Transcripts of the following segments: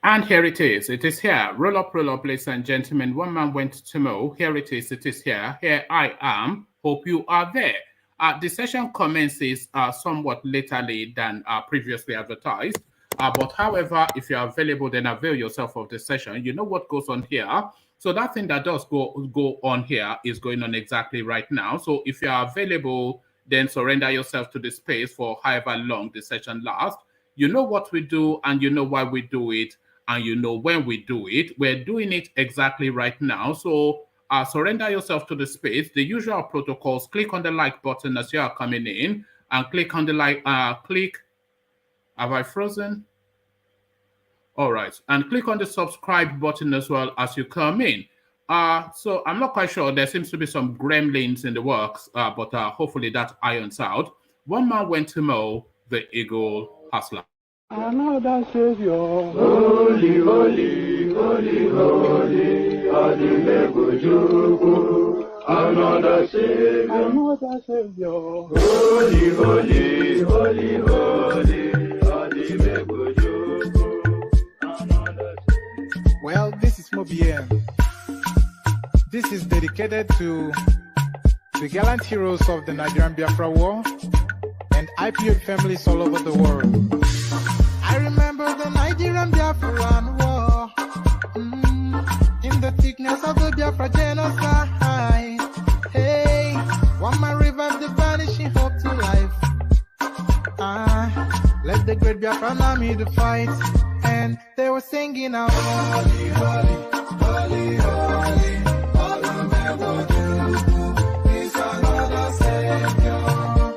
And here it is. It is here. Roll up, ladies and gentlemen. One man went to Mo. Here it is. It is here. Here I am. Hope you are there. The session commences somewhat laterly than previously advertised. But however, if you are available, then avail yourself of the session. You know what goes on here. So that thing that does go on here is going on exactly right now. So if you are available, then surrender yourself to the space for however long the session lasts. You know what we do, and you know why we do it, and you know when we do it. We're doing it exactly right now. So surrender yourself to the space. The usual protocols: click on the like button as you are coming in, and click on the like. Have I frozen? All right, and click on the subscribe button as well as you come in. So I'm not quite sure. There seems to be some gremlins in the works, but hopefully that irons out. One man went to Mo, the Eagle Hustler. Another Savior, holy, holy, holy, holy, Odumeje. Another Savior, holy, holy, holy, holy, Odumeje. Well, this is 1BILLION. This is dedicated to the gallant heroes of the Nigerian Biafra War and IPO families all over the world. I remember the Nigerian Biafran War, in the thickness of the Biafra genocide. Hey, one man revived the vanishing hope to life. Let the great Biafran army to fight, and they were singing out, holy, holy, holy, holy, Odumeje is another Savior.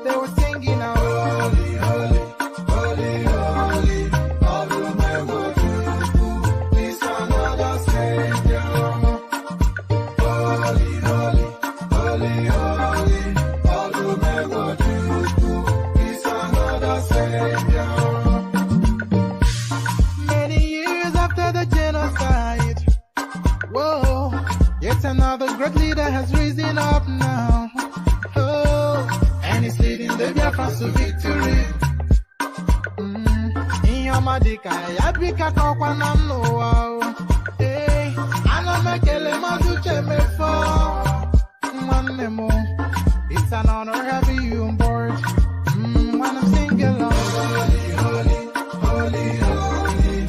They were singing out, holy, holy, holy, holy, Odumeje is another Savior. Holy, holy, holy, holy, Odumeje is another Savior. Many years after the genocide, whoa, yet another great leader has risen up now. Oh, and he's leading the Biafrans to victory. Inyomadika yabika kwa namno. Hey, anamekele mazuche mefo. Mwanemo, it's an honor having you on board. When I'm singing along, holy, holy, holy, holy,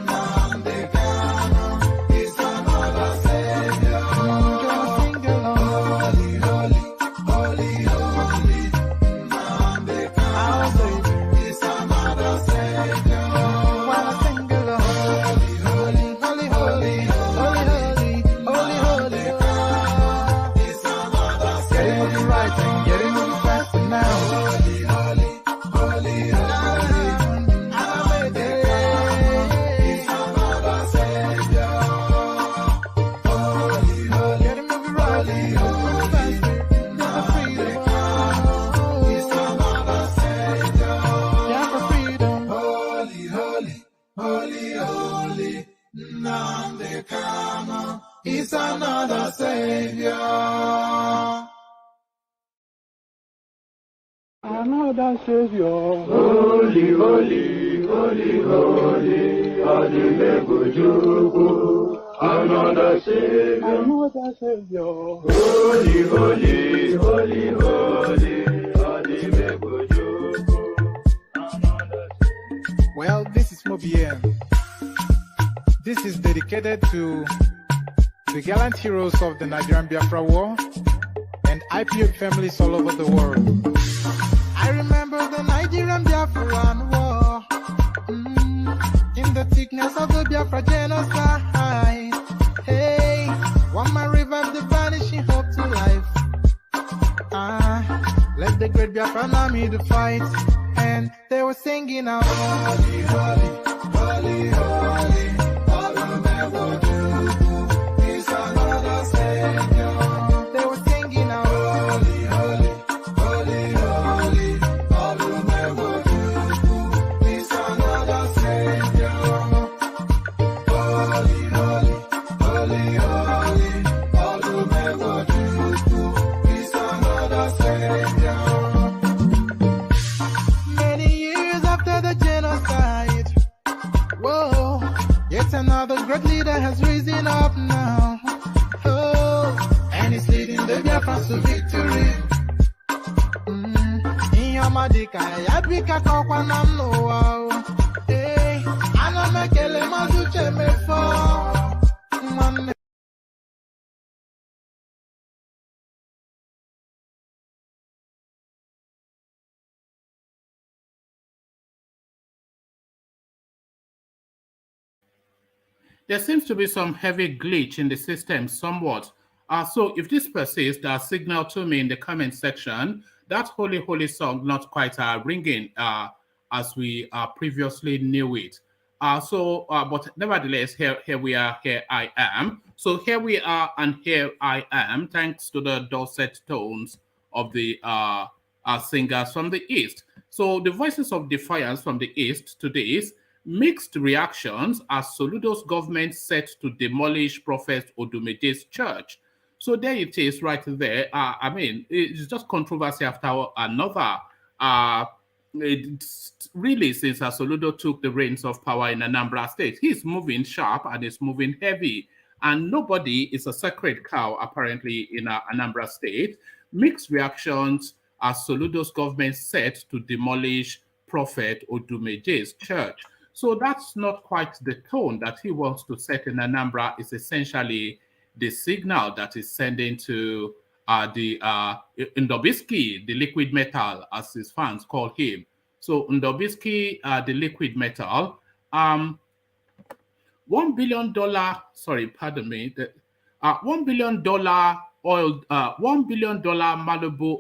Nandekano is another Savior. Just sing along, holy, holy, holy, holy, Nandekano is another Savior. When I sing along, holy, holy, holy, holy, holy, holy, holy, is another Savior. Getting it right and getting it faster now. Holy, holy, holy, holy, Odumeje is another Savior. Holy, holy, get it moving right, holy, faster, never freedom. Is another Savior. Yeah, for freedom. Holy, holy, holy, holy, Nandekano is another Savior. Another Savior, holy, holy, holy, holy, Odumeje. Another Savior, holy, holy, holy, holy, Odumeje. Well, this is 1BILLION. This is dedicated to the gallant heroes of the Nigerian Biafra War and IPO families all over the world. I remember the Nigerian Biafran War, in the thickness of the Biafra genocide. Hey, one man revived the vanishing hope to life. Let the great Biafran army to fight, and they were singing out, holy, holy, holy, holy, Odumeje is another Savior. They were singing out, holy, holy, holy, holy, Odumeje is another Savior. Holy, holy, holy, holy, Odumeje is another Savior. Many years after the genocide, Yes, another great leader has risen up now. Oh, and he's leading the Biafrans to victory. Inyamadika, yabika kwa namno wow. Hey, anamekele mazuche mefo. There seems to be some heavy glitch in the system somewhat. So if this persists, signal to me in the comment section. That holy, holy song not quite ringing as we previously knew it. But nevertheless, here we are, here I am. So here we are and here I am, thanks to the dulcet tones of the singers from the East. So the voices of defiance from the East today is mixed reactions as Soludo's government set to demolish Prophet Odumeje's church. So there it is right there. I mean, it's just controversy after another. It's really since Soludo took the reins of power in Anambra State. He's moving sharp and he's moving heavy. And nobody is a sacred cow, apparently, in Anambra State. Mixed reactions as Soludo's government set to demolish Prophet Odumeje's church. So that's not quite the tone that he wants to set in Anambra. It's essentially the signal that is sending to the Ndobisky, the liquid metal, as his fans call him. So Ndobisky, the liquid metal, $1 billion, sorry, pardon me, $1 billion oil, $1 billion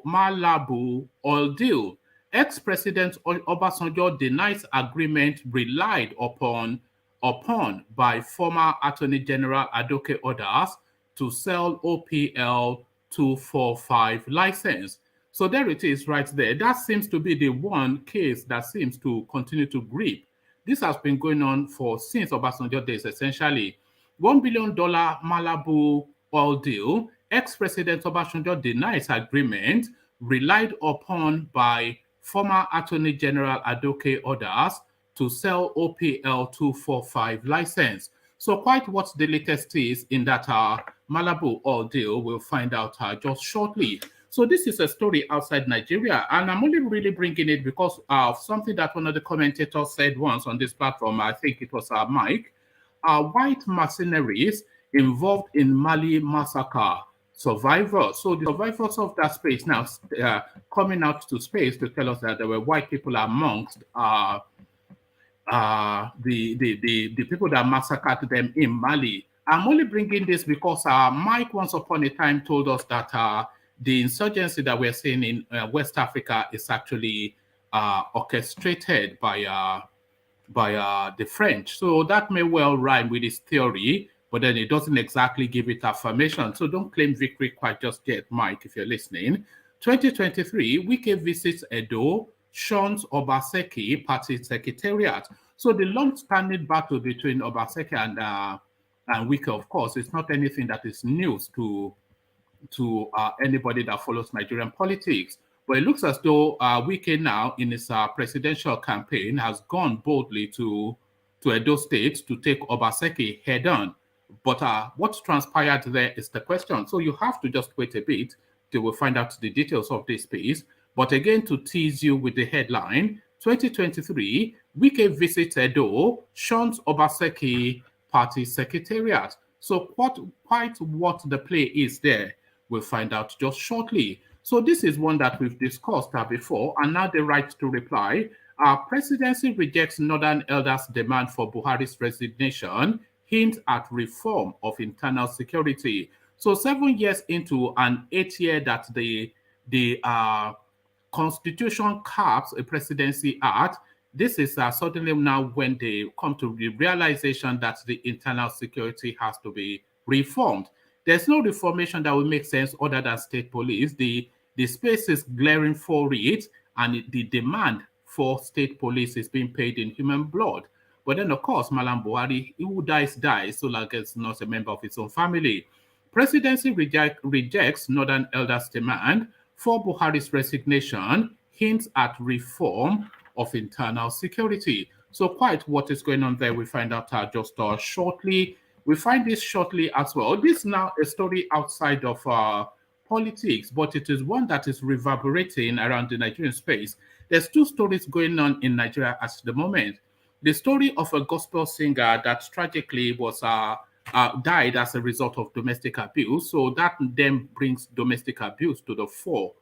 Malabu oil deal. Ex-President Obasanjo denies agreement relied upon by former Attorney General Adoke orders to sell OPL 245 license. So there it is right there. That seems to be the one case that seems to continue to grip. This has been going on since Obasanjo days, essentially. $1 billion Malabu oil deal. Ex-President Obasanjo denies agreement relied upon by former Attorney General Adoke orders to sell OPL 245 license. So quite what the latest is in that Malabu oil deal, we'll find out just shortly. So this is a story outside Nigeria, and I'm only really bringing it because of something that one of the commentators said once on this platform. I think it was Mike. White mercenaries involved in Mali massacre. Survivors. So the survivors of that space now coming out to space to tell us that there were white people amongst the people that massacred them in Mali. I'm only bringing this because Mike once upon a time told us that the insurgency that we're seeing in West Africa is actually orchestrated by the French. So that may well rhyme with his theory, but then it doesn't exactly give it affirmation. So don't claim victory quite just yet, Mike, if you're listening. 2023, Wike visits Edo, shuns Obaseki party secretariat. So the long-standing battle between Obaseki and Wike, of course, is not anything that is news to anybody that follows Nigerian politics. But it looks as though Wike now, in his presidential campaign, has gone boldly to Edo State to take Obaseki head-on. But what transpired there is the question. So you have to just wait a bit till we find out the details of this piece. But again, to tease you with the headline, 2023, Wike visits Edo, shuns Obaseki party secretariat. So quite what the play is there, we'll find out just shortly. So this is one that we've discussed before, and now the right to reply. Presidency rejects Northern Elders' demand for Buhari's resignation, hint at reform of internal security. So 7 years into an 8th year that the Constitution caps a presidency at, this is suddenly now when they come to the realization that the internal security has to be reformed. There's no reformation that will make sense other than state police. The space is glaring for it, and the demand for state police is being paid in human blood. But then, of course, Malam Buhari, who dies, so long as it's not a member of his own family. Presidency rejects Northern Elders' demand for Buhari's resignation, hints at reform of internal security. So quite what is going on there, we find out just shortly. We find this shortly as well. This is now a story outside of politics, but it is one that is reverberating around the Nigerian space. There's two stories going on in Nigeria at the moment. The story of a gospel singer that tragically was died as a result of domestic abuse. So that then brings domestic abuse to the fore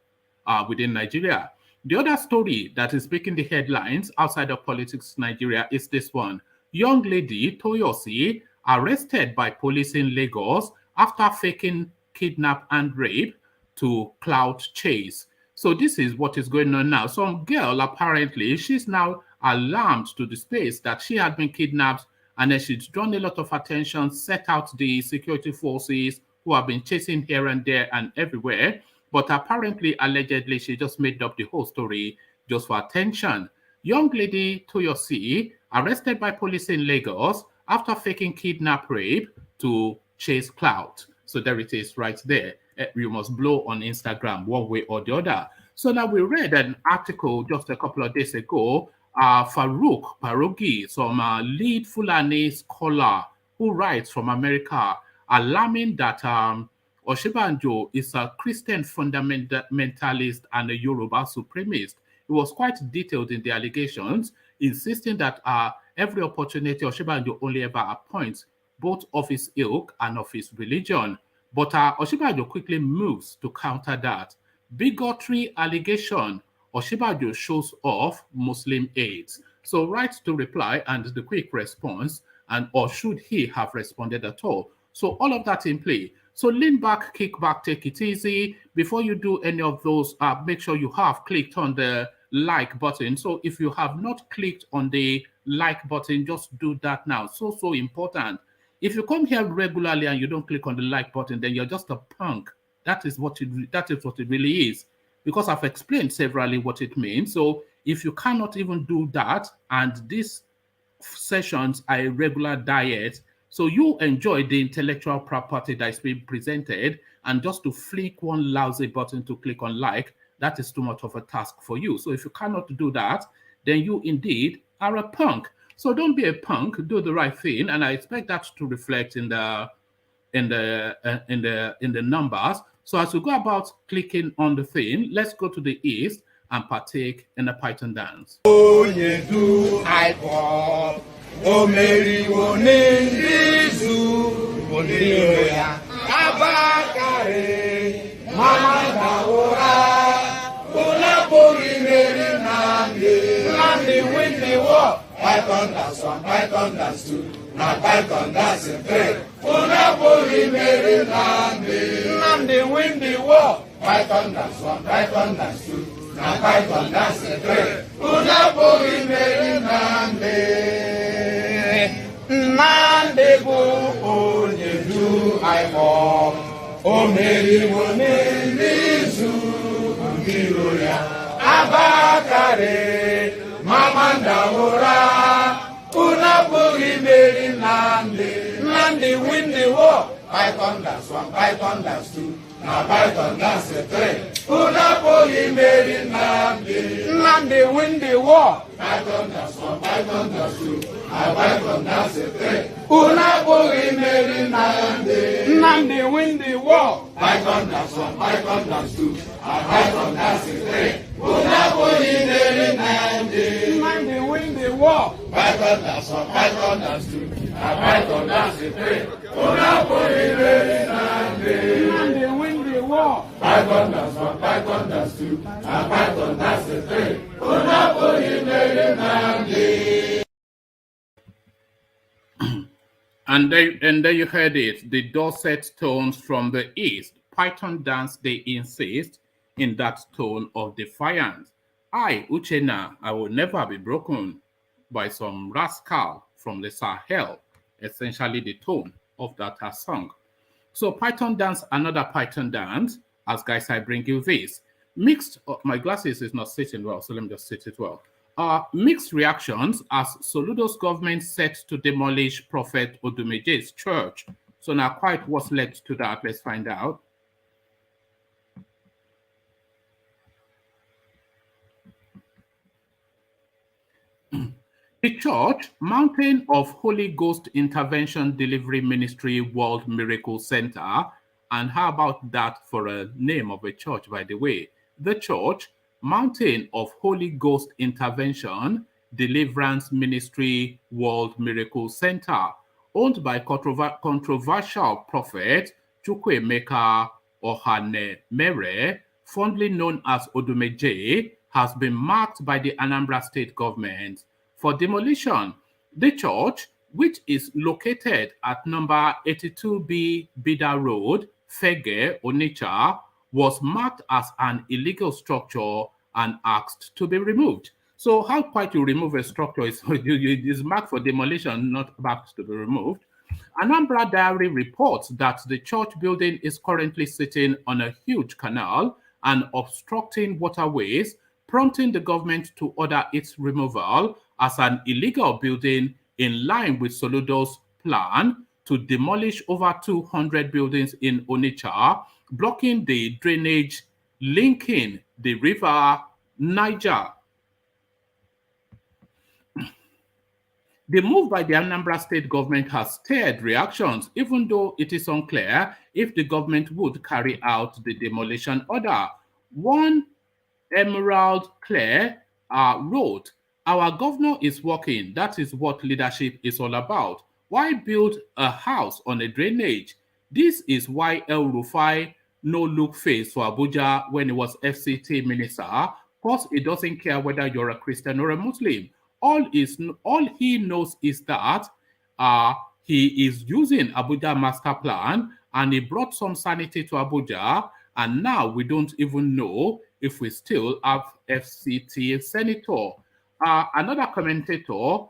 within Nigeria. The other story that is making the headlines outside of politics in Nigeria is this one. Young lady Toyosi arrested by police in Lagos after faking kidnap and rape to clout chase. So this is what is going on now. Some girl, apparently, she's now alarmed to the space that she had been kidnapped, and then she's drawn a lot of attention, set out the security forces who have been chasing here and there and everywhere. But apparently, allegedly, she just made up the whole story just for attention. Young lady Toyosi arrested by police in Lagos after faking kidnap rape to chase clout. So there it is right there. You must blow on Instagram one way or the other. So now we read an article just a couple of days ago. Farouk Parogi, some lead Fulani scholar who writes from America, alarming that Osinbajo is a Christian fundamentalist and a Yoruba supremacist. He was quite detailed in the allegations, insisting that every opportunity Osinbajo only ever appoints both of his ilk and of his religion. But Osinbajo quickly moves to counter that. Bigotry allegation, Osinbajo shows off Muslim aides. So right to reply and the quick response, and or should he have responded at all? So all of that in play. So lean back, kick back, take it easy. Before you do any of those, make sure you have clicked on the like button. So if you have not clicked on the like button, just do that now. So important. If you come here regularly and you don't click on the like button, then you're just a punk. That is what it really is. Because I've explained severally what it means. So if you cannot even do that, and these sessions are a regular diet, so you enjoy the intellectual property that is being presented, and just to flick one lousy button to click on like, that is too much of a task for you. So if you cannot do that, then you indeed are a punk. So don't be a punk, do the right thing, and I expect that to reflect in the numbers. So as we go about clicking on the thing, let's go to the east and partake in a Python dance. Python dance 1, Python dance 2, now Python dance 3. Unapoli Mary Nandi win the war. Python dance 1, Python dance 2, now Python dance 3. Unapoli Mary Nandi go onyedu aimo. O Mary wonenizu Biroya Abakare. Mamanda ora, Unapoli Mary Nandi win the war. Python dance 1, Python dance 2, now Python dance 3. Unapoli Mary Nandi win the war. Python dance 1, Python dance 2, now Python dance 3. Unapoli Mary Nandi win the war. Python dance 1, Python dance 2, now Python dance 3. Unapoli Mary Nandi win the war. Python dance 1, Python dance 2, now Python dance 3. Unapoli Mary Nandi win the war. Python dance 1, Python dance 2, now Python dance 3. Unapoli Mary Nandi. And there you heard it, the Dorset tones from the east. Python dance, they insist, in that tone of defiance. I, Uchenna, I will never be broken by some rascal from the Sahel, essentially the tone of that song. So Python dance, another Python dance. As guys, I bring you this. Mixed, my glasses is not sitting well, so let me just sit it well. Mixed reactions as Soludo's government set to demolish Prophet Odumeje's church. So now quite what's led to that, let's find out. The Church, Mountain of Holy Ghost Intervention Delivery Ministry World Miracle Center. And how about that for a name of a church, by the way? The Church, Mountain of Holy Ghost Intervention Deliverance Ministry World Miracle Center, owned by controversial prophet Chukwuemeka Ohanemere, fondly known as Odumeje, has been marked by the Anambra state government for demolition. The church, which is located at number 82B Bida Road, Fege, Onitsha, was marked as an illegal structure and asked to be removed. So how quite you remove a structure is marked for demolition, not marked to be removed. Anambra Diary reports that the church building is currently sitting on a huge canal and obstructing waterways, prompting the government to order its removal as an illegal building in line with Soludo's plan to demolish over 200 buildings in Onitsha, blocking the drainage linking the river Niger. The move by the Anambra state government has stirred reactions, even though it is unclear if the government would carry out the demolition order. One Emerald Clare wrote, "Our governor is working. That is what leadership is all about. Why build a house on a drainage? This is why El Rufai no look face for Abuja when he was FCT minister, because he doesn't care whether you're a Christian or a Muslim. All he knows is that he is using Abuja master plan, and he brought some sanity to Abuja, and now we don't even know if we still have FCT senator." Another commentator,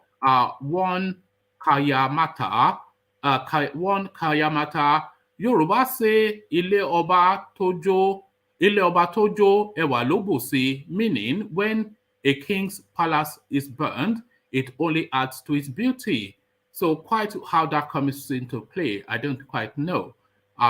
one Kayamata, Yoruba say Ile Oba Tojo Ewa Lobusi, meaning when a king's palace is burned, it only adds to its beauty. So quite how that comes into play, I don't quite know.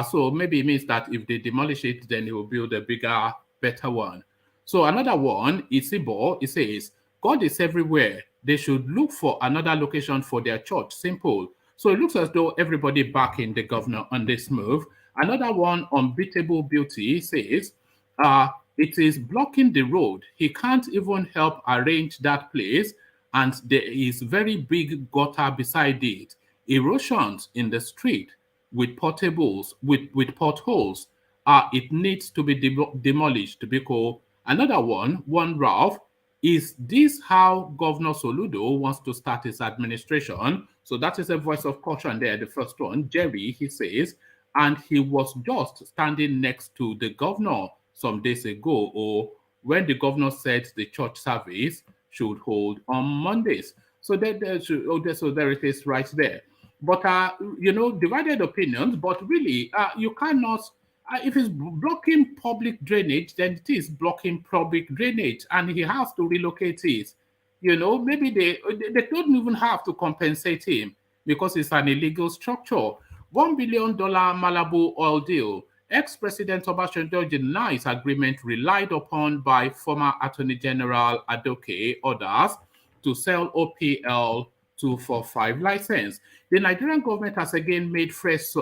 So maybe it means that if they demolish it, then they will build a bigger, better one. So another one, Isibo, it says, God is everywhere. They should look for another location for their church. Simple. So it looks as though everybody backing the governor on this move. Another one, Unbeatable Beauty, says, it is blocking the road. He can't even help arrange that place, and there is very big gutter beside it. Erosions in the street with potholes. It needs to be demolished because another one Ralph, is this how Governor Soludo wants to start his administration? So that is a voice of caution there. The first one, Jerry, he says, and he was just standing next to the governor some days ago, or when the governor said the church service should hold on Mondays. So there it is right there. But, divided opinions, but really, you cannot, if it's blocking public drainage, then it is blocking public drainage, and he has to relocate it. Maybe they don't even have to compensate him because it's an illegal structure. $1 billion Malabu oil deal. Ex-President Obasanjo denies agreement relied upon by former Attorney General Adoke others to sell OPL 245 license. The Nigerian government has again made fresh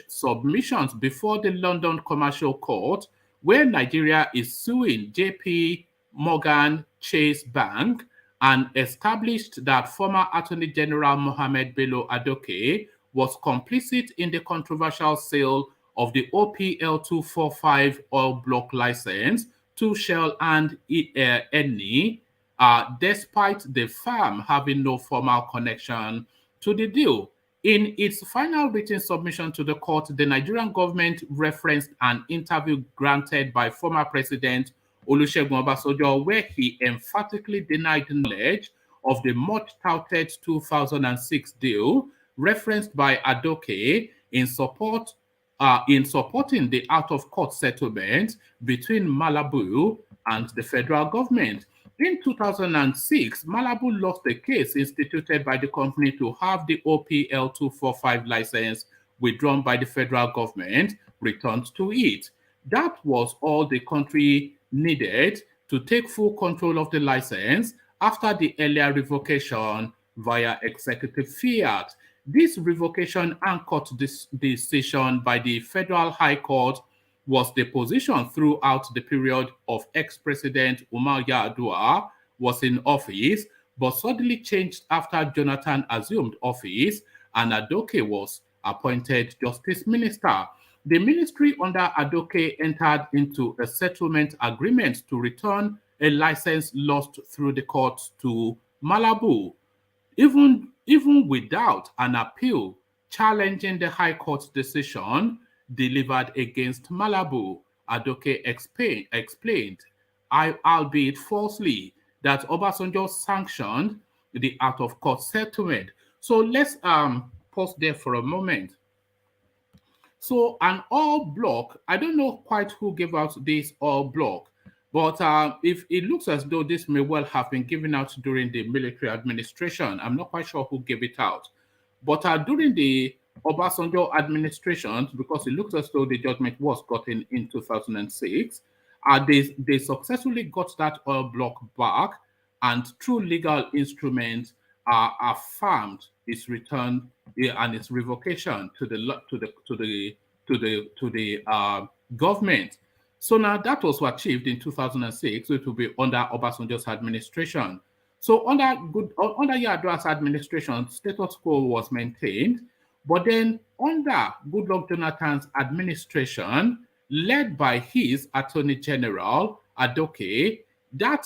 submissions before the London Commercial Court, where Nigeria is suing JP Morgan Chase Bank, and established that former Attorney General Mohammed Bello Adoke was complicit in the controversial sale of the OPL 245 oil block license to Shell and Eni, despite the firm having no formal connection to the deal. In its final written submission to the court, the Nigerian government referenced an interview granted by former President Olusegun Obasanjo, where he emphatically denied knowledge of the much-touted 2006 deal referenced by Adoke in supporting the out-of-court settlement between Malabu and the federal government. In 2006, Malabu lost the case instituted by the company to have the OPL 245 license withdrawn by the federal government returned to it. That was all the country needed to take full control of the license after the earlier revocation via executive fiat. This revocation anchored this decision by the Federal High Court was the position throughout the period of ex-president Umar Yar'Adua was in office, but suddenly changed after Jonathan assumed office and Adoke was appointed Justice Minister. The ministry under Adoke entered into a settlement agreement to return a license lost through the courts to Malabu, even without an appeal challenging the High Court's decision delivered against Malabu. Adoke explained, albeit falsely, that Obasanjo sanctioned the out-of-court settlement. So let's pause there for a moment. So an all block, I don't know quite who gave out this all block, but if it looks as though this may well have been given out during the military administration, I'm not quite sure who gave it out. But during the Obasanjo administration, because it looks as though the judgment was gotten in 2006, they successfully got that oil block back, and through legal instruments affirmed its return and its revocation to the government. So now that was achieved in 2006, so it will be under Obasanjo's administration. So under Yar'Adua's administration, status quo was maintained, but then under Goodluck Jonathan's administration, led by his Attorney General Adoke, that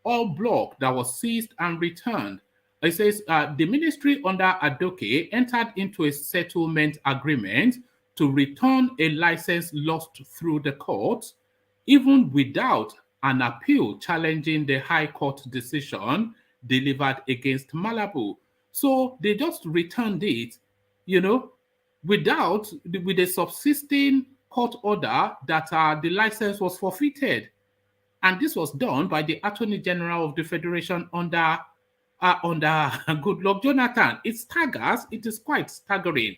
oil block that was seized and returned. It says the ministry under Adoke entered into a settlement agreement to return a license lost through the courts, even without an appeal challenging the High Court decision delivered against Malabu. So they just returned it, with a subsisting court order that the license was forfeited. And this was done by the Attorney General of the Federation under Goodluck Jonathan. It is quite staggering.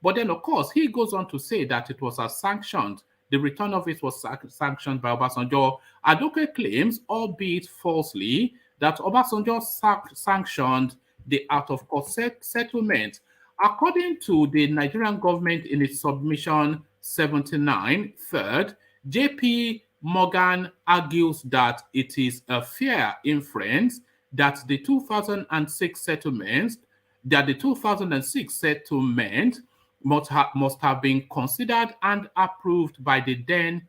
But then, of course, he goes on to say that it was sanctioned. The return of it was sanctioned by Obasanjo. Adoke claims, albeit falsely, that Obasanjo sanctioned the out-of-court settlement. According to the Nigerian government in its submission 79, third, J.P. Morgan argues that it is a fair inference that the 2006 settlement must have been considered and approved by the then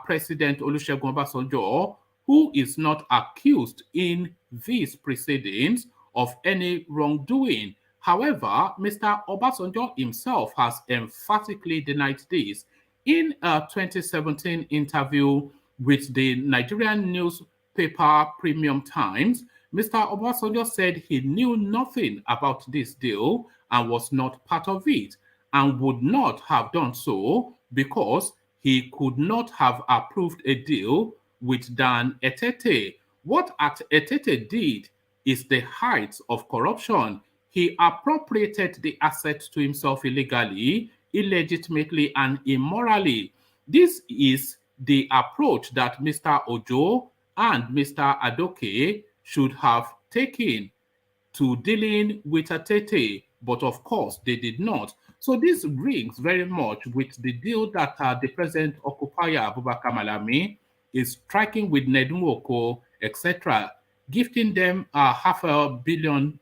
President Olusegun Obasanjo, who is not accused in these proceedings of any wrongdoing. However, Mr. Obasanjo himself has emphatically denied this. In a 2017 interview with the Nigerian newspaper Premium Times, Mr. Obasanjo said he knew nothing about this deal and was not part of it, and would not have done so because he could not have approved a deal with Dan Etete. What Etete did is the height of corruption. He appropriated the assets to himself illegally, illegitimately, and immorally. This is the approach that Mr. Ojo and Mr. Adoke should have taken to dealing with Etete, but of course they did not. So this rings very much with the deal that the present occupier, Abubakar Malami, is striking with Nedunwoko, etc., gifting them $500 million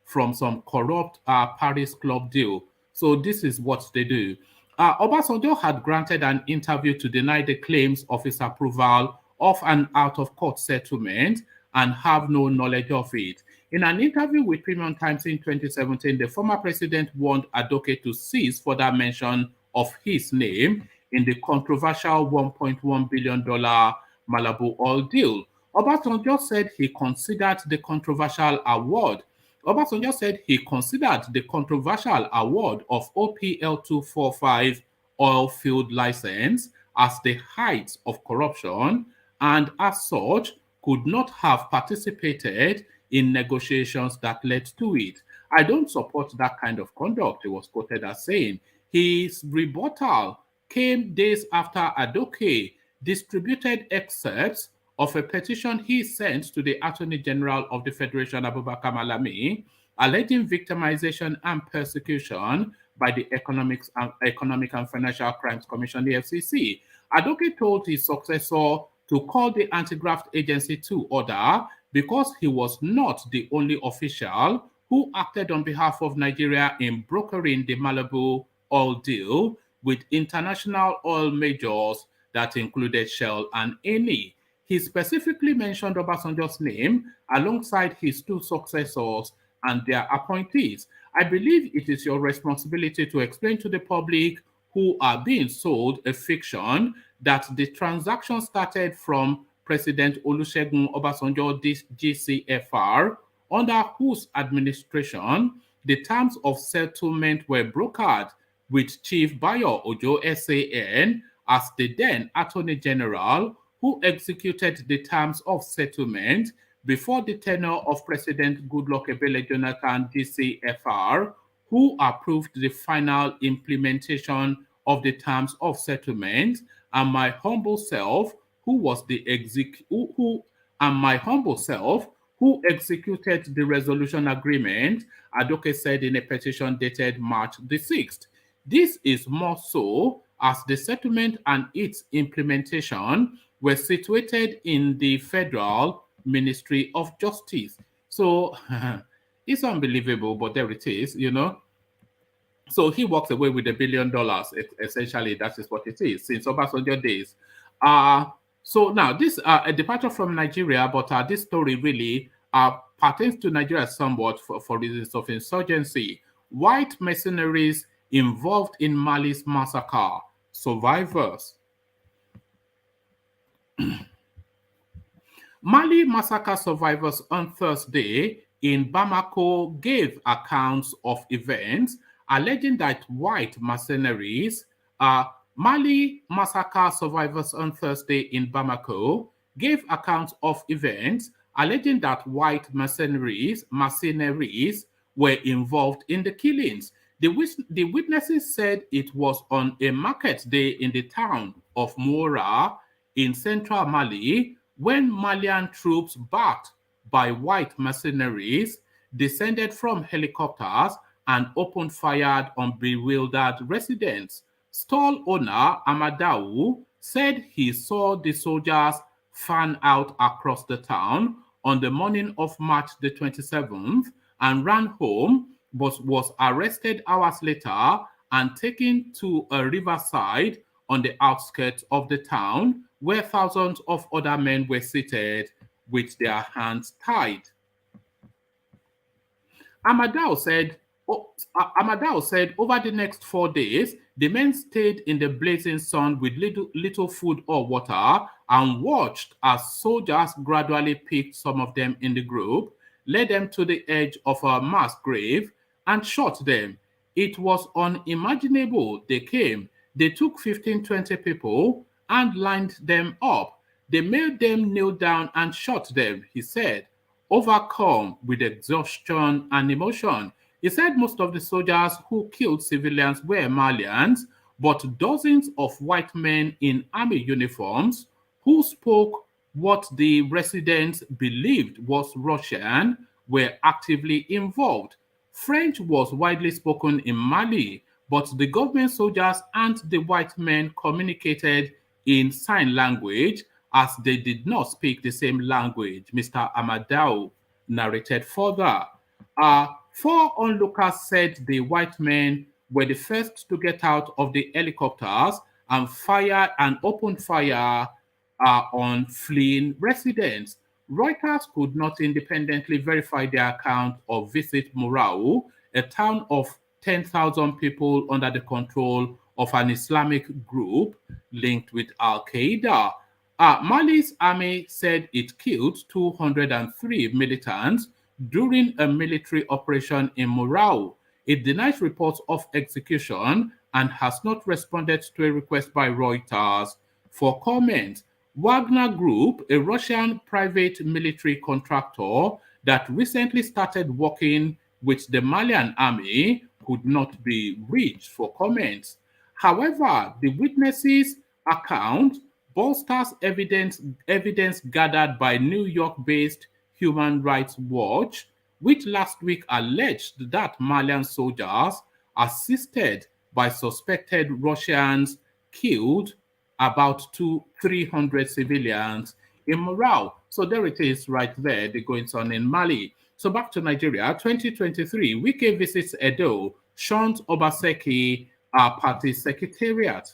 from some corrupt Paris Club deal. So this is what they do. Obasanjo had granted an interview to deny the claims of his approval of an out-of-court settlement and have no knowledge of it. In an interview with Premium Times in 2017, the former president warned Adoke to cease further mention of his name in the controversial $1.1 billion Malabu oil deal. Obasanjo said he considered the controversial award. Obasanjo said he considered the controversial award of OPL 245 oil field license as the height of corruption, and as such could not have participated in negotiations that led to it. I don't support that kind of conduct, he was quoted as saying. His rebuttal came days after Adoke distributed excerpts of a petition he sent to the Attorney General of the Federation, Abubakar Malami, alleging victimization and persecution by the Economic and Financial Crimes Commission, the FCC. Adoke told his successor to call the anti-graft agency to order because he was not the only official who acted on behalf of Nigeria in brokering the Malabu oil deal with international oil majors that included Shell and Eni. He specifically mentioned Obasanjo's name alongside his two successors and their appointees. I believe it is your responsibility to explain to the public who are being sold a fiction that the transaction started from President Olusegun Obasanjo GCFR, under whose administration the terms of settlement were brokered with Chief Bayo Ojo SAN as the then Attorney General, who executed the terms of settlement before the tenure of President Goodluck Ebele Jonathan GCFR, who approved the final implementation of the terms of settlement, and my humble self, who executed the resolution agreement, Adoke said in a petition dated March the 6th. This is more so as the settlement and its implementation were situated in the Federal Ministry of Justice. So it's unbelievable, but there it is, you know. So he walks away with $1 billion. Essentially, that is what it is since Obasanjo days. So now this a departure from Nigeria, but this story really pertains to Nigeria somewhat for reasons of insurgency. White mercenaries involved in Mali's massacre. Survivors. Mali massacre survivors on Thursday in Bamako gave accounts of events alleging that white mercenaries, Mali massacre survivors on Thursday in Bamako gave accounts of events alleging that white mercenaries were involved in the killings. The witnesses said it was on a market day in the town of Moura in central Mali when Malian troops backed by white mercenaries descended from helicopters and opened fire on bewildered residents. Stall owner Amadou said he saw the soldiers fan out across the town on the morning of March the 27th and ran home, but was arrested hours later and taken to a riverside on the outskirts of the town where thousands of other men were seated with their hands tied. Amadou said over the next 4 days, the men stayed in the blazing sun with little food or water and watched as soldiers gradually picked some of them in the group, led them to the edge of a mass grave, and shot them. It was unimaginable. They came. They took 15-20 people and lined them up. They made them kneel down and shot them, he said, overcome with exhaustion and emotion. He said most of the soldiers who killed civilians were Malians, but dozens of white men in army uniforms who spoke what the residents believed was Russian were actively involved. French was widely spoken in Mali, but the government soldiers and the white men communicated in sign language as they did not speak the same language, Mr. Amadou narrated further. 4 onlookers said the white men were the first to get out of the helicopters and opened fire on fleeing residents. Reuters could not independently verify the account of Visit Mourou, a town of 10,000 people under the control of an Islamic group linked with Al-Qaeda. Mali's army said it killed 203 militants during a military operation in Mourou. It denies reports of execution and has not responded to a request by Reuters for comment. Wagner Group, a Russian private military contractor that recently started working with the Malian army, could not be reached for comments. However, the witnesses' account bolsters evidence gathered by New York-based Human Rights Watch, which last week alleged that Malian soldiers assisted by suspected Russians killed about 300 civilians in Morale. So there it is right there, the goings on in Mali. So back to Nigeria, 2023, Wike visits Edo, shuns Obaseki party secretariat.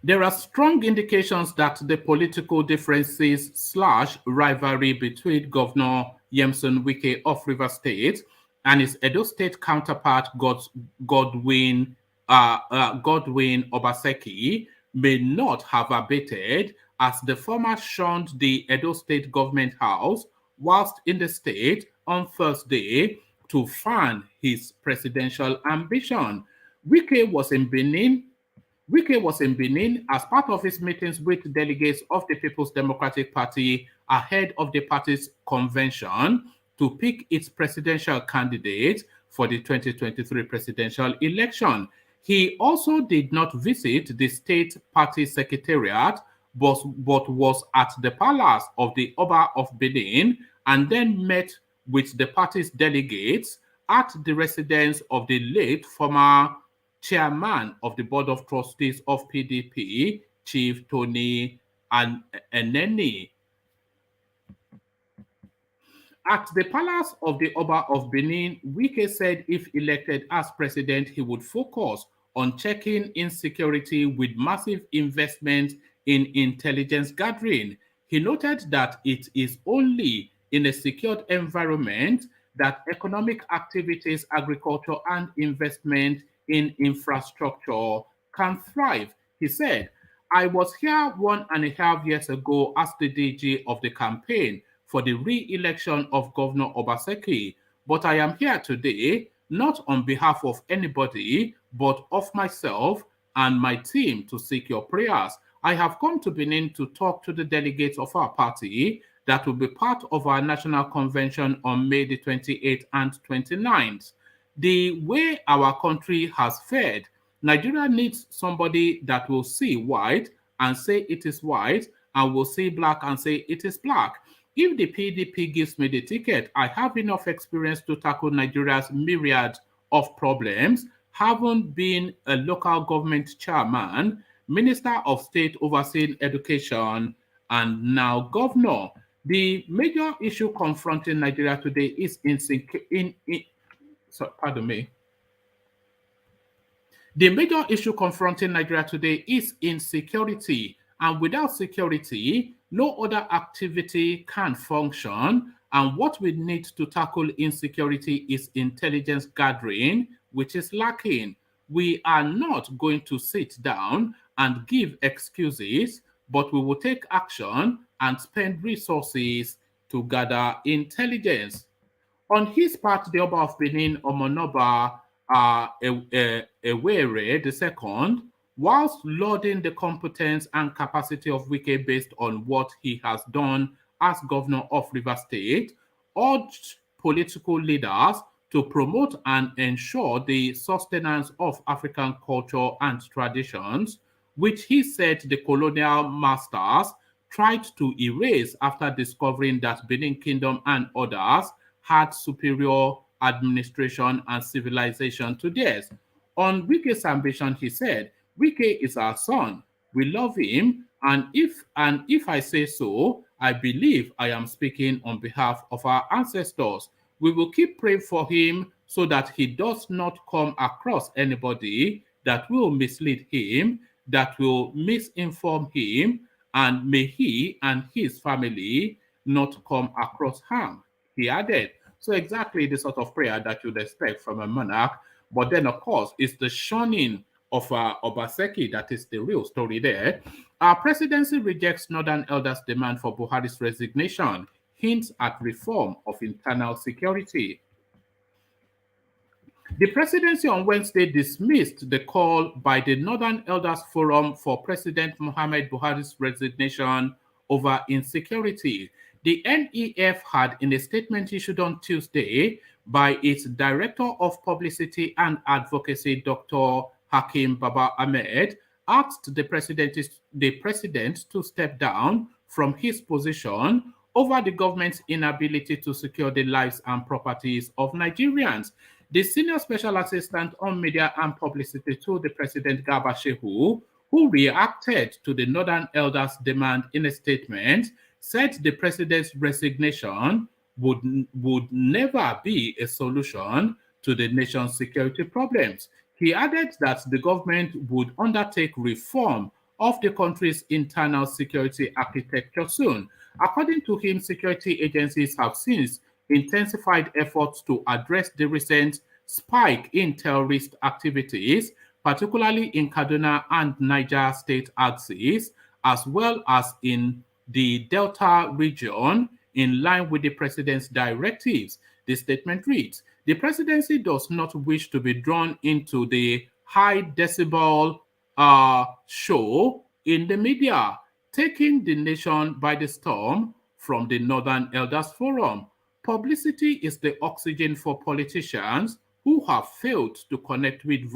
There are strong indications that the political differences / rivalry between Governor Yemson Wike of Rivers State and his Edo State counterpart Godwin Obaseki may not have abated, as the former shunned the Edo State government house whilst in the state on Thursday to fan his presidential ambition. Wike was in Benin as part of his meetings with delegates of the People's Democratic Party ahead of the party's convention to pick its presidential candidate for the 2023 presidential election. He also did not visit the state party secretariat, but was at the palace of the Oba of Benin and then met with the party's delegates at the residence of the late former chairman of the Board of Trustees of PDP, Chief Tony Eneni. At the palace of the Oba of Benin, Wike said if elected as president, he would focus on checking insecurity with massive investment in intelligence gathering. He noted that it is only in a secured environment that economic activities, agriculture, and investment in infrastructure can thrive. He said, I was here 1.5 years ago as the DG of the campaign for the re-election of Governor Obaseki, but I am here today not on behalf of anybody, but of myself and my team to seek your prayers. I have come to Benin to talk to the delegates of our party that will be part of our national convention on May the 28th and 29th. The way our country has fared, Nigeria needs somebody that will see white and say it is white, and will see black and say it is black. If the PDP gives me the ticket, I have enough experience to tackle Nigeria's myriad of problems, having been a local government chairman, Minister of State overseeing education, and now governor. The major issue confronting Nigeria today is The major issue confronting Nigeria today is insecurity, and without security, no other activity can function. And what we need to tackle insecurity is intelligence gathering, which is lacking. We are not going to sit down and give excuses, but we will take action and spend resources to gather intelligence. On his part, the Oba of Benin, Omonoba Ewere II, whilst lauding the competence and capacity of Wike based on what he has done as governor of Rivers State, urged political leaders to promote and ensure the sustenance of African culture and traditions, which he said the colonial masters tried to erase after discovering that Benin Kingdom and others had superior administration and civilization to theirs. On Wike's ambition, he said, Wike is our son. We love him, and if I say so, I believe I am speaking on behalf of our ancestors. We will keep praying for him so that he does not come across anybody that will mislead him, that will misinform him, and may he and his family not come across harm, he added. So exactly the sort of prayer that you'd expect from a monarch. But then, of course, it's the shunning of Obaseki that is the real story there. Our presidency rejects Northern Elders' demand for Buhari's resignation, hints at reform of internal security. The presidency on Wednesday dismissed the call by the Northern Elders Forum for President Muhammad Buhari's resignation over insecurity. The NEF had, in a statement issued on Tuesday by its Director of Publicity and Advocacy, Dr. Hakim Baba Ahmed, asked the president to step down from his position over the government's inability to secure the lives and properties of Nigerians. The senior special assistant on media and publicity to the president, Garba Shehu, who reacted to the Northern Elders' demand in a statement, said the president's resignation would never be a solution to the nation's security problems. He added that the government would undertake reform of the country's internal security architecture soon. According to him, security agencies have since intensified efforts to address the recent spike in terrorist activities, particularly in Kaduna and Niger state axes, as well as in the Delta region, in line with the president's directives. The statement reads, "The presidency does not wish to be drawn into the high decibel show in the media, taking the nation by the storm from the Northern Elders Forum. Publicity is the oxygen for politicians who have failed to connect with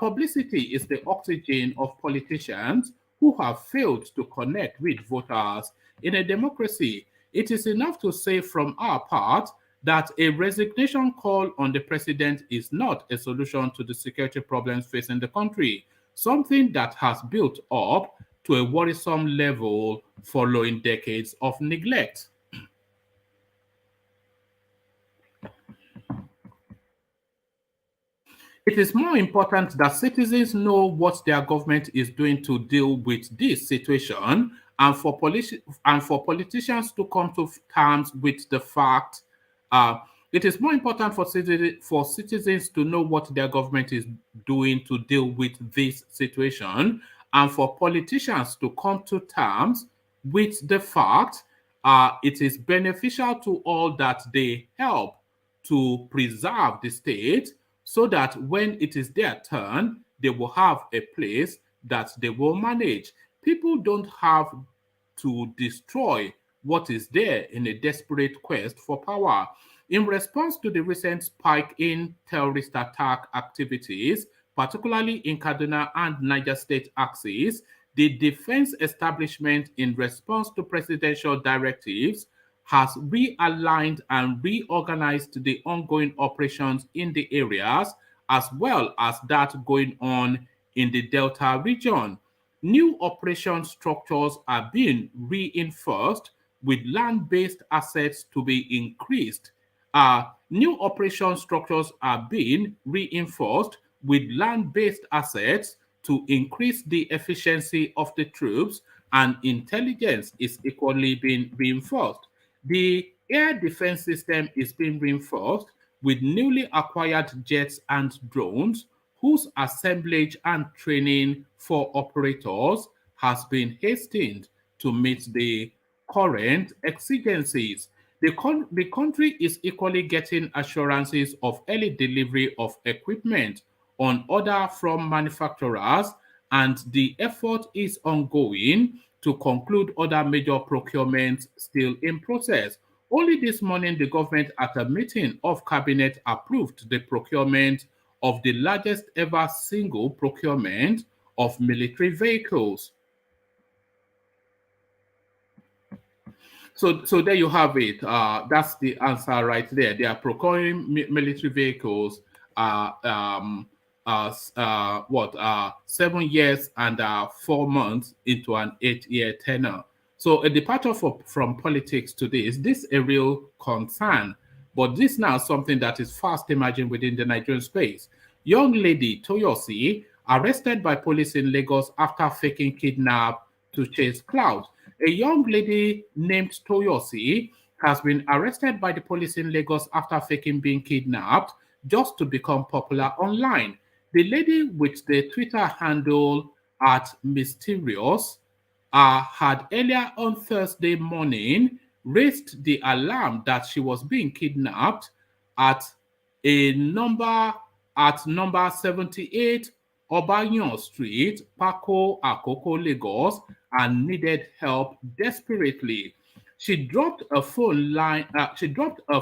publicity is the oxygen of politicians who have failed to connect with voters. In a democracy, it is enough to say from our part that a resignation call on the president is not a solution to the security problems facing the country, something that has built up to a worrisome level following decades of neglect." It is more important that citizens know what their government is doing to deal with this situation, and for politicians to come to terms with the fact. It is more important for citizens to know what their government is doing to deal with this situation, and for politicians to come to terms with the fact it is beneficial to all that they help to preserve the state, so that when it is their turn, they will have a place that they will manage. People don't have to destroy what is there in a desperate quest for power. In response to the recent spike in terrorist attack activities, particularly in Kaduna and Niger State axes, the defense establishment, in response to presidential directives, has realigned and reorganized the ongoing operations in the areas, as well as that going on in the Delta region. New operation structures are being reinforced with land-based assets to be increased. New operation structures are being reinforced with land-based assets to increase the efficiency of the troops, and intelligence is equally being reinforced. The air defense system is being reinforced with newly acquired jets and drones, whose assemblage and training for operators has been hastened to meet the current exigencies. The country is equally getting assurances of early delivery of equipment on order from manufacturers, and the effort is ongoing to conclude other major procurements still in process. Only this morning, the government at a meeting of cabinet approved the procurement of the largest ever single procurement of military vehicles. So there you have it. That's the answer right there. They are procuring military vehicles. 7 years and 4 months into an 8-year tenure. So a departure from politics today, is this a real concern? But this now is something that is fast emerging within the Nigerian space. Young lady Toyosi arrested by police in Lagos after faking kidnap to chase clout. A young lady named Toyosi has been arrested by the police in Lagos after faking being kidnapped just to become popular online. The lady with the Twitter handle @mysterious had earlier on Thursday morning raised the alarm that she was being kidnapped at number 78 Obanyo Street, Pako, Akoko, Lagos, and needed help desperately. She dropped a phone line. She dropped a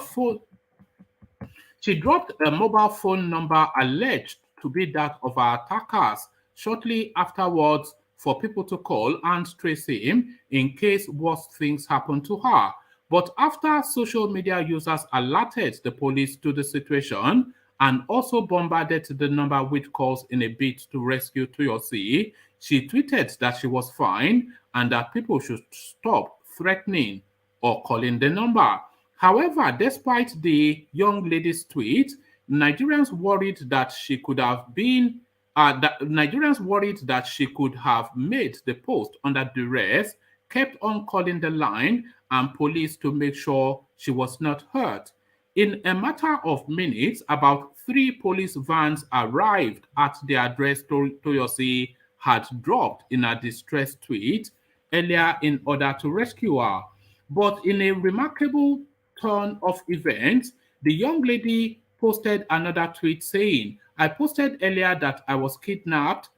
mobile phone number alleged to be that of her attackers shortly afterwards for people to call and trace him in case worse things happen to her. But after social media users alerted the police to the situation and also bombarded the number with calls in a bid to rescue Toyosi, she tweeted that she was fine and that people should stop threatening or calling the number. However, despite the young lady's tweet, Nigerians worried that she could have been Nigerians worried that she could have made the post under duress, kept on calling the line and police to make sure she was not hurt. In a matter of minutes, about 3 police vans arrived at the address Toyosi had dropped in a distress tweet earlier in order to rescue her. But in a remarkable turn of events, the young lady posted another tweet saying, I posted earlier that I was kidnapped.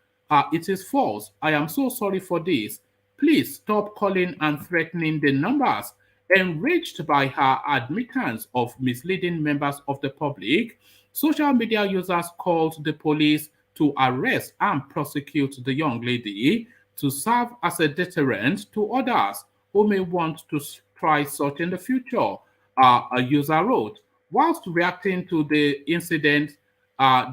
It is false. I am so sorry for this. Please stop calling and threatening the numbers. Enraged by her admittance of misleading members of the public, social media users called the police to arrest and prosecute the young lady to serve as a deterrent to others who may want to try such in the future, a user wrote. Whilst reacting to the incident,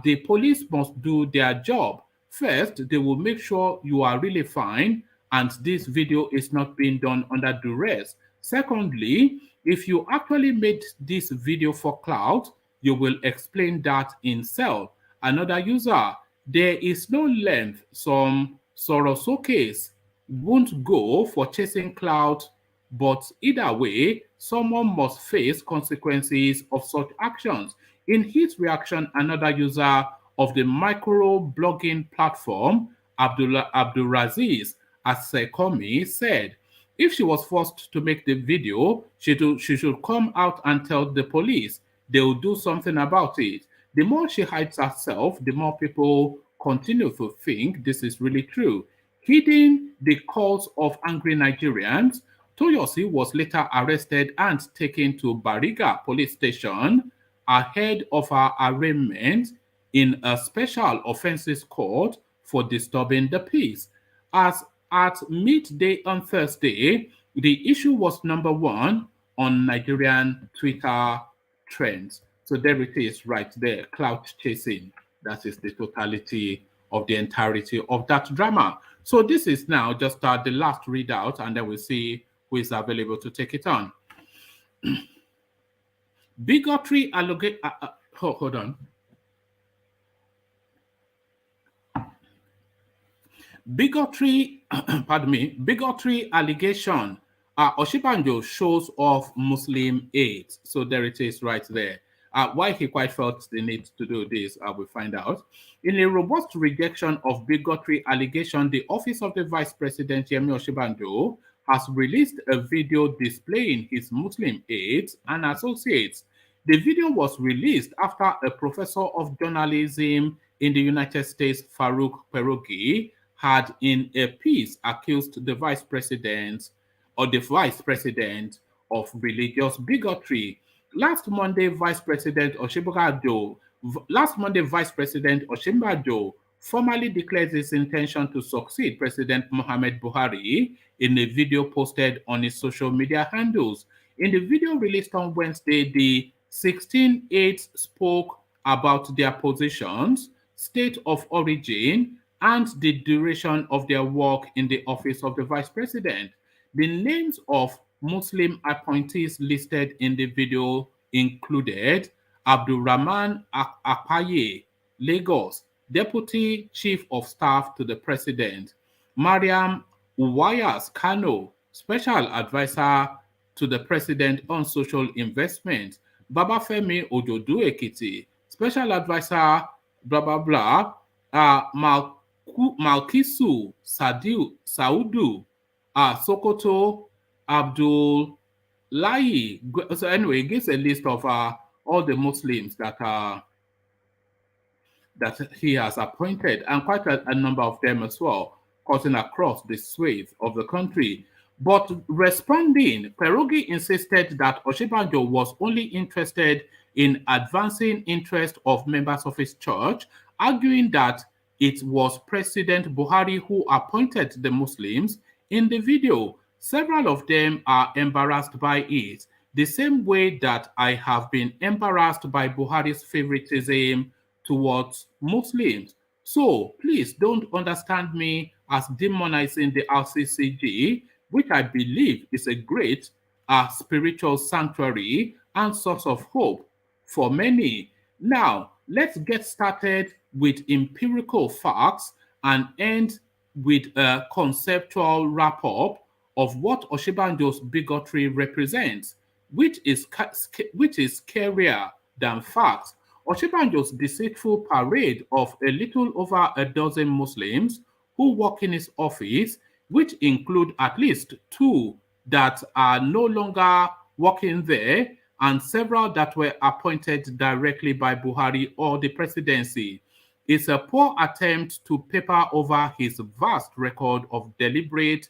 the police must do their job. First, they will make sure you are really fine and this video is not being done under duress. Secondly, if you actually made this video for clout, you will explain that in cell. Another user, there is no length some Sorosokes won't go for chasing clout, but either way, someone must face consequences of such actions. In his reaction, another user of the micro-blogging platform, Abdulaziz Asekomi, said, if she was forced to make the video, she should come out and tell the police. They will do something about it. The more she hides herself, the more people continue to think this is really true. Heeding the calls of angry Nigerians, Toyosi was later arrested and taken to Bariga police station ahead of her arraignment in a special offences court for disturbing the peace. As at midday on Thursday, the issue was number 1 on Nigerian Twitter trends. So there it is right there, clout chasing. That is the totality of the entirety of that drama. So this is now just the last readout, and then we'll see who is available to take it on. Bigotry hold on. Bigotry, bigotry allegation. Osinbajo shows off Muslim aide. So there it is right there. Why he quite felt the need to do this, we'll find out. In a robust rejection of bigotry allegation, the Office of the Vice President, Yemi Osinbajo, has released a video displaying his Muslim aides and associates. The video was released after a professor of journalism in the United States, Farouk Perogi, had in a piece accused the vice president of religious bigotry. Last Monday, Vice President Osinbajo formally declared his intention to succeed President Muhammad Buhari in a video posted on his social media handles. In the video released on Wednesday, the 16 aides spoke about their positions, state of origin, and the duration of their work in the office of the vice president. The names of Muslim appointees listed in the video included Abdulrahman Apaye, Lagos, Deputy Chief of Staff to the President; Mariam Uwayas Kano, Special Advisor to the President on Social Investment; Babafemi Ojodu Ekiti, Special Advisor, blah, blah, blah; Malkisu Saudu, Sokoto Abdul Lai. So anyway, it gives a list of all the Muslims that he has appointed, and quite a number of them as well, cutting across the swathe of the country. But responding, Perugi insisted that Osinbajo was only interested in advancing interest of members of his church, arguing that it was President Buhari who appointed the Muslims. In the video, several of them are embarrassed by it, the same way that I have been embarrassed by Buhari's favoritism towards Muslims. So please don't understand me as demonizing the RCCG, which I believe is a great spiritual sanctuary and source of hope for many. Now, let's get started with empirical facts and end with a conceptual wrap-up of what Osinbajo's bigotry represents, which is scarier than facts. Osinbajo's deceitful parade of a little over a dozen Muslims who work in his office, which include at least 2 that are no longer working there and several that were appointed directly by Buhari or the presidency, is a poor attempt to paper over his vast record of deliberate,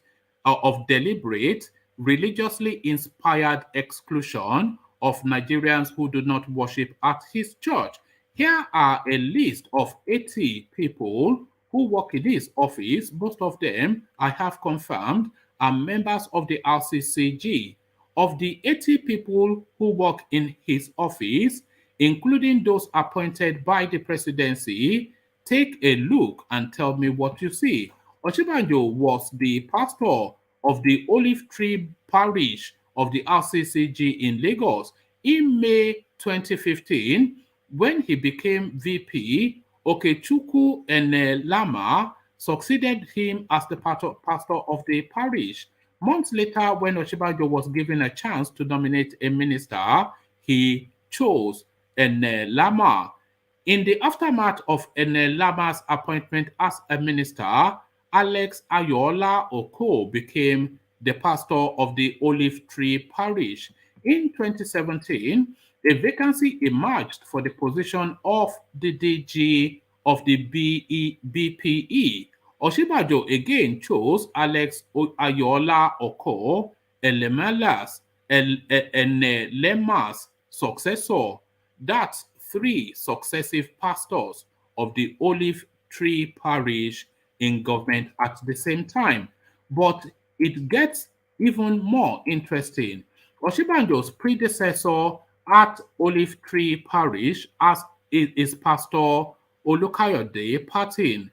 religiously inspired exclusion of Nigerians who do not worship at his church. Here are a list of 80 people who work in his office. Most of them, I have confirmed, are members of the RCCG. Of the 80 people who work in his office, including those appointed by the presidency, take a look and tell me what you see. Osinbajo was the pastor of the Olive Tree Parish of the RCCG in Lagos. In May 2015, when he became VP, Okechukwu Enelama succeeded him as the pastor of the parish. Months later, when Osinbajo was given a chance to nominate a minister, he chose Enelama. In the aftermath of Enelama's appointment as a minister, Alex Ayola Oko became the pastor of the Olive Tree Parish. In 2017, a vacancy emerged for the position of the DG of the BPE. Osinbajo again chose Alex Ayola Oko, Elema's successor. That's 3 successive pastors of the Olive Tree Parish in government at the same time. But it gets even more interesting. Osinbajo's predecessor at Olive Tree Parish as is Pastor Olukayode Patin.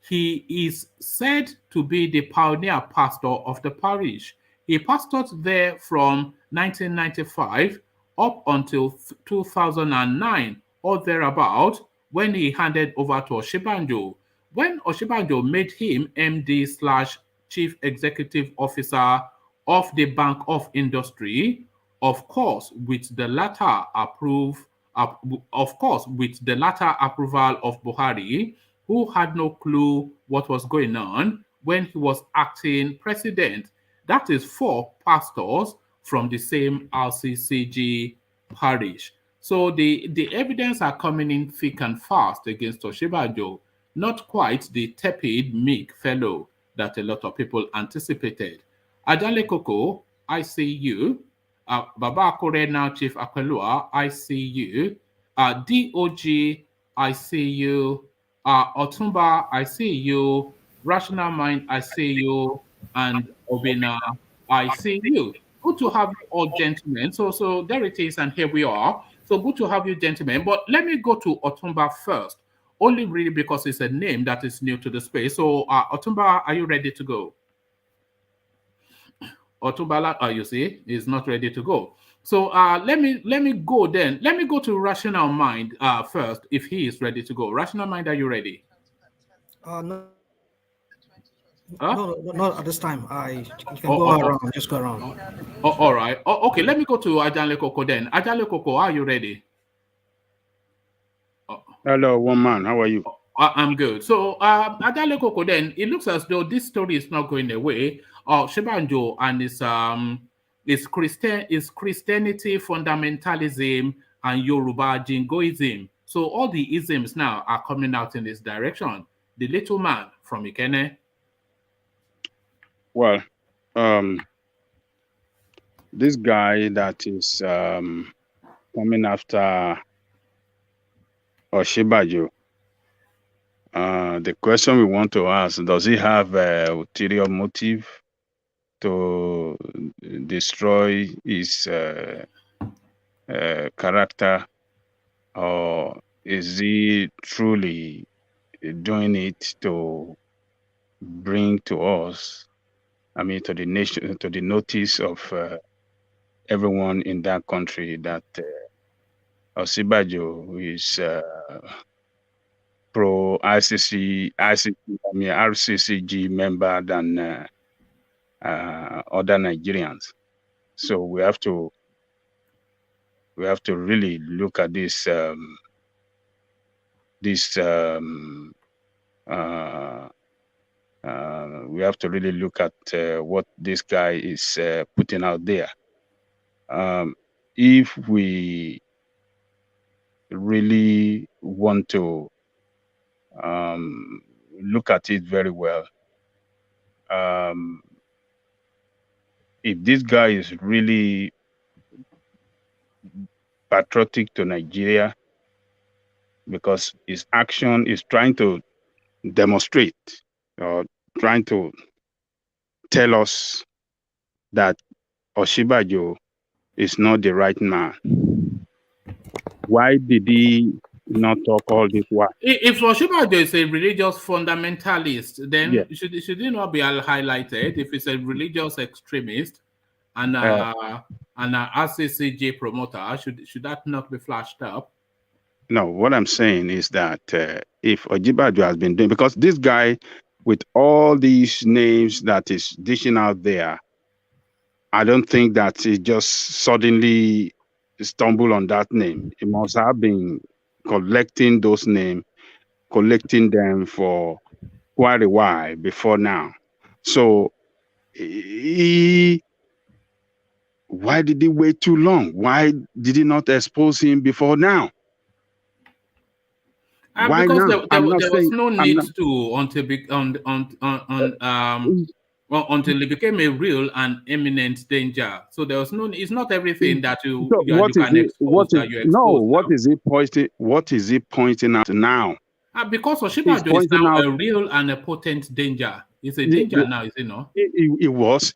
He is said to be the pioneer pastor of the parish. He pastored there from 1995 up until 2009 or thereabout, when he handed over to Osinbajo. When Osinbajo made him MD/Chief Executive Officer of the Bank of Industry, of course, with the latter approval of Buhari, who had no clue what was going on when he was acting president. That is 4 pastors from the same RCCG parish. So the evidence are coming in thick and fast against Osinbajo, not quite the tepid, meek fellow that a lot of people anticipated. Ajale Koko, I see you. Baba Akure, now Chief Akwelua, I see you. DOG, I see you. Otumba, I see you. Rational Mind, I see you. And Obina, I see you. Good to have you all, gentlemen. So there it is, and here we are. So good to have you, gentlemen. But let me go to Otumba first, only really because it's a name that is new to the space. So Otumba, are you ready to go? Otumba, you see, is not ready to go. So let me go then. Let me go to Rational Mind first, if he is ready to go. Rational Mind, are you ready? No. No, not at this time. You can go around. Just go around. All right. Okay, let me go to Ajale Koko then. Ajale Koko, are you ready? Hello, one man. How are you? I'm good. So, Ajale Koko then, it looks as though this story is not going away. Osinbajo and his Christianity fundamentalism and Yoruba jingoism. So all the isms now are coming out in this direction. The little man from Ikene. Well, this guy that is coming after Osinbajo, the question we want to ask, does he have a ulterior motive to destroy his character, or is he truly doing it to bring to us, I mean, to the nation, to the notice of everyone in that country that Osinbajo is pro ICC, RCCG member than other Nigerians. So we have to really look at this we have to really look at what this guy is putting out there. If we really want to look at it very well, if this guy is really patriotic to Nigeria, because his action is trying to demonstrate or trying to tell us that Osinbajo is not the right man, why did he not talk all this while? If Osinbajo is a religious fundamentalist, then should he not be highlighted? If he's a religious extremist and an RCCG promoter, should that not be flashed up? No, what I'm saying is that if Osinbajo has been doing, because this guy with all these names that is dishing out there, I don't think that he just suddenly stumbled on that name. He must have been collecting those names, collecting them for quite a while before now. So why did he wait too long? Why did he not expose him before now? Why because now? there was no need to until it became a real and imminent danger. So there was no. It's not everything that you can expose. What is he pointing out now? Because Osinbajo is now a real and a potent danger. It's a danger now, is it not? It was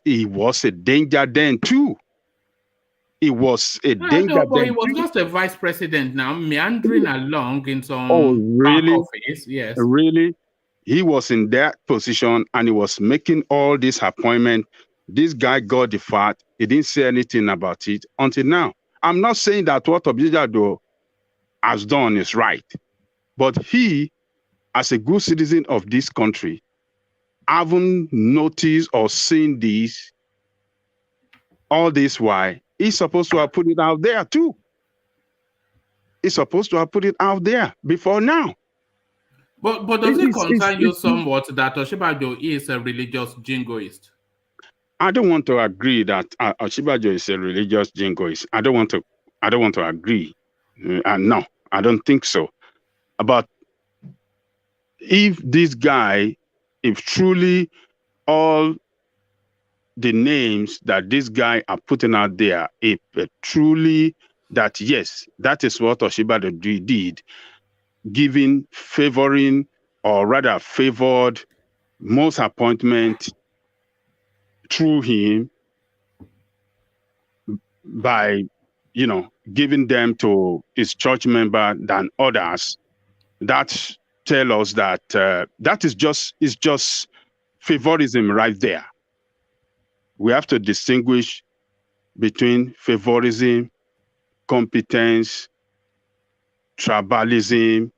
a danger then too. It was a danger. But he was just a vice president now, meandering along in some back office. Yes. Really? He was in that position and he was making all this appointment. This guy got the fact. He didn't say anything about it until now. I'm not saying that what Osinbajo has done is right, but he, as a good citizen of this country, haven't noticed or seen this, all this why. He's supposed to have put it out there too. He's supposed to have put it out there before now. But does it concern you somewhat that Osinbajo is a religious jingoist? I don't want to agree that Osinbajo is a religious jingoist. I don't want to agree. No, I don't think so. But if this guy, if truly all the names that this guy are putting out there, if truly that, yes, that is what Osinbajo did, favoring, or rather favored most appointment through him by, giving them to his church member than others, that tell us that that is just favorism right there. We have to distinguish between favorism, competence, tribalism,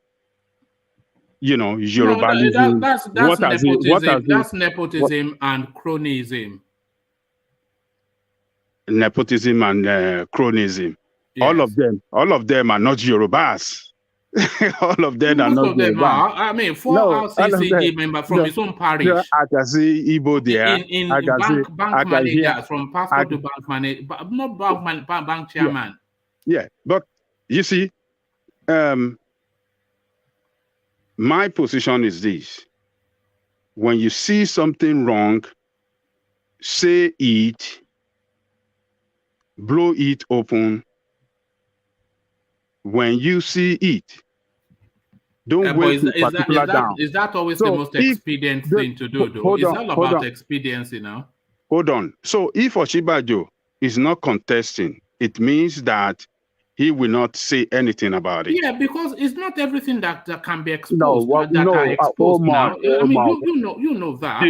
Yorubalism. That's nepotism and cronyism. Nepotism and cronyism. Yes. All of them are not Yorubas. All of them are not Yorubas. I mean, RCCG member from his own parish. I can see Igbo there. In bank managers, from pastor to bank manager, but not bank chairman. Yeah, but you see, my position is this: when you see something wrong, say it. blow it open when you see it. Don't wait to particular down. Is that always So the most expedient thing to do, though? It's all about expediency now. Hold on. So if Osinbajo is not contesting, it means that he will not say anything about it. Yeah, because it's not everything that can be exposed. Are exposed now. I mean, you know that.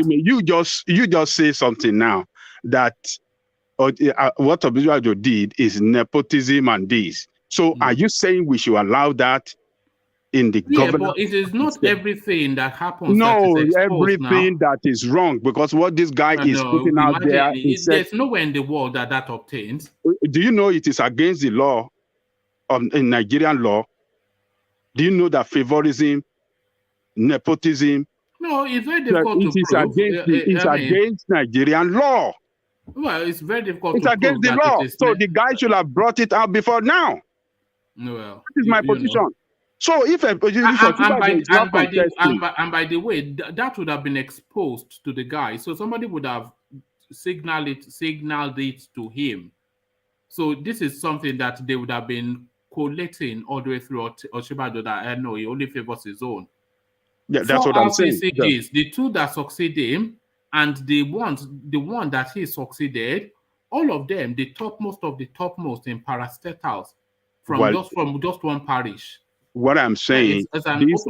You just say something now that what Osinbajo did is nepotism and this. So are you saying we should allow that in the government? But it is not everything that happens. No, that is everything now. that is wrong, because what this guy is putting out there, there's nowhere in the world that obtains. Do you know it is against the law in Nigerian law? Do you know that favorism, nepotism? No, it's very difficult to prove. It's against Nigerian law. Well, it's very difficult. It's against the law. So the guy should have brought it out before now. Well, that is my position. Know. So if by the way, that would have been exposed to the guy. So somebody would have signaled it to him. So this is something that they would have been collating all the way through Osinbajo, that I know he only favors his own. Yeah, that's what I'm saying. The two that succeed him and the one that he succeeded, all of them, the topmost of the topmost in parastatals from just one parish. What I'm saying, this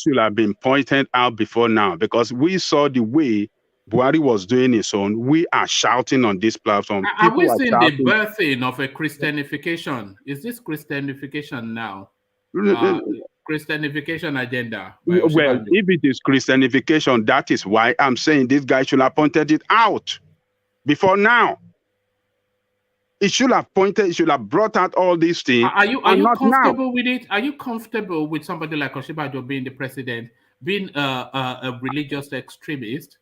should have been pointed out before now, because we saw the way Buhari was doing his own. We are shouting on this platform. Are we seeing the birthing of a Christianification? Is this Christianification now? Christianification agenda? Well, if it is Christianification, that is why I'm saying this guy should have pointed it out before now. It should have brought out all these things. Are you comfortable with it? Are you comfortable with somebody like Osinbajo being the president, being a religious extremist,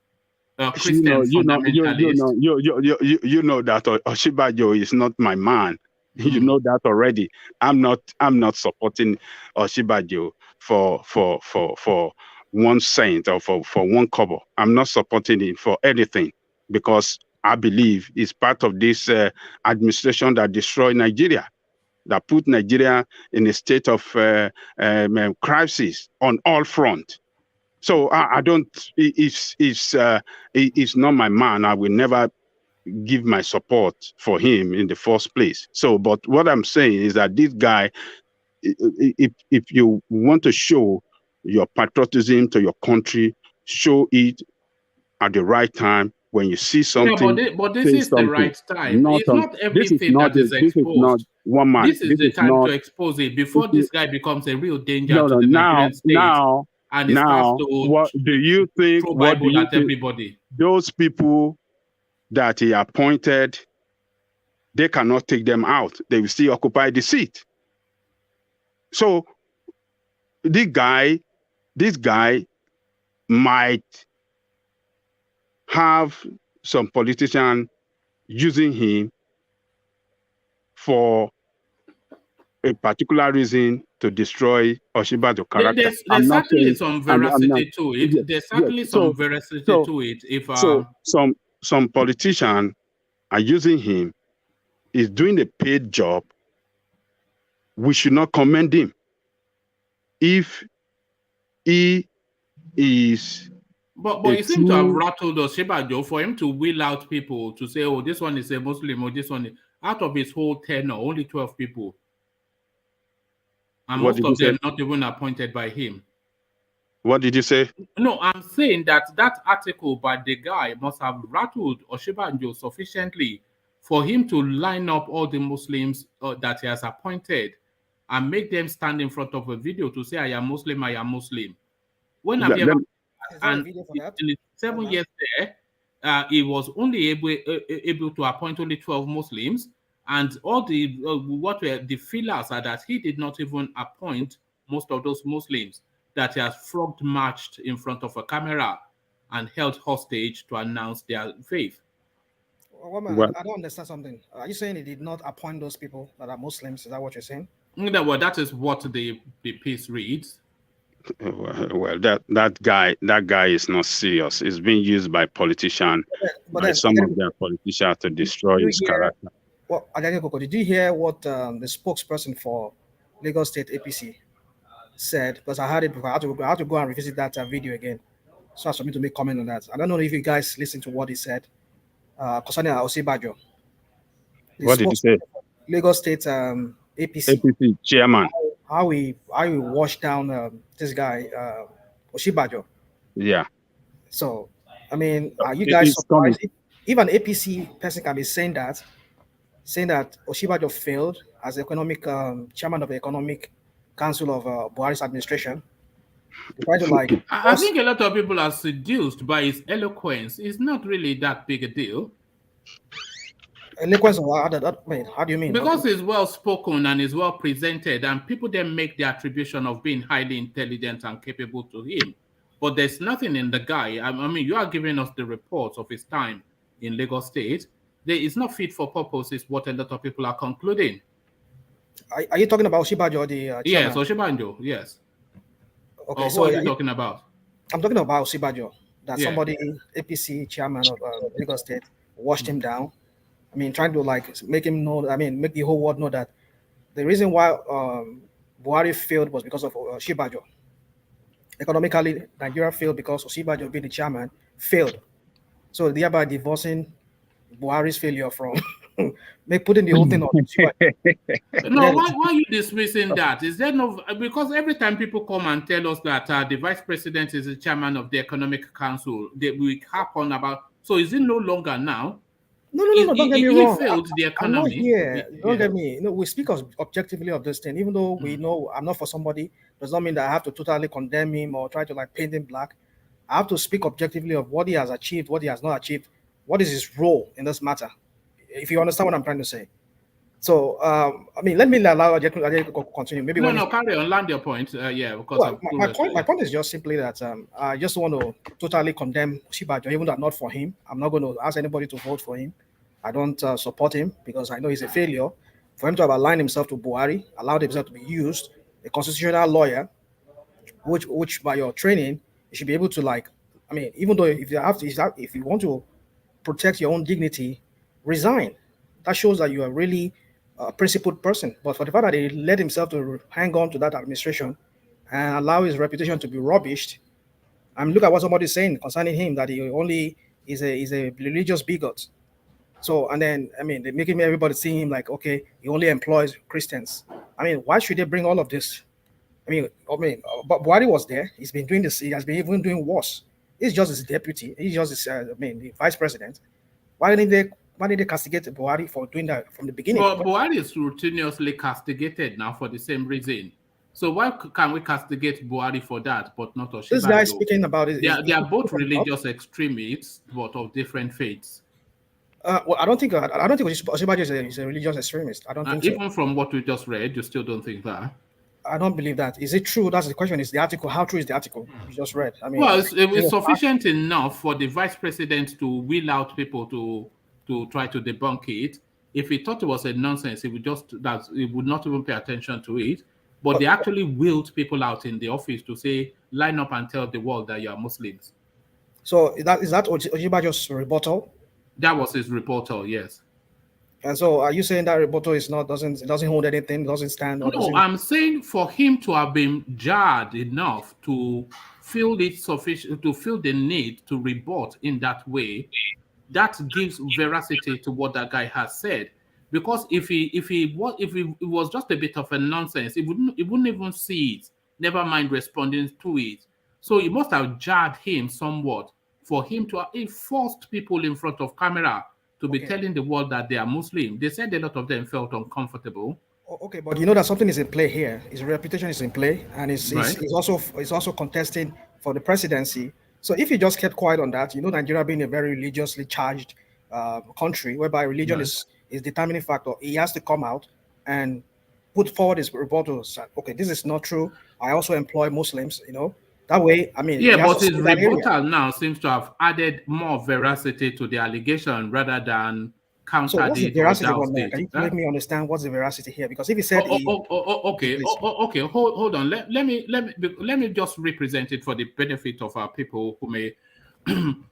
a Christian fundamentalist? You know that Osinbajo is not my man. You know that already. I'm not supporting Osinbajo for 1 cent or for 1 kobo. I'm not supporting it for anything, because I believe it's part of this administration that destroyed Nigeria, that put Nigeria in a state of crisis on all fronts. So I don't. It's not my man. I will never give my support for him in the first place. So, but what I'm saying is that this guy, if you want to show your patriotism to your country, show it at the right time. When you see something, but this is the right time. It's not everything that is exposed. This is not one man. This is the time to expose it before this guy becomes a real danger to the Nigerian state. What do you think? What do you think? Everybody? Those people that he appointed, they cannot take them out. They will still occupy the seat. So this guy might have some politician using him for a particular reason to destroy Osinbajo's character. There's certainly some veracity to it. There's certainly some veracity to it. If some politician are using him, is doing a paid job, we should not commend him. If he is... But you seem to have rattled Osinbajo for him to wheel out people to say, oh, this one is a Muslim, or this one is... Out of his whole tenure, only 12 people. And most of them not even appointed by him. What did you say? No, I'm saying that article by the guy must have rattled Osinbajo sufficiently for him to line up all the Muslims that he has appointed and make them stand in front of a video to say, I am Muslim, I am Muslim. When have you ever... And in 7 years there, he was only able to appoint only 12 Muslims, and all the what were the fillers are that he did not even appoint most of those Muslims that he has frog marched in front of a camera and held hostage to announce their faith. Well, I don't understand something. Are you saying he did not appoint those people that are Muslims? Is that what you're saying? Well, that is what the piece reads. Well, that guy is not serious. It's being used by politicians, by some of their politicians to destroy his character. Well, did you hear what the spokesperson for Lagos State APC said? Because I heard it before. I had to go and revisit that video again, so as for me to make comment on that. I don't know if you guys listened to what he said concerning Osinbajo. What did he say? Lagos State APC chairman. How we washed down this guy Osinbajo. Yeah. So I mean, are you guys surprised? Even APC person can be saying that Osinbajo failed as economic chairman of the Economic Council of Buhari's administration. I think a lot of people are seduced by his eloquence. It's not really that big a deal. Eloquence, how do you mean? Because he's well spoken and is well presented, and people then make the attribution of being highly intelligent and capable to him. But there's nothing in the guy. I mean, you are giving us the reports of his time in Lagos State. It's not fit for purpose, is what a lot of people are concluding. Are you talking about Osinbajo or the yes, Osinbajo, yes. Okay, so what are you talking about? I'm talking about Osinbajo, that somebody, APC chairman of Lagos State, washed him down. I mean, trying to make him know, make the whole world know that the reason why Buhari failed was because of Osinbajo. Economically, Nigeria failed because Osinbajo, being the chairman, failed. So thereby divorcing Buhari's failure from putting the whole thing on. No, why are you dismissing that? Is there no, because every time people come and tell us that the vice president is the chairman of the Economic Council, we harp on about, so is it no longer now? No, don't get me wrong. Failed the economy. I'm not here. Don't get me. We speak objectively of this thing, even though we know I'm not for somebody, does not mean that I have to totally condemn him or try to paint him black. I have to speak objectively of what he has achieved, what he has not achieved, what is his role in this matter, if you understand what I'm trying to say. So, let me allow Ajay to continue. Maybe no, carry on, land your point. Because my point is just simply that I just want to totally condemn Osinbajo, even though not for him. I'm not going to ask anybody to vote for him. I don't support him because I know he's a failure. For him to have aligned himself to Buhari, allowed himself to be used, a constitutional lawyer, which by your training, you should be able to even though if you want to protect your own dignity, resign. That shows that you are really a principled person. But for the fact that he let himself to hang on to that administration and allow his reputation to be rubbished, look at what somebody's saying concerning him, that he only is a religious bigot. So, and then, they're making everybody see him okay, he only employs Christians. Why should they bring all of this? But Buhari was there. He's been doing this. He has been even doing worse. He's just his deputy. He's just his, the vice president. Why didn't they castigate Buhari for doing that from the beginning? Well, Buhari is routinely castigated now for the same reason. So why can we castigate Buhari for that, but not Osinbajo? This guy speaking about it. They are both religious extremists, but of different faiths. Well, I don't think Osinbajo is a religious extremist. I don't think even from what we just read, you still don't think that? I don't believe that. Is it true? That's the question. Is the article? How true is the article you just read? Well, it's sufficient enough for the vice president to wheel out people to try to debunk it. If he thought it was a nonsense, he would not even pay attention to it. But they actually wheeled people out in the office to say, line up and tell the world that you are Muslims. So is that Osinbajo's rebuttal? That was his rebuttal, yes. And so, are you saying that rebuttal doesn't hold anything, doesn't stand? No, I'm saying for him to have been jarred enough to feel it sufficient, to feel the need to rebut in that way, that gives veracity to what that guy has said. Because if it was just a bit of a nonsense, he wouldn't even see it. Never mind responding to it. So it must have jarred him somewhat for him to have forced people in front of camera to be telling the world that they are Muslim. They said a lot of them felt uncomfortable. Okay, but you know that something is in play here. His reputation is in play, and he's also contesting for the presidency. So if he just kept quiet on that, Nigeria being a very religiously charged country, whereby religion is determining factor, he has to come out and put forward his rebuttals. Okay, this is not true. I also employ Muslims. That way, but his rebuttal now seems to have added more veracity to the allegation rather than countered So what's the it or veracity doused on that? it. Can you make me understand what's the veracity here? Because if he said Okay, okay, hold on. Let me just represent it for the benefit of our people who may.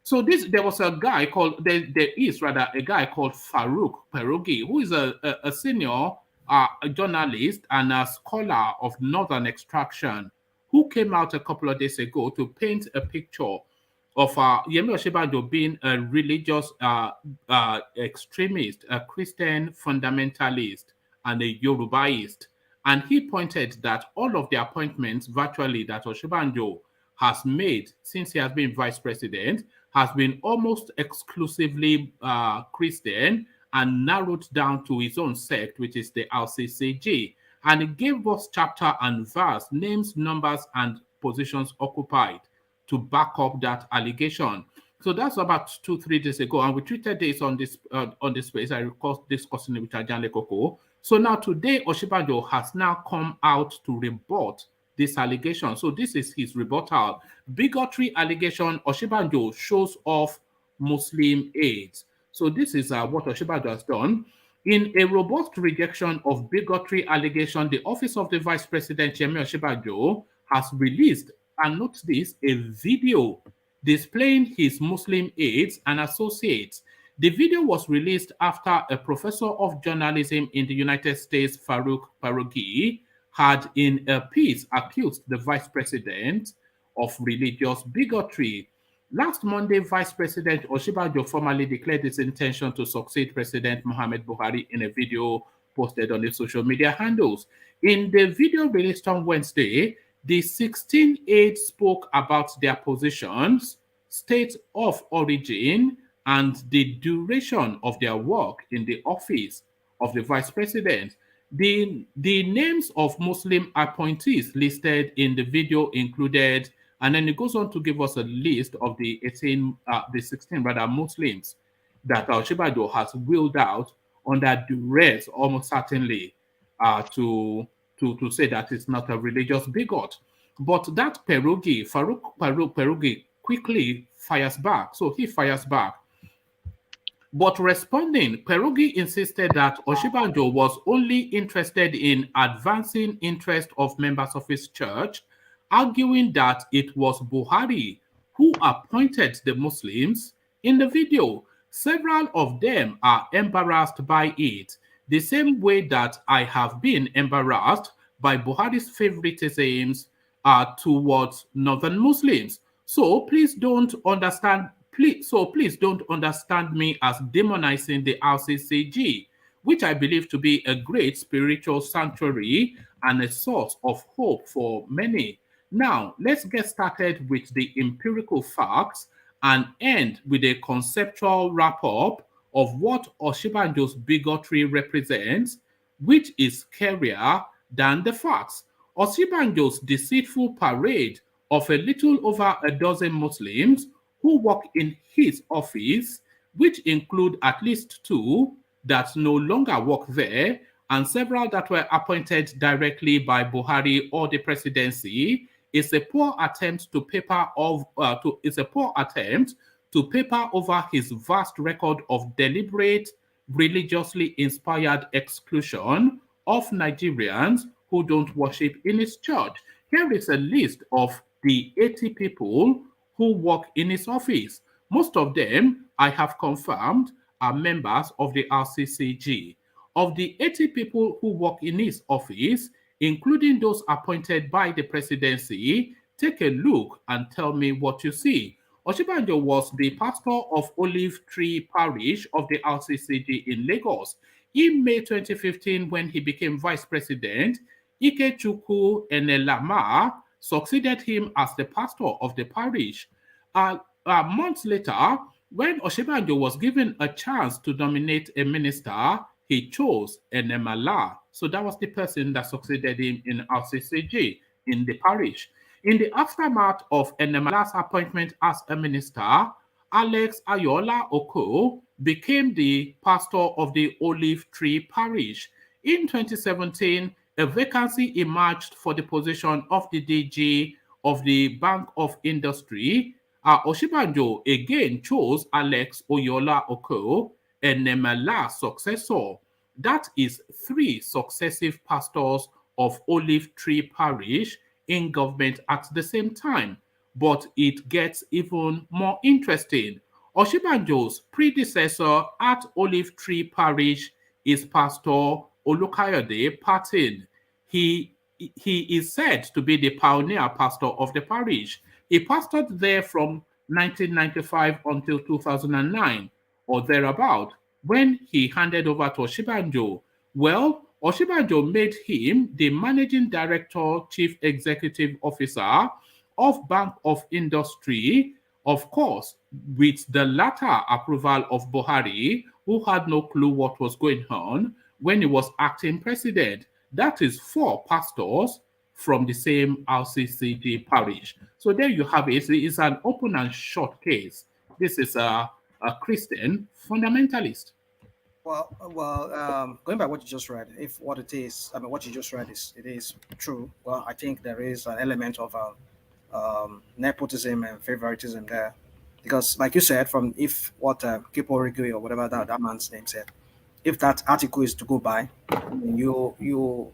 So there was a guy called there is rather a guy called Farouk Perogi, who is a senior a journalist and a scholar of northern extraction, who came out a couple of days ago to paint a picture of Yemi Osinbajo being a religious extremist, a Christian fundamentalist, and a Yorubaist. And he pointed that all of the appointments virtually that Osinbajo has made since he has been vice president has been almost exclusively Christian and narrowed down to his own sect, which is the RCCG. And he gave us chapter and verse, names, numbers, and positions occupied to back up that allegation. So that's about 2-3 days ago, and we treated this on this space. I recall discussing it with Ajan Lekoko. So now today, Osinbajo has now come out to rebut this allegation. So this is his rebuttal. Bigotry allegation, Osinbajo shows off Muslim aides. So this is what Osinbajo has done. In a robust rejection of bigotry allegation, the office of the Vice President, Yemi Osinbajo, has released, and note this, a video displaying his Muslim aides and associates. The video was released after a professor of journalism in the United States, Farouk Perogi, had in a piece accused the Vice President of religious bigotry. Last Monday, Vice President Osinbajo formally declared his intention to succeed President Muhammadu Buhari in a video posted on his social media handles. In the video released on Wednesday, the 16 aides spoke about their positions, state of origin, and the duration of their work in the office of the Vice President. The names of Muslim appointees listed in the video included, and then it goes on to give us a list of the 16 Muslims that Osinbajo has wheeled out under duress, almost certainly, to say that it's not a religious bigot. But that Farouk Perogi quickly fires back. So he fires back. But responding, Perogi insisted that Osinbajo was only interested in advancing interest of members of his church, arguing that it was Buhari who appointed the Muslims. In the video, several of them are embarrassed by it, the same way that I have been embarrassed by Buhari's favoritisms towards northern Muslims. So please don't understand me as demonizing the RCCG, which I believe to be a great spiritual sanctuary and a source of hope for many. Now, let's get started with the empirical facts and end with a conceptual wrap-up of what Osinbajo's bigotry represents, which is scarier than the facts. Osinbajo's deceitful parade of a little over a dozen Muslims who work in his office, which include at least 2 that no longer work there, and several that were appointed directly by Buhari or the presidency, is a poor attempt to paper over his vast record of deliberate, religiously inspired exclusion of Nigerians who don't worship in his church. Here is a list of the 80 people who work in his office. Most of them, I have confirmed, are members of the RCCG. Of the 80 people who work in his office, including those appointed by the presidency, take a look and tell me what you see. Osinbajo was the pastor of Olive Tree Parish of the RCCG in Lagos. In May 2015, when he became vice president, Ikechukwu Enelama succeeded him as the pastor of the parish. Months later, when Osinbajo was given a chance to nominate a minister, he chose Enemala. So that was the person that succeeded him in RCCG in the parish. In the aftermath of Enemala's appointment as a minister, Alex Ayola Oko became the pastor of the Olive Tree Parish. In 2017, a vacancy emerged for the position of the DG of the Bank of Industry. Osinbajo again chose Alex Ayola Oko, Enemela's successor. That is 3 successive pastors of Olive Tree Parish in government at the same time. But it gets even more interesting. Osinbajo's predecessor at Olive Tree Parish is Pastor Olukayode Patin. He is said to be the pioneer pastor of the parish. He pastored there from 1995 until 2009 or thereabout, when he handed over to Osinbajo. Well, Osinbajo made him the managing director, chief executive officer of Bank of Industry, of course, with the latter approval of Buhari, who had no clue what was going on when he was acting president. That is 4 pastors from the same RCCG parish. So there you have it. It's an open and short case. This is a Christian fundamentalist. Well, going by what you just read, if what it is, I mean, what you just read it is true. Well, I think there is an element of nepotism and favoritism there, because, like you said, from if what Kipo Rigui or whatever that man's name said, if that article is to go by, you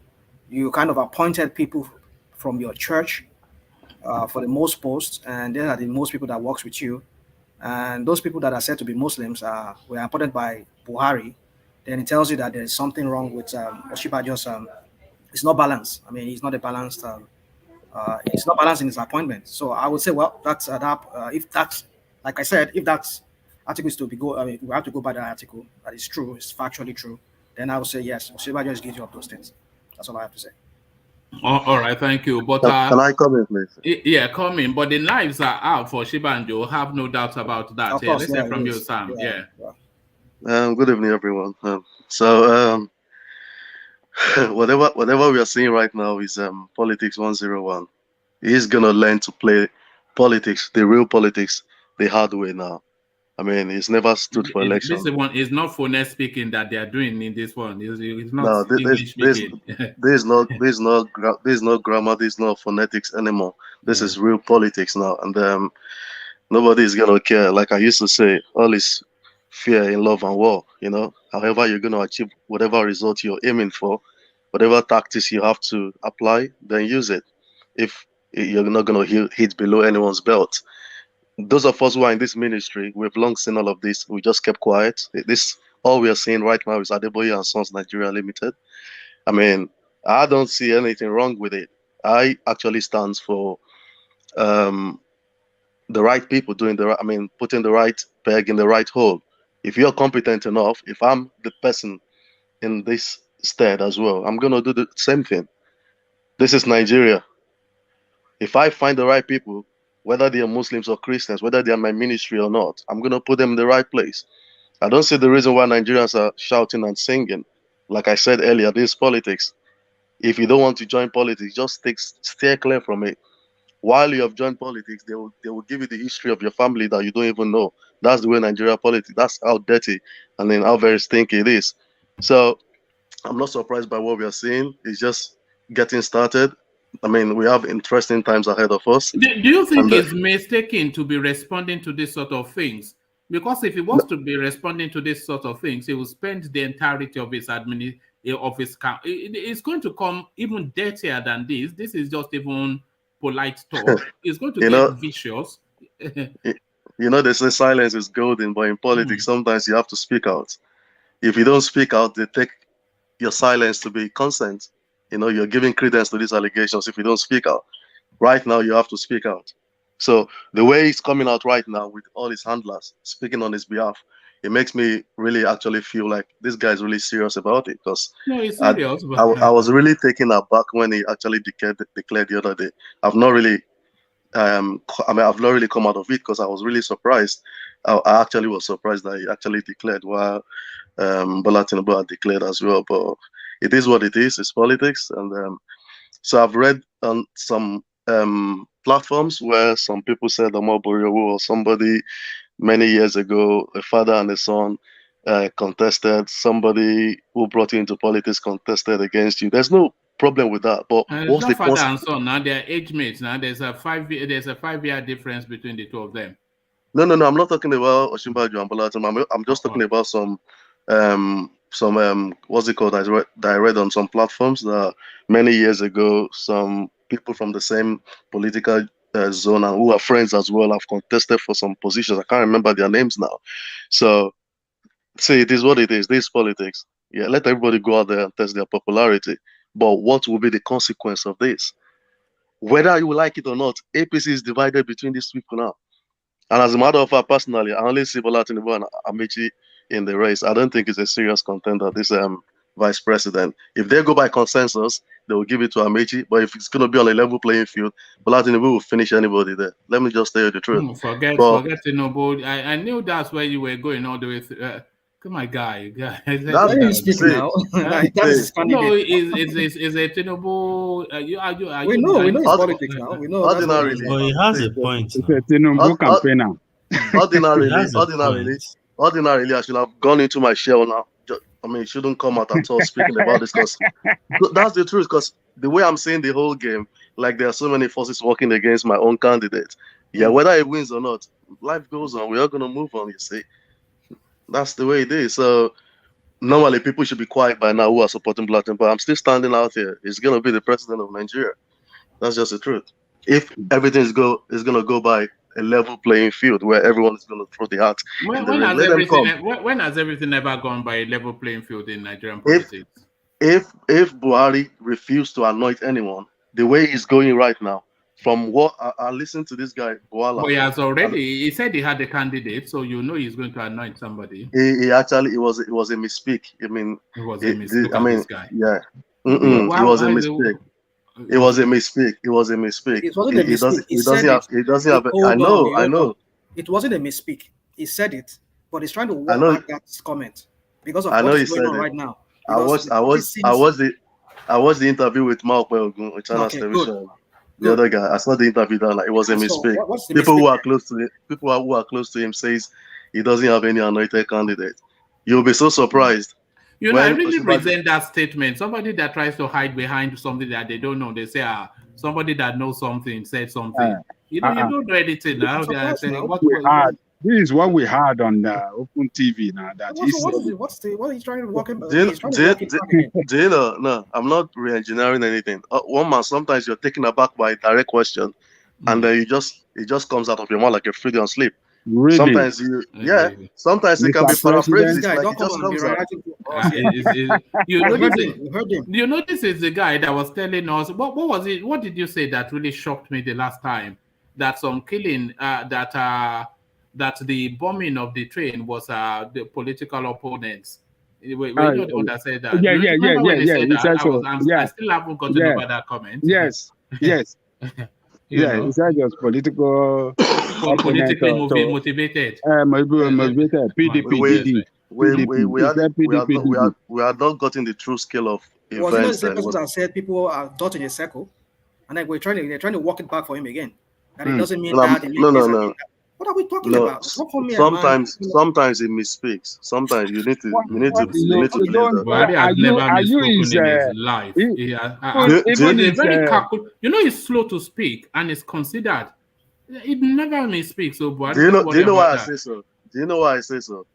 kind of appointed people from your church for the most posts, and they are the most people that works with you. And those people that are said to be Muslims were appointed by Buhari. Then it tells you that there is something wrong with Osinbajo's. It's not balanced. I mean, he's not a balanced. It's not balanced in his appointment. So I would say, well, that's if that's, like I said, if that article is to be I mean, we have to go by that article. That is true. It's factually true. Then I would say yes. Osinbajo is guilty of those things. That's all I have to say. All right, thank you. But can I come in, please? Yeah, come in. But the lives are out for Osinbajo. Have no doubt about that. Of course, let's hear from you, Sam. Yeah. Good evening, everyone. Whatever we are seeing right now is politics 101. He's gonna learn to play politics, the real politics, the hard way now. I mean, he's never stood for election. This one is not phonetics speaking that they are doing in this one. It's not English speaking. There's no grammar. There's no phonetics anymore. This is real politics now, and nobody is gonna care. Like I used to say, all is fear in love and war. You know, however you're gonna achieve whatever result you're aiming for, whatever tactics you have to apply, then use it. If you're not gonna hit below anyone's belt. Those of us who are in this ministry, we've long seen all of this. We just kept quiet. All we are seeing right now is Adeboye and Sons Nigeria Limited. I mean, I don't see anything wrong with it. I actually stands for the right people doing putting the right peg in the right hole. If you're competent enough, if I'm the person in this stead as well, I'm gonna do the same thing. This is Nigeria. If I find the right people, whether they are Muslims or Christians, whether they are my ministry or not, I'm going to put them in the right place. I don't see the reason why Nigerians are shouting and singing. Like I said earlier, this is politics. If you don't want to join politics, just steer clear from it. While you have joined politics, they will give you the history of your family that you don't even know. That's the way Nigeria politics, that's how dirty and then how very stinky it is. So I'm not surprised by what we are seeing. It's just getting started. I mean, we have interesting times ahead of us. Do you think it's mistaken to be responding to this sort of things? Because if he was to be responding to this sort of things, he will spend the entirety of his camp. It's going to come even dirtier than this. This is just even polite talk. It's going to get vicious. They say silence is golden, but in politics, sometimes you have to speak out. If you don't speak out, they take your silence to be consent. You're giving credence to these allegations if you don't speak out. Right now, you have to speak out. So the way he's coming out right now with all his handlers speaking on his behalf, it makes me really actually feel like this guy is really serious about it. Because he's serious. I was really taken aback when he actually declared the other day. I've not really come out of it because I was really surprised. I actually was surprised that he actually declared while Bola Tinubu had declared as well. But it is what it is. It's politics, and so I've read on some platforms where some people said Omoboriowo or somebody many years ago, a father and a son contested. Somebody who brought you into politics contested against you. There's no problem with that. But what's the father and son? Now they're age mates. Now there's a 5-year difference between the two of them. No, I'm not talking about Osinbajo and Bolatin. I'm just talking about some what's it called? That I read on some platforms that many years ago, some people from the same political zone and who are friends as well have contested for some positions. I can't remember their names now. So, say it is what it is. This is politics. Yeah, let everybody go out there and test their popularity. But what will be the consequence of this? Whether you like it or not, APC is divided between these people now. And as a matter of fact, personally, I only see Bola Tinubu and Amechi in the race. I don't think it's a serious contender, this vice president. If they go by consensus, they will give it to Amechi. But if it's going to be on a level playing field, Bola Tinubu will finish anybody there. Let me just tell you the truth. Forget Tinubu. I knew that's where you were going all the way through. Come on, guy. That's now. It's a Tinubu. We know it's politics now. We know. Ordinarily, but he has a point. It's a Tinubu campaigner. Ordinarily, I should have gone into my shell now. It shouldn't come out at all speaking about this, because that's the truth. Because the way I'm seeing the whole game, like there are so many forces working against my own candidate. Yeah, whether it wins or not, life goes on. We are going to move on, you see. That's the way it is. So normally people should be quiet by now who are supporting Blackton, but I'm still standing out here. He's going to be the president of Nigeria. That's just the truth. If everything is going to go by a level playing field where everyone is going to throw the hat. When has everything ever gone by a level playing field in Nigerian politics? If Buhari refused to anoint anyone the way he's going right now, from what I listened to this guy, Boala. But he has already. He said he had a candidate, so you know he's going to anoint somebody. He actually it was a misspeak. It was a mistake. This guy. Yeah. It was a mistake. It was a mistake. It wasn't a mistake. He doesn't have. I know. It wasn't a misspeak. He said it, but he's trying to walk back that comment because of what's going on right now. I watched the interview with Mark Ogun with Channel Television. The other guy, I saw the interview done. It was a mistake. People who are close to him says he doesn't have any anointed candidate. You'll be so surprised. I really resent that statement. Somebody that tries to hide behind something that they don't know, they say, somebody that knows something said something. You don't know anything now. This is what we had on the open TV now. What are you trying to walk in? Do you know? No, I'm not re-engineering anything. One man, sometimes you're taken aback by a direct question, and then it just comes out of your mouth like you're free on sleep. Really? Sometimes sometimes it can be paraphrased. You know, this is the guy that was telling us what was it? What did you say that really shocked me the last time? That some killing that the bombing of the train was the political opponents. We know the one that said that. Yeah. I still haven't gotten over that comment. Yes. It's just political. Politically motivated. Motivated. PDP. We are not gotten the true scale of events. I said people are dot in a circle, and like they're trying to walk it back for him again. And it doesn't mean that. No. What are we talking about? Sometimes he misspeaks. Sometimes you need to believe that. Buhari has never misspoken in his life. He's slow to speak and is considered. It never misspeaks. So Buhari. Do you know why I say so? Do you know why I say so?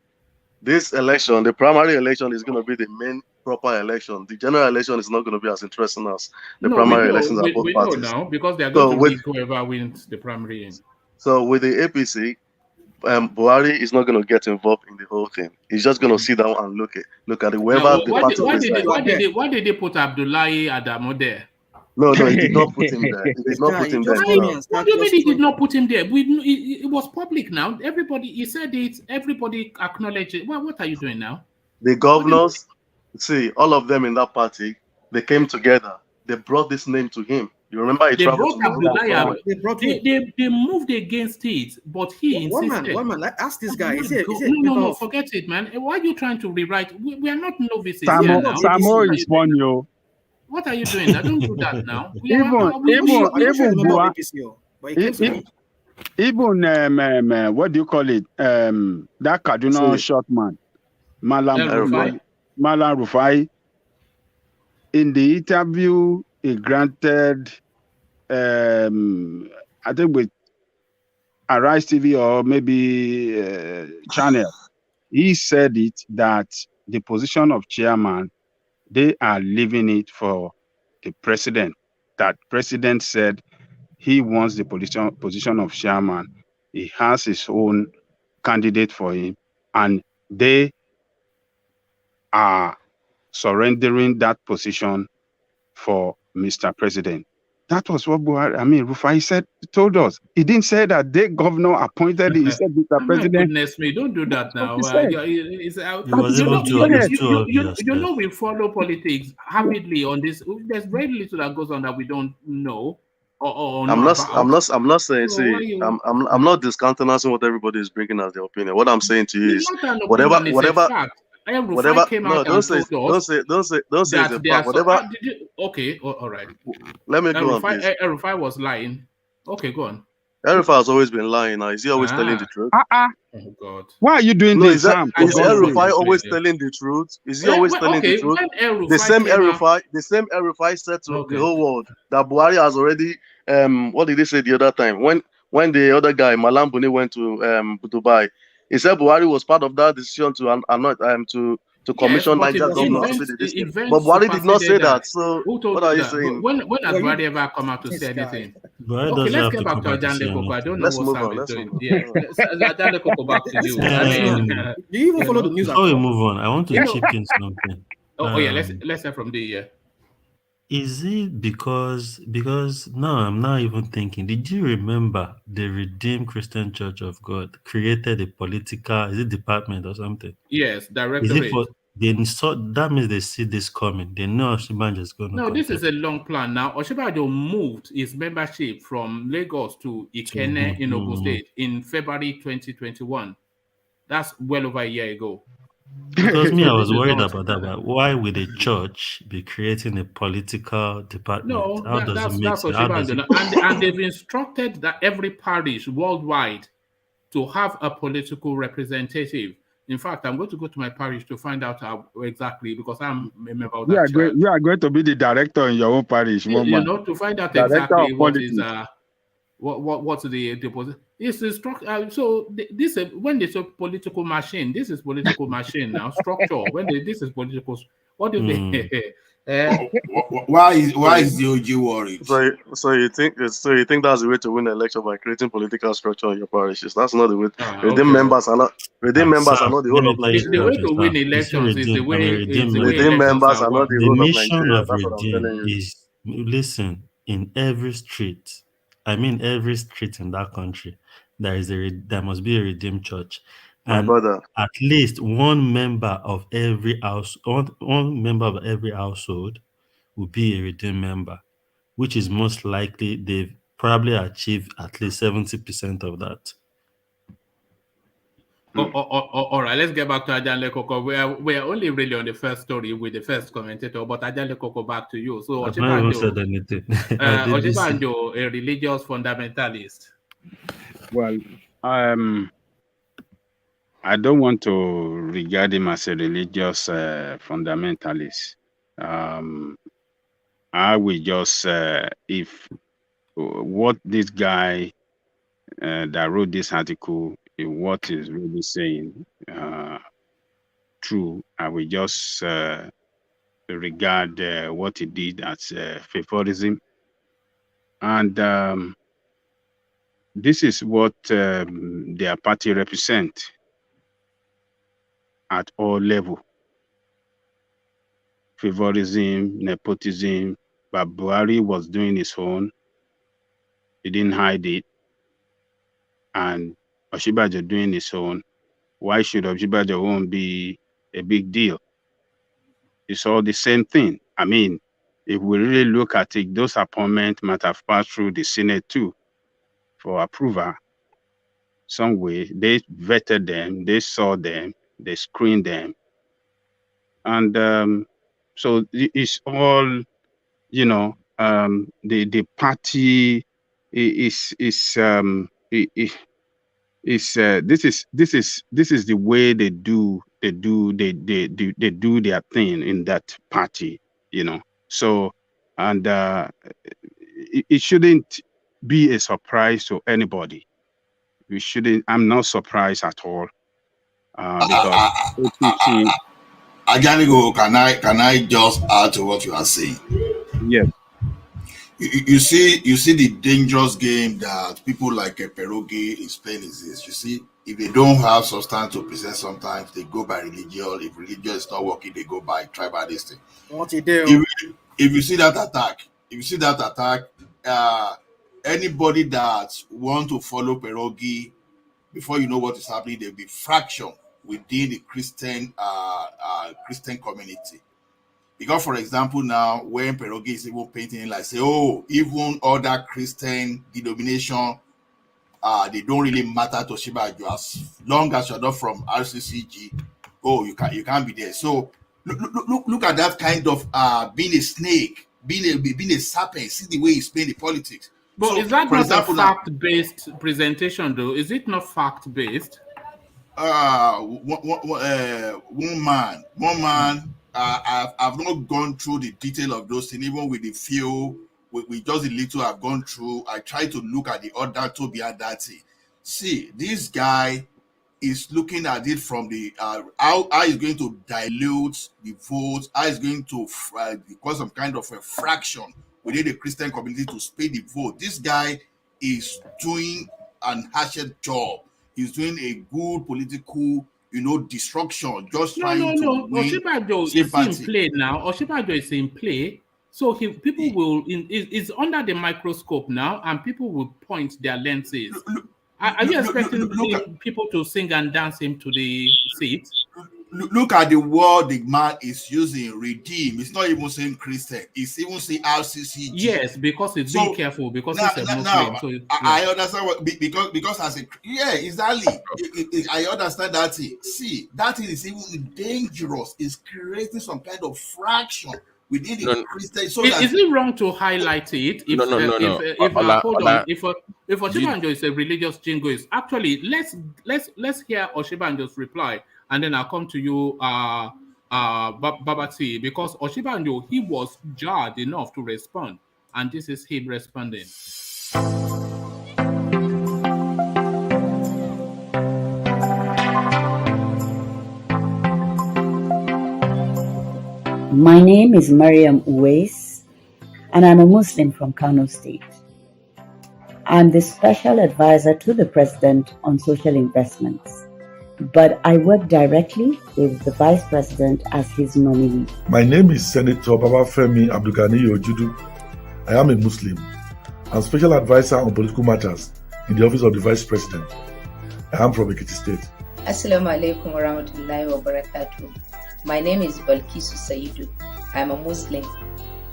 This election, the primary election, is going to be the main proper election. The general election is not going to be as interesting as the primary elections are both parties. We know now because they are going to beat whoever wins the primary. So with the APC, Buhari is not going to get involved in the whole thing. He's just going to sit down and look at it. Why did they put Abdullahi Adamu there? No, he did not put him there. He did not put him there. What do you mean he did not put him there? It was public now. Everybody, he said it. Everybody acknowledged it. What are you doing now? The governors, all of them in that party, they came together. They brought this name to him. You remember he traveled to they moved against it, but he insisted. One man, ask this guy. No, forget it, man. Why are you trying to rewrite? We are not novices. Samo is fun, yo. What are you doing? Don't do that now. Even what do you call it? That Kaduna short man, Malam Rufai. In the interview, he granted, I think with Arise TV or maybe channel. He said it that the position of chairman, they are leaving it for the president. That president said he wants the position of chairman. He has his own candidate for him, and they are surrendering that position for Mr. President. That was what Rufai told us. He didn't say that the governor appointed it. He said, Mr. My President. goodness me, don't do that now. We follow politics avidly on this. There's very little that goes on that we don't know. I'm not saying. See, I'm not discountenancing what everybody is bringing as their opinion. What I'm saying to you is whatever. No, don't say it's a fact. Whatever. Okay, all right. Let me go on, please. Rufai was lying. Okay, go on. Rufai has always been lying. Now is he always telling the truth? Oh God! Why are you doing this? Is Rufai always telling the truth? Is he always telling the truth? The same Rufai said to the whole world that Buhari has already. What did he say the other time when the other guy Malabu went to Dubai? He said Buhari was part of that decision to commission Niger governor. But Buhari did not say that. So what are you saying? When has Buhari ever come out to say anything? Okay, let's get back to Ajande Koko. I don't know what Sam is doing. Yeah, Ajande Koko, back to you. Do you even follow the news? Before we move on, I want to chip in something. Let's hear from the Is it because now I'm not even thinking, did you remember the Redeemed Christian Church of God created a political, is it department or something? Yes, directorate. That means they see this coming. They know Osinbajo is going to No, this is a long plan. Now, Osinbajo moved his membership from Lagos to Ikenne in Ogun State in February 2021. That's well over a year ago. Because me, I was worried about that. But why would a church be creating a political department? No, that's Osinbajo. And they've instructed that every parish worldwide to have a political representative. In fact, I'm going to go to my parish to find out how exactly, because I'm a member of that church. You are going to be the director in your own parish. To find out exactly what is what's the position. It's a structure. So this when they say political machine, this is political machine now. Structure. This is political. What do they? Why is the OG worried? So you think that's the way to win an election, by creating political structure in your parishes? That's not the way. Redeemed members are not the whole of Nigeria. The way to win elections is the way. Redeemed members are not the whole of Nigeria. The mission of Redeemed is, listen, in every street. I mean, every street in that country, there must be a Redeemed church, and at least one member of every house, one member of every household, will be a Redeemed member, which is most likely they've probably achieved at least 70% of that. All right, let's get back to Ajande Koko. We're only really on the first story with the first commentator, but Ajande Koko, back to you. So I've not even said anything. Osinbajo, a religious fundamentalist. Well, I don't want to regard him as a religious fundamentalist. I will just if what this guy that wrote this article, what is really saying true, I will just regard what he did as favorism, and this is what their party represent at all level: favorism, nepotism. But Buhari was doing his own; he didn't hide it, and Osinbajo doing his own. Why should Osinbajo own be a big deal? It's all the same thing. I mean, if we really look at it, those appointments might have passed through the Senate too for approval. Some way they vetted them, they saw them, they screened them, and so it's all, the party is this is the way they do their thing in that party, So, and it shouldn't be a surprise to anybody, we shouldn't. I'm not surprised at all because APC. Ajanigo, can I just add to what you are saying? Yes. You see the dangerous game that people like Perogi is playing is this. You see, if they don't have substance to present, sometimes they go by religion. If religion is not working, they go by tribalism. What you do? If you see that attack, anybody that want to follow Perogi, before you know what is happening, there'll be fraction within the Christian community. Because, for example, now when Perogi is even painting, like say, oh, even other Christian denomination, they don't really matter to Osinbajo as long as you're not from RCCG. Oh, you can't be there. So look at that kind of being a snake, being a serpent. See the way he's playing the politics. But so, is that for not example, a fact-based presentation, though? Is it not fact-based? One man. I've not gone through the detail of those things, even with the few, with just the little I've gone through. I try to look at the other two behind that thing. See, this guy is looking at it from the how he's going to dilute the votes, how he's going to because some kind of a fraction within the Christian community to split the vote. This guy is doing an hatchet job. He's doing a good political, destruction. Just trying to win Osinbajo is in play now. Osinbajo is in play, so people will is under the microscope now, and people will point their lenses. Are you expecting people to sing and dance him to the seat? Look at the word the man is using, redeem. It's not even saying Christian. It's even saying RCCG. Yes, because it's being careful, because it's a Muslim. So I understand what, because as a, exactly. I understand that thing. See, that thing is even dangerous. It's creating some kind of fraction within the Christian. So is it wrong to highlight it? If Osinbajo is a religious jingoist, actually, let's hear Osinbajo's reply. And then I'll come to you, Babati, because Osinbajo, he was jarred enough to respond. And this is him responding. My name is Mariam Uwais, and I'm a Muslim from Kano State. I'm the special advisor to the President on social investments, but I work directly with the Vice President as his nominee. My name is Senator Babafemi Abdulgani Ojudu. I am a Muslim and special advisor on political matters in the office of the Vice President. I am from Ekiti State. Assalamu alaikum wa rahmatullahi wa barakatuh. My name is Balkisu Saidu. I am a Muslim.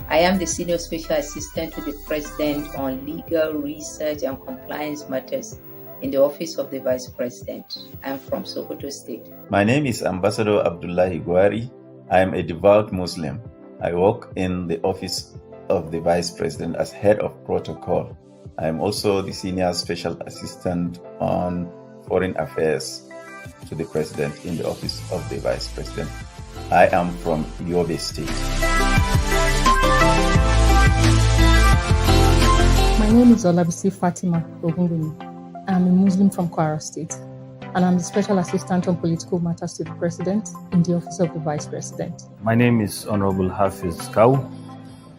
I am the Senior Special Assistant to the President on Legal, Research and Compliance Matters in the Office of the Vice President. I am from Sokoto State. My name is Ambassador Abdullahi Gwari. I am a devout Muslim. I work in the Office of the Vice President as Head of Protocol. I am also the Senior Special Assistant on Foreign Affairs to the President in the Office of the Vice President. I am from Yobe State. My name is Olabisi Fatima Ogungumi. I'm a Muslim from Kwara State, and I'm the Special Assistant on Political Matters to the President in the Office of the Vice President. My name is Honorable Hafiz Kau.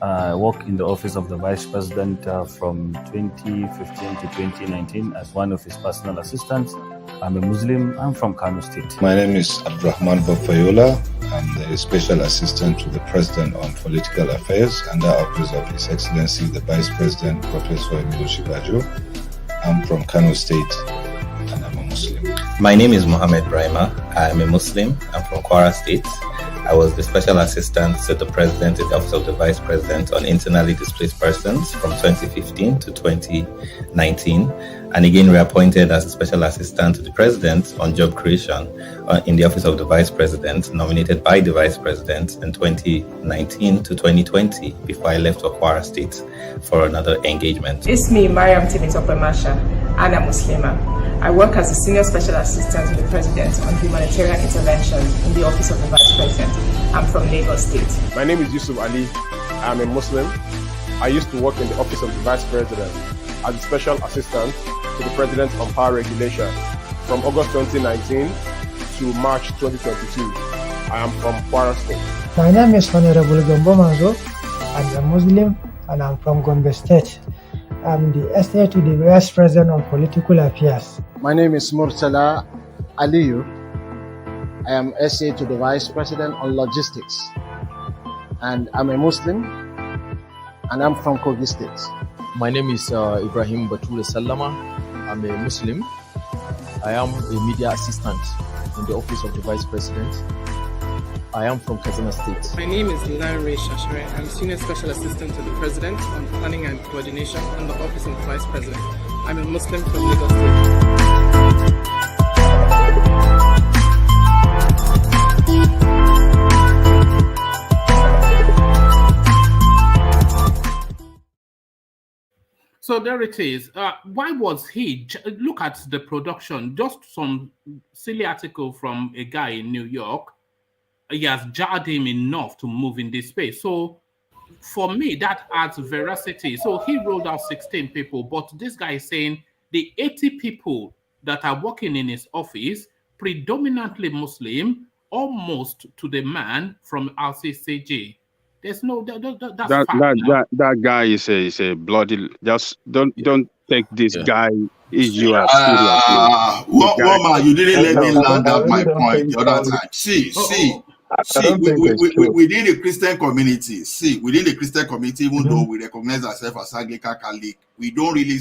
I work in the Office of the Vice President from 2015 to 2019 as one of his personal assistants. I'm a Muslim. I'm from Kano State. My name is Abdurrahman Bafayola. I'm the Special Assistant to the President on Political Affairs under Office of His Excellency the Vice President, Professor Emilio Osinbajo. I'm from Kano State and I'm a Muslim. My name is Mohammed Brahima. I'm a Muslim. I'm from Kwara State. I was the Special Assistant to the President in the Office of the Vice President on Internally Displaced Persons from 2015 to 2019, and again reappointed as the Special Assistant to the President on Job Creation in the Office of the Vice President, nominated by the Vice President in 2019 to 2020 before I left Kwara State for another engagement. It's me, Mariam Tinitopemasha, and I'm Muslima. I work as a Senior Special Assistant to the President on Humanitarian Intervention in the Office of the Vice President. I'm from Lagos State. My name is Yusuf Ali. I'm a Muslim. I used to work in the Office of the Vice President as a Special Assistant to the President on Power Regulation from August 2019 to March 2022. I am from Kwara State. My name is Honorable Gombo Manzo. I'm a Muslim and I'm from Gombe State. I'm the SA to the Vice President on Political Affairs. My name is Murtala Aliyu. I am SA to the Vice President on Logistics. And I'm a Muslim and I'm from Kogi State. My name is Ibrahim Bature Salama. I'm a Muslim. I am a media assistant in the Office of the Vice President. I am from Katsina State. My name is Lanre Shashire. I'm Senior Special Assistant to the President on Planning and Coordination in the Office of the Vice President. I'm a Muslim from Lagos State. So there it is. Why was he? Look at the production. Just some silly article from a guy in New York. He has jarred him enough to move in this space. So for me, that adds veracity. So he rolled out 16 people, but this guy is saying the 80 people that are working in his office, predominantly Muslim, almost to the man from RCCG. There's no that guy is a bloody. Just don't take this guy issue as seriously. Woman, you didn't let me land out my point the other time. See, within the Christian community, even though we recognize ourselves as Anglican Catholic, we don't really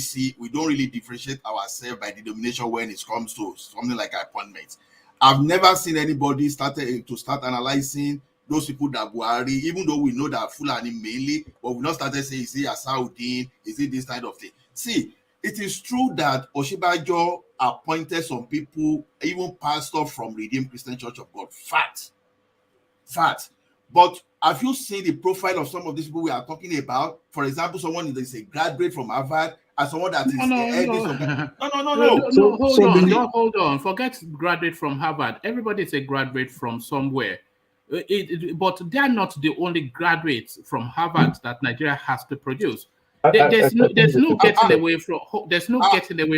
differentiate ourselves by denomination when it comes to something like appointments. I've never seen anybody start analyzing those people that Buhari, even though we know that Fulani mainly, but we not started saying, is it Asauddin, is it this kind of thing? See, it is true that Osinbajo appointed some people, even pastor from Redeemed Christian Church of God. Fact. But have you seen the profile of some of these people we are talking about? For example, someone that is a graduate from Harvard, and someone that is No, hold on. Forget graduate from Harvard. Everybody is a graduate from somewhere. But they are not the only graduates from Harvard that Nigeria has to produce. There's no getting away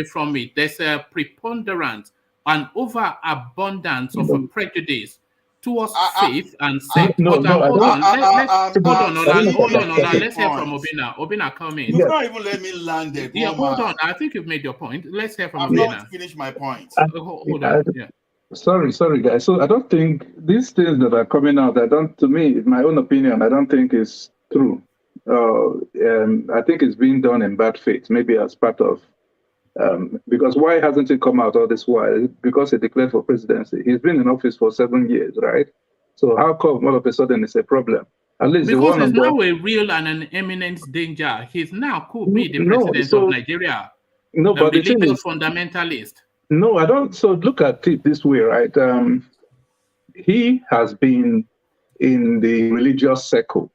from it. There's a preponderance and overabundance of a prejudice towards faith and sex. Hold on. Let's hear from Obina. Obina, come in. You can't even let me land it. Yeah, hold on. I think you've made your point. Let's hear from I've Obina. not finished my point. Hold on. Yeah. Sorry, guys. So I don't think these things that are coming out, to me, in my own opinion, I don't think is true. I think it's being done in bad faith, maybe as part of, because why hasn't it come out all this while? Because he declared for presidency. He's been in office for 7 years, right? So how come all of a sudden it's a problem? At least because he's now a real and an eminent danger. He's now could be the president of Nigeria. No, but the thing is, fundamentalist. No, I don't. So look at it this way, right? He has been in the religious circle.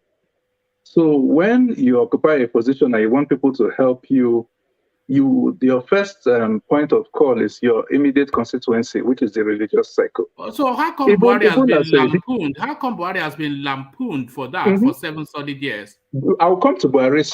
So when you occupy a position and you want people to help you, your first point of call is your immediate constituency, which is the religious circle. So how come Buhari has been lampooned? How come Buhari has been lampooned for that for 7 solid years? I'll come to Buhari's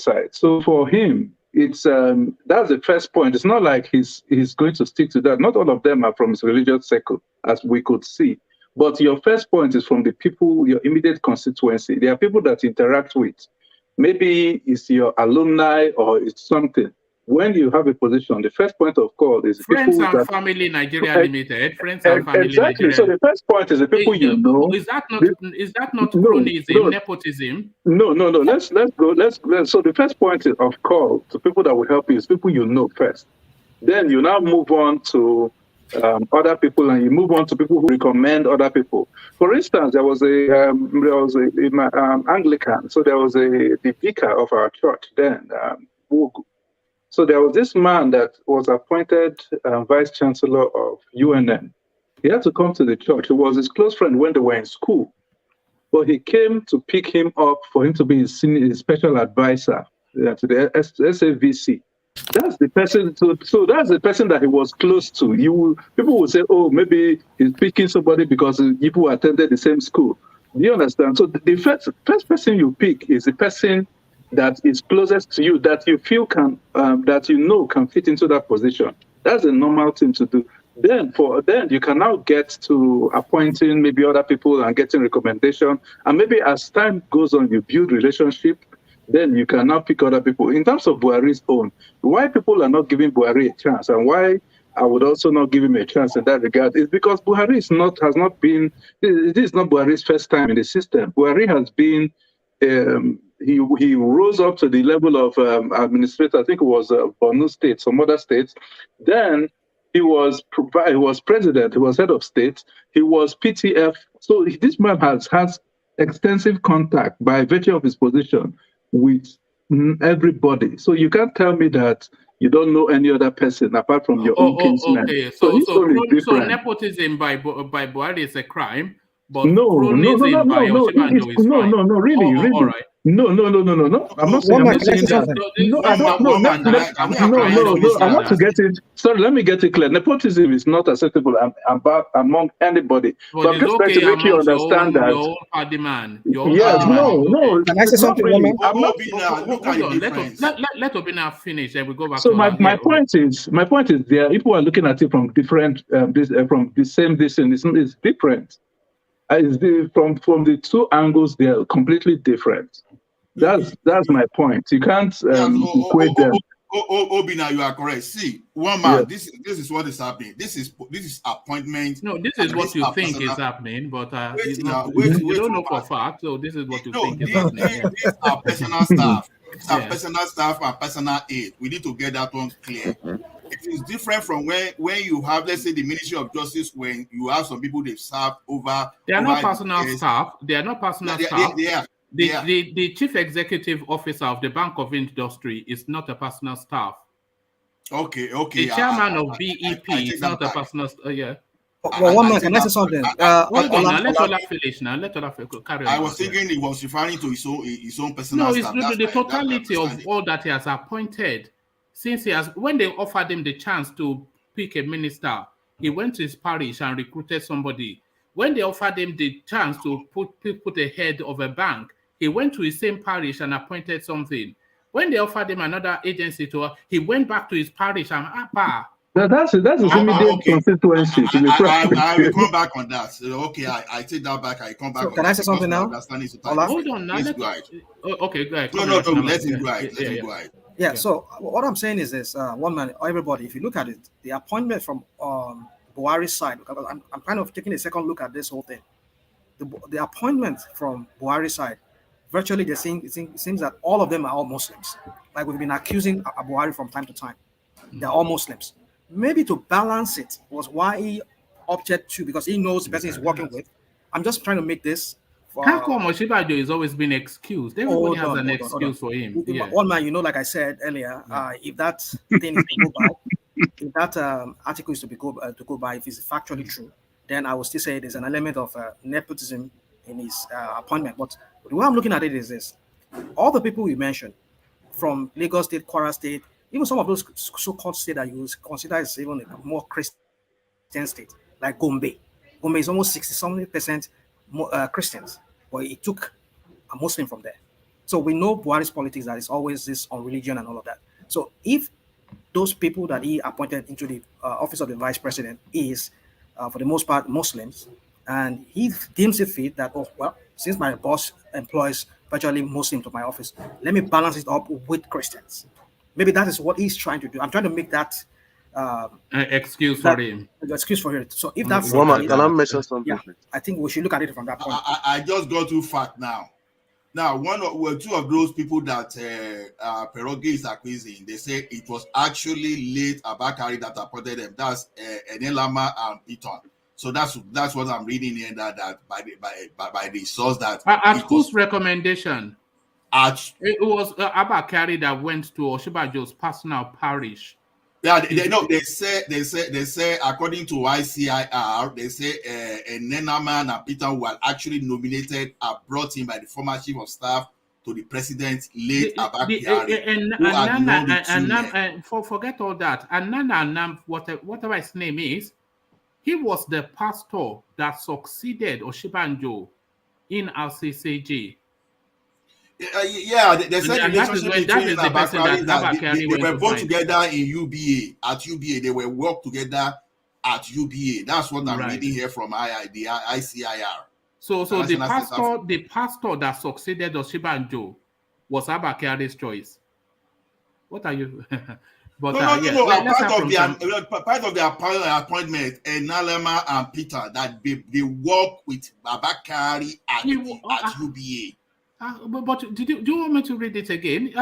side. So for him, it's that's the first point. It's not like he's going to stick to that. Not all of them are from his religious circle, as we could see. But your first point is from the people, your immediate constituency. There are people that interact with. Maybe it's your alumni or it's something. When you have a position, the first point of call is Friends and Family Nigeria Limited. Friends and Family exactly. Nigeria. So the first point is the people you know. Is that not cronyism, nepotism? No. Let's go. So the first point of call to people that will help you is people you know first. Then you now move on to other people, and you move on to people who recommend other people. For instance, there was a Anglican. So there was the vicar of our church then. So there was this man that was appointed vice chancellor of UNN. He had to come to the church. He was his close friend when they were in school. But he came to pick him up for him to be his special advisor to the SAVC. That's the person. So that's the person that he was close to. People will say, "Oh, maybe he's picking somebody because people attended the same school." Do you understand? So the first person you pick is the person that is closest to you, that you feel can, that you know can fit into that position. That's a normal thing to do. Then you can now get to appointing maybe other people and getting recommendation. And maybe as time goes on, you build relationship, then you can now pick other people. In terms of Buhari's own, why people are not giving Buhari a chance, and why I would also not give him a chance in that regard, is because Buhari has not been, this is not Buhari's first time in the system. Buhari has been, he rose up to the level of administrator, I think it was Borno State, some other states. Then he was president, he was head of state, he was PTF. So this man has extensive contact by virtue of his position with everybody. So you can't tell me that you don't know any other person apart from your own kinsman. Okay. So nepotism by Buhari is a crime, but really. All right. No. I'm not saying that. I want to get it. Sorry, let me get it clear. Nepotism is not acceptable among anybody. But so I'm just trying to make you understand that. Your party man. Yes, no. Can I say something, woman? Let Obina finish, and we go back. So my point is there. People are looking at it from different from the same distance. It's different. From the two angles, they are completely different. That's my point. You can't equate them. Obina, you are correct. See, one man. Yes. This is what is happening. This is appointment. No, this is what you think is happening, but you don't know for a fact. So this is what you think is happening. These are personal staff. These are personal staff and personal aid. We need to get that one clear. It is different from when you have, let's say, the Ministry of Justice, when you have some people they've served over. They are not personal staff. They are not personal staff. The chief executive officer of the Bank of Industry is not a personal staff. Okay. The chairman of BEP is not a personal staff. Yeah. Well, one man, can I say something? Hold on, let Ola finish now. Let Ola carry on. I was thinking he was referring to his own personal staff. No, it's the totality of all that he has appointed. Since when they offered him the chance to pick a minister, he went to his parish and recruited somebody. When they offered him the chance to put a head of a bank, he went to his same parish and appointed something. When they offered him another agency he went back to his parish and that's his immediate constituency. I will come back on that. Okay, I take that back. I come back. So can I say something now? Hold on now. Okay, go ahead. No, let him go ahead. Yeah, so what I'm saying is this, one man, everybody, if you look at it, the appointment from Buhari's side, I'm kind of taking a second look at this whole thing. The appointment from Buhari's side, virtually it seems that all of them are all Muslims. Like we've been accusing Buhari from time to time. They're all Muslims. Maybe to balance it was why he opted to, because he knows the person he's working with. I'm just trying to make this. How come Osinbajo has always been excused? Everybody has an excuse for him. Yeah. One man, like I said earlier, if that thing is to go by, if that article is to go by, if it's factually true, then I will still say there's an element of nepotism in his appointment. But the way I'm looking at it is this: all the people you mentioned, from Lagos State, Kwara State, even some of those so-called states that you consider as even a more Christian state, like Gombe. Gombe is almost 60-something% Christians, but it took a Muslim from there. So we know Buhari's politics that is always this on religion and all of that. So if those people that he appointed into the office of the vice president is, for the most part, Muslims, and he deems it fit that, since my boss employs virtually Muslim to my office, let me balance it up with Christians. Maybe that is what he's trying to do. I'm trying to make that excuse for him. Excuse for him. So if that's can I mention something? Yeah, I think we should look at it from that point. I just got to fact now. Now, two of those people that Peroge is accusing, they say it was actually late Abakari that appointed them. That's Enelama and Piton. So that's what I'm reading here. That by the source that at whose recommendation? It was Abakari that went to Osinbajo's personal parish. Yeah, they say according to ICIR, they say Nenama and Peter were actually nominated and brought in by the former chief of staff to the president, late Abakari. Forget all that. And Nana, whatever his name is, he was the pastor that succeeded Osinbajo in RCCG. Yeah, they said the relationship between Abakari that they were both together in UBA. At UBA, they were work together at UBA. That's what I'm reading here from the ICIR. So the pastor that succeeded Osinbajo was Abakari's choice. What are you? But no. Part of the appointment, Nalema and Peter, that they work with Abakari at UBA. But do you want me to read it again?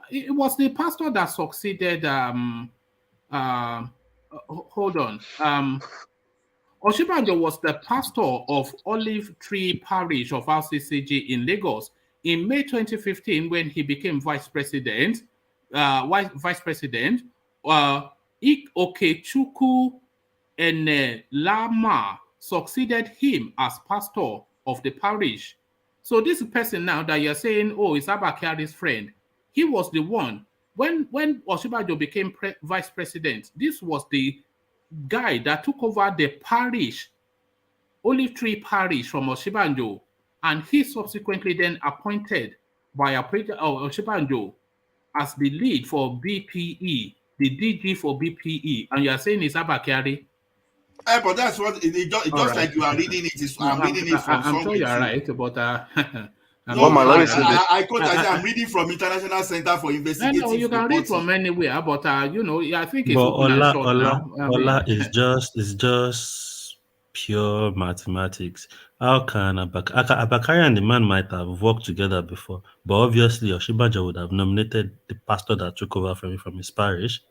It was the pastor that succeeded. Hold on. Osinbajo was the pastor of Olive Tree Parish of RCCG in Lagos in May 2015 when he became vice president. Okechukwu Enelama succeeded him as pastor of the parish. So this person now that you're saying, oh, is Abakari's friend, he was the one. When Osinbajo became vice president, this was the guy that took over the parish, Olive Tree Parish from Osinbajo, and he subsequently then appointed by Osinbajo as the lead for BPE, the DG for BPE, and you are saying it's Abakari. But that's what it just right. Like you are reading it. I'm reading it from. I'm sure you are right, but I'm reading from International Center for Investigative. No, you can read from anywhere, but I think it's Ola is just pure mathematics. How can Abakari and the man might have worked together before, but obviously Osinbajo would have nominated the pastor that took over from his parish.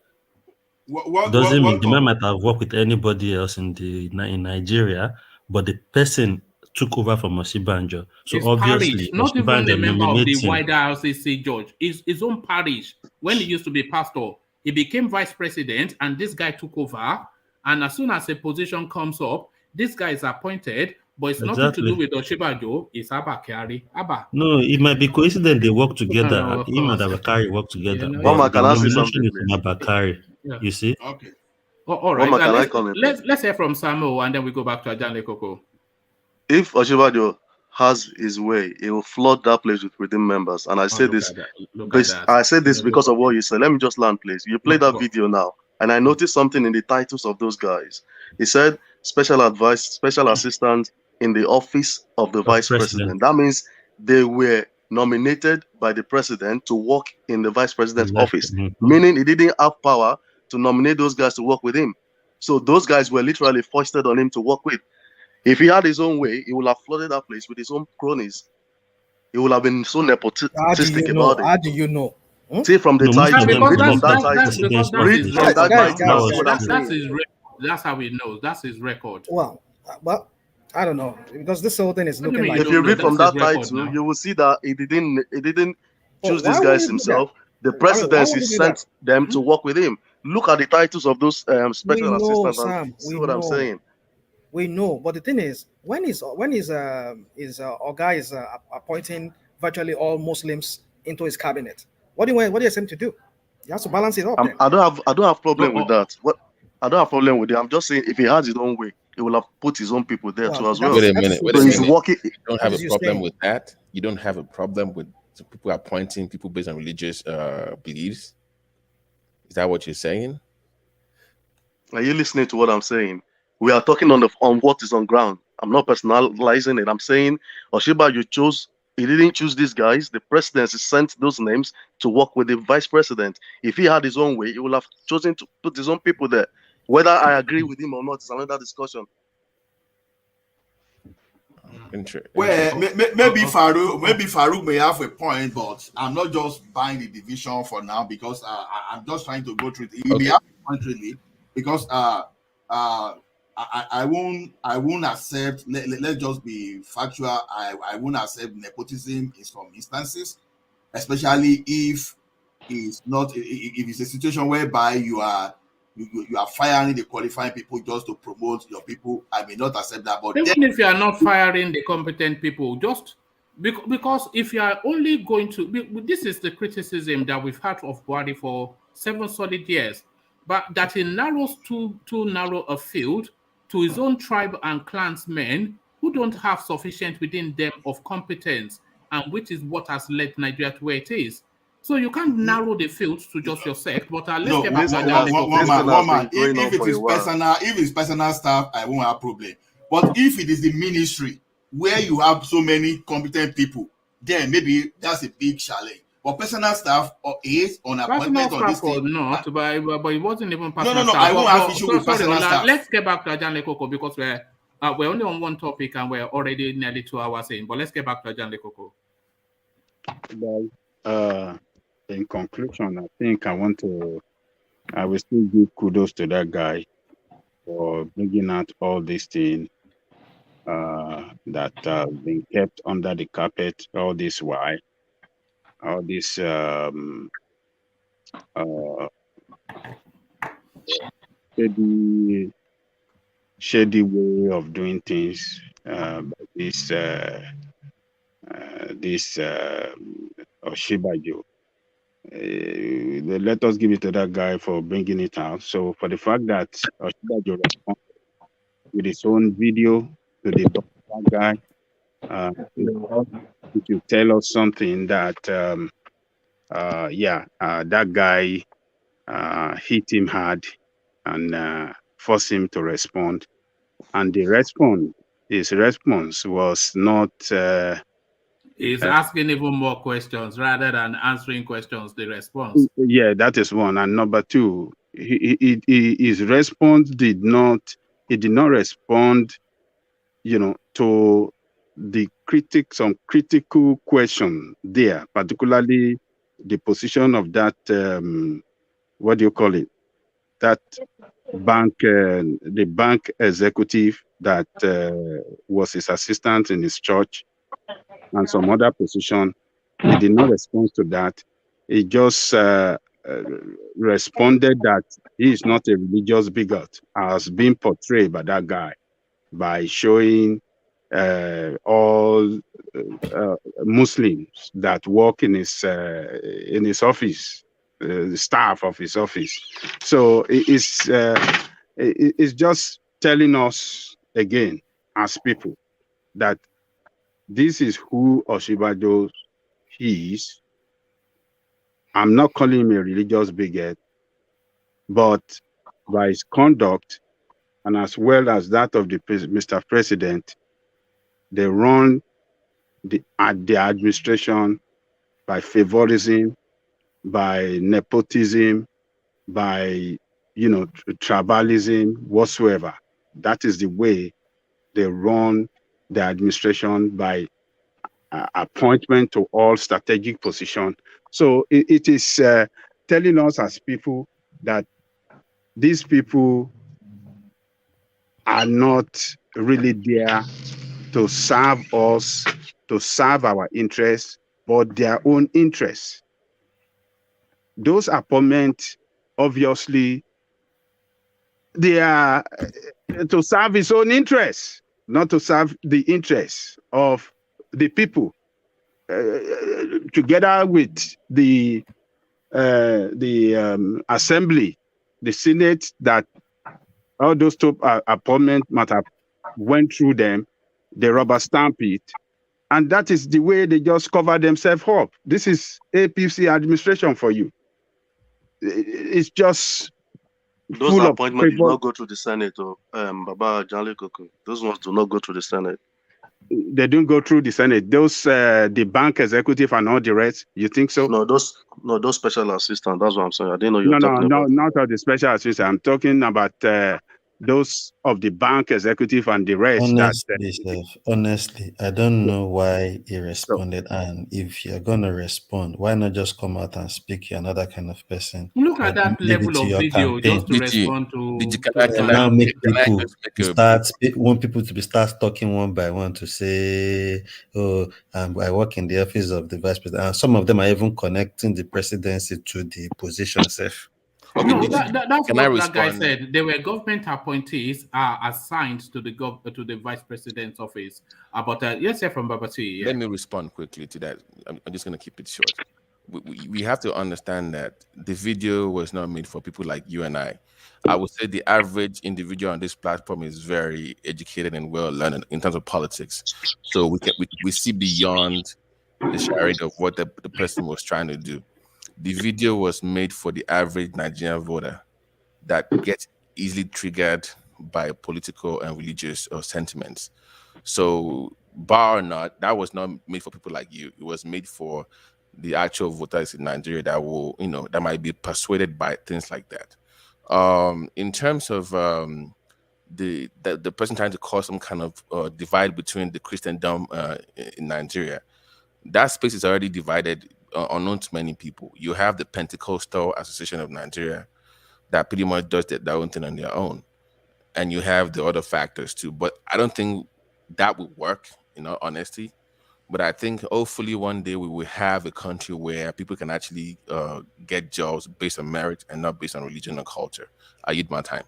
Doesn't mean the man might have worked with anybody else in Nigeria, but the person took over from Osinbajo. So his obviously, parish, not even a member of the wider RCC judge, his own parish. When he used to be pastor, he became vice president, and this guy took over. And as soon as a position comes up, this guy is appointed, but it's nothing to do with Osinbajo. It's Abakari. No, it might be coincident they work together. Him and Abakari work together. Mama, can I say something? Abakari. Yeah. You see? Okay. All right. Mama, let's hear from Samuel, and then we go back to Ajan Lekoko. If Osinbajo has his way, he will flood that place with within members. And I say this because of what you said. Let me just land, please. You play that video now, and I noticed something in the titles of those guys. He said special assistant in the office of the vice president. That means they were nominated by the president to work in the vice president's office, meaning he didn't have power to nominate those guys to work with him. So those guys were literally foisted on him to work with. If he had his own way, he would have flooded that place with his own cronies. He would have been so nepotistic about it. How do you know? See from the title. That's how he knows. That's his record. Well, I don't know, because this whole thing is looking like. If you read from that title, you will see that he didn't choose these guys himself. The presidency sent them to work with him. Look at the titles of those special assistants. Sam, see what I'm saying. We know, but the thing is, when Oga is appointing virtually all Muslims into his cabinet, what do you want him to do? He has to balance it up. I don't have problem with that. I don't have problem with it. I'm just saying, if he has his own way, he will have put his own people there too as well. Wait a minute. You don't have a problem with that. You don't have a problem with people appointing people based on religious beliefs. Is that what you're saying? Are you listening to what I'm saying? We are talking on what is on ground. I'm not personalizing it. I'm saying Osinbajo he didn't choose these guys. The presidency sent those names to work with the vice president. If he had his own way, he would have chosen to put his own people there. Whether I agree with him or not is another discussion. Well, maybe Farouk may have a point, but I'm not just buying the division for now because I'm just trying to go through it. He may have a point really, because I won't accept. Let's just be factual. I won't accept nepotism in some instances, especially if it's not. If it's a situation whereby you are firing the qualifying people just to promote your people, I may not accept that. But even if you are not firing the competent people, just because if you are only going to, this is the criticism that we've had of Buhari for 7 solid years, but that he narrows too narrow a field to his own tribe and clansmen who don't have sufficient within them of competence. and which is what has led Nigeria to where it is. So you can't narrow the field to just your sect, but let's get back to one man. If it's personal stuff, I won't have problem. But if it is the ministry where you have so many competent people, then maybe that's a big challenge. But personal stuff is on appointment on this thing. Not, but it wasn't even personal stuff. I won't have issue with personal stuff. Let's get back to Ajan Lekoko because we're only on one topic and we're already nearly 2 hours in. But let's get back to Ajan Lekoko. In conclusion, I think I will still give kudos to that guy for bringing out all these things that have been kept under the carpet all this while. All this shady way of doing things, this Osinbajo. Let us give it to that guy for bringing it out. So for the fact that Osinbajo responded with his own video to the guy, it will tell us something that that guy hit him hard and forced him to respond. And his response was not he's asking even more questions rather than answering questions, the response. Yeah, that is one. And number two, his response did not respond, to the some critical question there, particularly the position of that, what do you call it? That bank, the bank executive that was his assistant in his church and some other position. He did not respond to that. He just responded that he is not a religious bigot, as being portrayed by that guy, by showing all Muslims that work in his office, the staff of his office. So it's just telling us again as people that this is who Osinbajo is. I'm not calling him a religious bigot, but by his conduct and as well as that of the Mr. President, they run the administration by favorism, by nepotism, by tribalism, whatsoever. That is the way they run the administration, by appointment to all strategic position. So it is telling us as people that these people are not really there to serve us, to serve our interests, but their own interests. Those appointments, obviously, they are to serve his own interests, not to serve the interests of the people. Together with the assembly, the Senate, that all those two appointments might have went through them, they rubber stamp it, and that is the way they just cover themselves up. This is APC administration for you. It's just those appointments do not go to the Senate, or Baba Ajan Lekoko. Those ones do not go to the Senate. They don't go through the Senate. Those the bank executive and all the rest. You think so? No, those special assistants. That's what I'm saying. I didn't know you were talking about. No, not of the special assistant. I'm talking about those of the bank executive and the rest. Honestly, I don't know why he responded. And if you're gonna respond, why not just come out and speak? You're another kind of person. Look at that level of video just to respond to. Now make people start want people to start talking one by one to say, "Oh, I work in the office of the vice president," and some of them are even connecting the presidency to the position itself. Okay, no, that's what that guy said. They were government appointees assigned to the vice president's office. But yes, sir, from Babati. Yeah. Let me respond quickly to that. I'm just going to keep it short. We have to understand that the video was not made for people like you and I. I would say the average individual on this platform is very educated and well learned in terms of politics. So we see beyond the charade of what the person was trying to do. The video was made for the average Nigerian voter that gets easily triggered by political and religious sentiments. So, bar or not, that was not made for people like you. It was made for the actual voters in Nigeria that will, that might be persuaded by things like that. In terms of the person trying to cause some kind of divide between the Christendom in Nigeria, that space is already divided, unknown to many people. You have the Pentecostal Association of Nigeria that pretty much does their own thing on their own, and you have the other factors too. But I don't think that would work, in all honesty. But I think hopefully one day we will have a country where people can actually get jobs based on merit and not based on religion and culture. I yield my time.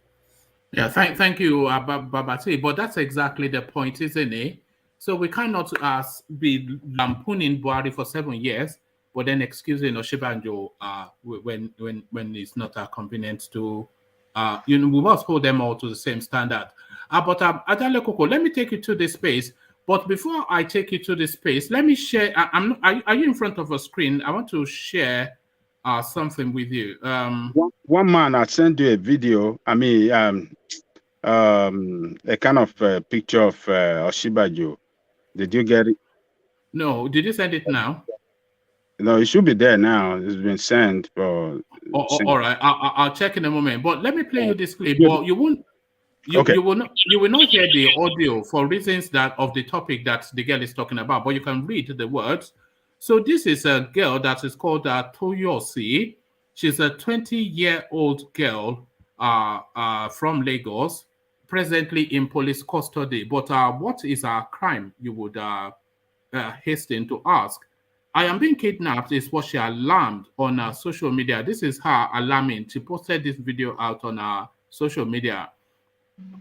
Yeah, thank you, Babati. But that's exactly the point, isn't it? So we cannot be lampooning Buhari for 7 years, but then excusing Osinbajo when it's not convenient to, we must hold them all to the same standard. But Adale Koko, let me take you to this space. But before I take you to this space, let me share. Are you in front of a screen? I want to share something with you. One man, I sent you a video. I mean, a kind of picture of Osinbajo. Did you get it? No. Did you send it now? No, it should be there now. It's been sent. All right. I'll check in a moment. But let me play you this clip. But you won't. You will not hear the audio for reasons of the topic that the girl is talking about. But you can read the words. So this is a girl that is called Toyosi. She's a 20-year-old girl from Lagos, presently in police custody. But what is her crime, you would hasten to ask? I am being kidnapped is what she alarmed on social media. This is her alarming. She posted this video out on social media.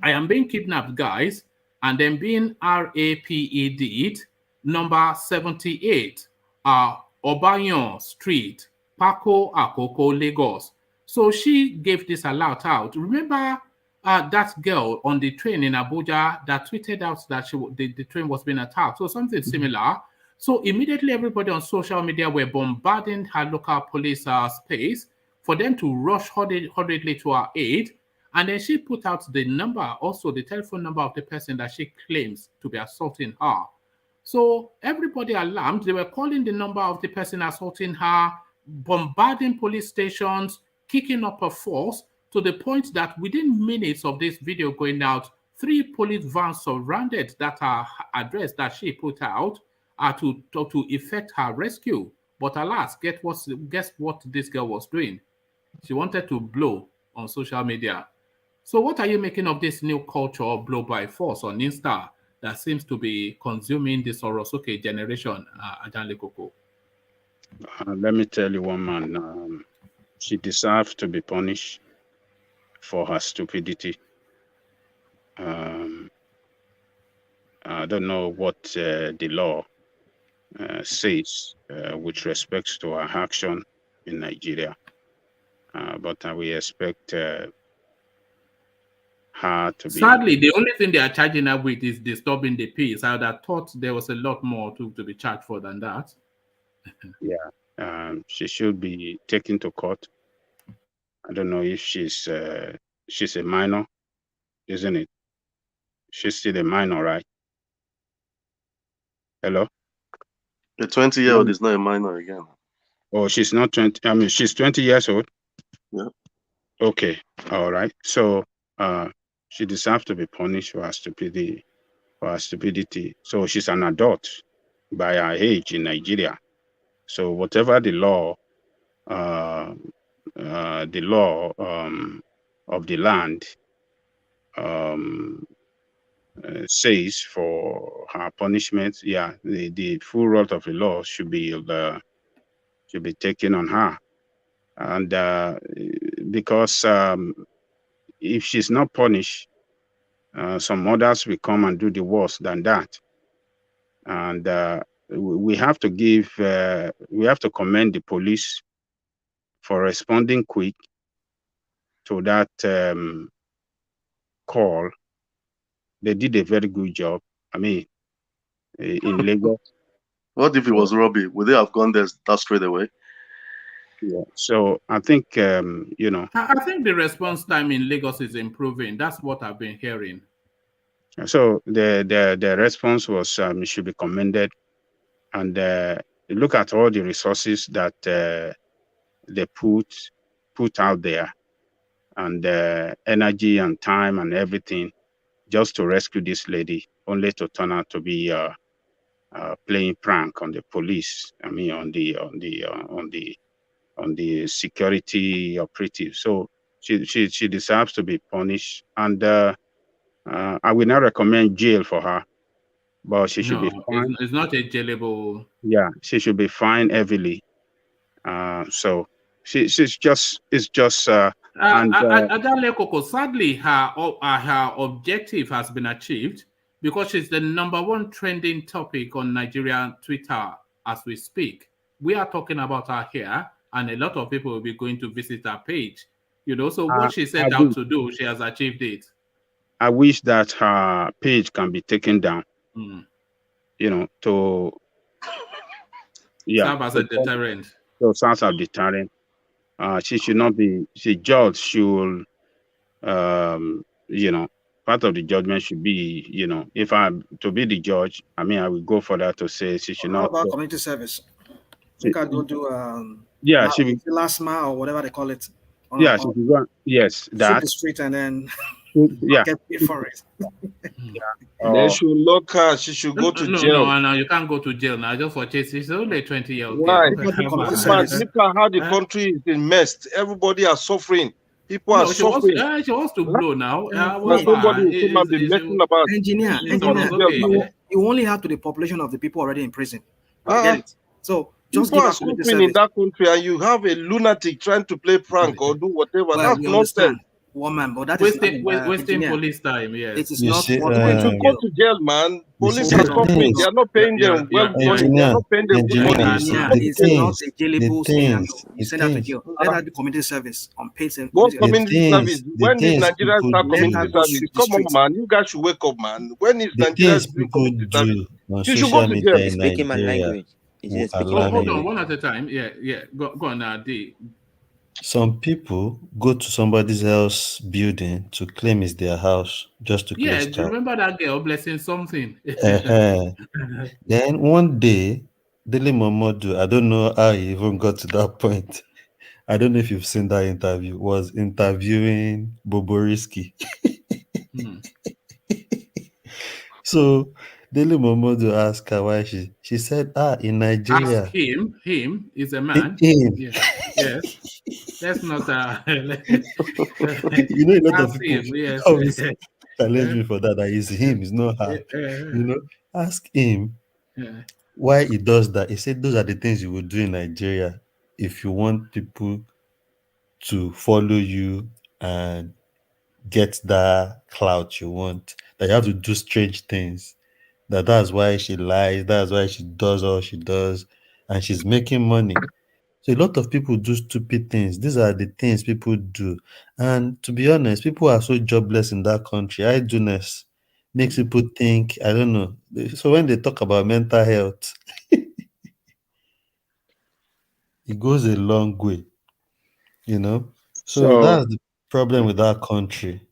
I am being kidnapped, guys, and then being raped, number 78, Obayon Street, Paco Akoko, Lagos. So she gave this alert out. Remember that girl on the train in Abuja that tweeted out that the train was being attacked. So something similar. So immediately everybody on social media were bombarding her local police space for them to rush hurriedly to her aid. And then she put out the number, also the telephone number of the person that she claims to be assaulting her. So everybody alarmed. They were calling the number of the person assaulting her, bombarding police stations, kicking up a force to the point that within minutes of this video going out, 3 police vans surrounded that address that she put out to effect her rescue. But alas, guess what this girl was doing? She wanted to blow on social media. So what are you making of this new culture of blow by force on Insta that seems to be consuming the Sorosuke generation, Ajanle Koko? Let me tell you, one man, she deserves to be punished for her stupidity. I don't know what the law says with respect to her action in Nigeria, but we expect her to be. Sadly, the only thing they are charging her with is disturbing the peace. I would have thought there was a lot more to be charged for than that. Yeah, she should be taken to court. I don't know if she's a minor, isn't it? She's still a minor, right? Hello? A 20-year-old is not a minor again. Oh, she's not 20. I mean, she's 20 years old. Yeah. Okay. All right. So she deserves to be punished for her stupidity. So she's an adult by her age in Nigeria. So whatever the law of the land says for her punishment, yeah, the full wrath of the law should be taken on her, and because if she's not punished, some others will come and do the worse than that, and we have to commend the police for responding quick to that call. They did a very good job. I mean, in Lagos, What if it was Robbie? Would they have gone there that straight away? Yeah. So I think you know. I think the response time in Lagos is improving. That's what I've been hearing. So the response was should be commended, and look at all the resources that they put out there, and energy and time and everything, just to rescue this lady, only to turn out to be playing prank on the police. I mean, on the security operative. So she deserves to be punished, and I will not recommend jail for her, but she should be fined. It's not a jailable. Yeah, she should be fined heavily. So it's just. Adale Koko, sadly, her objective has been achieved because she's the #1 trending topic on Nigerian Twitter as we speak. We are talking about her here, and a lot of people will be going to visit her page. You know, so what she set out to do, she has achieved it. I wish that her page can be taken down. You know, to serve as a deterrent. So serve as a deterrent. She should not be. The judge should, you know, part of the judgment should be, you know, if I'm to be the judge, I mean, I will go for that to say she should not. How about community service? She can go do yeah, she will, last mile or whatever they call it. Yeah, she will go. Yes, that the street and then yeah, get paid for it. They should lock her. She should go to jail. No, you can't go to jail now just for chasing. She's only 20 years old. Why? Look at how the country is in mess. Everybody are suffering. People are suffering. She wants to blow now. Nobody will be messing about. Engineer, you only have to the population of the people already in prison. So just people are suffering in that country, and you have a lunatic trying to play prank or do whatever. That's nonsense. Woman, but that wasting police time. Yes, it is not. You go to jail, man. Police are suffering. They are not paying them well. They are not paying them good money. It's not a jailable thing. You send her to jail. Let her do community service on paid service. What community service? When is Nigeria start community service? Come on, man. You guys should wake up, man. When is Nigeria doing community service? You should go to jail. Speaking my language. Hold on, one at a time. Yeah. Go on, D. Some people go to somebody else's building to claim it's their house just to do you remember that girl blessing something? Then one day, Dele Momodu, I don't know how he even got to that point. I don't know if you've seen that interview, was interviewing Bobrisky. So Dele Momodu asked her why she said, in Nigeria. Ask him is a man. Yes. That's not you know, a lot of people challenge me for that it's him, it's not her. You know, ask him why he does that. He said those are the things you would do in Nigeria if you want people to follow you and get that clout you want, that you have to do strange things. That's why she lies, that's why she does all she does, and she's making money. So a lot of people do stupid things. These are the things people do. And to be honest, people are so jobless in that country. Idleness makes people think, I don't know. So when they talk about mental health, it goes a long way, you know? So that's the problem with that country.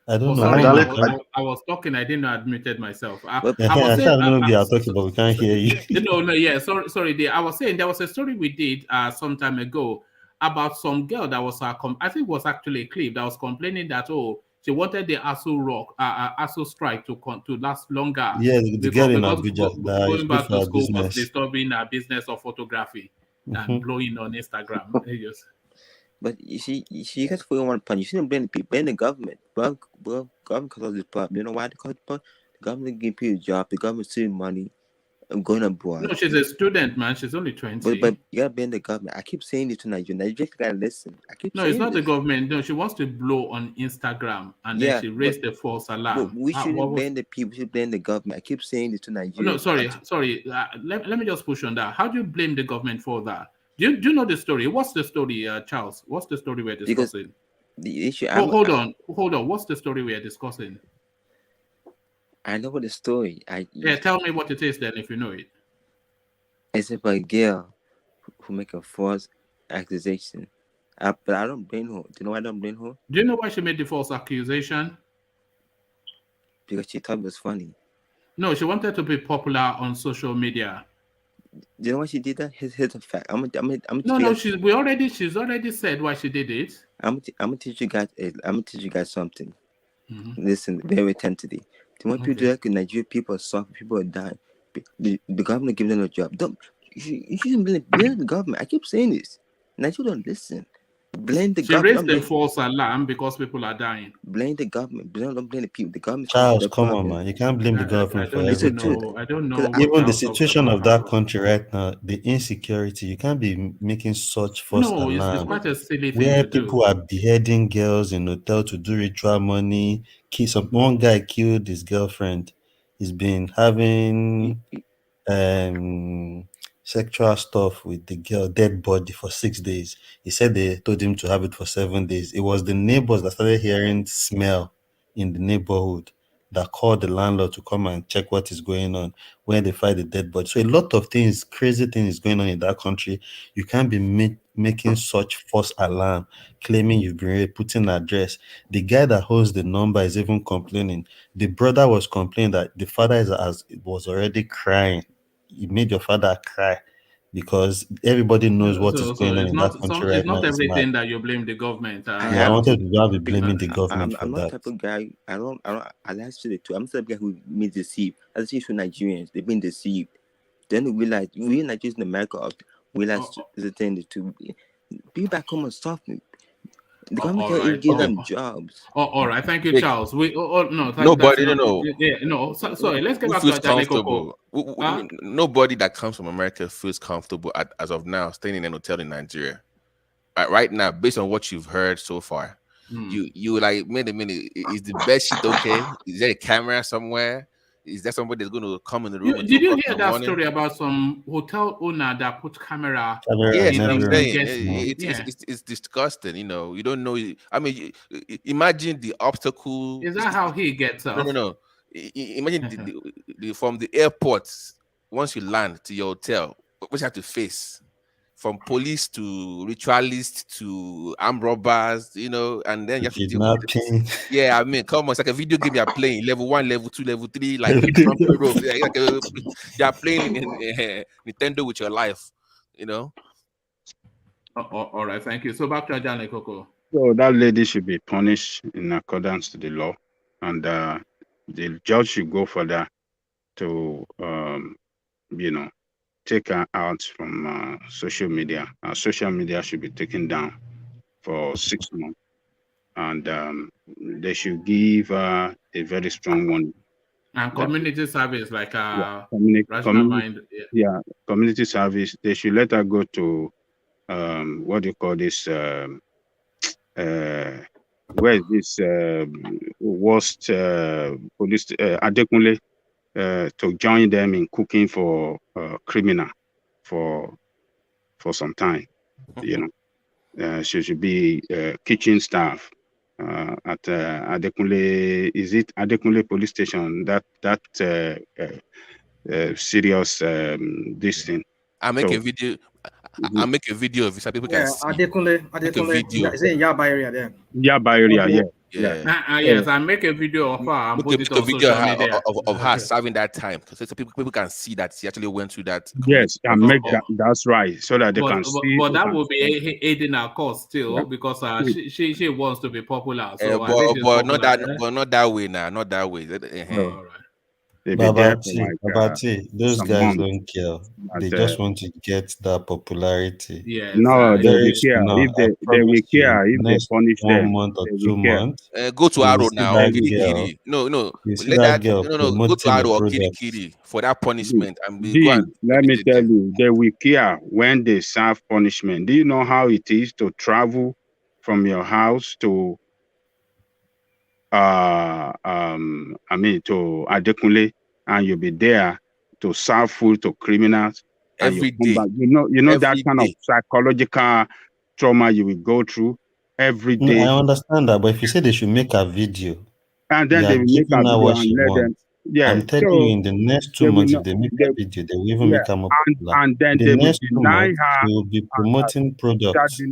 I don't know. I was talking. I didn't know I admitted myself. I don't know if you are talking, but we can't hear you. No. Yeah, sorry. I was saying there was a story we did some time ago about some girl that was I think it was actually a clip that was complaining that she wanted the ASU strike to last longer. Yes, the girl in Abuja going back to school was disturbing her business of photography and blowing on Instagram. But you see, you guys put one point. You shouldn't blame the government. Well, government causes this problem. You know why? Because the government give people a job. The government saving money and going abroad. No, she's a student, man. She's only 20. But you gotta blame the government. I keep saying it to Nigeria. Nigeria gotta listen. No, it's not the government. No, she wants to blow on Instagram and then she raised the false alarm. But we shouldn't blame the people. We should blame the government. I keep saying it to Nigeria. No, sorry. Let me just push on that. How do you blame the government for that? Do you know the story? What's the story, Charles? What's the story we're discussing? The issue. Hold on. What's the story we're discussing? I know what the story. Tell me what it is then, if you know it. Except for a girl who make a false accusation. But I don't blame her. Do you know why I don't blame her? Do you know why she made the false accusation? Because she thought it was funny. No, she wanted to be popular on social media. Do you know why she did that? Here's a fact. No, she's already said why she did it. I'm gonna teach you guys. I'm gonna teach you guys something. Listen very attentively. The more people do that in Nigeria, people are suffering, people are dying. The government gives them a job. You shouldn't blame the government. I keep saying this. Nigeria don't listen. Blame the government. She raised the false alarm because people are dying. Blame the government. Don't blame the people. The government. Charles, come on, man. You can't blame the government for everything. I don't know. Even the situation of that country right now, the insecurity, you can't be making such false alarm. It's quite a silly thing where to people do. are beheading girls in hotel to do ritual money. One guy killed his girlfriend. He's been having sexual stuff with the girl dead body for 6 days. He said they told him to have it for 7 days. It was the neighbors that started hearing smell in the neighborhood that called the landlord to come and check what is going on when they find the dead body. So a lot of things, crazy things going on in that country. You can't be making such false alarm, claiming you've been putting address. The guy that holds the number is even complaining. The brother was complaining that the father was already crying. You made your father cry because everybody knows what is going on in that country right now. It's not everything that you blame the government. I wanted to be blaming the government for I'm that. not the type of guy. I like to too. I'm the type of guy who been deceived. As I for Nigerians, they've been deceived. Then we realize we Nigerians in America realize the thing to be back home and stuff. The government can't give them jobs. All right, thank you, Charles. Nobody, Sorry, let's get back feels to comfortable. Nobody that comes from America feels comfortable as of now staying in an hotel in Nigeria. Right now, based on what you've heard so far, you like, wait a minute, is the bed sheet okay? Is there a camera somewhere? Is there somebody that's going to come in the room? Did you hear that story about some hotel owner that put camera? Yes, I'm saying it's disgusting. You don't know. I mean, imagine the obstacle. Is that how he gets up? No. Imagine from the airport, once you land to your hotel, what you have to face. From police to ritualists to armed robbers, and then you have to deal with it. Yeah, I mean, come on, it's like a video game you're playing, level 1, level 2, level 3, like you're playing in Nintendo with your life, All right, thank you. So back to Ajane Koko. So that lady should be punished in accordance to the law, and the judge should go for that to, take her out from social media. Social media should be taken down for 6 months, and they should give a very strong one. And community service, like community service. They should let her go to what do you call this? Where is this worst police Adekunle? To join them in cooking for criminal for some time, she should be kitchen staff at Adekunle. Is it Adekunle police station? That serious this thing. I'll make a video. I'll make a video of it so people can see. Adekunle, is it in Yaba area there? Yaba area, yeah. Yes, I make a video of her and put it on social media. of her serving that time, so people can see that she actually went through that. Yes, and make that. That's right, so that they can see. But that will be aiding her cause still, because she wants to be popular. So but not that way now. Not that way. No. Babati, those guys don't care. They just want to get that popularity. Yes, no, they will care. If they will care, if they punish them, 1 month or 2 months. Go to Arrow now. No. Go to Arrow or Kiri for that punishment. Let me tell you, they will care when they serve punishment. Do you know how it is to travel from your house to to Adekunle, and you'll be there to serve food to criminals every day. You know that kind of psychological trauma you will go through every day. I understand that, but if you say they should make a video, and then they will make a video and let them. Yeah, I'm telling so you, in the next 2 months, if they make a video, they will even make her more popular. and then In they the will next 2 deny months, her. she will be promoting products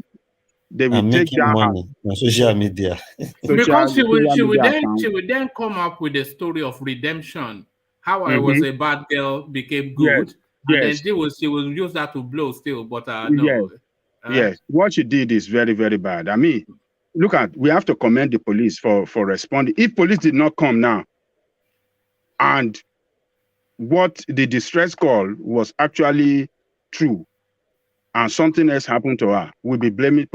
They will and take making down money on social media. Because she would then come up with a story of redemption. How I was a bad girl, became good, and then she will use that to blow still. But no. Yes, what she did is very, very bad. I mean, we have to commend the police for responding. If police did not come now, and what the distress call was actually true, and something else happened to her, we'll be blaming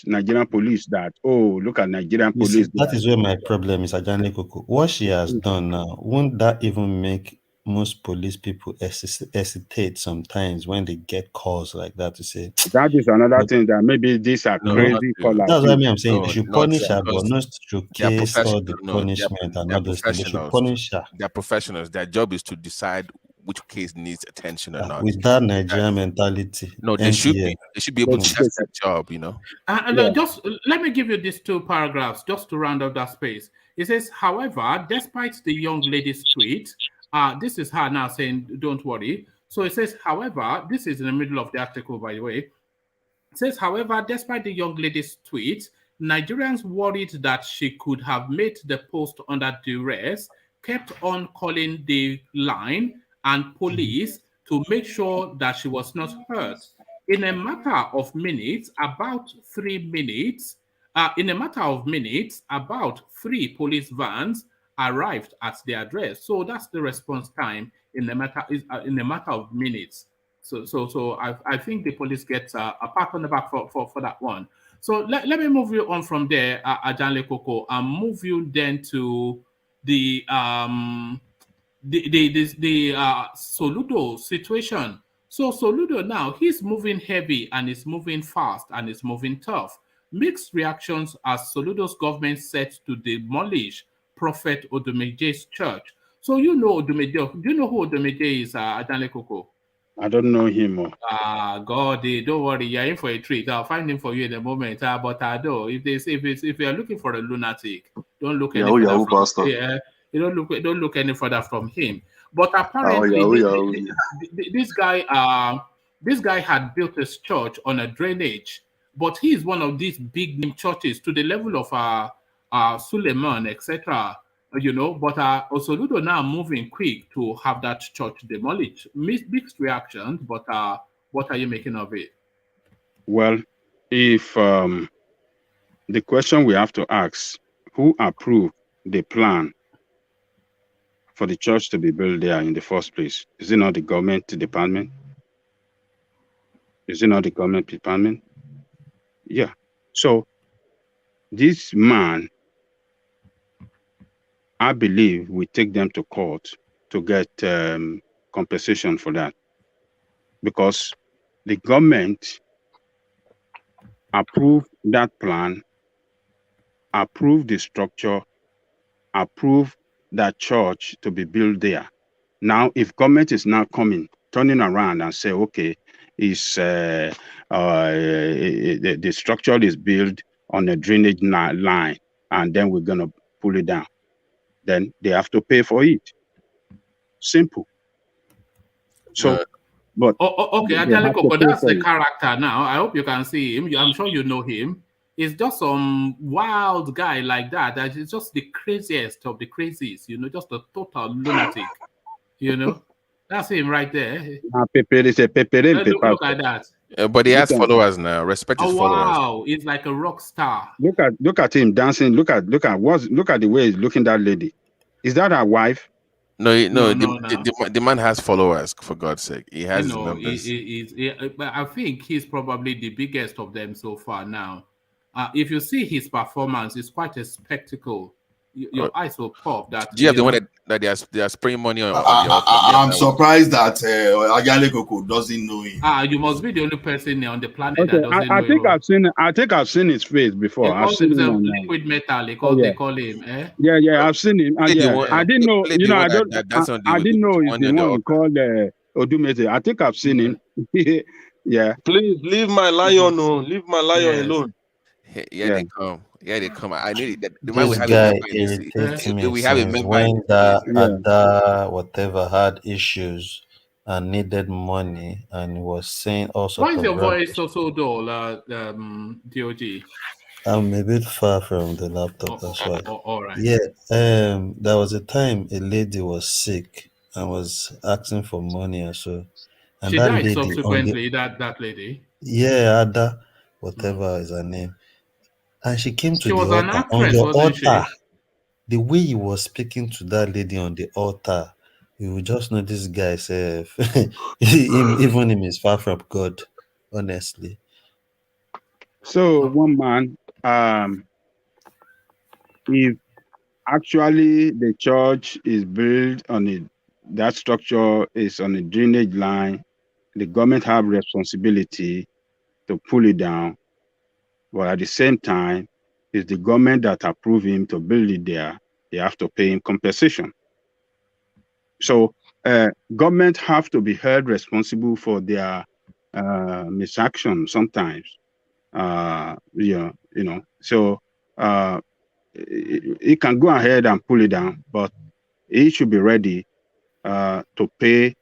Nigerian police that, oh, look at Nigerian You see, police. that is where my problem is, Ajani Koko. What she has done now, won't that even make most police people hesitate sometimes when they get calls like that to say? That is another thing that maybe these are crazy callers. That's what I'm saying. They should punish her, but not showcase all the punishment and all those things. They should punish her. They're professionals. Their job is to decide which case needs attention or not. With that Nigerian mentality. No, they should be able to do that job, you know. Just let me give you these 2 paragraphs just to round up that space. It says, however, despite the young lady's tweet, this is her now saying, don't worry. So it says, however, this is in the middle of the article, by the way. It says, however, despite the young lady's tweet, Nigerians worried that she could have made the post under duress, kept on calling the line and police to make sure that she was not hurt. In a matter of minutes, about 3 minutes, about 3 police vans arrived at the address. So that's the response time in a matter of minutes. So I think the police get a pat on the back for that one. So let me move you on from there, Ajanle Koko, and move you then to the Soludo situation. So Soludo now, he's moving heavy and is moving fast and is moving tough. Mixed reactions as Soludo's government set to demolish Prophet Odumeje's church. So you know Odumeje. Do you know who Odumeje is, Ajanle Koko? I don't know him. God, don't worry, you're in for a treat. I'll find him for you in a moment. But I know if you're looking for a lunatic, don't look any further. Don't look any further from him. But apparently, this guy had built his church on a drainage. But he is one of these big name churches to the level of Suleiman, etc. You know, but Soludo now moving quick to have that church demolished. Mixed reactions, but what are you making of it? Well, if the question we have to ask, who approved the plan for the church to be built there in the first place? Is it not the government department? Is it not the government department? Yeah. So this man, I believe, we take them to court to get compensation for that, because the government approved that plan, approved the structure, approved that church to be built there. Now, if government is now turning around and say, okay, the structure is built on a drainage line, and then we're going to pull it down, then they have to pay for it. Simple. So, but okay, Ajale Koko, that's the character now. I hope you can see him. I'm sure you know him. He's just some wild guy like that. That is just the craziest of the crazies, you know, just a total lunatic. You know, that's him right there. Look at that. But he has followers now. Respect his followers. Wow, he's like a rock star. Look at him dancing. Look at the way he's looking at that lady. Is that our wife? No. The man has followers, for God's sake. He has numbers. I think he's probably the biggest of them so far now. If you see his performance, it's quite a spectacle. Your eyes will pop. That do you have the one that they are spraying money on? I'm surprised that Ajale Koko doesn't know him. You must be the only person on the planet that doesn't know him. I think I've seen his face before. I've seen him on liquid metal. They call him. Yeah, I've seen him. I didn't know. I didn't know he's the one called Odumeje. I think I've seen him. Yeah. Please leave my lion. Leave my lion alone. Here they come. Yeah, they come. I need it. The man we This have a guy member in this. irritates me We have a since member when in the this. Ada whatever had issues and needed money and was saying all Why sorts is of your voice rubbish. so dull, DOG? I'm a bit far from the laptop, that's why. All right. Yeah, there was a time a lady was sick and was asking for money and so, and She that died lady on the subsequently, that lady. Ada, whatever is her name, and she came to She the was an altar. On actress, the wasn't she? altar, the way he was speaking to that lady on the altar, you will just know this guy self. Even him is far from God, honestly. So one man, if actually the church is built on it, that structure is on a drainage line, the government have responsibility to pull it down, but at the same time, it's the government that approve him to build it there. They have to pay him compensation. So government have to be held responsible for their misaction sometimes. So he can go ahead and pull it down, but he should be ready to pay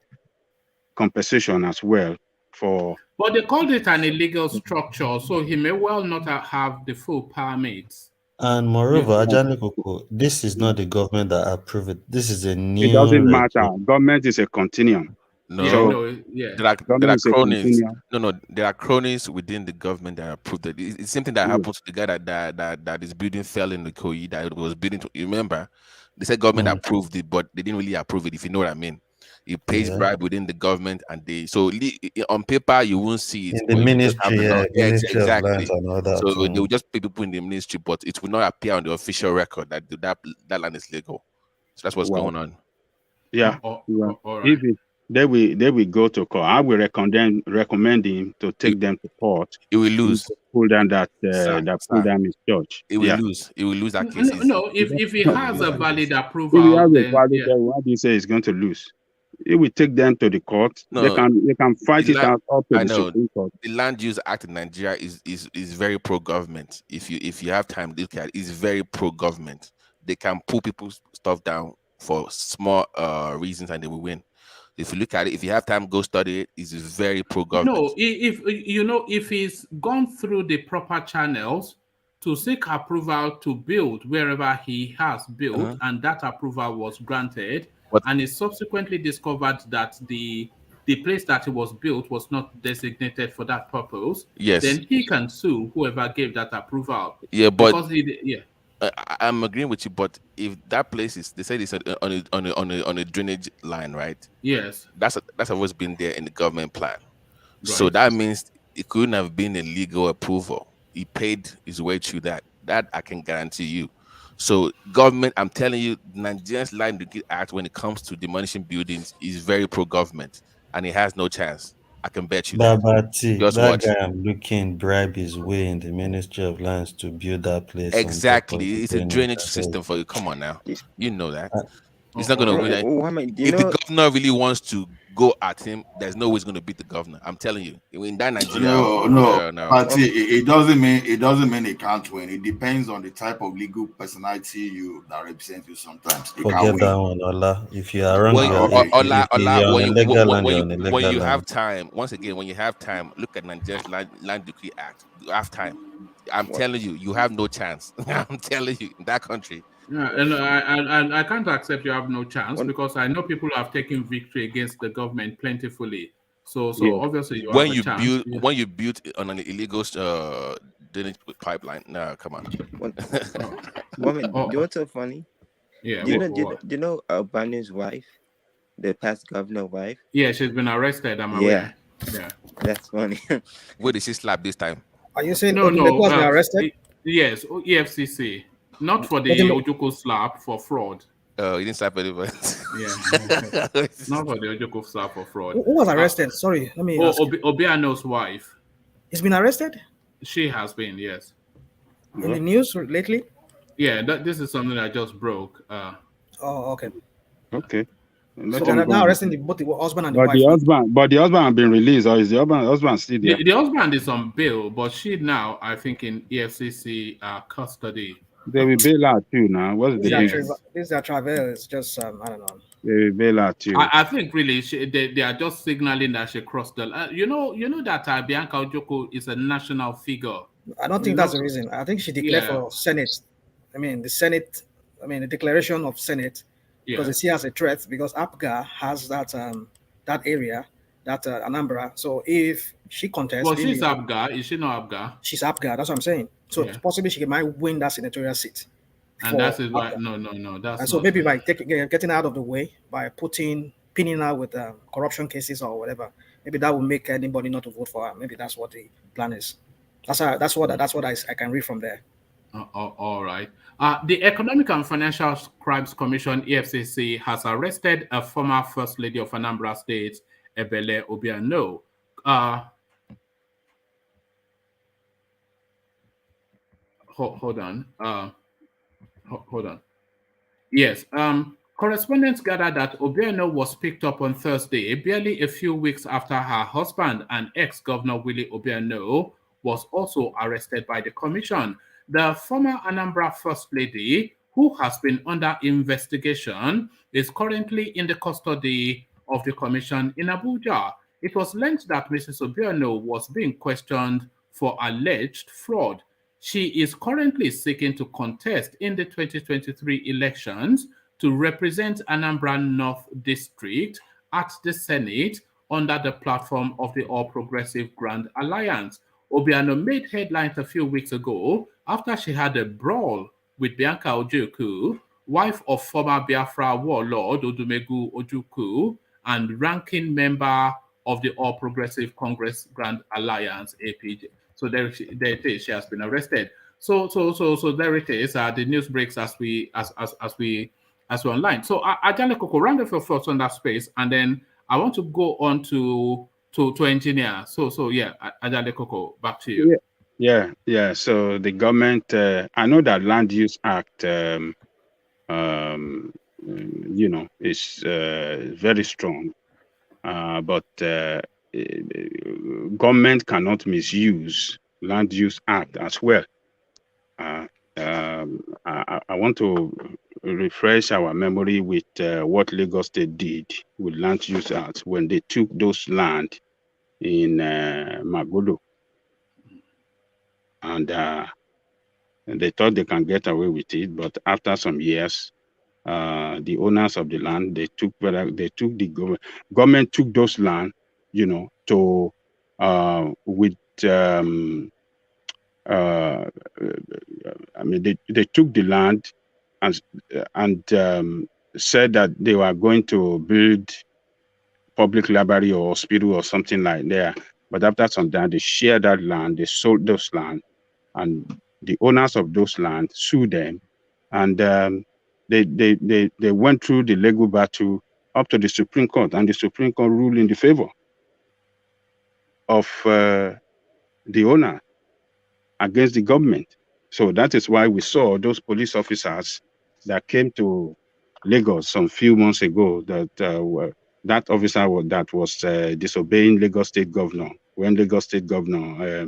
compensation as well for. But they called it an illegal structure, so he may well not have the full permits. And moreover, Ajani Koko, this is not the government that approved it. This is a new. It doesn't matter. Government is a continuum. No, so, there are cronies. No, there are cronies within the government that approved it. It's the same thing that happened to the guy that is building fell in the Koyi that was building. You remember, they said government approved it, but they didn't really approve it. If you know what I mean, it pays bribe within the government, and they on paper you won't see it in the ministry, Ministry of exactly. Lands and all that. So they will just pay people in the ministry, but it will not appear on the official record that land is legal. So that's what's going on. Yeah. If they will go to court. I will recommend him to take them to court. He will lose. Pull down that pull down his church. He will lose. He will lose that case. No, if he has a valid approval, what do you say he's going to lose? He will take them to the court. No, they can fight it out up to the Supreme Court. The Land Use Act in Nigeria is very pro-government. If you have time to look at it, it's very pro-government. They can pull people's stuff down for small reasons and they will win. If you look at it, if you have time, go study it. It's very pro-government. No, if he's gone through the proper channels to seek approval to build wherever he has built, and that approval was granted, and is subsequently discovered that the place that it was built was not designated for that purpose, then he can sue whoever gave that approval. Yeah, but I'm agreeing with you. But if that place is, they said it's on a drainage line, right? Yes, that's always been there in the government plan. Right. So that means it couldn't have been a legal approval. He paid his way through that. That I can guarantee you. So government, I'm telling you, Nigeria's Land Use Act, when it comes to demolishing buildings, is very pro-government, and it has no chance. I can bet you that. That guy I'm looking bribe his way in the Ministry of Lands to build that place. Exactly, it's a drainage system for you. Come on now, you know that. He's not going to win. If the governor really wants to go at him, there's no way he's going to beat the governor. I'm telling you. In that Nigeria, no. But it doesn't mean it can't win. It depends on the type of legal personality that represents you. Sometimes forget that one, Ola. If you are wrong, when you have time, once again, when you have time, look at Nigeria's Land Use Act. You have time. I'm telling you, you have no chance. I'm telling you, in that country. Yeah, and I can't accept you have no chance because I know people have taken victory against the government plentifully. So obviously you have a chance. When you build on an illegal drainage pipeline, no, come on. You know what's so funny? Yeah. Do you know Albani's wife, the past governor wife? Yeah, she's been arrested. I'm aware. Yeah, that's funny. Where did she slap this time? Are you saying no? Arrested? Yes, EFCC. Not for the Ojoko slap, for fraud. He didn't slap anybody. Yeah. Not for the Ojoko slap, for fraud. Who was arrested? Sorry, let me ask you. Obiano's wife. He's been arrested? She has been, yes. In the news lately? Yeah, this is something I just broke. Okay. Okay. So they're now arresting both the husband and the wife. But the husband has been released, or is the husband still there? The husband is on bail, but she now, I think, in EFCC custody. They will bail out too now. What's the difference? This is travel. It's just I don't know. They will bail out too. I think really they are just signaling that she crossed the line. You know that Bianca Ojoko is a national figure. I don't think that's the reason. I think she declared for Senate. I mean, the Senate. I mean, the declaration of Senate because they see her as a threat because APGA has that that area, that Anambra. So if she contests, well, she's APGA. Is she not APGA? She's APGA. That's what I'm saying. So possibly she might win that senatorial seat. And that's why no. That's and so maybe by getting out of the way, by pinning her with corruption cases or whatever, maybe that will make anybody not to vote for her. Maybe that's what the plan is. That's what I can read from there. All right. The Economic and Financial Crimes Commission (EFCC) has arrested a former First Lady of Anambra State, Ebele Obiano. Hold on. Hold on. Yes. Correspondents gathered that Obiano was picked up on Thursday, barely a few weeks after her husband and ex-governor Willie Obiano was also arrested by the commission. The former Anambra First Lady, who has been under investigation, is currently in the custody of the commission in Abuja. It was learned that Mrs. Obiano was being questioned for alleged fraud. She is currently seeking to contest in the 2023 elections to represent Anambra North District at the Senate under the platform of the All Progressive Grand Alliance. Obiano made headlines a few weeks ago after she had a brawl with Bianca Ojukwu, wife of former Biafra warlord Odumeje Ojukwu and ranking member of the All Progressive Congress Grand Alliance, APG. So there it is. She has been arrested. So there it is. The news breaks as we're online. So Ajale Koko, round of your thoughts on that space, and then I want to go on to engineer. So yeah, Ajale Koko, back to you. Yeah. So the government, I know that Land Use Act, is very strong, but government cannot misuse Land Use Act as well. I want to refresh our memory with what Lagos State did with Land Use Act when they took those land in Magodo, and they thought they can get away with it, but after some years, the owners of the land government took those land, they took the land and said that they were going to build public library or hospital or something like that. But after some time, they shared that land, they sold those land, and the owners of those land sued them, and they went through the legal battle up to the Supreme Court, and the Supreme Court ruled in the favor of the owner against the government. So that is why we saw those police officers that came to Lagos some few months ago, that officer that was disobeying Lagos State governor, when Lagos State governor,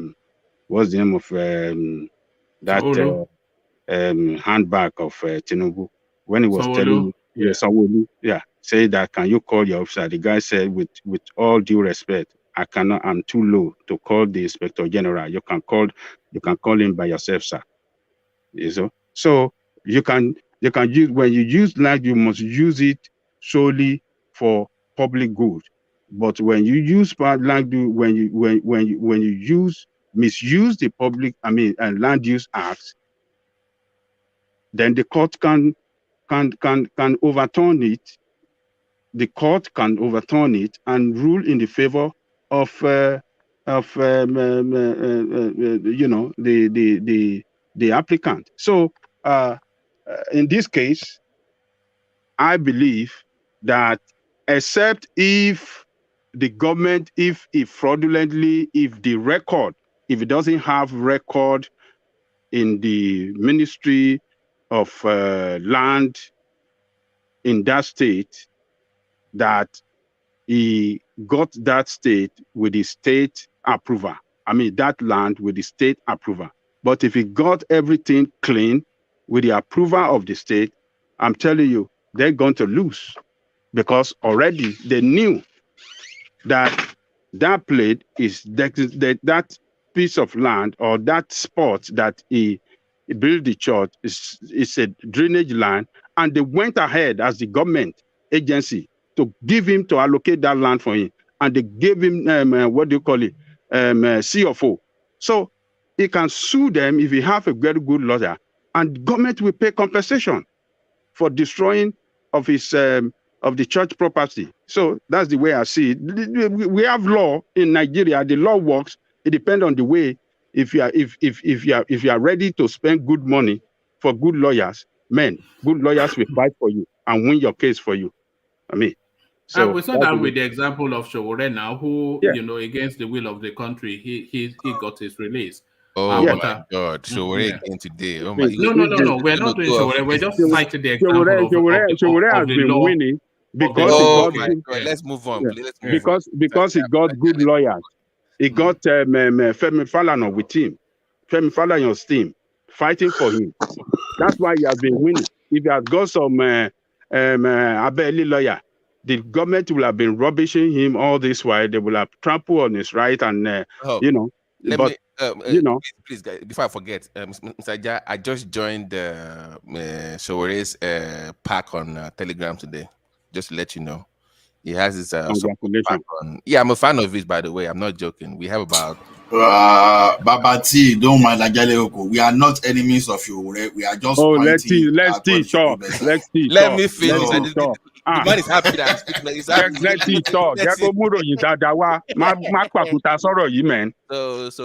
what's the name of that handbag of Tinubu, when he was telling Sanwo-Olu, say that, can you call your officer? The guy said, with all due respect, I cannot, I'm too low to call the Inspector General. You can call him by yourself, sir. So you can use, when you use land, you must use it solely for public good. But when you use land, when you misuse the public, land use acts, then the court can overturn it. The court can overturn it and rule in the favor of the applicant. So in this case, I believe that except if the government, if fraudulently, if it doesn't have record in the Ministry of Land in that state, that he got that state with the state approval. I mean, that land with the state approval. But if he got everything clean with the approval of the state, I'm telling you, they're going to lose, because already they knew that that plate is that piece of land or that spot that he built the church is a drainage land, and they went ahead as the government agency to give him, to allocate that land for him, and they gave him what do you call it, CFO. So he can sue them if he have a very good lawyer, and government will pay compensation for destroying of his of the church property. So that's the way I see it. We have law in Nigeria. The law works. It depends on the way. If you are ready to spend good money for good lawyers, good lawyers will fight for you and win your case for you. I mean, so we saw that with the example of Sowore now, who against the will of the country, he got his release. Oh my God, Sowore again today. Oh my. No. We're not doing Sowore. We're just citing the example Sowore has been winning because let's move on. Because he got good lawyers. He got Femi Falana with him, Femi Falana's team fighting for him. That's why he has been winning. If he had got some Abeli lawyer, the government will have been rubbishing him all this while. They will have trampled on his right, and please, guys, before I forget, Mr. Ja, I just joined Sowore's pack on Telegram today. Just to let you know, he has his congratulations. Yeah, I'm a fan of his, by the way. I'm not joking. We have about Babati, don't mind Ajaleoko. We are not enemies of you. We are just let's talk. Let me finish. The man is happy that I'm speaking. Let's talk. So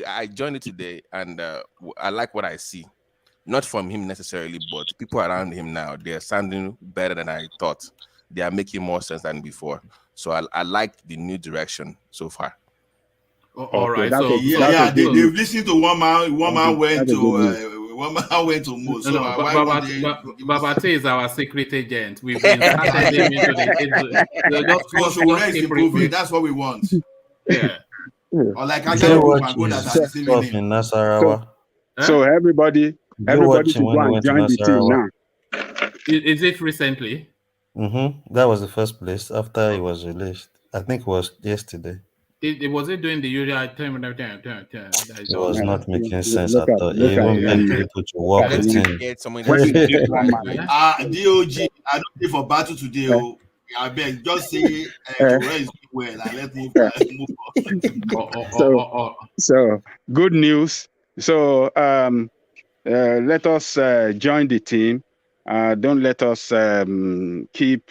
I joined it today, and I like what I see. Not from him necessarily, but people around him now, they're sounding better than I thought. They are making more sense than before. So I like the new direction so far. All right. They've listened to one man went to Mo. So Babate is our secret agent. We've been him into improving. That's what we want. Yeah. Or like I in Nasarawa. So everybody should go and join the team now. Is it recently? That was the first place after he was released. I think it was yesterday. It wasn't doing the usual time. It was not making sense at all. He even made people to walk with him. DOG, I don't pay for battle today. I beg, just say where is well and let him move on. So good news. So let us join the team. Don't let us keep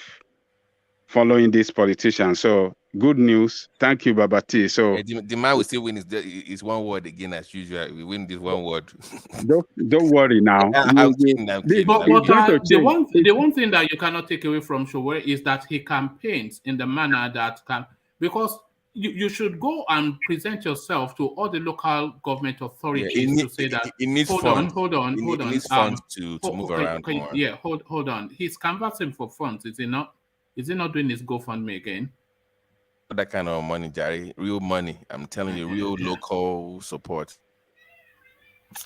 following these politicians. So good news. Thank you, Babati. So the man will still win is one word again as usual. We win this one word. Don't worry now. The one thing that you cannot take away from Sowore is that he campaigns in the manner that can, because you should go and present yourself to all the local government authorities to say that hold on. He needs funds to move around. Hold on. He's canvassing for funds. Is he not doing his GoFundMe again? That kind of money, Jerry. Real money. I'm telling you, real local support.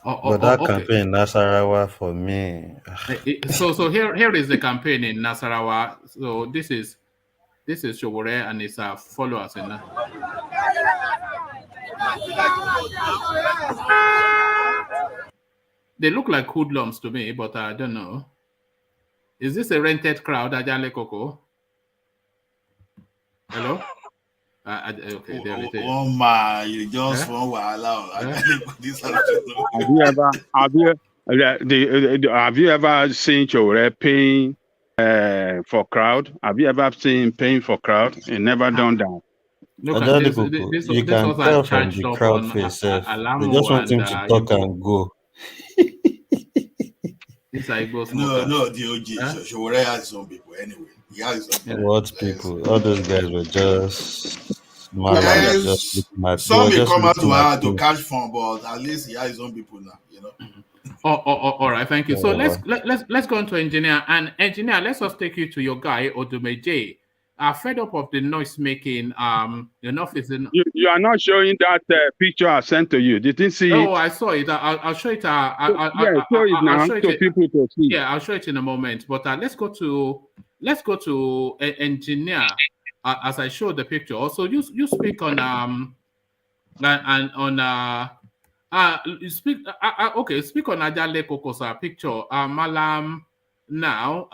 That campaign Nasarawa for me. So here is the campaign in Nasarawa. So this is Sowore and his followers in that. They look like hoodlums to me, but I don't know. Is this a rented crowd, Ajale Koko? Hello? Okay, there it is. Oh my, you just want Have you ever seen Sowore paying for crowd? Have you ever seen paying for crowd? He never done that. You can tell from the crowd for yourself. They just want him to talk and go. No, DOG. Sowore has some people anyway. He has some people. What people? All those guys were just some may come out to catch fun, but at least he has his own people now, All right, thank you. So let's go on to engineer. And engineer, let's just take you to your guy Odumeje. Fed up of the noise making. Enough is enough. You are not showing that picture I sent to you. Did you see it? Oh, I saw it. I'll show it. Show it now so people to see. Yeah, I'll show it in a moment. But let's go to engineer. As I showed the picture. Also, you speak on you speak okay. Speak on Ajale Kokosa picture. Malam now.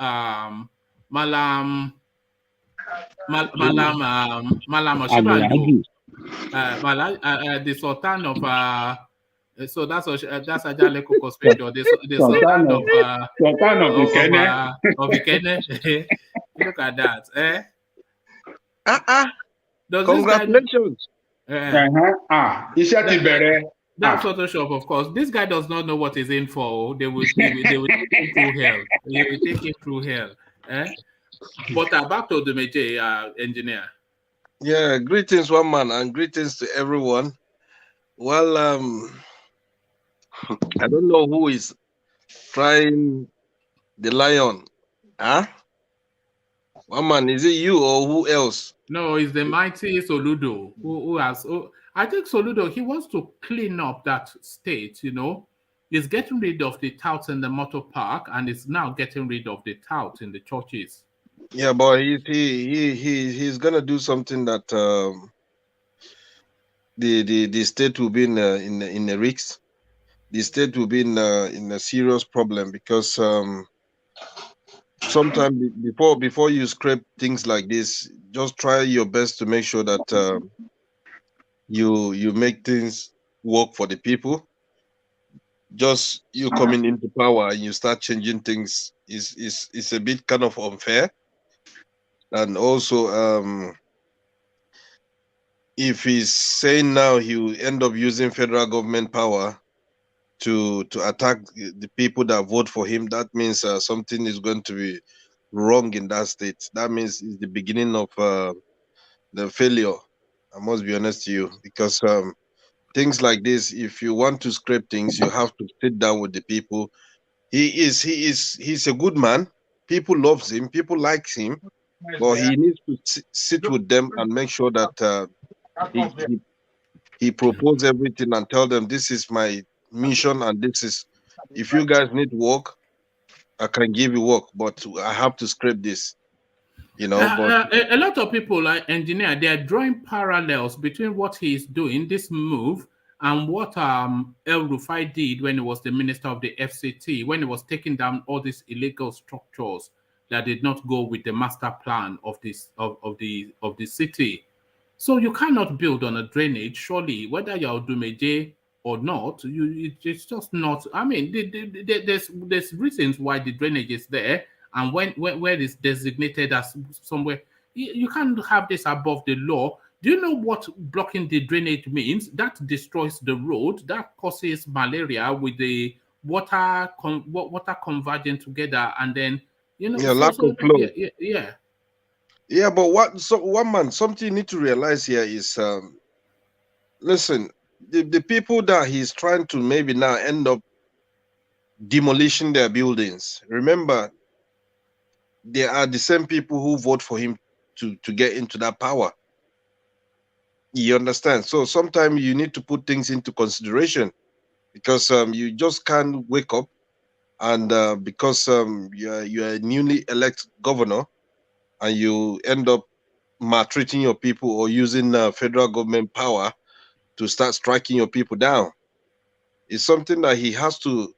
Malam Osinbajo. The Sultan of so that's Ajale Koko's picture. The Sultan of Ikene. Look at that. Congratulations. That's Photoshop, of course. This guy does not know what he's in for. They will take him through hell. They will take him through hell. But back to Odumeje, engineer. Yeah, greetings, one man, and greetings to everyone. Well, I don't know who is trying the lion. One man, is it you or who else? No, it's the mighty Soludo who has. I think Soludo, he wants to clean up that state, you know. He's getting rid of the touts in the motor park and is now getting rid of the touts in the churches. Yeah, but he's gonna do something that the state will be in a risk. The state will be in a serious problem because sometimes before you scrape things like this, just try your best to make sure that you make things work for the people. Just you coming into power and you start changing things is a bit kind of unfair. And also, if he's saying now he will end up using federal government power to attack the people that vote for him, that means something is going to be wrong in that state. That means it's the beginning of the failure. I must be honest to you, because things like this, if you want to scrape things, you have to sit down with the people. He's a good man. People loves him. People likes him. But he needs to sit with them and make sure that he propose everything and tell them, this is my mission and this is, if you guys need work, I can give you work, but I have to scrape this. You know, a lot of people, like engineer, they are drawing parallels between what he is doing, this move, and what El Rufai did when he was the minister of the FCT, when he was taking down all these illegal structures that did not go with the master plan of this of the city. So you cannot build on a drainage, surely, whether you're Odumeje or not. It's just not. I mean, there's reasons why the drainage is there. And where it's designated as somewhere, you can't have this above the law. Do you know what blocking the drainage means? That destroys the road. That causes malaria with the water converging together, and then lack of flow. Yeah. But something you need to realize here is, listen, the people that he's trying to maybe now end up demolishing their buildings. Remember, they are the same people who vote for him to get into that power. You understand? So sometimes you need to put things into consideration, because you just can't wake up and because you're a newly elected governor and you end up maltreating your people or using federal government power to start striking your people down. It's something that he has to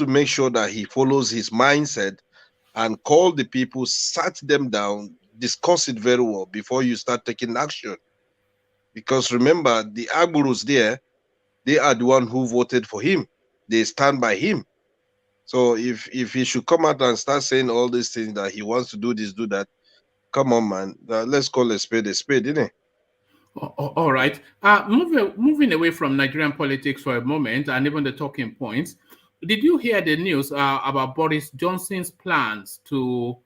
make sure that he follows his mindset and call the people, sat them down, discuss it very well before you start taking action. Because remember, the Agburus there, they are the one who voted for him. They stand by him. So if he should come out and start saying all these things that he wants to do this, do that, come on, man. Let's call a spade, isn't it? All right. Moving away from Nigerian politics for a moment and even the talking points, did you hear the news about Boris Johnson's plans to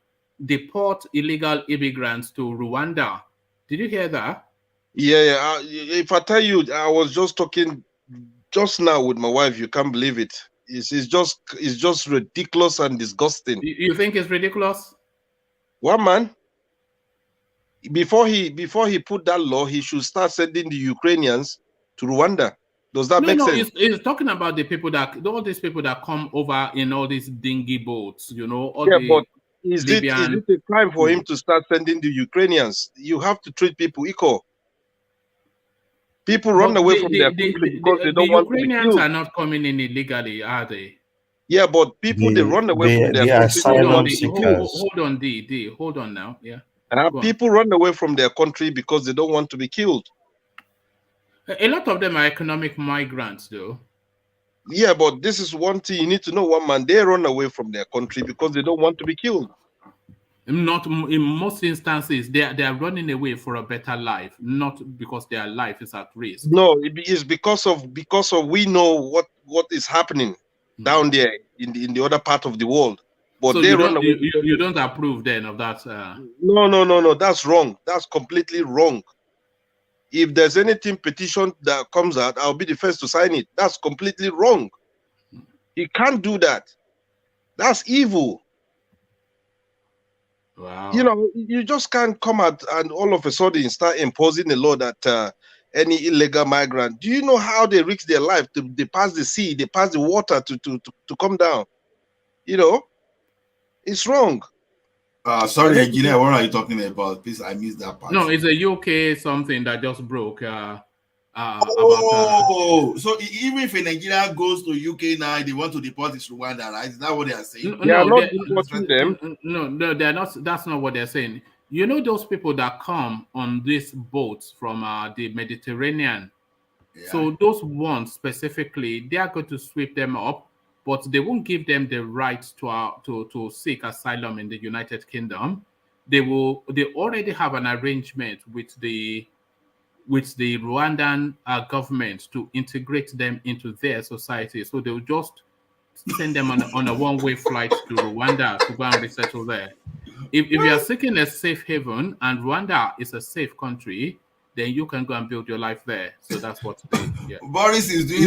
deport illegal immigrants to Rwanda? Did you hear that? Yeah. If I tell you, I was just talking just now with my wife. You can't believe it. It's just ridiculous and disgusting. You think it's ridiculous? One man, before he put that law, he should start sending the Ukrainians to Rwanda. Does that make sense? It's talking about the people all these people that come over in all these dinghy boats, you know. But is it a crime for him to start sending the Ukrainians? You have to treat people equal. People run away from their country because they don't want to be killed. Ukrainians are not coming in illegally, are they? Yeah, but people they run away from their country. Hold on, hold on now. Yeah. People run away from their country because they don't want to be killed. A lot of them are economic migrants, though. Yeah, but this is one thing you need to know, one man. They run away from their country because they don't want to be killed. Not in most instances, they are running away for a better life, not because their life is at risk. No, it is because of we know what is happening down there in the other part of the world. But so they run away. You don't approve then of that? No. That's wrong. That's completely wrong. If there's anything petition that comes out, I'll be the first to sign it. That's completely wrong. You can't do that. That's evil. Wow. You know, you just can't come out and all of a sudden start imposing a law that any illegal migrant. Do you know how they risk their life? They pass the sea, they pass the water to come down. You know, it's wrong. Sorry, engineer, what are you talking about? Please, I missed that part. No, it's a UK something that just broke. So even if a Nigerian goes to UK now, they want to deport his Rwanda, right? Is that what they are saying? No, they're not. That's not what they're saying. You know those people that come on these boats from the Mediterranean. Yeah. So those ones specifically, they are going to sweep them up, but they won't give them the right to seek asylum in the United Kingdom. They already have an arrangement with the Rwandan government to integrate them into their society. So they'll just send them on a one-way flight to Rwanda to go and resettle there. If you are seeking a safe haven and Rwanda is a safe country, then you can go and build your life there. So that's what Boris is doing.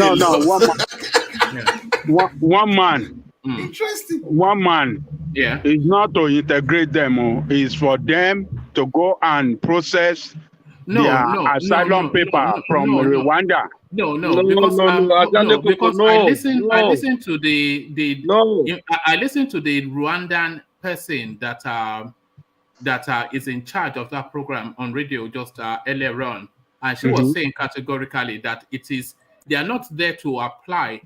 One man. Interesting. One man. Yeah. Is not to integrate them. It's for them to go and process asylum paper from Rwanda. Because I listened to the Rwandan person that is in charge of that program on radio just earlier on, and she was saying categorically that they are not there to apply,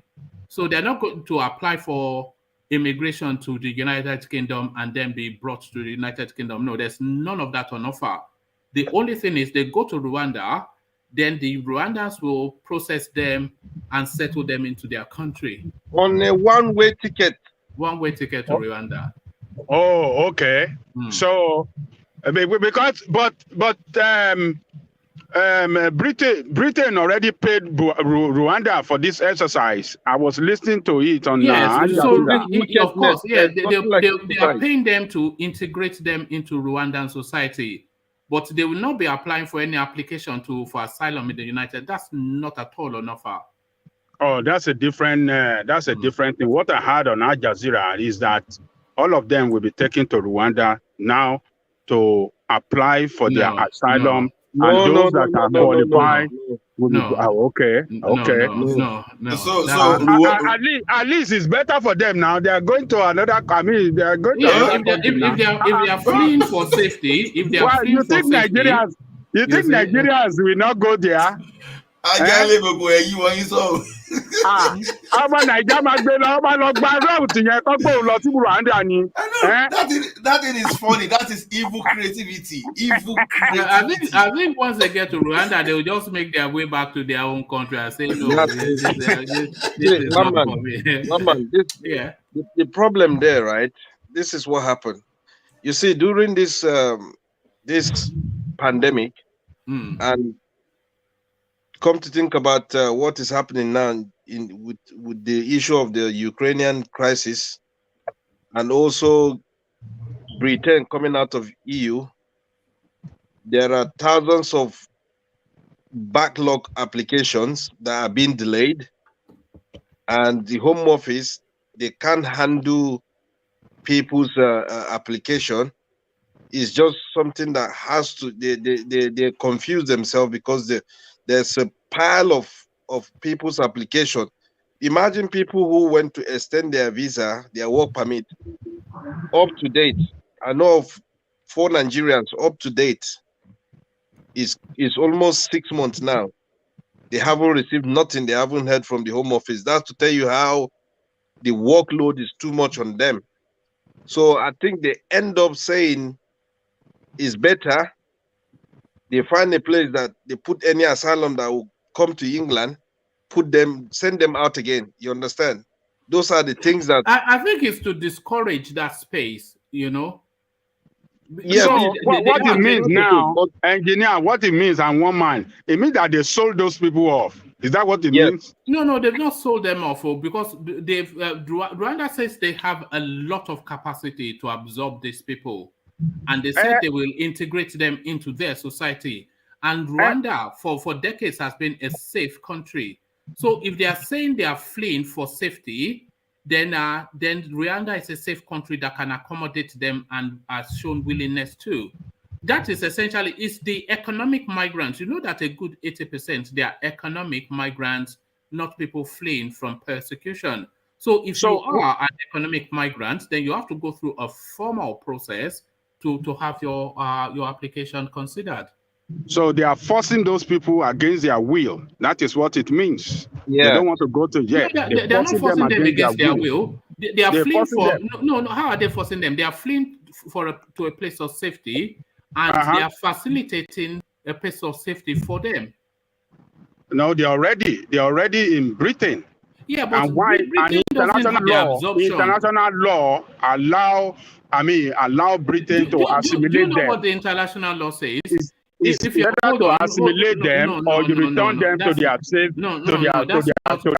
so they're not going to apply for immigration to the United Kingdom and then be brought to the United Kingdom. No, there's none of that on offer. The only thing is they go to Rwanda, then the Rwandans will process them and settle them into their country. On a one-way ticket. One-way ticket to Rwanda. Oh, okay. So, because Britain already paid Rwanda for this exercise. I was listening to it on. Yes, of course, yeah, they are paying them to integrate them into Rwandan society. But they will not be applying for any application for asylum in the United. That's not at all on offer. Oh, that's a different thing. What I heard on Al Jazeera is that all of them will be taken to Rwanda now to apply for their asylum, and those that are qualified will be. Okay. At least it's better for them now. They are going to another. I mean, they are going to. If they are fleeing for safety, if they are fleeing for safety, you think Nigerians will not go there? That thing is funny. That is evil creativity. I think once they get to Rwanda, they will just make their way back to their own country and say, no, this is not for me. The problem there, right? This is what happened. You see, during this pandemic, and come to think about what is happening now with the issue of the Ukrainian crisis, and also Britain coming out of EU, there are thousands of backlog applications that are being delayed. and the Home Office, they can't handle people's application. It's just something that has to, they confuse themselves because there's a pile of people's application. Imagine people who went to extend their visa, their work permit, up to date. I know of 4 Nigerians up to date. It's almost 6 months now. They haven't received nothing. They haven't heard from the Home Office. That's to tell you how the workload is too much on them. So I think they end up saying it's better. They find a place that they put any asylum that will come to England, send them out again. You understand? Those are the things that I think it's to discourage that space, you know. Yeah, so what it means now, engineer, what it means on one mind, it means that they sold those people off. Is that what it means? No, they've not sold them off because they've Rwanda says they have a lot of capacity to absorb these people, and they said they will integrate them into their society. And Rwanda for decades has been a safe country. So if they are saying they are fleeing for safety, then Rwanda is a safe country that can accommodate them and has shown willingness to. That is essentially, it's the economic migrants. You know that a good 80% they are economic migrants, not people fleeing from persecution. So if you are an economic migrant, then you have to go through a formal process to have your application considered. So they are forcing those people against their will. That is what it means. Yeah. They don't want to go to jail. No, they're not forcing them against their will. They are fleeing for no. How are they forcing them? They are fleeing to a place of safety, and they are facilitating a place of safety for them. No, they're already in Britain. Yeah, but and why international law allow Britain to assimilate them. Do you know them. what the international law says? If you either to assimilate them or you return them to their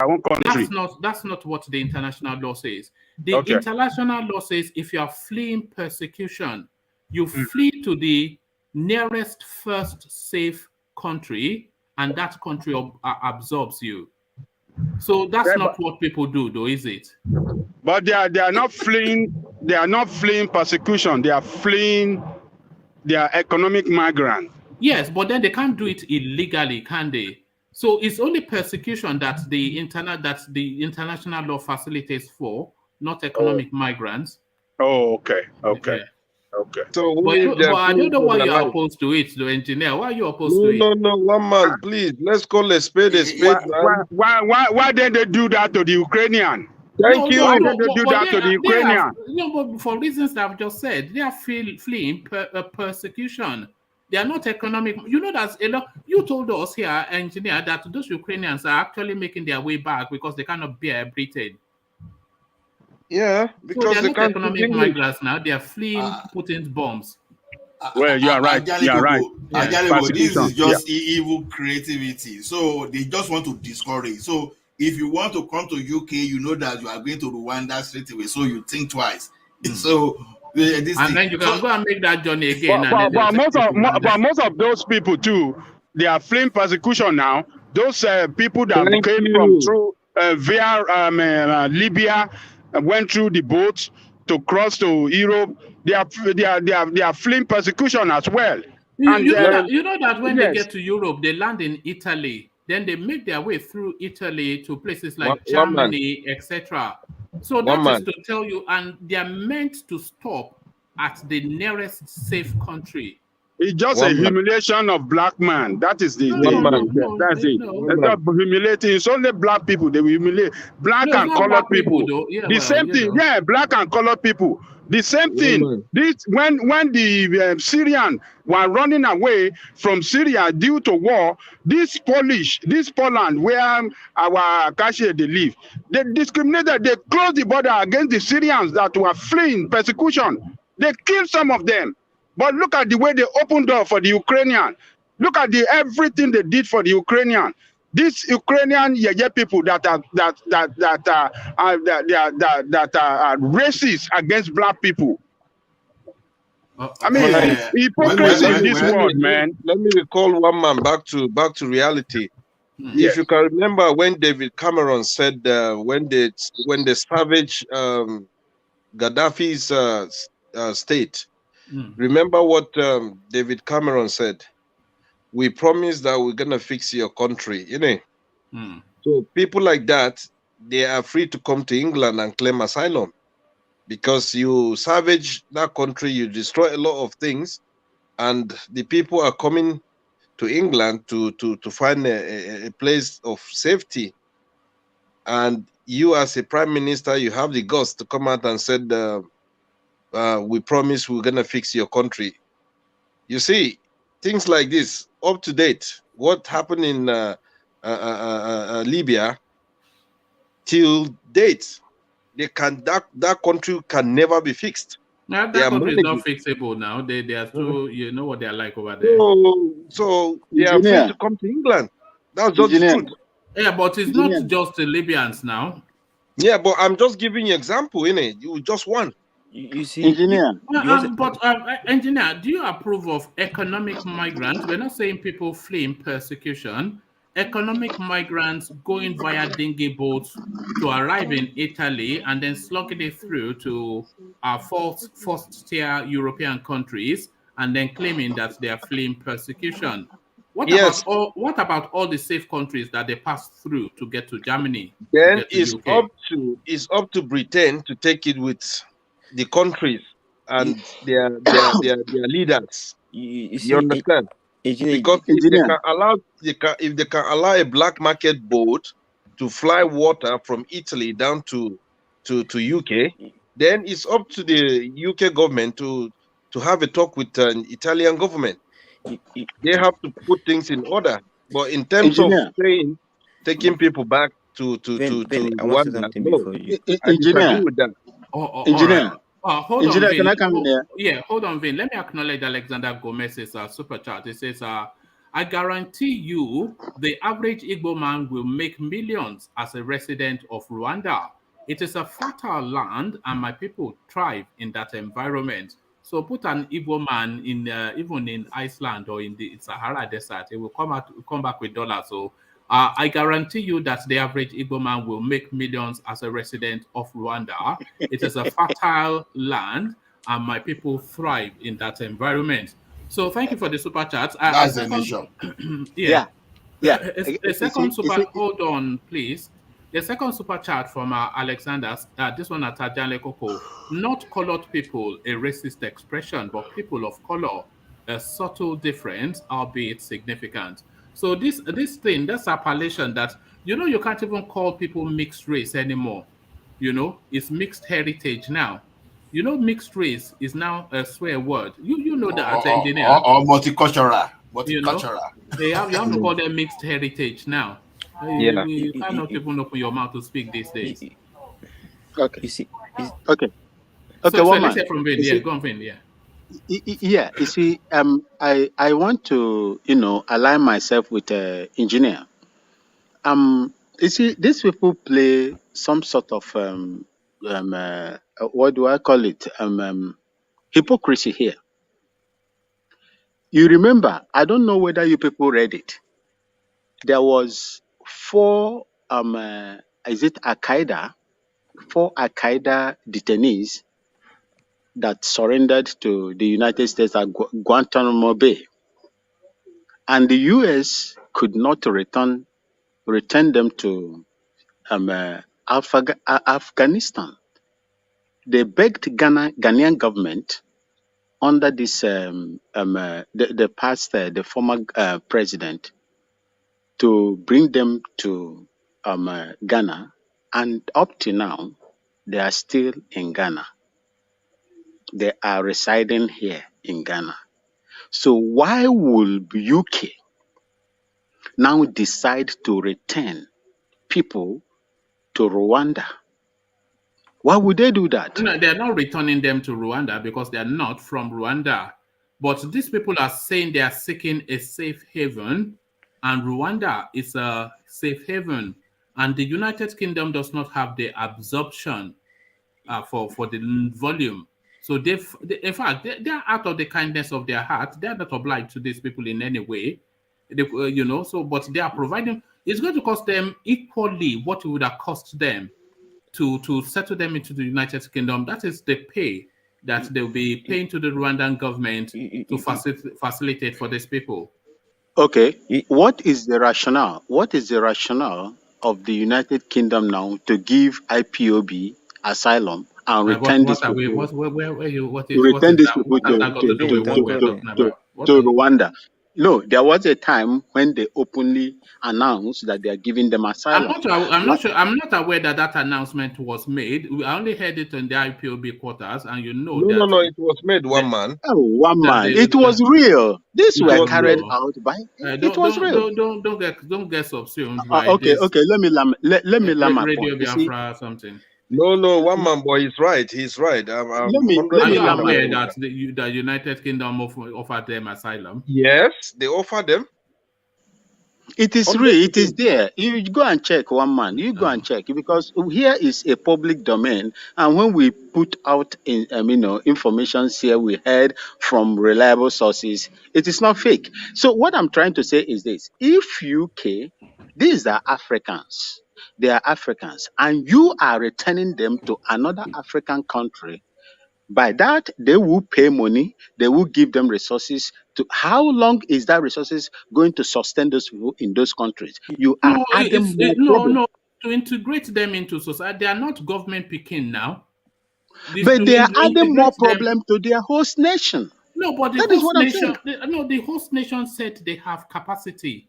own country. That's not what the international law says. The international law says if you are fleeing persecution, you flee to the nearest first safe country, and that country absorbs you. So that's not what people do, though, is it? But they are not fleeing. They are not fleeing persecution. They are fleeing their economic migrants. Yes, but then they can't do it illegally, can they? So it's only persecution that the international law facilitates for, not economic migrants. Oh, okay. So, but I don't know why you're opposed to it, the engineer. Why are you opposed to it? No, one man, please. Let's call a spade a spade. Why did they do that to the Ukrainian? Thank you. Why did they do that to the Ukrainian? But for reasons that I've just said, they are fleeing persecution. They are not economic. You know that you told us here, engineer, that those Ukrainians are actually making their way back because they cannot bear Britain. Yeah, because so they are not economic migrants now. They are fleeing Putin's bombs. Well, you are right. You are right. This is just evil creativity. So they just want to discourage. So if you want to come to UK, you know that you are going to Rwanda straight away. So you think twice. So then you can go and make that journey again. But most of those people too, they are fleeing persecution now. Those people that came from through via Libya, went through the boats to cross to Europe. They are fleeing persecution as well. You know that when they get to Europe, they land in Italy. Then they make their way through Italy to places like Germany, etc. So that is to tell you, and they are meant to stop at the nearest safe country. It's just a humiliation of black man. That is that's it. It's not humiliating. It's only black people they will humiliate. Black and colored people. The same thing. Yeah, black and colored people. The same thing. This when the Syrians were running away from Syria due to war, this Poland where our cashier they live, they discriminated. They closed the border against the Syrians that were fleeing persecution. They killed some of them. But look at the way they opened door for the Ukrainian. Look at everything they did for the Ukrainian. These Ukrainian people that are racist against black people. I mean, hypocrisy in this world, man. Let me recall one man back to reality. If you can remember when David Cameron said when the savage Gaddafi's state, remember what David Cameron said? We promise that we're gonna fix your country, you know. So people like that, they are free to come to England and claim asylum because you savage that country, you destroy a lot of things, and the people are coming to England to find a place of safety. And you as a prime minister, you have the guts to come out and said, we promise we're gonna fix your country. You see, things like this, up to date, what happened in Libya, till date, that country can never be fixed. Now that country is not fixable now. They are still, you know what they are like over there. So they are free to come to England. That's just the truth. Yeah, but it's not just the Libyans now. Yeah, but I'm just giving you example, innit? You just one. You see, engineer. Engineer, do you approve of economic migrants? We're not saying people fleeing persecution. Economic migrants going via dinghy boats to arrive in Italy and then slugging it through to our first-tier European countries and then claiming that they are fleeing persecution. What about all the safe countries that they pass through to get to Germany? Then it's up to Britain to take it with the countries and their leaders. You understand? Because if they can allow a black market boat to fly water from Italy down to UK, then it's up to the UK government to have a talk with an Italian government. They have to put things in order. But in terms of taking people back to Rwanda, I disagree with that. Engineer. Hold Engineer, on, Vin. can I come in there? Yeah, hold on, Vin. Let me acknowledge Alexander Gomez's super chat. It says, I guarantee you the average Igbo man will make millions as a resident of Rwanda. It is a fertile land and my people thrive in that environment. So put an Igbo man in even in Iceland or in the Sahara Desert, it will come back with dollars. So I guarantee you that the average Igbo man will make millions as a resident of Rwanda. It is a fertile land, and my people thrive in that environment. So thank you for the super chat. That's the nation. A second super. Hold on, please. The second super chat from Alexander. This one at Tajanle Koko. Not colored people, a racist expression, but people of color, a subtle difference, albeit significant. So this thing, that's appellation that, you know, you can't even call people mixed race anymore. You know, it's mixed heritage now. You know, mixed race is now a swear word. You know that, engineer. Or multicultural. You know, you have to call them mixed heritage now. You cannot even open your mouth to speak these days. Okay. You see, okay. So let's hear from Vin. Yeah, go on, Vin. Yeah. Yeah, you see, I want to, align myself with the engineer. You see, these people play some sort of what do I call it? Hypocrisy here. You remember? I don't know whether you people read it. There was 4 is it Al-Qaeda? 4 Al-Qaeda detainees that surrendered to the United States at Guantanamo Bay. And the US could not return them to Afghanistan. They begged Ghanaian government under this the former president to bring them to Ghana, and up to now they are still in Ghana. They are residing here in Ghana. So why will UK now decide to return people to Rwanda? Why would they do that? No, they're not returning them to Rwanda because they're not from Rwanda. But these people are saying they are seeking a safe haven, and Rwanda is a safe haven. And the United Kingdom does not have the absorption for the volume. So in fact, they're out of the kindness of their heart. They're not obliged to these people in any way. But they are providing. it's going to cost them equally what it would have cost them to settle them into the United Kingdom. That is the pay that they'll be paying to the Rwandan government to facilitate for these people. Okay, what is the rationale? What is the rationale of the United Kingdom now to give IPOB asylum and return these people? Return these people to Rwanda. No, there was a time when they openly announced that they are giving them asylum. I'm not aware that announcement was made. I only heard it in the IPOB quarters, and you know No, it was made one man. Oh, one man. It was real. This were carried out by. It was real. Don't get subsumed by okay, this. Okay. Let me land my Radio point. Biafra or something. No, one man boy is right. He's right. Are you aware that the United Kingdom offered them asylum? Yes, they offered them. It is real. It is there. You go and check, one man. You go and check, because here is a public domain, and when we put out information here, we heard from reliable sources. It is not fake. So what I'm trying to say is this: if UK, these are Africans. They are Africans, and you are returning them to another African country. By that, they will pay money, they will give them resources. To how long is that resources going to sustain those people in those countries? You are adding no, to integrate them into society. They are not government picking now. But they are adding more problem to their host nation. No, but the host nation said they have capacity.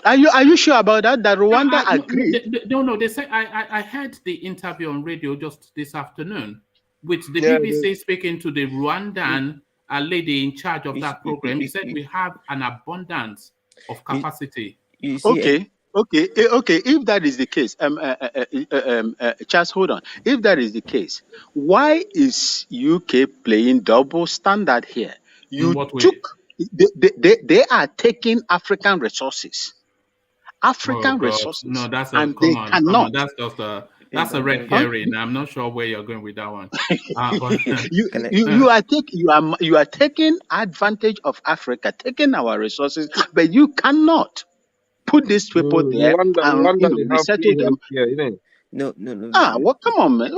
Are you sure about that? That Rwanda agreed? No. They said I heard the interview on radio just this afternoon with the BBC speaking to the Rwandan lady in charge of that program. He said we have an abundance of capacity. Okay. If that is the case, Charles, hold on. If that is the case, why is UK playing double standard here? They are taking African resources. Resources. No, that's and they cannot. That's a red herring. I'm not sure where you're going with that one. You are taking advantage of Africa, taking our resources, but you cannot put these people there and resettle them. No. Well, come on, man.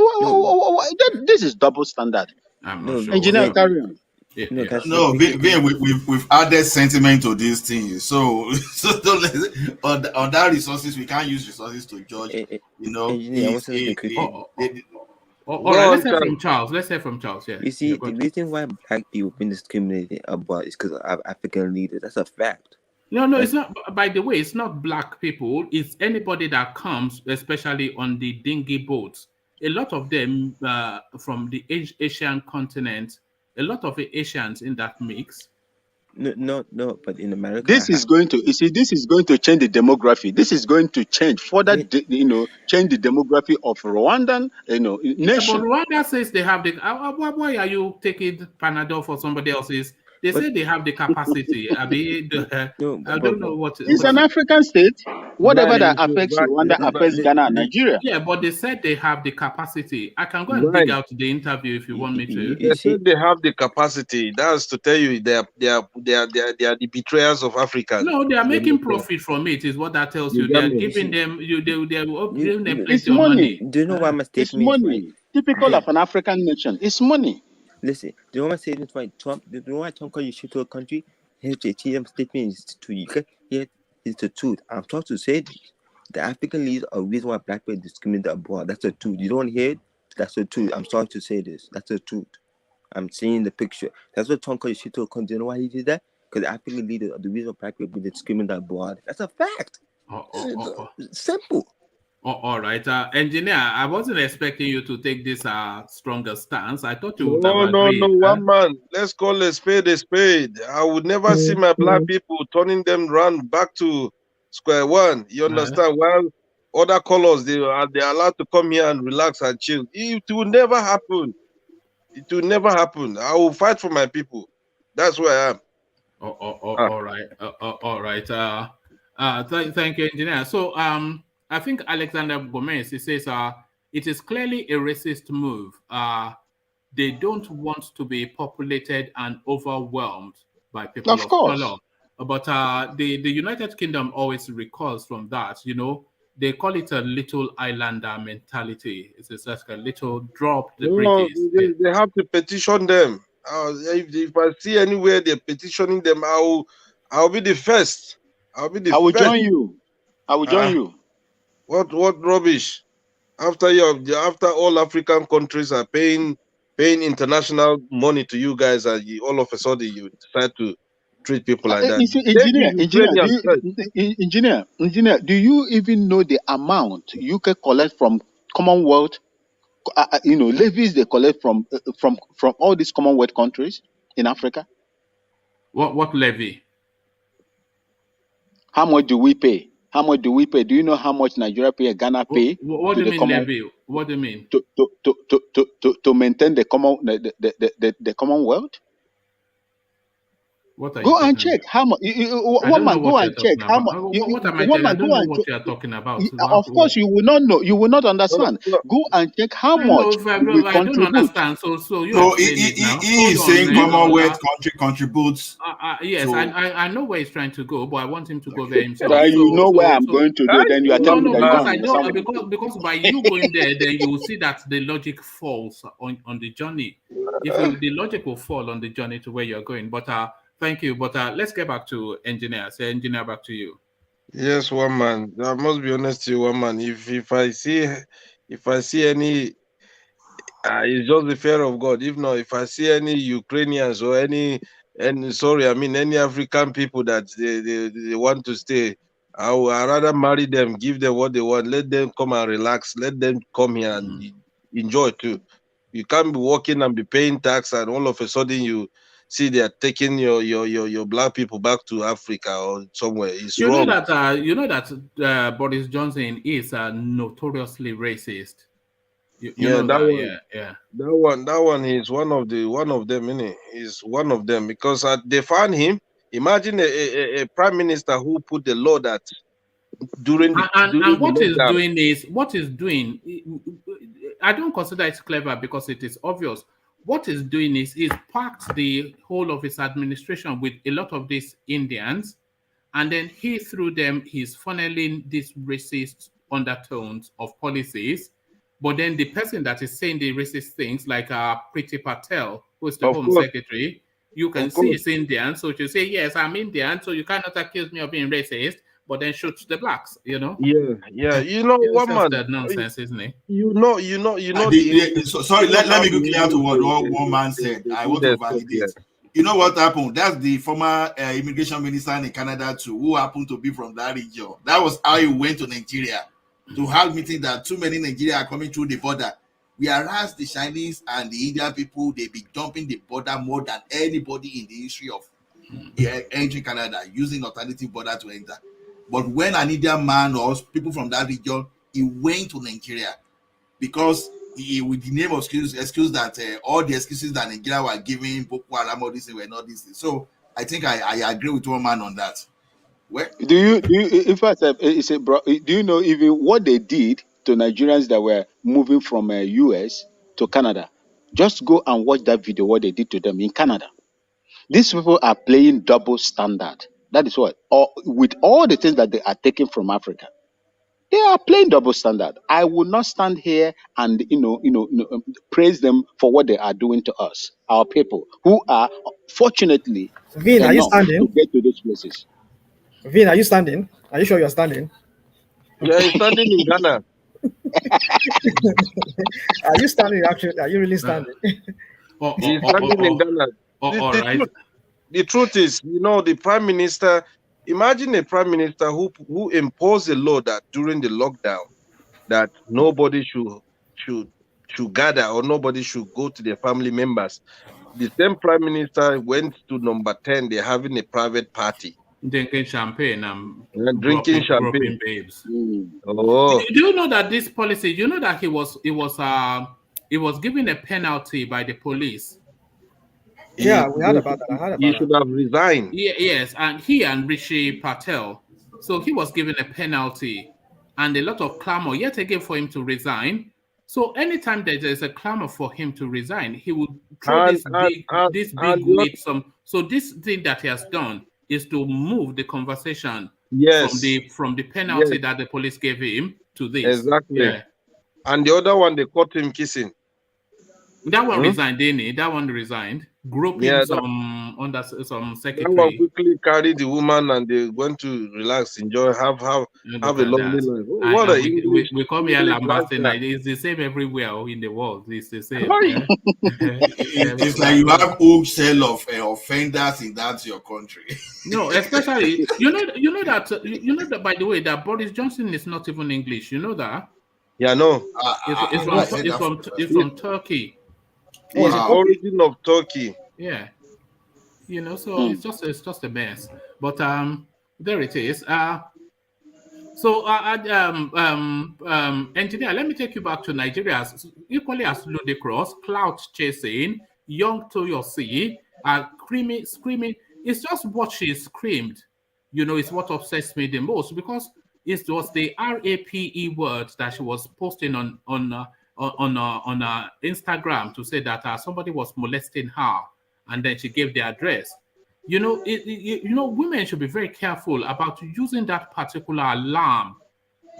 This is double standard. I'm not sure. Engineer, carry on. We've added sentiment to these things. So on that resources, we can't use resources to judge. All right, let's hear from Charles. Yeah. You see, the reason why black people have been discriminated about is because of African leaders. That's a fact. No, it's not. By the way, it's not black people. It's anybody that comes, especially on the dinghy boats. A lot of them from the Asian continent. A lot of the Asians in that mix. No, but in America, this is going to change the demography. This is going to change further, change the demography of Rwandan, nation. But Rwanda says they have the. Why are you taking Panadol for somebody else's? They say they have the capacity. I don't know what. It's an African state. Whatever that affects Rwanda affects Ghana and Nigeria. Yeah, but they said they have the capacity. I can go and dig out the interview if you want me to. They said they have the capacity. That's to tell you they are the betrayers of Africa. No, they are making profit from it. Is what that tells you. They are giving them. They are giving them plenty of money. Do you know why my statement? It's money. Typical of an African nation. It's money. Listen, do you know what I'm saying? Why Trump? Do you know why Trump called you shit to a country? His statement is to you. Here is the truth. I'm trying to say this. The African leaders are the reason why black people discriminate abroad. That's the truth. You don't want to hear it? That's the truth. I'm sorry to say this. That's the truth. I'm seeing the picture. That's what Trump called you shit to a country. You know why he did that? Because the African leaders are the reason why black people discriminate abroad. That's a fact. Simple. All right, engineer. I wasn't expecting you to take this stronger stance. I thought you would have agreed. No, one man. Let's call a spade a spade. I would never see my black people turning them round back to square one. You understand? While other colors they are allowed to come here and relax and chill. It will never happen. It will never happen. I will fight for my people. That's where I am. All right. Thank you, engineer. So I think Alexander Gomez, he says, it is clearly a racist move. They don't want to be populated and overwhelmed by people of color. But the United Kingdom always recalls from that, you know, they call it a little islander mentality. It's just like a little drop the No, British. they have to petition them. If I see anywhere they're petitioning them, I'll be the first. I will join you. I will join you. What rubbish? After all African countries are paying international money to you guys, and all of a sudden you decide to treat people like that. You see, engineer, do you even know the amount you can collect from Commonwealth? You know, levies they collect from all these Commonwealth countries in Africa. What levy? How much do we pay? How much do we pay? Do you know how much Nigeria pay, Ghana pay? What do you mean levy? What do you mean? To maintain the Commonwealth? What are go you and check how much. One man go and check how much. What am I telling? I don't know what you are talking about. Of course, you will not know. You will not understand. Go and check how much we I contribute. don't understand. So you he is saying Commonwealth country contributes. Yes, to... I know where he's trying to go, but I want him to go there himself. You know where I'm going to do. Then you are telling me that because by you going there, then you will see that the logic falls on the journey. The logic will fall on the journey to where you're going. But thank you. But let's get back to engineer. Say, engineer, back to you. Yes, one man. I must be honest to you, one man. If I see any, it's just the fear of God. If not, if I see any Ukrainians or any African people that they want to stay, I would rather marry them, give them what they want, let them come and relax, let them come here and enjoy too. You can't be working and be paying tax, and all of a sudden you see they are taking your black people back to Africa or somewhere. It's wrong. You know that Boris Johnson is notoriously racist. That one is one of them, innit? Is one of them because they found him. Imagine a prime minister who put the law that during what he's doing. I don't consider it clever because it is obvious. What he's doing is he's packed the whole of his administration with a lot of these Indians, and then through them he's funneling these racist undertones of policies. But then the person that is saying the racist things, like Priti Patel, who is the Home Secretary, you can see it's Indian. So you say, yes, I'm Indian, so you cannot accuse me of being racist, but then shoot the blacks, you know? Yeah. You know what, man? That nonsense, isn't it? You know. Sorry, let me be clear to what one man said. I want to validate. You know what happened? That's the former immigration minister in Canada too, who happened to be from that region. That was how he went to Nigeria to have meeting that too many Nigerians are coming through the border. Whereas the Chinese and the Indian people, they be jumping the border more than anybody in the history of entering Canada, using alternative border to enter. But when an Indian man or people from that region, he went to Nigeria because with the name of excuse that all the excuses that Nigeria were giving, Boko Haram, all these things were not this thing. So I think I agree with one man on that. Where? Do you in fact do you know even what they did to Nigerians that were moving from US to Canada? Just go and watch that video, what they did to them in Canada. These people are playing double standard. That is what, with all the things that they are taking from Africa, they are playing double standard. I will not stand here and praise them for what they are doing to us, our people, who are fortunately Vin, are you standing? to get to those places. Vin, are you standing? Are you sure you're standing? Yeah, he's standing in Ghana. Are you standing? Actually, are you really standing? He's standing in Ghana. The truth is, the prime minister. Imagine a prime minister who imposed a law that during the lockdown that nobody should gather or nobody should go to their family members. The same prime minister went to number 10. They're having a private party. Drinking champagne and drinking champagne, babes. Oh, do you know that this policy? You know that he was given a penalty by the police. Yeah, we heard about that. He should have resigned. Yes, and he and Rishi Patel. So he was given a penalty, and a lot of clamor yet again for him to resign. So anytime that there's a clamor for him to resign, he would throw this big weight. So this thing that he has done is to move the conversation from the penalty that the police gave him to this. Exactly. Yeah. And the other one, they caught him kissing. That one resigned, didn't he? That one resigned. Groping under some secretary. That one quickly carried the woman and they went to relax, enjoy, have a lovely life. What a English. We come here lambasting. It's the same everywhere in the world. It's the same. It's like you have wholesale of offenders in that your country. No, especially you know that by the way that Boris Johnson is not even English. You know that? Yeah, no. It's from Turkey. It's the origin of Turkey. Yeah. You know, so it's just a mess. But there it is. Engineer, let me take you back to Nigeria. Equally as ludicrous, clout chasing, young Toyosi, screaming. It's just what she screamed. You know, it's what upsets me the most because it was the RAPE words that she was posting on Instagram to say that somebody was molesting her, and then she gave the address. You know, women should be very careful about using that particular alarm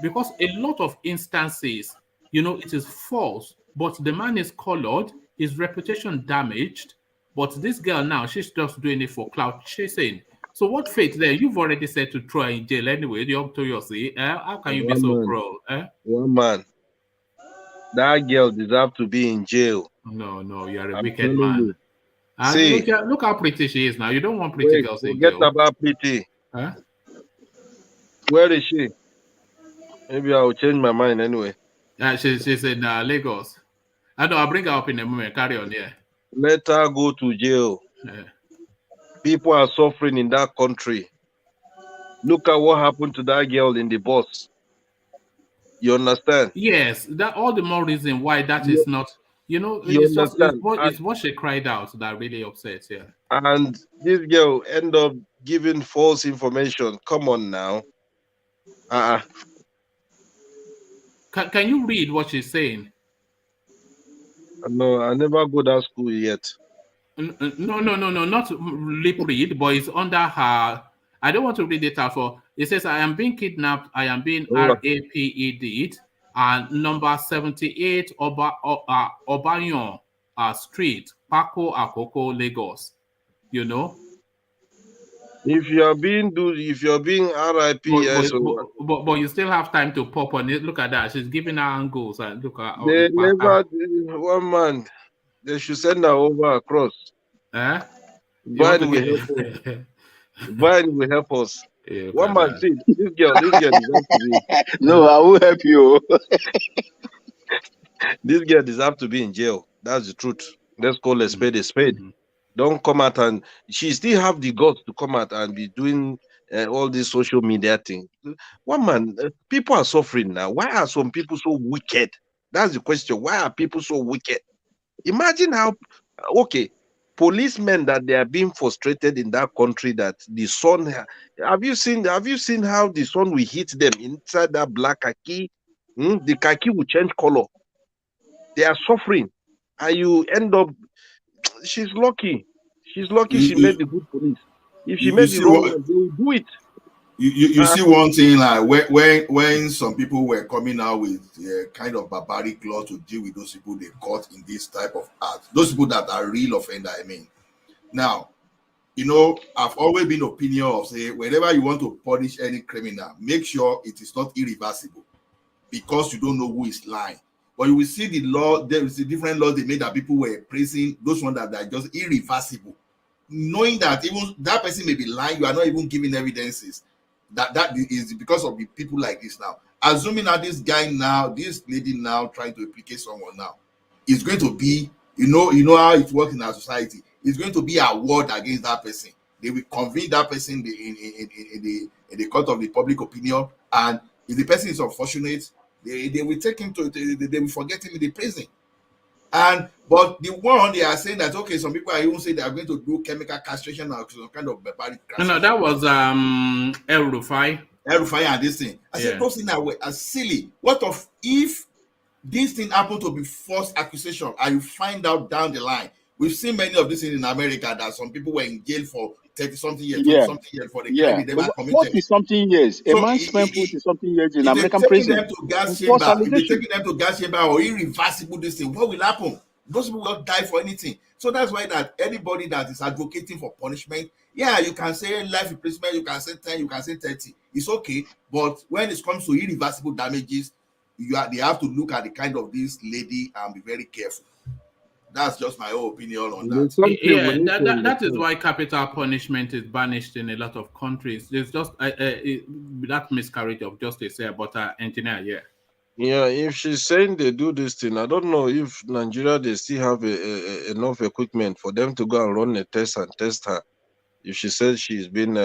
because a lot of instances, you know, it is false, but the man is colored, his reputation damaged, but this girl now, she's just doing it for clout chasing. So what fate there? You've already said to throw her in jail anyway. The up to your see. How can you be so cruel? One man. That girl deserves to be in jail. No, you're a wicked man. See, look how pretty she is now. You don't want pretty girls in jail. Forget about pretty. Huh? Where is she? Maybe I'll change my mind anyway. She's in Lagos. I know. I'll bring her up in a moment. Carry on, yeah. Let her go to jail. Yeah. People are suffering in that country. Look at what happened to that girl in the bus. You understand? Yes, that all the more reason why that is not. You know, it's what she cried out that really upsets. Yeah. And this girl end up giving false information. Come on now. Can you read what she's saying? No, I never go to school yet. No, not lip read, but it's under her. I don't want to read it out for. It says, I am being kidnapped. I am being RAPED. And number 78 Obanyo Street, Pako Akoko, Lagos. You know? If you're being RIP, but you still have time to pop on it. Look at that. She's giving her angles and look at they never one man. They should send her over across. Vine will help us. Vine will help us. Yeah, one man, see, this girl deserves to be. No, I will help you. This girl deserves to be in jail. That's the truth. Let's call a spade a spade. Don't come out and she still have the guts to come out and be doing all this social media thing. One man, people are suffering now. Why are some people so wicked? That's the question. Why are people so wicked? Imagine how policemen that they are being frustrated in that country that the sun. Have you seen how the sun will hit them inside that black khaki? The khaki will change color. They are suffering, and you end up. She's lucky. She's lucky she made the good police. If she made the wrong one, they will do it. You see one thing like when some people were coming out with kind of barbaric law to deal with those people they caught in this type of act, those people that are real offender. I mean, now, you know, I've always been opinion of say whenever you want to punish any criminal, make sure it is not irreversible, because you don't know who is lying. But you will see the law. There is a different law they made that people were praising those ones that are just irreversible, knowing that even that person may be lying. You are not even giving evidences. That is because of the people like this now. Assuming that this lady now trying to implicate someone now is going to be, you know how it works in our society. It's going to be a word against that person. They will convene that person in the court of the public opinion, and if the person is unfortunate, they will take him to they will forget him in the prison. But the one they are saying that some people are even saying they are going to do chemical castration or some kind of barbaric castration. No, that was El Rufai and this thing. I said those things are silly. What if this thing happened to be false accusation and you find out down the line? We've seen many of these things in America that some people were in jail for 30-something years, Yeah. 20-something years for the crime they never committed. 40-something years. A So man spent 40-something years in if American they're taking prison. them to gas On false chamber, if they're allegation. taking them to gas chamber or irreversible this thing, what will happen? Those people will die for anything. So that's why that anybody that is advocating for punishment, yeah, you can say life imprisonment, you can say 10, you can say 30. It's okay. But when it comes to irreversible damages, they have to look at the kind of this lady and be very careful. That's just my own opinion on that. Yeah, that is why capital punishment is banished in a lot of countries. There's just that miscarriage of justice here, but engineer, yeah. Yeah, if she's saying they do this thing, I don't know if Nigeria they still have enough equipment for them to go and run a test and test her. If she says she's been,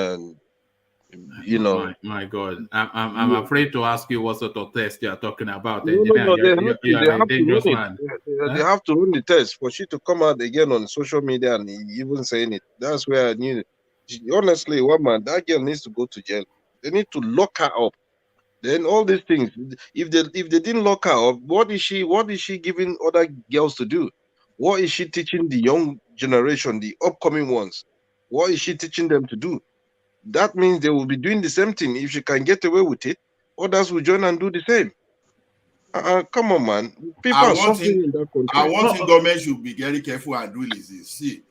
you know, my God, I'm afraid to ask you what sort of test you are talking about. No, Engineer, they you're a have to dangerous run man. it. They have to run the test for she to come out again on social media and even saying it. That's where I knew. Honestly, one man, that girl needs to go to jail. They need to lock her up. Then all these things. If they didn't lock her up, what is she giving other girls to do? What is she teaching the young generation, the upcoming ones? What is she teaching them to do? That means they will be doing the same thing. If she can get away with it, others will join and do the same. Come on, man. People are suffering in that country. I want government should be very careful and do this. See,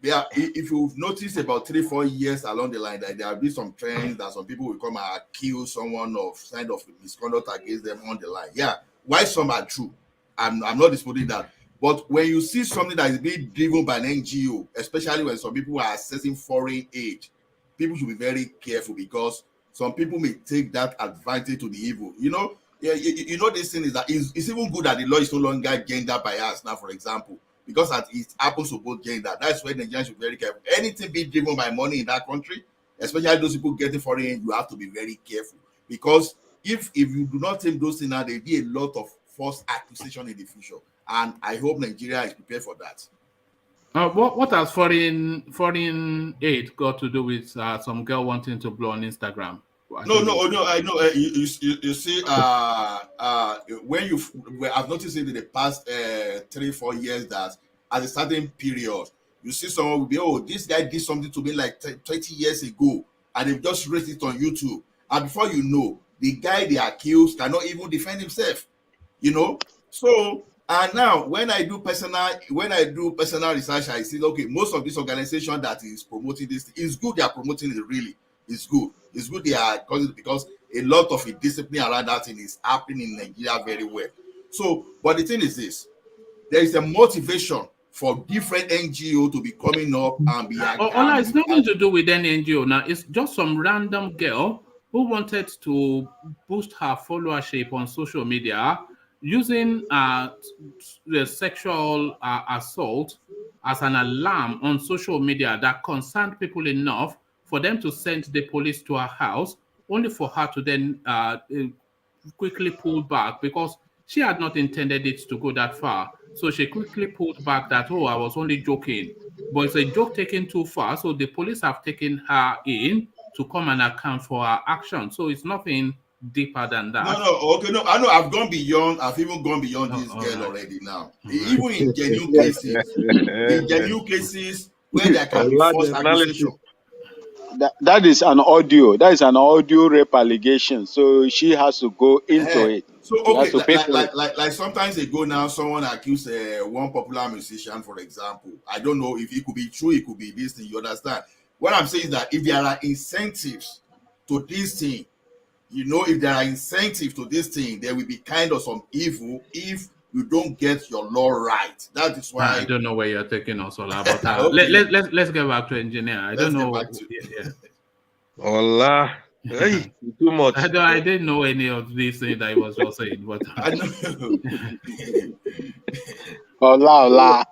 if you've noticed about 3-4 years along the line that there have been some trends that some people will come and accuse someone of kind of misconduct against them on the line. Yeah, why some are true. I'm not disputing that. But when you see something that is being driven by an NGO, especially when some people are accessing foreign aid, people should be very careful because some people may take that advantage to the evil. You know, you know this thing is that it's even good that the law is no longer gender biased now, for example, because it happens to both gender. That's why Nigerians should be very careful. Anything being driven by money in that country, especially those people getting foreign aid, you have to be very careful because if you do not take those things now, there'll be a lot of false accusation in the future. And I hope Nigeria is prepared for that. What has foreign aid got to do with some girl wanting to blow on Instagram? No, I know. You see, when I've noticed it in the past 3-4 years that at a certain period, you see someone will be, oh, this guy did something to me like 20 years ago, and they've just raised it on YouTube. And before you know, the guy they accused cannot even defend himself. You know, so. And now, when I do personal research, I see okay, most of this organization that is promoting this is good. They are promoting it really. It's good. It's good they are because a lot of discipline around that thing is happening in Nigeria very well. So, but the thing is this: there is a motivation for different NGO to be coming up and be. It's nothing to do with any NGO now. It's just some random girl who wanted to boost her followership on social media, using the sexual assault as an alarm on social media that concerned people enough for them to send the police to her house, only for her to then quickly pull back because she had not intended it to go that far. So she quickly pulled back that, oh, I was only joking. But it's a joke taken too far. So the police have taken her in to come and account for her action. So it's nothing deeper than that. No. I know. I've gone beyond. I've even gone beyond this girl already now. Even in genuine cases, where there can be false accusation. That is an audio. That is an audio rape allegation. So she has to go into it. So okay, like sometimes ago now, someone accused one popular musician, for example. I don't know if it could be true. It could be this thing. You understand? What I'm saying is that if there are incentives to this thing. You know, if there are incentives to this thing, there will be kind of some evil if you don't get your law right. That is why I don't know where you're taking us all about. Okay. Let's get back to engineer. I don't know. Allah, hey, too much. I didn't know any of these things that I was just saying, but I know. Allah.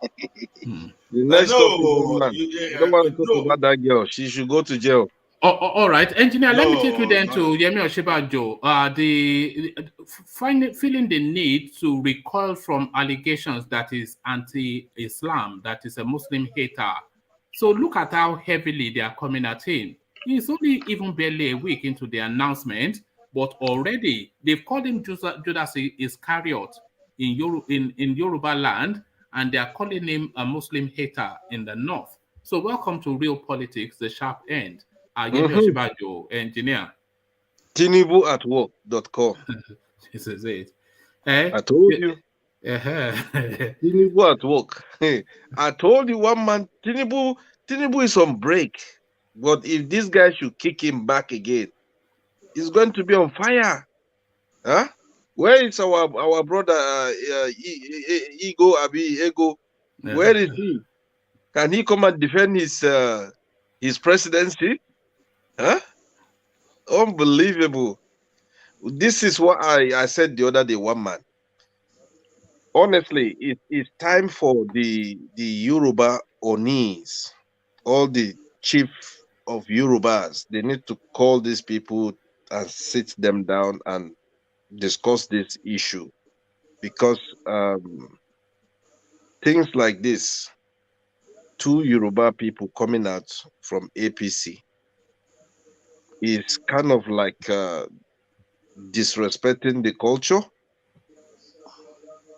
The next topic, you don't want to talk about that girl. She should go to jail. All right, engineer. Let me take you then to Yemi Osinbajo. Feeling the need to recoil from allegations that is anti-Islam, that is a Muslim hater. So look at how heavily they are coming at him. He's only even barely a week into the announcement, but already they've called him Judas Iscariot in Yoruba land, and they are calling him a Muslim hater in the north. So welcome to Real Politics, the sharp end. Yemi Osinbajo, engineer. Tinubuatwork.com. This is it. I told you. Tinubu at work. I told you one man, Tinubu is on break. But if this guy should kick him back again, he's going to be on fire. Huh? Where is our brother Ego? Where is he? Can he come and defend his presidency? Huh? Unbelievable. This is what I said the other day, one man. Honestly, it's time for the Yoruba Onis, all the chief of Yorubas. They need to call these people and sit them down and discuss this issue, because things like this, two Yoruba people coming out from APC, is kind of like disrespecting the culture.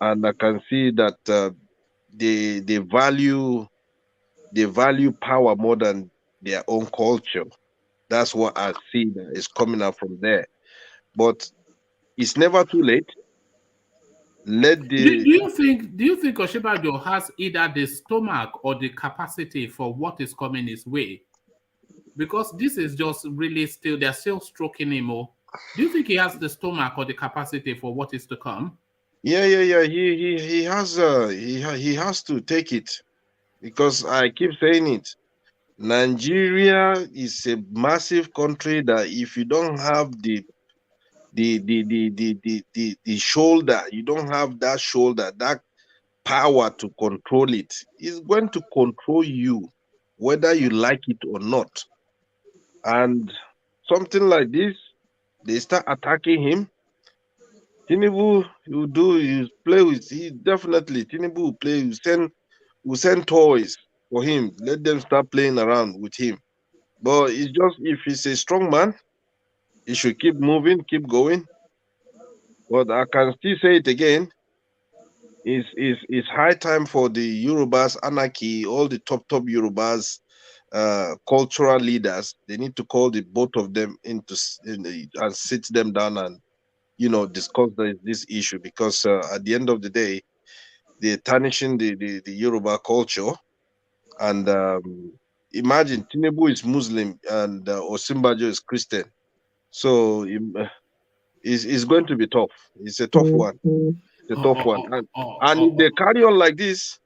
And I can see that they value power more than their own culture. That's what I see that is coming out from there. But it's never too late. Do you think Osinbajo has either the stomach or the capacity for what is coming his way? Because this is just really still, they're still stroking him. Do you think he has the stomach or the capacity for what is to come? Yeah. He has to take it, because I keep saying it. Nigeria is a massive country that if you don't have the shoulder, you don't have that shoulder, that power to control it, it's going to control you, whether you like it or not. And something like this, they start attacking him. Tinubu, you play with, he definitely, Tinubu will play, will send toys for him, let them start playing around with him. But it's just, if he's a strong man, he should keep moving, keep going. But I can still say it again, it's high time for the Yorubas, anarchy, all the top Yorubas, cultural leaders, they need to call the both of them and sit them down and discuss this issue, because at the end of the day, they're tarnishing the Yoruba culture. And imagine Tinubu is Muslim and Osinbajo is Christian, so it's going to be tough. It's a tough one. It's a tough one. And if they carry on like this,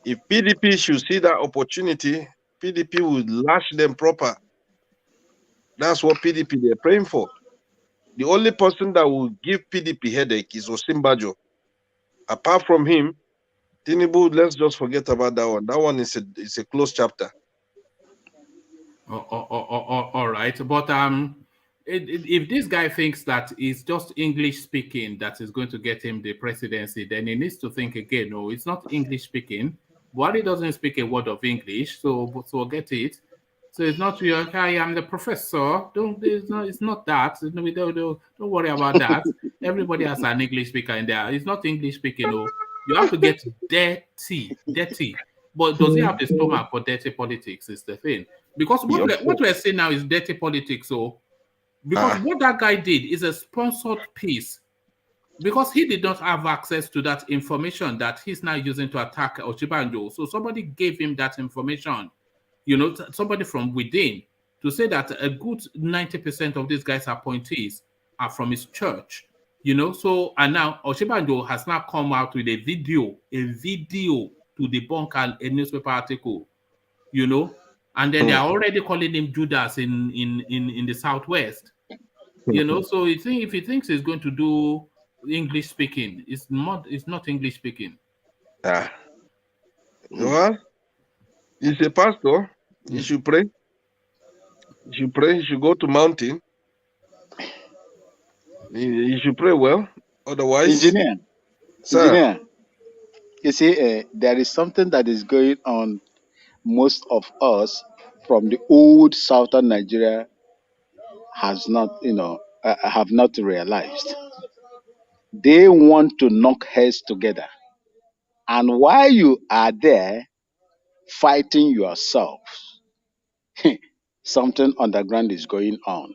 if PDP should see that opportunity, PDP will lash them proper. That's what PDP they're praying for. The only person that will give PDP headache is Osinbajo. Apart from him, Tinubu, let's just forget about that one. That one is a closed chapter. All right, but if this guy thinks that it's just English speaking that is going to get him the presidency, then he needs to think again. No, it's not English speaking. Buhari doesn't speak a word of English, so get it. So it's not real. I am the professor. It's not that. Don't worry about that. Everybody has an English speaker in there. It's not English speaking. No, you have to get dirty. But does he have the stomach for dirty politics? Is the thing. Because what we're saying now is dirty politics. So because what that guy did is a sponsored piece. Because he did not have access to that information that he's now using to attack Osinbajo. So somebody gave him that information. Somebody from within, to say that a good 90% of these guys' appointees are from his church, So, and now Osinbajo has now come out with a video to debunk a newspaper article, and then they are already calling him Judas in the Southwest, So if he thinks he's going to do English speaking, it's not English speaking. Well, he's a pastor. He should pray. He should go to mountain. He should pray well. Otherwise, engineer, you see, there is something that is going on. Most of us from the old southern Nigeria have not realized. They want to knock heads together, and while you are there, fighting yourselves, something underground is going on.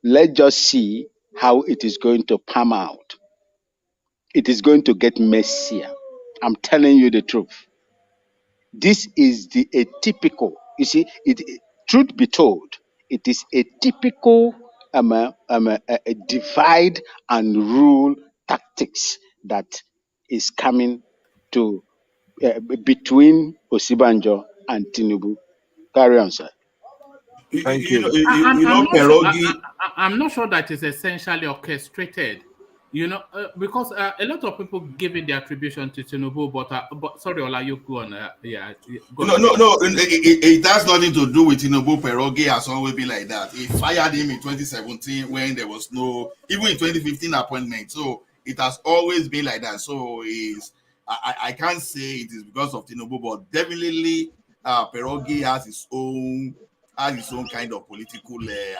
Let's just see how it is going to palm out. It is going to get messier. I'm telling you the truth. This is a typical, you see, truth be told, it is a typical a divide and rule tactics that is coming to between Osinbajo and Tinubu. Carry on, sir. Thank you. I'm not sure that is essentially orchestrated. You know, because a lot of people giving the attribution to Tinubu, but sorry, Ola, you go on. No. It has nothing to do with Tinubu. Pierogi has always been like that. He fired him in 2017 when there was no, even in 2015 appointment. So it has always been like that. So I can't say it is because of Tinubu, but definitely Pierogi has his own kind of political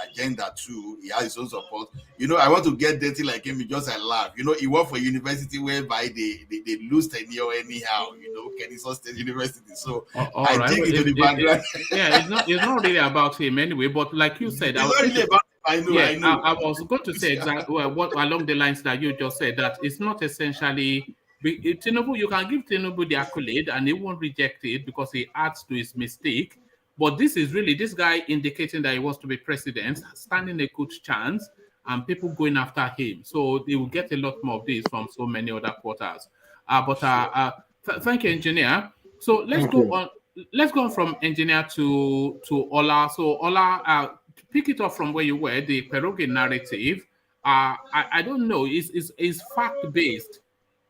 agenda too. He has his own support. You know, I want to get dirty like him, just I laugh. You know, he worked for a university whereby they lose tenure anyhow, you know, Kennesaw State University. So I dig into the background. It's not really about him anyway, but like you said, it's not really about him. I know. I was going to say exactly what along the lines that you just said, that it's not essentially Tinubu. You can give Tinubu the accolade and he won't reject it because he adds to his mistake. But this is really this guy indicating that he wants to be president, standing a good chance, and people going after him. So they will get a lot more of this from so many other quarters. Thank you, engineer. So let's go on. Let's go on from engineer to Ola. So Ola, pick it up from where you were. The Pierogi narrative. I don't know. Is fact based.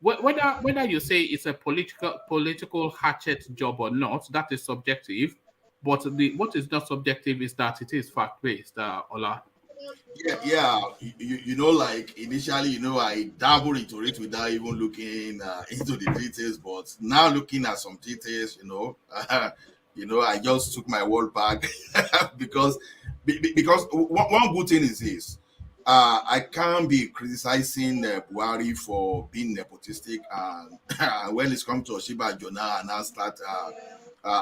Whether you say it's a political hatchet job or not, that is subjective. But what is not subjective is that it is fact-based, Ola. Yeah. You know, like initially, you know, I dabbled into it without even looking into the details. But now looking at some details, you know, I just took my word back because one good thing is this. I can't be criticizing Buhari for being nepotistic, and when it's come to Osinbajo now, and I start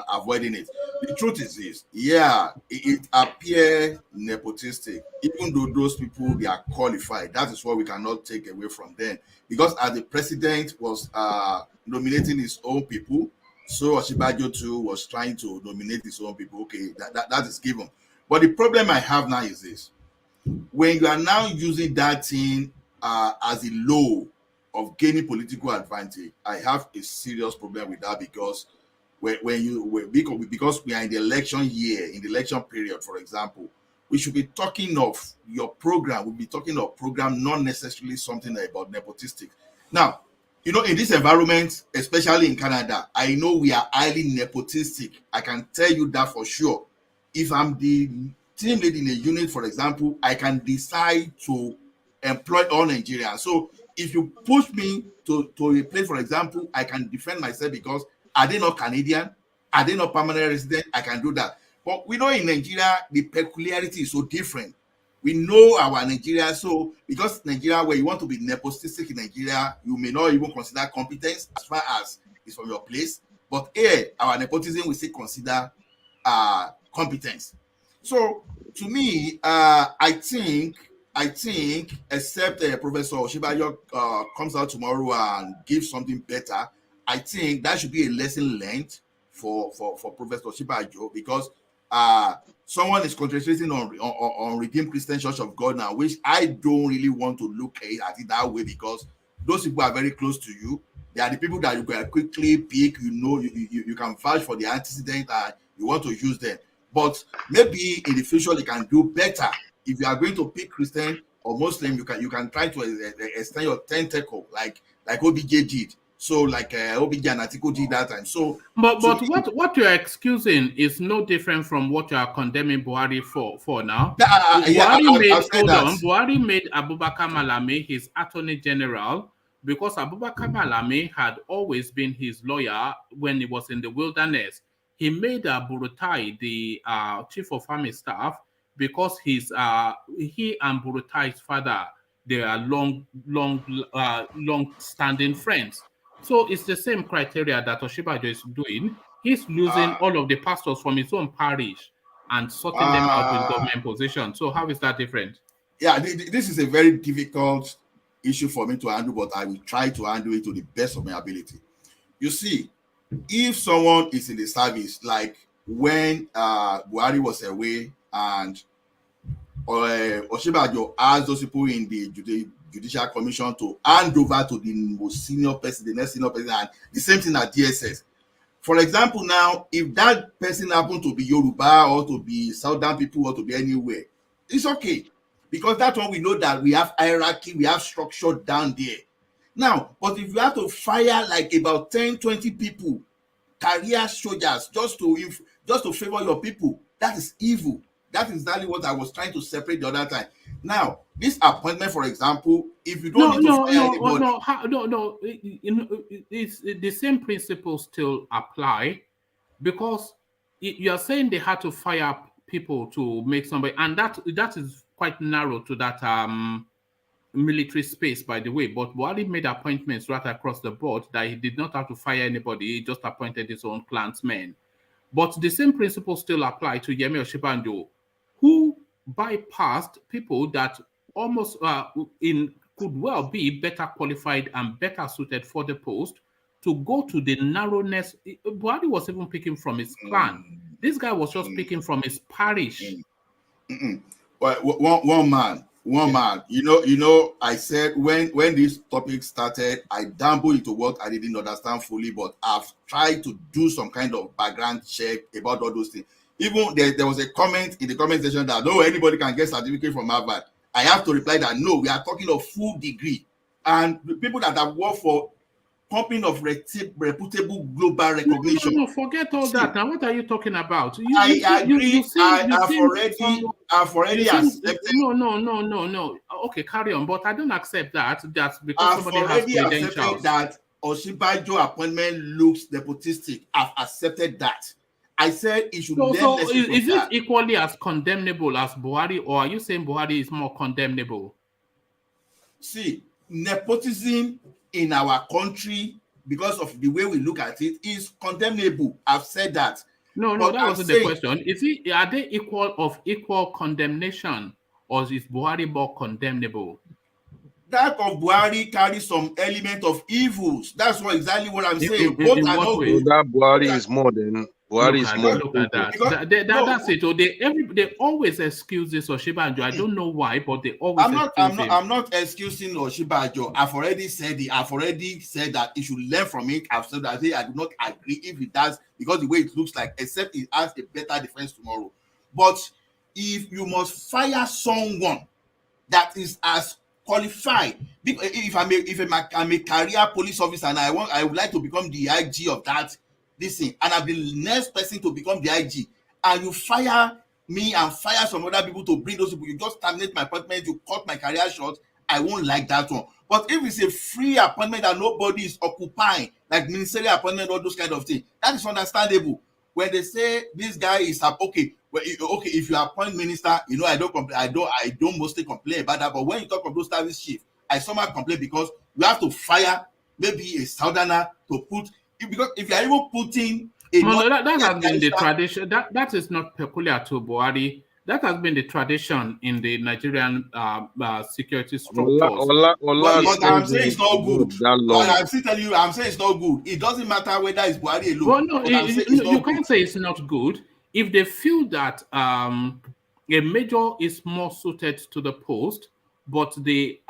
avoiding it. The truth is this, it appears nepotistic, even though those people, they are qualified. That is what we cannot take away from them. Because as the president was nominating his own people, so Osinbajo too was trying to nominate his own people. Okay, that is given. But the problem I have now is this. When you are now using that thing as a law of gaining political advantage, I have a serious problem with that, because because we are in the election year, in the election period, for example, we should be talking of your program. We'll be talking of program, not necessarily something about nepotistic. Now, you know, in this environment, especially in Canada, I know we are highly nepotistic. I can tell you that for sure. If I'm the team lead in a unit, for example, I can decide to employ all Nigerians. So if you push me to a place, for example, I can defend myself because are they not Canadian? Are they not permanent resident? I can do that. But we know in Nigeria, the peculiarity is so different. We know our Nigeria, so because Nigeria, where you want to be nepotistic in Nigeria, you may not even consider competence as far as it's from your place. But here, our nepotism, we still consider competence. So to me, I think, except Professor Osinbajo comes out tomorrow and gives something better, I think that should be a lesson learned for Professor Osinbajo, because someone is concentrating on Redeemed Christian Church of God now, which I don't really want to look at it that way, because those people are very close to you. They are the people that you can quickly pick. You know, you can vouch for the antecedent and you want to use them. But maybe in the future they can do better. If you are going to pick Christian or Muslim, you can try to extend your tentacle like OBJ did. So like OBJ and Atiku did that time. So but what you're excusing is no different from what you are condemning Buhari for now. Buhari made Abubakar Malami his Attorney General because Abubakar Malami had always been his lawyer when he was in the wilderness. He made Burutai the chief of army staff because he and Burutai's father, they are long-standing friends. So it's the same criteria that Osinbajo is doing. He's losing all of the pastors from his own parish and sorting them out with government position. So how is that different? Yeah, this is a very difficult issue for me to handle, but I will try to handle it to the best of my ability. You see, if someone is in the service, like when Buhari was away and Osinbajo asked those people in the Judicial Commission to hand over to the most senior person, the next senior person, and the same thing at DSS. For example, now, if that person happened to be Yoruba or to be Southern people or to be anywhere, it's okay. Because that's when we know that we have hierarchy, we have structure down there. Now, but if you have to fire like about 10, 20 people, career soldiers, just to favor your people, that is evil. That is exactly what I was trying to separate the other time. Now, this appointment, for example, if you don't need to fire anybody... It's the same principles still apply, because you are saying they had to fire people to make somebody, and that is quite narrow to that military space, by the way. But Buhari made appointments right across the board that he did not have to fire anybody. He just appointed his own clansmen. But the same principles still apply to Yemi Osinbajo, who bypassed people that almost could well be better qualified and better suited for the post to go to the narrowness. Buhari was even picking from his clan. This guy was just picking from his parish. Well, one man. You know. I said when this topic started, I dabbled into what I didn't understand fully, but I've tried to do some kind of background check about all those things. Even there was a comment in the comment section that no, anybody can get certificate from Harvard. I have to reply that no, we are talking of full degree, and the people that have worked for company of reputable global recognition. No, forget all that. Now, what are you talking about? I agree. I've already accepted. No. Okay, carry on. But I don't accept that. That's because somebody has credentials. I've already accepted that Osinbajo appointment looks nepotistic. I've accepted that. I said it should. So is it equally as condemnable as Buhari, or are you saying Buhari is more condemnable? See, nepotism in our country, because of the way we look at it, is condemnable. I've said that. No, that wasn't the question. Are they equal condemnation, or is Buhari more condemnable? That of Buhari carries some element of evils. That's exactly what I'm saying. That Buhari is more than Buhari is more. Look at that. That's it. They always excuse this Osinbajo. I don't know why, but they always. I'm not excusing Osinbajo. I've already said it. I've already said that he should learn from it. I've said that I do not agree if it does, because the way it looks like, except it has a better defense tomorrow. But if you must fire someone that is as qualified, if I'm a career police officer and I would like to become the IG of that this thing, and I'm the next person to become the IG, and you fire me and fire some other people to bring those people, you just terminate my appointment, you cut my career short, I won't like that one. But if it's a free appointment that nobody is occupying, like ministerial appointment, all those kind of things, that is understandable. When they say this guy is okay, if you appoint minister, I don't mostly complain about that. But when you talk of those service chiefs, I somehow complain, because you have to fire maybe a southerner to put, because if you are even putting that has been the tradition. That is not peculiar to Buhari. That has been the tradition in the Nigerian security structures. But I'm saying it's not good. I'm still telling you, I'm saying it's not good. It doesn't matter whether it's Buhari alone. Well, you can't say it's not good. If they feel that a major is more suited to the post, but the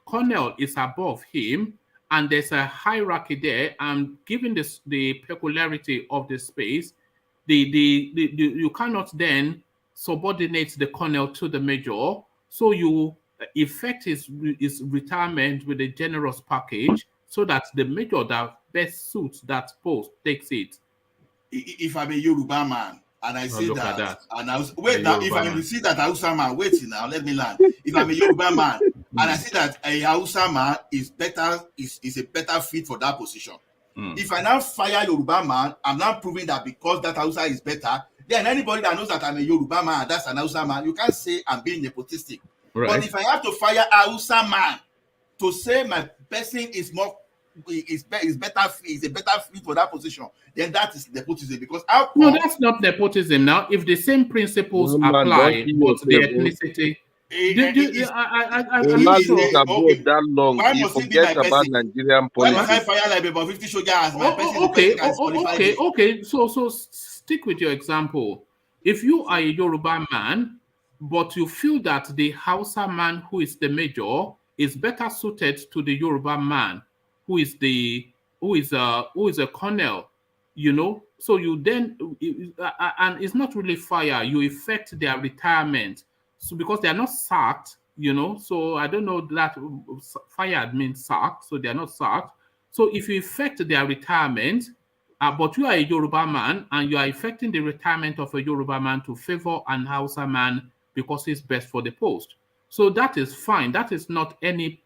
colonel is above him, and there's a hierarchy there, and given the peculiarity of the space, you cannot then subordinate the colonel to the major, so you effect his retirement with a generous package, so that the major that best suits that post takes it. If I'm a Yoruba man and I say that, and I was, wait now, if I see that Hausa man, wait now, let me land. If I'm a Yoruba man and I see that a Hausa man is a better fit for that position. If I now fire Yoruba man, I'm now proving that because that Hausa is better, then anybody that knows that I'm a Yoruba man and that's an Hausa man, you can't say I'm being nepotistic. Right. But if I have to fire a Hausa man to say my person is more is a better fit for that position, then that is nepotism. Because no, that's not nepotism. Now, if the same principles apply, but the ethnicity. I'm not sure. Abroad that long, why you must it be forget my about person? Nigerian Why must I politics. fire like about 50 soldiers as my person? Okay. So stick with your example. If you are a Yoruba man, but you feel that the Hausa man who is the major is better suited to the Yoruba man who is a colonel, you know, so you then and it's not really fire, you effect their retirement. So because they are not sacked, you know, so I don't know that fired means sacked, so they are not sacked. So if you effect their retirement, but you are a Yoruba man and you are effecting the retirement of a Yoruba man to favor an Hausa man because he's best for the post, so that is fine. That is not any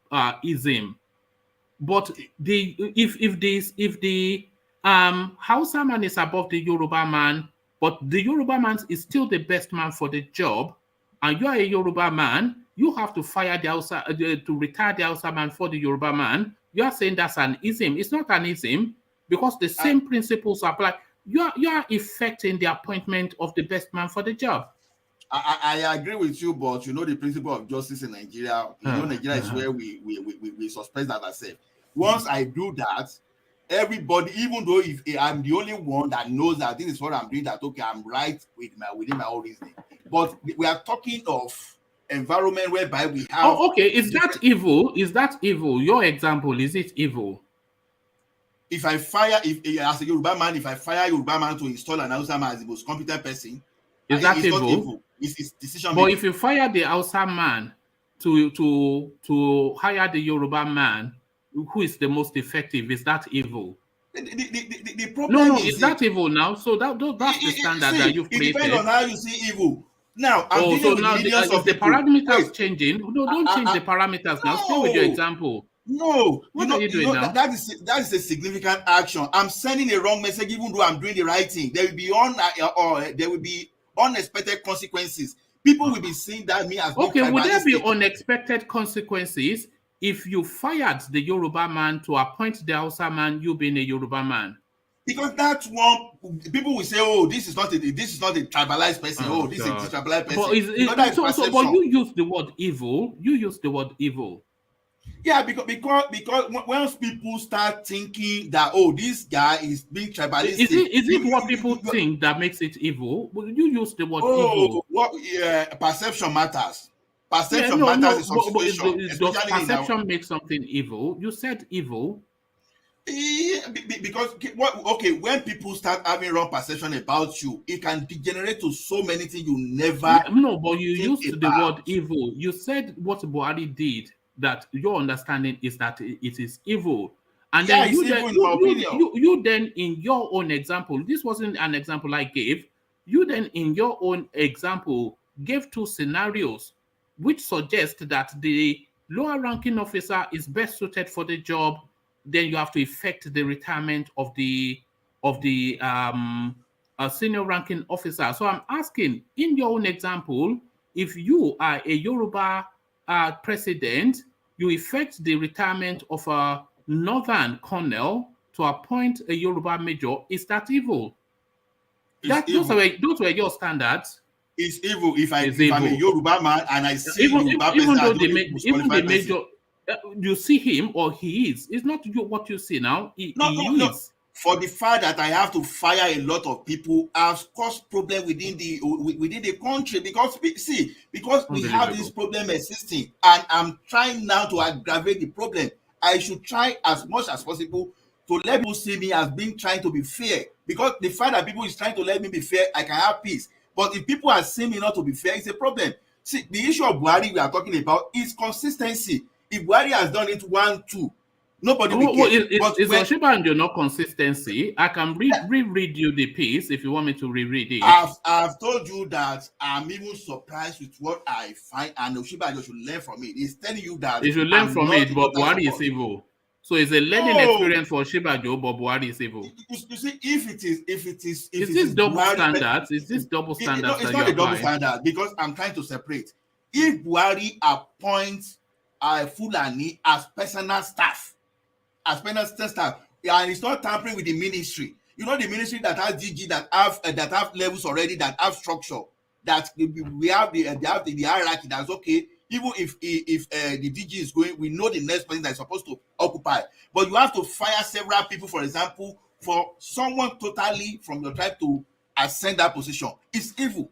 ism. But if the Hausa man is above the Yoruba man, but the Yoruba man is still the best man for the job, and you are a Yoruba man, you have to fire the Hausa to retire the Hausa man for the Yoruba man. You are saying that's an ism. It's not an ism because the same principles apply. You are effecting the appointment of the best man for the job. I agree with you, but you know the principle of justice in Nigeria. You know Nigeria is where we suspect that ourselves. Once I do that, everybody, even though if I'm the only one that knows that this is what I'm doing, that okay, I'm right within my own reasoning. But we are talking of environment whereby we have. Oh, okay. Is that evil? Is that evil? Your example, is it evil? If I fire, as a Yoruba man, if I fire Yoruba man to install an Hausa man as the most competent person, is that evil? Not evil. It's decision but making. If you fire the Hausa man to hire the Yoruba man who is the most effective, is that evil? The problem no, is that evil now? So that's the standard that you've created. It depends on how you see evil. Now, so now the parameters changing. No, don't change the parameters now. Stay with your example. No, what are you doing now? That is a significant action. I'm sending a wrong message, even though I'm doing the right thing. There will be unexpected consequences. People will be seeing that me as okay. Would there be unexpected consequences if you fired the Yoruba man to appoint the Hausa man, you being a Yoruba man? Because that's one people will say, "Oh, this is not a tribalized person. Oh, this is a tribalized person." But you use the word evil. You use the word evil. Yeah, because once people start thinking that this guy is being tribalistic, is it what people think that makes it evil? You use the word evil. Perception matters. Perception matters in some situations. Does perception make something evil? You said evil. Yeah, because when people start having wrong perception about you, it can degenerate to so many things you never. No, but you used the word evil. You said what Buhari did. That your understanding is that it is evil, and then you then in your own example, this wasn't an example I gave. You then in your own example gave two scenarios, which suggest that the lower ranking officer is best suited for the job. Then you have to effect the retirement of the senior ranking officer. So I'm asking, in your own example, if you are a Yoruba president, you effect the retirement of a northern colonel to appoint a Yoruba major. Is that evil? Those were your standards. It's evil if I'm a Yoruba man and I see even though the major, person. You see him or he is. It's not what you see now. No. For the fact that I have to fire a lot of people has caused problem within the country because we have this problem existing, and I'm trying now to aggravate the problem. I should try as much as possible to let people see me as being trying to be fair, because the fact that people is trying to let me be fair, I can have peace. But if people are seeing me not to be fair, it's a problem. See, the issue of Buhari we are talking about is consistency. If Buhari has done it 1, 2. Nobody will care. It's Osinbajo, not consistency. I can reread you the piece if you want me to reread it. I've told you that I'm even surprised with what I find, and Osinbajo should learn from it. He's telling you that you should learn from it, but Buhari is evil. So it's a learning experience for Osinbajo, but Buhari is evil. You see, if this double standards? Is this double standards? It's not a double standard, because I'm trying to separate. If Buhari appoints Fulani as personal staff, as permanent staff, and it's not tampering with the ministry. You know, the ministry that has DG, that have levels already, that have structure, that we have the hierarchy. That's okay. Even if the DG is going, we know the next person that is supposed to occupy. But you have to fire several people, for example, for someone totally from your tribe to ascend that position. It's evil.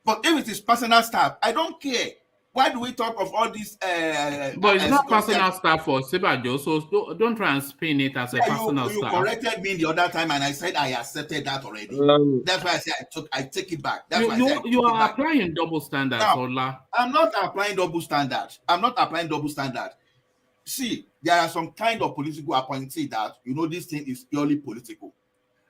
But if it is personal staff, I don't care. Why do we talk of all these? But it's not personal staff for Osinbajo, so don't try and spin it as a personal you staff. You corrected me the other time, and I said I accepted that already. That's why I said I take it back. That's you are applying double standards, Ola. I'm not applying double standards. See, there are some kind of political appointee that, you know, this thing is purely political.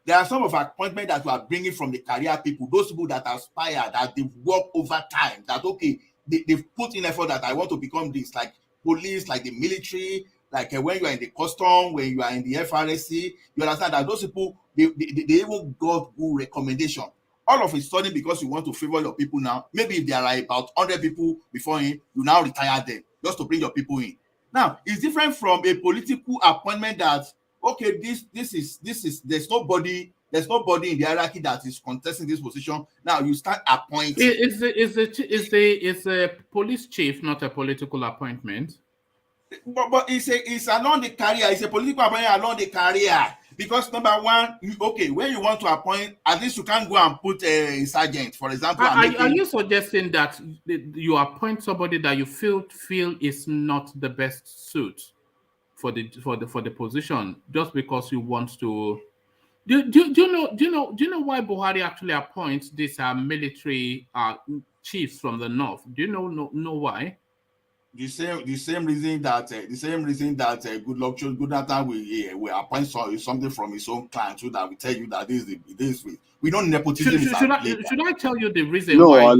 There are some of appointments that you are bringing from the career people, those people that aspire, that they've worked over time, that, okay, they've put in effort that I want to become this, like police, like the military, like when you are in the custom, when you are in the FRSC, you understand that those people, they even got good recommendation. All of a sudden, because you want to favor your people now, maybe if there are about 100 people before him, you now retire them just to bring your people in. Now, it's different from a political appointment that, okay, this is there's nobody in the hierarchy that is contesting this position. Now you start appointing. Is a police chief not a political appointment? But it's along the career. It's a political appointment along the career. Because number one, when you want to appoint, at least you can't go and put a sergeant, for example. Are you suggesting that you appoint somebody that you feel is not the best suit for the position just because you want to? Do you know why Buhari actually appoints these military chiefs from the north? Do you know why? The same reason that good after we appoint something from his own clan, so that we tell you that this we don't nepotism. Should I tell you the reason why?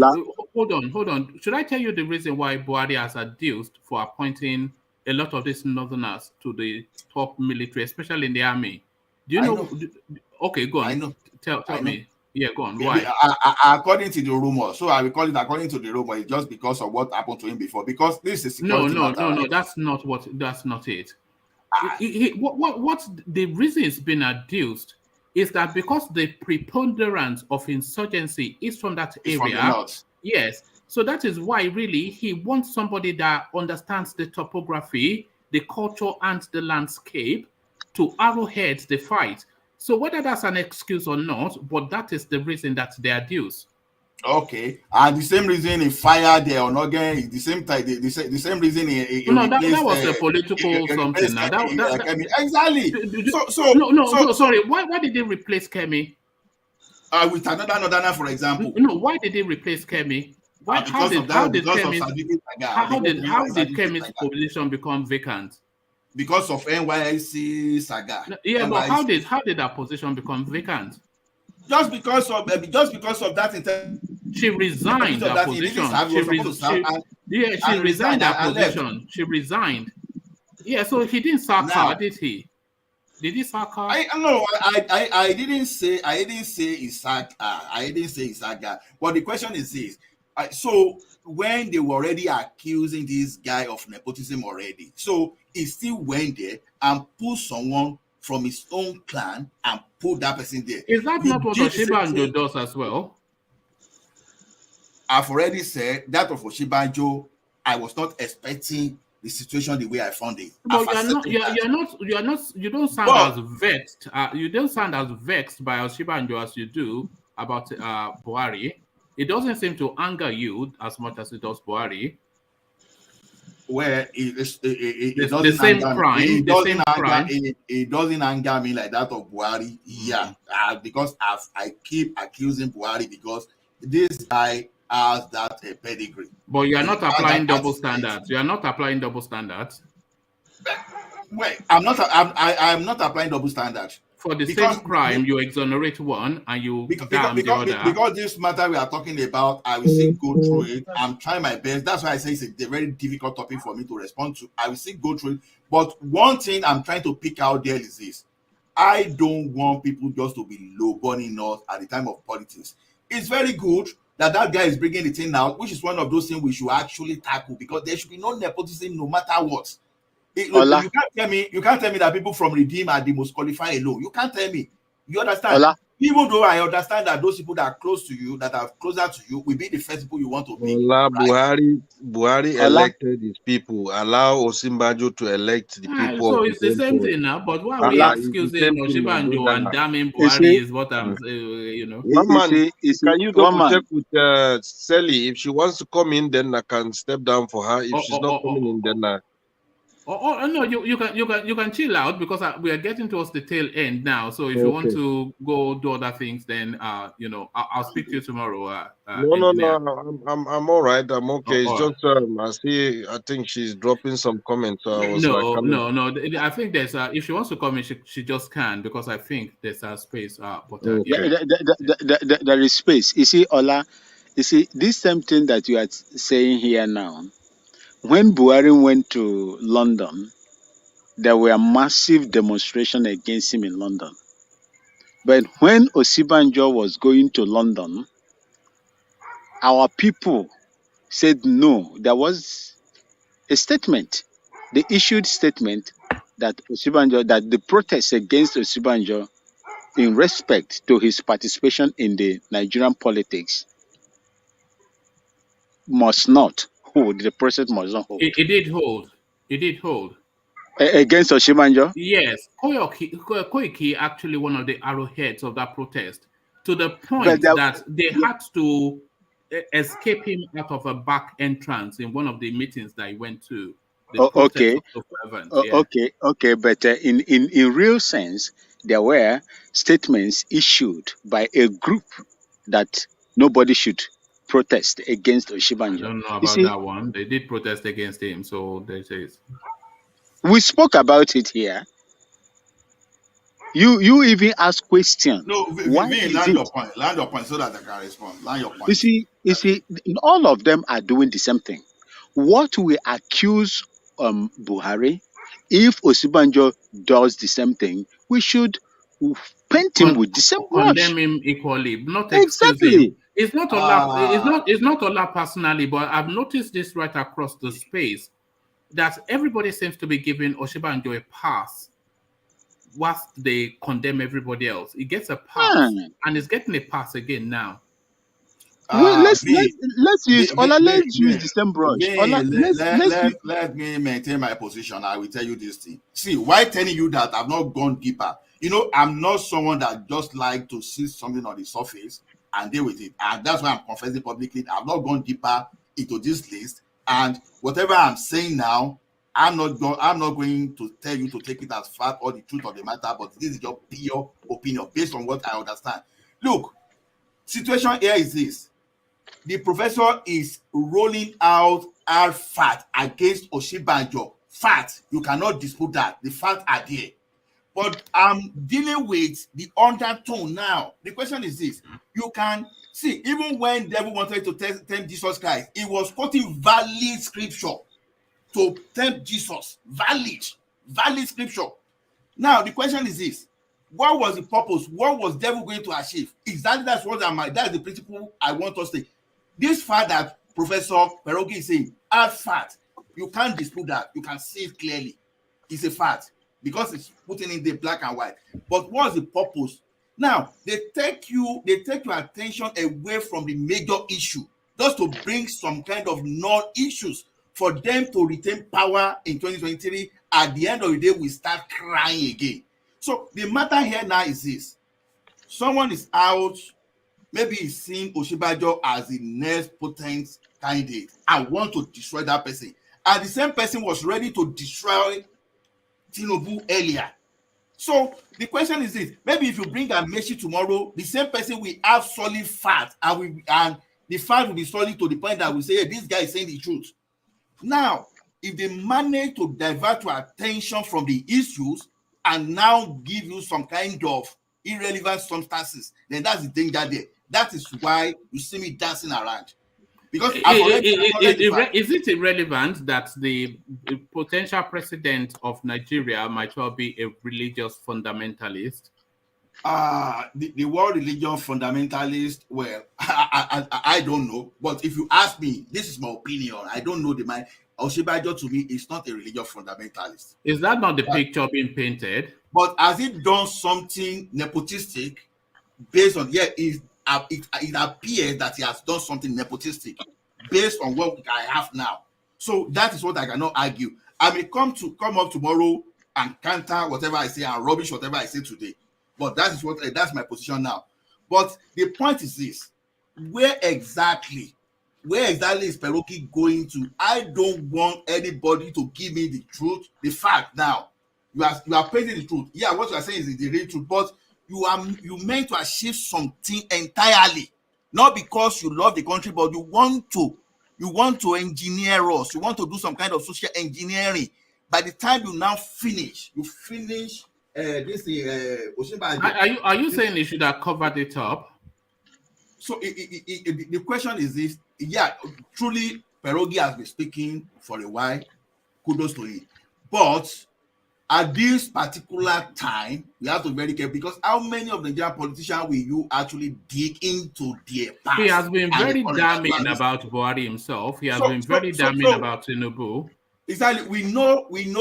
Hold on. Should I tell you the reason why Buhari has adduced for appointing a lot of these northerners to the top military, especially in the army? Do you know? Okay, go on. I know. Tell me. Yeah, go on. Why? According to the rumor, so I will call it according to the rumor. It's just because of what happened to him before. Because this is no. That's not it. What the reason it's been adduced is that because the preponderance of insurgency is from that area. From the north. Yes. So that is why really he wants somebody that understands the topography, the culture, and the landscape to arrowhead the fight. So whether that's an excuse or not, but that is the reason that they are due. Okay, and the same reason he fired there or not again, the same time, the same reason he that was a political something. Exactly. Sorry. Why did they replace Kemi? With another northerner, for example. No, why did they replace Kemi? How did Kemi's position become vacant? Because of NYC saga. Yeah, NYC. But how did that position become vacant? Just because of that. She resigned that position. She resigned that position. She resigned. Yeah, so he didn't sack her, did he? Did he sack her? I didn't say he sacked her. I didn't say he sacked her. But the question is this. So when they were already accusing this guy of nepotism already, so he still went there and put someone from his own clan and put that person there. Is that not what Osinbajo does as well? I've already said that of Osinbajo, I was not expecting the situation the way I found it. But you don't sound as vexed. You don't sound as vexed by Osinbajo as you do about Buhari. It doesn't seem to anger you as much as it does Buhari. Where it doesn't the same crime. It doesn't anger me like that of Buhari. Yeah, because I keep accusing Buhari because this guy has that pedigree. But you are not applying double standards. You are not applying double standards. Well, I'm not applying double standards. For the same crime, you exonerate one and you damn the other. Because this matter we are talking about, I will still go through it. I'm trying my best. That's why I say it's a very difficult topic for me to respond to. I will still go through it. But one thing I'm trying to pick out there is this. I don't want people just to be low-burning us at the time of politics. It's very good that guy is bringing the thing out, which is one of those things we should actually tackle because there should be no nepotism no matter what. You can't tell me that people from Redeem are the most qualified alone. You can't tell me. You understand? Even though I understand that those people that are close to you, that are closer to you, will be the first people you want to be. Buhari elected his people. Allow Osinbajo to elect the people. So it's the same thing now. But why are we excusing Osinbajo and damning Buhari is what I'm saying, Can you double check with Sally? If she wants to come in, then I can step down for her. If she's not coming in, then no, you can chill out because we are getting towards the tail end now. So if you want to go do other things, then I'll speak to you tomorrow. No, I'm all right. I'm okay. It's just I think she's dropping some comments. So I was no. I think there's if she wants to come in, she just can, because I think there's a space. But there is space. You see, Ola. You see, this same thing that you are saying here now. When Buhari went to London, there were massive demonstrations against him in London. But when Osinbajo was going to London, our people said no. There was a statement. They issued statement that the protest against Osinbajo in respect to his participation in the Nigerian politics must not hold. The process must not hold. It did hold. It did hold. Against Osinbajo? Yes. Koiki actually one of the arrowheads of that protest, to the point that they had to escape him out of a back entrance in one of the meetings that he went to. Okay. But in real sense, there were statements issued by a group that nobody should protest against Osinbajo. I don't know about that one. They did protest against him, so they say. We spoke about it here. You even ask questions. No, land your point so that I can respond. Land your point. You see, all of them are doing the same thing. What we accuse Buhari, if Osinbajo does the same thing, we should paint him with the same brush. Condemn him equally, not excuse him. It's not Ola. It's not Ola personally, but I've noticed this right across the space that everybody seems to be giving Osinbajo a pass, whilst they condemn everybody else. He gets a pass, and he's getting a pass again now. Let's use the same brush. Let me maintain my position. I will tell you this thing. See, why telling you that I've not gone deeper? I'm not someone that just like to see something on the surface and deal with it. And that's why I'm confessing publicly. I've not gone deeper into this list. And whatever I'm saying now, I'm not going to tell you to take it as fact or the truth of the matter, but this is your pure opinion based on what I understand. Look, situation here is this. The professor is rolling out our fact against Osinbajo. Fact, you cannot dispute that. The facts are there. But I'm dealing with the undertone now. The question is this. You can see, even when the devil wanted to tempt Jesus Christ, he was quoting valid scripture to tempt Jesus. Valid scripture. Now, the question is this. What was the purpose? What was the devil going to achieve? Exactly that's the principle I want us to. This fact that Professor Perogi is saying, hard fact, you can't dispute that. You can see it clearly. It's a fact because it's putting in the black and white. But what's the purpose? Now, they take your attention away from the major issue, just to bring some kind of non-issues for them to retain power in 2023. At the end of the day, we start crying again. So the matter here now is this. Someone is out, maybe he's seeing Osinbajo as the next potent candidate and want to destroy that person. And the same person was ready to destroy Tinubu earlier. So the question is this. Maybe if you bring a message tomorrow, the same person will have solid fact, and the fact will be solid to the point that we say, hey, this guy is saying the truth. Now, if they manage to divert your attention from the issues and now give you some kind of irrelevant substances, then that's the danger there. That is why you see me dancing around. Because is it irrelevant that the potential president of Nigeria might well be a religious fundamentalist? The world religion fundamentalist, well, I don't know. But if you ask me, this is my opinion. I don't know the mind. Osinbajo to me is not a religious fundamentalist. Is that not the picture being painted? But has it done something nepotistic based on, it appears that he has done something nepotistic based on what I have now. So that is what I cannot argue. I may come up tomorrow and counter whatever I say and rubbish whatever I say today. But that's my position now. But the point is this: where exactly is Peroki going to? I don't want anybody to give me the truth, the fact. Now you are painting the truth. Yeah, what you are saying is the real truth, but you meant to achieve something entirely, not because you love the country, but you want to engineer us. You want to do some kind of social engineering. By the time you now finish, this Osinbajo. Are you saying they should have covered it up? So the question is this: yeah, truly, Perogi has been speaking for a while. Kudos to him, but at this particular time, we have to be very careful, because how many of the Nigerian politicians will you actually dig into their past? He has been very damning about Buhari himself. He has been very damning about Tinubu. Exactly. We know we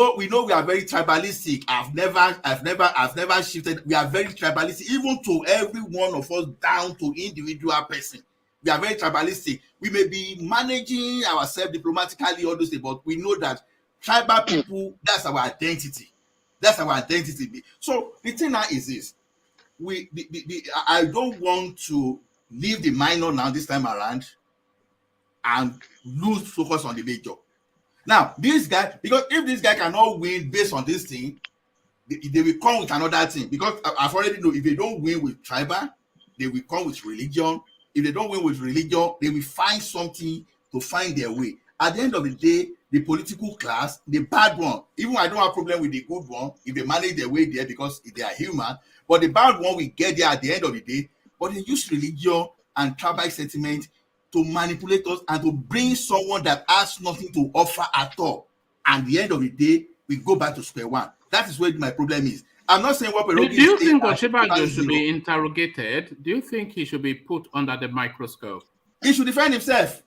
are very tribalistic. I've never shifted. We are very tribalistic, even to every one of us down to individual person. We are very tribalistic. We may be managing ourselves diplomatically, all those things, but we know that tribal people, that's our identity. That's our identity. So the thing now is this: I don't want to leave the minor now this time around and lose focus on the major. Now, this guy, because if this guy cannot win based on this thing, they will come with another thing. Because I've already know, if they don't win with tribal, they will come with religion. If they don't win with religion, they will find something to find their way. At the end of the day, the political class, the bad one, even I don't have a problem with the good one if they manage their way there because they are human, but the bad one will get there at the end of the day. But they use religion and tribal sentiment to manipulate us and to bring someone that has nothing to offer at all. And at the end of the day, we go back to square one. That is where my problem is. I'm not saying what Perogi. Do you think Osinbajo should be interrogated? Do you think he should be put under the microscope? He should defend himself.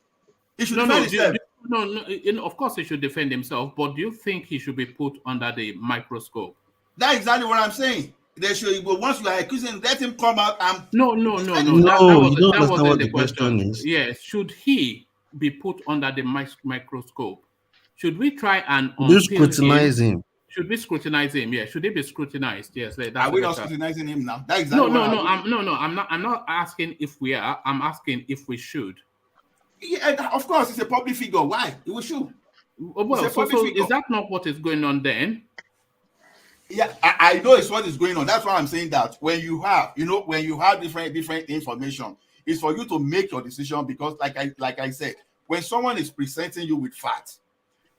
He should defend himself. No, of course he should defend himself, but do you think he should be put under the microscope? That's exactly what I'm saying. They should, once you are accusing, let him come out and... No. That wasn't the question. Yes, should he be put under the microscope? Should we try and scrutinize him? Should we scrutinize him? Yeah. Should he be scrutinized? Yes. Are we not scrutinizing him now? That's exactly I'm not asking if we are. I'm asking if we should. Yeah, of course, it's a public figure. Why? We should. Well, so is that not what is going on then? Yeah, I know it's what is going on. That's why I'm saying that when you have different information, it's for you to make your decision, because like I said, when someone is presenting you with facts,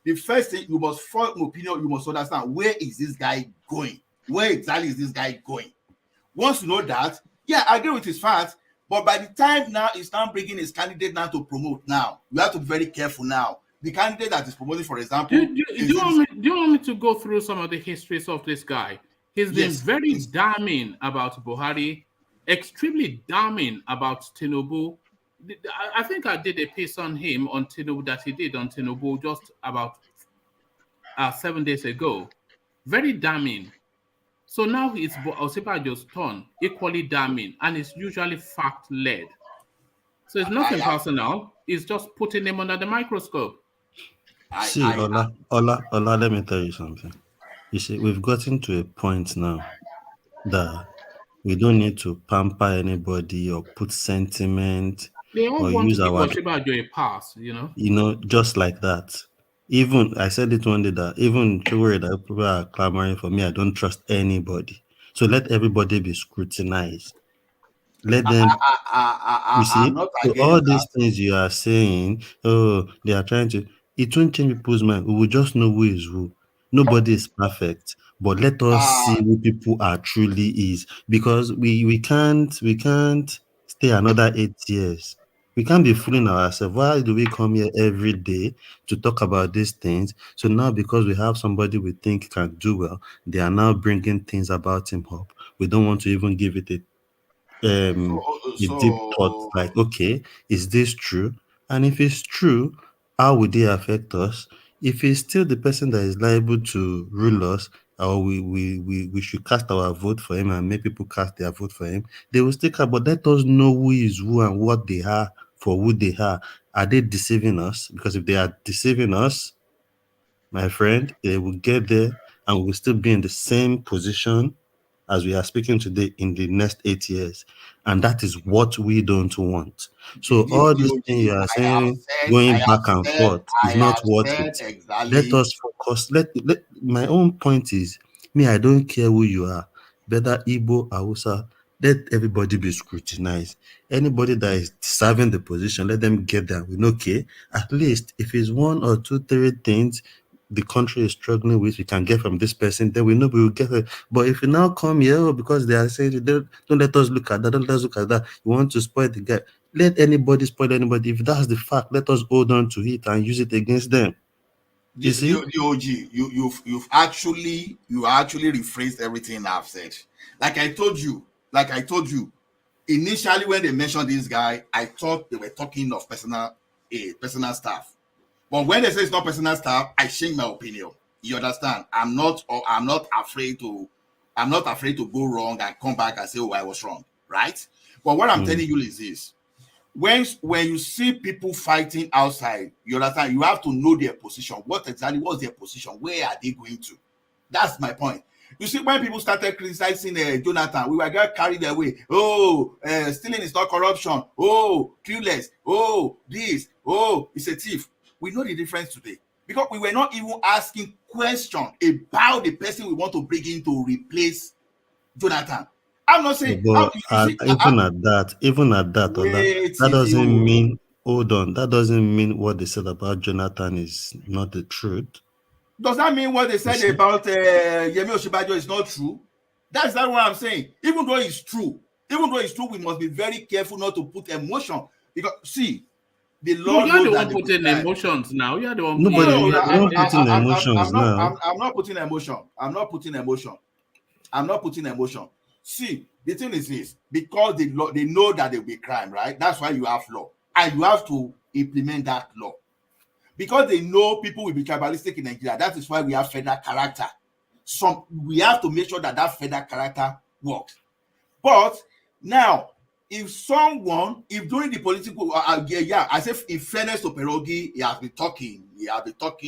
the first thing you must form an opinion, you must understand, where is this guy going? Where exactly is this guy going? Once you know that, yeah, I agree with his facts, but by the time now he's now bringing his candidate now to promote now, you have to be very careful now. The candidate that is promoting, for example... Do you want me to go through some of the histories of this guy? He's been very damning about Buhari, extremely damning about Tinubu. I think I did a piece on him, on Tinubu, that he did on Tinubu just about 7 days ago. Very damning. So now it's Osinbajo's turn, equally damning, and it's usually fact-led. So it's nothing personal. It's just putting him under the microscope. See, Ola, let me tell you something. You see, we've gotten to a point now that we don't need to pamper anybody or put sentiment they all or want use to give our... Osinbajo a pass, just like that. Even, I said it one day that even that people are clamoring for me, I don't trust anybody. So let everybody be scrutinized. Let them, you see, so all these things you are saying, they are trying to, it won't change people's mind. We will just know who is who. Nobody is perfect, but let us see who people are truly is, because we can't stay another 8 years. We can't be fooling ourselves. Why do we come here every day to talk about these things? So now, because we have somebody we think can do well, they are now bringing things about him up. We don't want to even give it a deep thought, like, okay, is this true? And if it's true, how would they affect us? If he's still the person that is liable to rule us, or we should cast our vote for him and make people cast their vote for him, they will still cast, but let us know who is who and what they are for who they are. Are they deceiving us? Because if they are deceiving us, my friend, they will get there and we'll still be in the same position as we are speaking today in the next 8 years. And that is what we don't want. So all these things you are saying, going back and forth, is not worth it. Let us focus. My own point is, me, I don't care who you are, whether Igbo, Hausa, let everybody be scrutinized. Anybody that is serving the position, let them get there with okay. At least if it's 1 or 2, 3 things the country is struggling with, we can get from this person, then we know we will get it. But if you now come here because they are saying, don't let us look at that, don't let us look at that, you want to spoil the guy. Let anybody spoil anybody. If that's the fact, let us hold on to it and use it against them. You see? The OG, you've actually rephrased everything I've said. Like I told you, initially when they mentioned this guy, I thought they were talking of personal stuff. But when they say it's not personal stuff, I change my opinion. You understand? I'm not afraid to go wrong and come back and say, oh, I was wrong, right? But what I'm telling you is this: when you see people fighting outside, you understand, you have to know their position. What's their position? Where are they going to? That's my point. You see, when people started criticizing Jonathan, we were getting carried away. Oh, stealing is not corruption. Oh, clueless. Oh, this. Oh, it's a thief. We know the difference today because we were not even asking questions about the person we want to bring in to replace Jonathan. I'm not saying, but even at that, that doesn't mean. Hold on, that doesn't mean what they said about Jonathan is not the truth. Does that mean what they said about Yemi Osinbajo is not true? That's not what I'm saying. Even though it's true, we must be very careful not to put emotion because see. The Lord you're the one putting emotions now. You're the one. Putting emotions now. I'm not putting emotion. See, the thing is this: because they know that there will be crime, right? That's why you have law, and you have to implement that law. Because they know people will be tribalistic in Nigeria. That is why we have federal character. We have to make sure that federal character works. But now, if during the political, I say in fairness to Perogi, he has been talking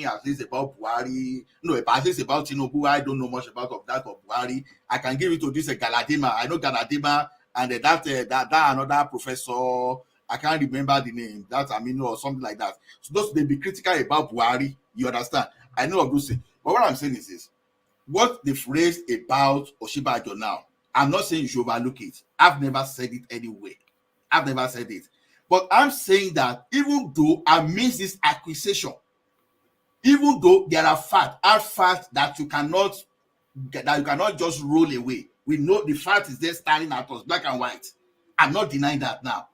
at least about Buhari, at least about Tinubu. I don't know much about Buhari. I can give it to this Galadima. I know Galadima and that another professor, I can't remember the name, that Aminu or something like that. So those they be critical about Buhari, you understand? I know of those things. But what I'm saying is this: what they've raised about Osinbajo now, I'm not saying you should overlook it. I've never said it anyway. I've never said it. But I'm saying that even though I miss this accusation, even though there are facts that you cannot just roll away. We know the fact is there staring at us, black and white. I'm not denying that now.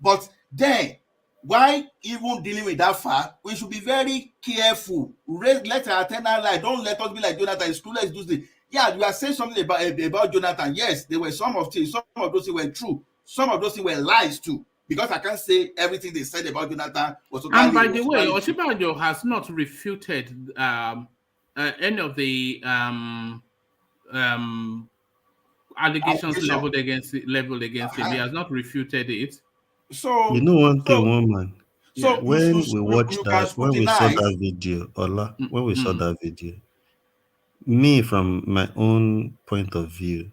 But then, why even dealing with that fact, we should be very careful. Let our eternal light. Don't let us be like Jonathan. It's true. Let's do this. Yeah, you are saying something about Jonathan. Yes, there were some of those things were true. Some of those things were lies too. Because I can't say everything they said about Jonathan was totally. And by the way, Osinbajo has not refuted any of the allegations leveled against him. He has not refuted it. So you know one thing, woman. So when we saw that video, me from my own point of view,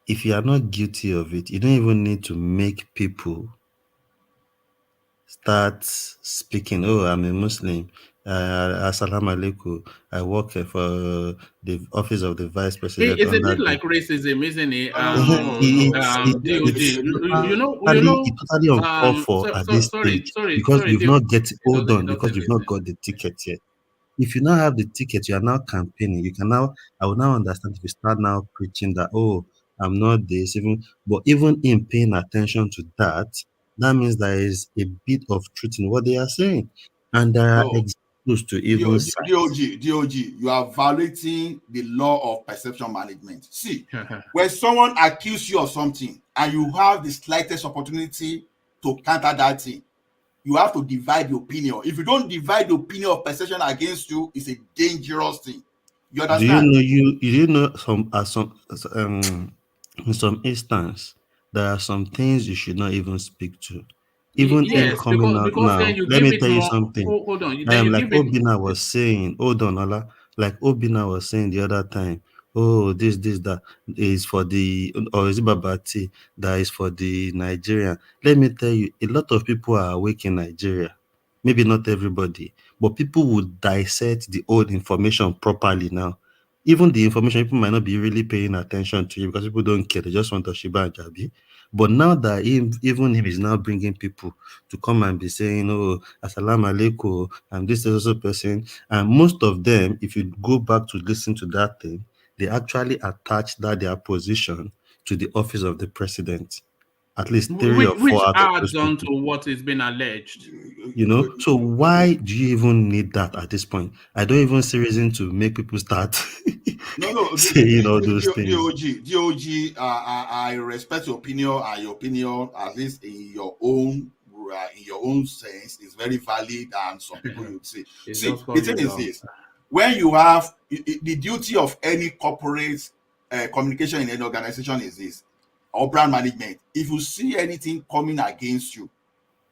if you are not guilty of it, you don't even need to make people start speaking. Oh, I'm a Muslim. Assalamu alaikum. I work for the office of the vice president. It's a bit like racism, isn't it? It's totally uncalled for at this stage because you've not get. Hold on, because you've not got the ticket yet. If you now have the ticket, you are now campaigning. I will now understand if you start now preaching that, oh, I'm not this, but even in paying attention to that, that means there is a bit of truth in what they are saying. And there are No. examples to even cite. DOG, you are violating the law of perception management. See, when someone accuses you of something and you have the slightest opportunity to counter that thing, you have to divide the opinion. If you don't divide the opinion of perception against you, it's a dangerous thing. You understand? Do you know in some instance there are some things you should not even speak to. Even Yes, him coming out because now, then you let give me it tell you more. something. Hold on. Then you Like give it. Obina was saying, hold on, Ola. Like Obina was saying the other time, oh, this, that is for the, or is it Babati that is for the Nigerian? Let me tell you, a lot of people are awake in Nigeria. Maybe not everybody, but people would dissect the old information properly now. Even the information people might not be really paying attention to, because people don't care. They just want Toshiba and Jabi. But now that even him is now bringing people to come and be saying, oh, assalamu alaikum, and this is also person. And most of them, if you go back to listen to that thing, they actually attach that their position to the office of the president. At least three or Which four out of adds those on people. to what is being alleged. You know, so why do you even need that at this point? I don't even see reason to make people start saying all those things. DOG, I respect your opinion, and your opinion, at least in your own sense, is very valid, and some people would say. See, the thing is this: when you have the duty of any corporate communication in any organization is this, or brand management. If you see anything coming against you,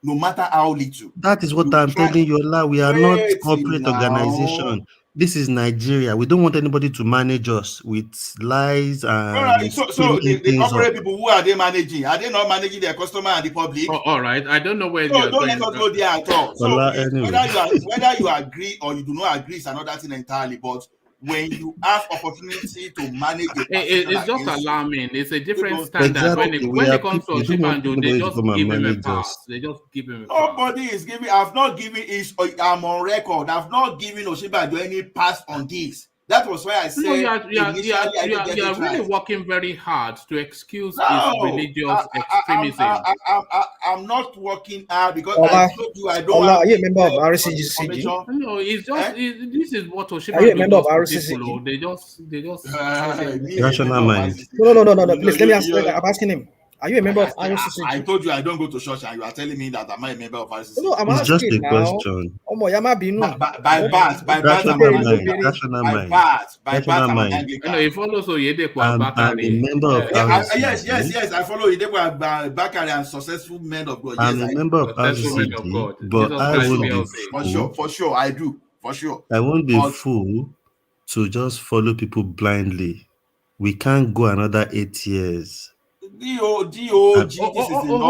no matter how little, that is what I'm telling you, Ola. We are not corporate organization. This is Nigeria. We don't want anybody to manage us with lies and right, so the corporate people, who are they managing? Are they not managing their customer and the public? Oh, all right, I don't know where so don't let us go there at all. So Ola, anyway. whether you agree or you do not agree is another thing entirely. But when you have opportunity to manage it's just alarming. It's a different standard. When it comes to Osinbajo, they just give him a pass. They just give him a pass. Nobody is giving. I've not given is. I'm on record. I've not given Osinbajo any pass on this. That was why I said. No, you are really working very hard to excuse his religious extremism. I'm not working hard because Ola, I told you I don't. Ola, are you a member of RCCG? No, it's just this is what Osinbajo. Are you a member of RCCG? They just rational mind. No. Please let me ask. I'm asking him. Are you a member of RCCG? I told you I don't go to church, and you are telling me that I'm not a member of RCCG. No, I'm it's asking just a now. question. By birth, I'm an Anglican. No, he follows Oyedepo I'm a Bakari. member of RCCG. Yes. I follow Oyedepo Bakari and successful men of God. I'm a member of RCCG, but I won't be fool. For sure, I do. For sure. I won't be fool to just follow people blindly. We can't go another 8 years. DOG, this is hold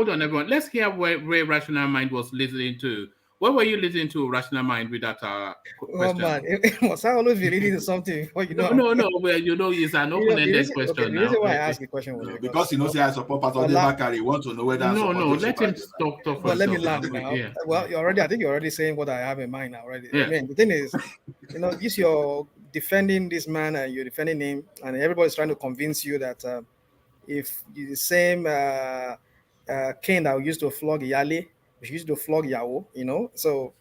on, everyone. Let's hear where Rational Mind was listening to. What were you listening to, Rational Mind, with that question? Oh man, must I always be reading something? No. Well, it's an open-ended question. The reason why I asked the question was because he knows I support Pastor Bakari. Want to know whether let him talk. Well, let me land now. Yeah. Well, I think you're already saying what I have in mind already. Yeah. I mean, the thing is, you're defending this man and you're defending him, and everybody's trying to convince you that if the same cane that we used to flog Yale, we used to flog Yao, so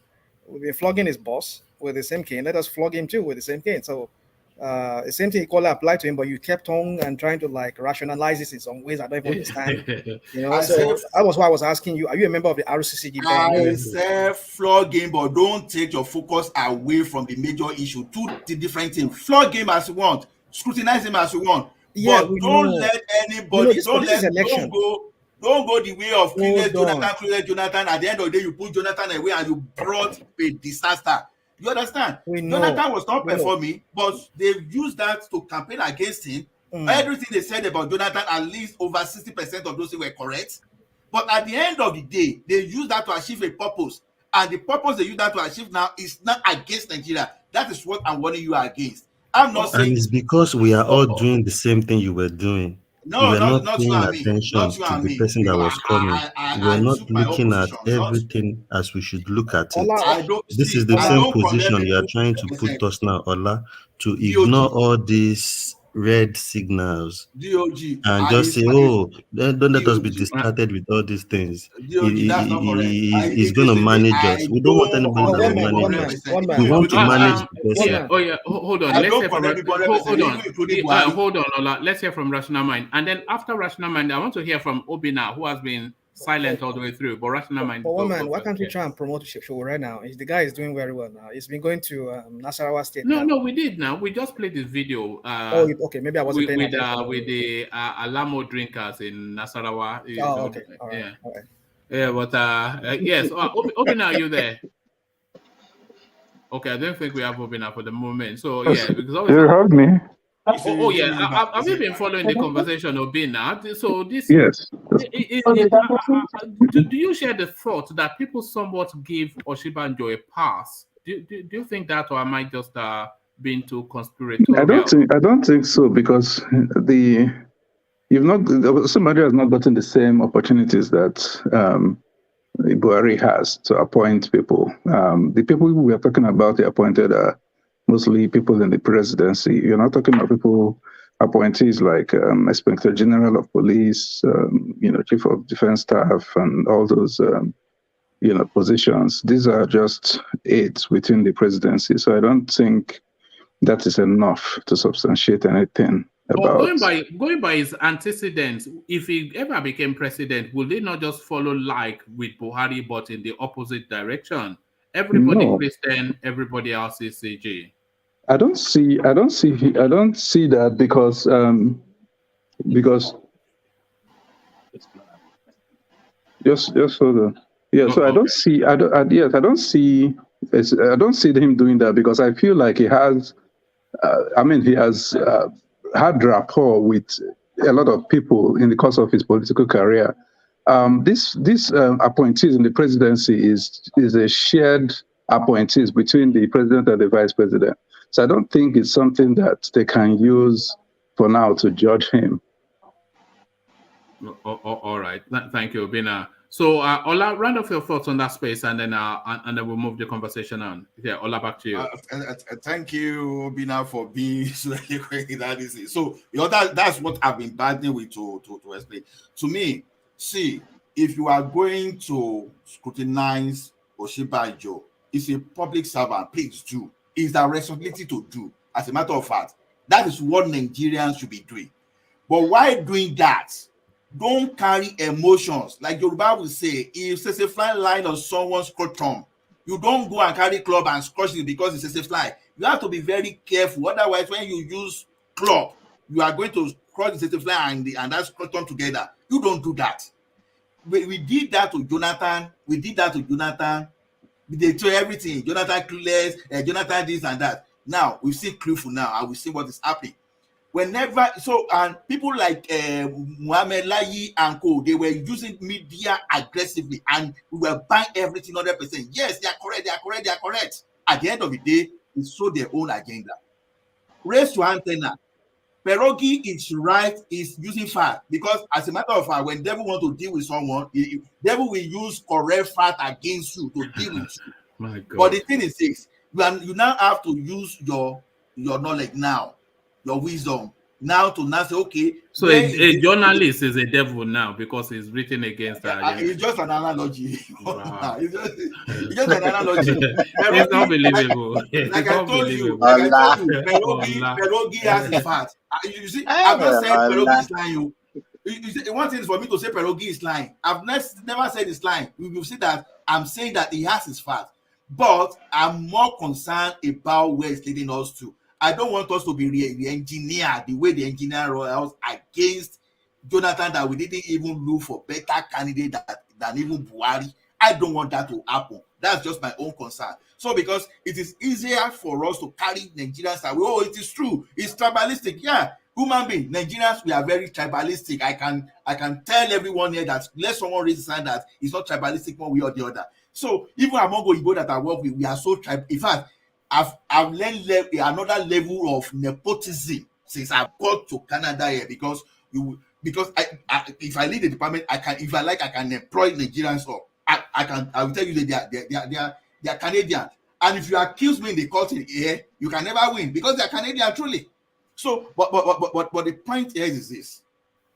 we've been flogging his boss with the same cane. Let us flog him too with the same cane. So the same thing equally applied to him, but you kept on and trying to rationalize this in some ways I don't even understand. So that was why I was asking you: are you a member of the RCCG? I said flog him, but don't take your focus away from the major issue. Two different things. Flog him as you want, scrutinize him as you want, but don't let anybody. Don't go the way of Jonathan. At the end of the day, you put Jonathan away and you brought a disaster. You understand? Jonathan was not performing, but they used that to campaign against him. Everything they said about Jonathan, at least over 60% of those things were correct. But at the end of the day, they used that to achieve a purpose. And the purpose they use that to achieve now is not against Nigeria. That is what I'm warning you against. I'm not saying... And it's because we are all doing the same thing you were doing. No, we were not paying attention to the person that was coming. We were not looking at everything as we should look at it. This is the same position you are trying to put us now, Ola, to ignore all these red signals DOG and just say, "Oh, don't let us be DOG. distracted with all these things." DOG, that's not correct. He's going to manage us. We don't want anybody that will manage us. We want to manage the person. Hold on. I Let's don't hear from condemn people 100%, hold on, Ola. Let's hear from Rational Mind, and then after Rational Mind, I want to hear from Obina, who has been silent all the way through. But Rational Mind. But one man, why can't we try and promote the show right now? The guy is doing very well now. He's been going to Nasarawa State. No, we did now. We just played this video. Okay, maybe I wasn't paying attention. With the Alamo drinkers in Nasarawa. Oh, okay. All right. Yeah. All right. Yeah, but yes. Obina, are you there? Okay, I don't think we have Obina for the moment. So yeah, because always you heard me. Yeah. Have you been following the conversation, Obina? So this. Yes. Do you share the thought that people somewhat give Osinbajo a pass? Do you think that, or am I just being too conspiratorial? I don't think so, because somebody has not gotten the same opportunities that Buhari has to appoint people. The people we are talking about, they appointed mostly people in the presidency. You're not talking about people, appointees like Inspector General of Police, Chief of Defense Staff, and all those, positions. These are just aides within the presidency. So I don't think that is enough to substantiate anything about. Going by his antecedents, if he ever became president, will they not just follow like with Buhari, but in the opposite direction? Everybody Christian, everybody else is CG. I don't see that because just hold on. Yeah, so I don't see him doing that, because I feel like he has he has had rapport with a lot of people in the course of his political career. This appointees in the presidency is a shared appointees between the president and the vice president. So I don't think it's something that they can use for now to judge him. All right. Thank you, Obina. So Ola, round off your thoughts on that space, and then we'll move the conversation on. Yeah, Ola, back to you. Thank you, Obina, for being so eloquent. So that's what I've been battling with to explain. To me, see, if you are going to scrutinize Osinbajo, it's a public servant, please do. It's our responsibility to do. As a matter of fact, that is what Nigerians should be doing. But while doing that, don't carry emotions. Like Yoruba will say, if there's a fly line on someone's scrotum, you don't go and carry club and squash it because it's a fly. You have to be very careful. Otherwise, when you use club, you are going to cross the fly and that scrotum together. You don't do that. We did that to Jonathan. They do everything. Jonathan clueless, Jonathan this and that. Now we've seen Clifford now, and we see what is happening. Whenever and people like Muhammad Layi and co, they were using media aggressively, and we were buying everything 100%. Yes, they are correct. At the end of the day, they show their own agenda. Raise your antenna. Pierogi is using fact, because as a matter of fact, when devil want to deal with someone, devil will use correct fact against you to deal with you. My God. But the thing is this, you now have to use your knowledge now, your wisdom now to now say, okay. So a journalist is a devil now because he's written against that. It's just an analogy. Wow. it's just an analogy. It's unbelievable. Like I told you, Pierogi has a fact. You see, I've not said Pierogi is lying. You see, one thing is for me to say Pierogi is lying. I've never said it's lying. You see that I'm saying that he has his fact. But I'm more concerned about where it's leading us to. I don't want us to be re-engineered the way the engineer was against Jonathan, that we didn't even look for better candidate than even Buhari. I don't want that to happen. That's just my own concern. So because it is easier for us to carry Nigerians away. Oh, it is true. It's tribalistic. Yeah, human being. Nigerians, we are very tribalistic. I can tell everyone here that let someone raise a hand that it's not tribalistic one way or the other. So even among Oyibo that I work with, we are so tribal. In fact, I've learned another level of nepotism since I got to Canada here, because if I lead the department, I can employ Nigerians up. I will tell you that they are Canadian. And if you accuse me in the court here, you can never win because they are Canadian truly. So, but the point here is this: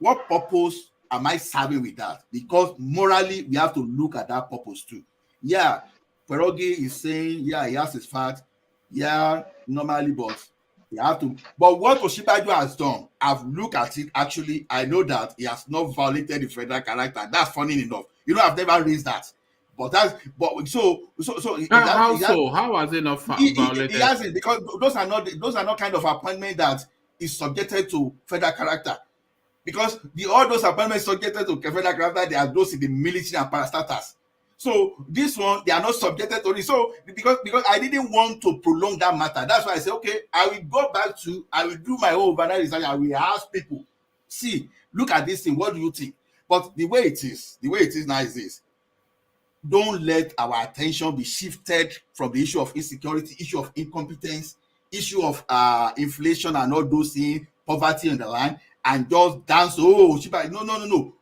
what purpose am I serving with that? Because morally, we have to look at that purpose too. Yeah, Pierogi is saying, yeah, he has his facts. Yeah, normally, but you have to. But what Osinbajo has done, I've looked at it. Actually, I know that he has not violated the federal character. That's funny enough. You know, I've never raised that. But that's so. How has it not violated? He hasn't, because those are not kind of appointment that is subjected to federal character. Because all those appointments subjected to federal character, they are those in the military and parastatals. So this one, they are not subjected to it. So because I didn't want to prolong that matter, that's why I said, okay, I will do my own overnight research. I will ask people, see, look at this thing. What do you think? But the way it is now is this: don't let our attention be shifted from the issue of insecurity, issue of incompetence, issue of inflation and all those things, poverty in the land, and just dance. Oh, no.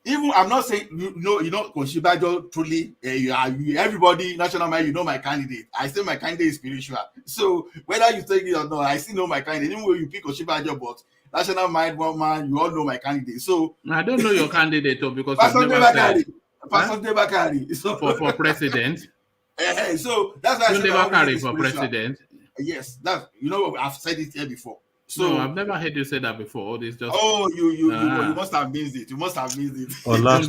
Even I'm not saying Osinbajo truly. Everybody, national mind, you know my candidate. I say my candidate is spiritual. So whether you take it or not, I still know my candidate. Even when you pick Osinbajo, but national mind, one man, you all know my candidate. So I don't know your candidate though, because Pastor Bakari. So for president. So that's why I say for president. Yes, that I've said it here before. So no, I've never heard you say that before. It's just you must have missed it. You must have missed it. Stop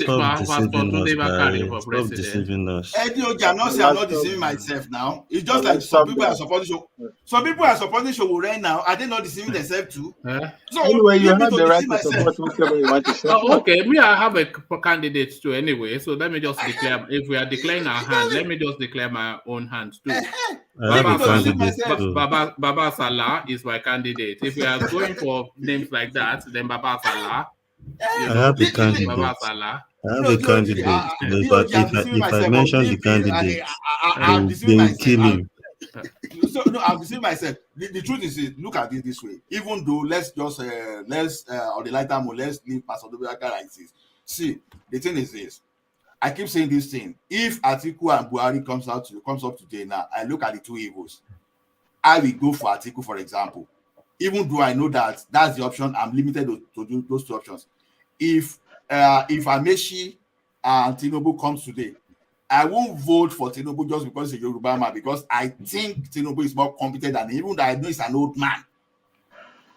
deceiving us. I'm not deceiving myself now. It's just like some people are supporting show. Some people are supporting show right now. Are they not deceiving themselves too? So anyway, you have the right to support whoever you want to support. Okay, me, I have a candidate too anyway. So let me just declare. If we are declaring our hand, let me just declare my own hand too. Baba Salah is my candidate. If we are going for names like that, then Baba Salah. I have a candidate. Baba Salah. I have a candidate. But if I mention the candidate, they will kill him. So no, I'm deceiving myself. The truth is, look at it this way. Even though let's on the lighter mode, let's leave Pastor Odumeje like this. See, the thing is this. I keep saying this thing. If Atiku and Buhari comes up today now, I look at the two evils. I will go for Atiku, for example. Even though I know that that's the option, I'm limited to do those two options. If Amechi and Tinubu comes today, I won't vote for Tinubu just because he's a Yoruba man, because I think Tinubu is more competent than him, even though I know he's an old man.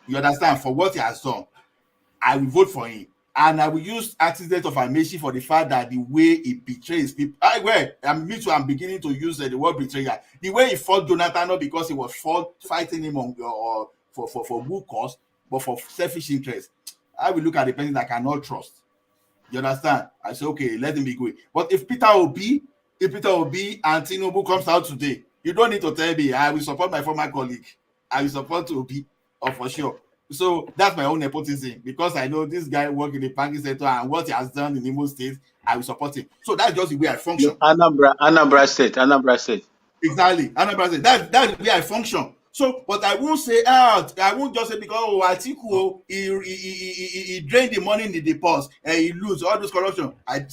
You understand? For what he has done, I will vote for him. And I will use accident of Amechi for the fact that the way he betrays people. I'm beginning to use the word betrayer. The way he fought Jonathan, not because he was fighting him for good cause, but for selfish interest. I will look at the person that I cannot trust. You understand? I say, okay, let him be going. But if Peter Obi and Tinubu comes out today, you don't need to tell me. I will support my former colleague. I will support Obi, for sure. So that's my own nepotism, because I know this guy works in the banking sector and what he has done in Imo State, I will support him. So that's just the way I function. Anambra State. Exactly. Anambra State. That's the way I function. So, but I won't say, I won't just say because Atiku, he drained the money in the depots and he lose all this corruption. I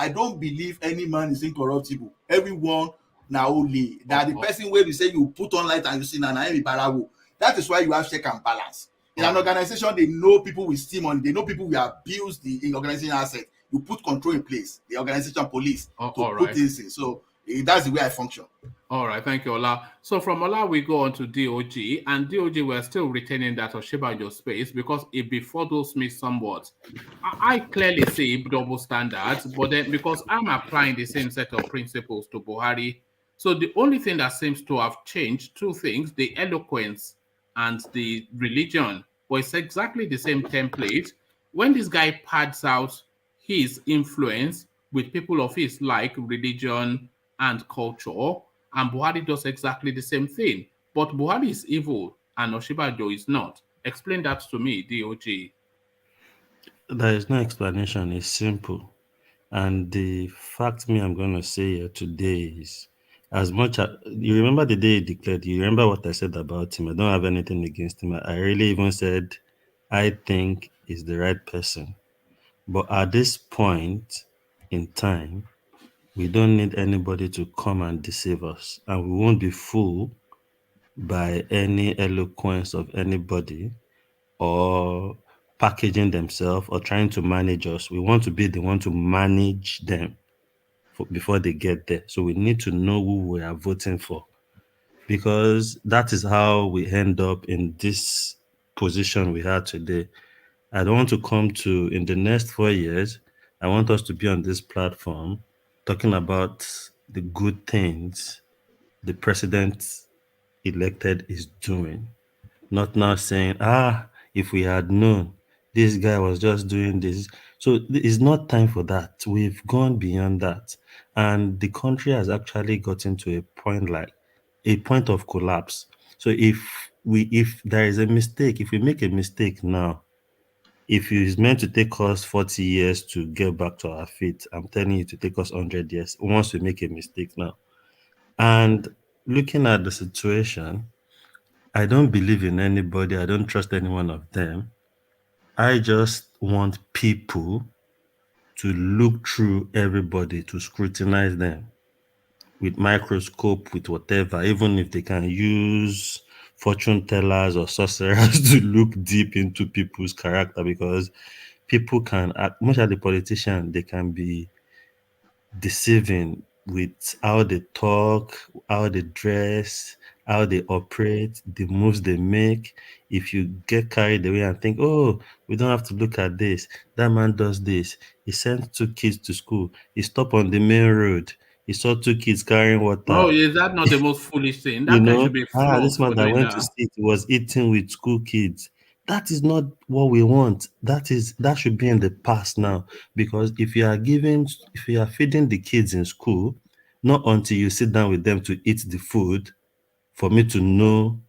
don't believe any man is incorruptible. Everyone now only that the person where we say you put on light and you see now Barawo. That is why you have check and balance. In an organization, they know people will steal money. They know people will abuse the organization asset. You put control in place, the organization police to put things in. So that's the way I function. All right, thank you, Ola. So from Ola, we go on to DOG, and DOG, we're still retaining that Osinbajo space because it befuddles me somewhat. I clearly see double standards, but then because I'm applying the same set of principles to Buhari, so the only thing that seems to have changed, two things, the eloquence and the religion, but it's exactly the same template. When this guy pads out his influence with people of his like religion and culture, and Buhari does exactly the same thing. But Buhari is evil and Osinbajo is not. Explain that to me, DOG. There is no explanation. It's simple. And the fact I'm going to say here today is, as much as you remember the day he declared, you remember what I said about him. I don't have anything against him. I really even said, I think he's the right person. But at this point in time, we don't need anybody to come and deceive us. And we won't be fooled by any eloquence of anybody or packaging themselves or trying to manage us. We want to be the one to manage them before they get there. So we need to know who we are voting for, because that is how we end up in this position we have today. I don't want to come to, in the next 4 years, I want us to be on this platform talking about the good things the president elected is doing. Not now saying, if we had known, this guy was just doing this. So it's not time for that. We've gone beyond that. And the country has actually gotten to a point of collapse. So if there is a mistake, if we make a mistake now, if it's meant to take us 40 years to get back to our feet, I'm telling you to take us 100 years once we make a mistake now. And looking at the situation, I don't believe in anybody. I don't trust any one of them. I just want people to look through everybody, to scrutinize them with microscope, with whatever, even if they can use fortune tellers or sorcerers to look deep into people's character, because people can act, much as the politician, they can be deceiving with how they talk, how they dress, how they operate, the moves they make. If you get carried away and think, oh, we don't have to look at this, that man does this, he sent 2 kids to school, he stopped on the main road, he saw 2 kids carrying water. Oh, is that not the most foolish thing? That guy should be flogged this man for that doing went that. to state was eating with school kids. That is not what we want. That should be in the past now. Because if you are feeding the kids in school, not until you sit down with them to eat the food, for me to know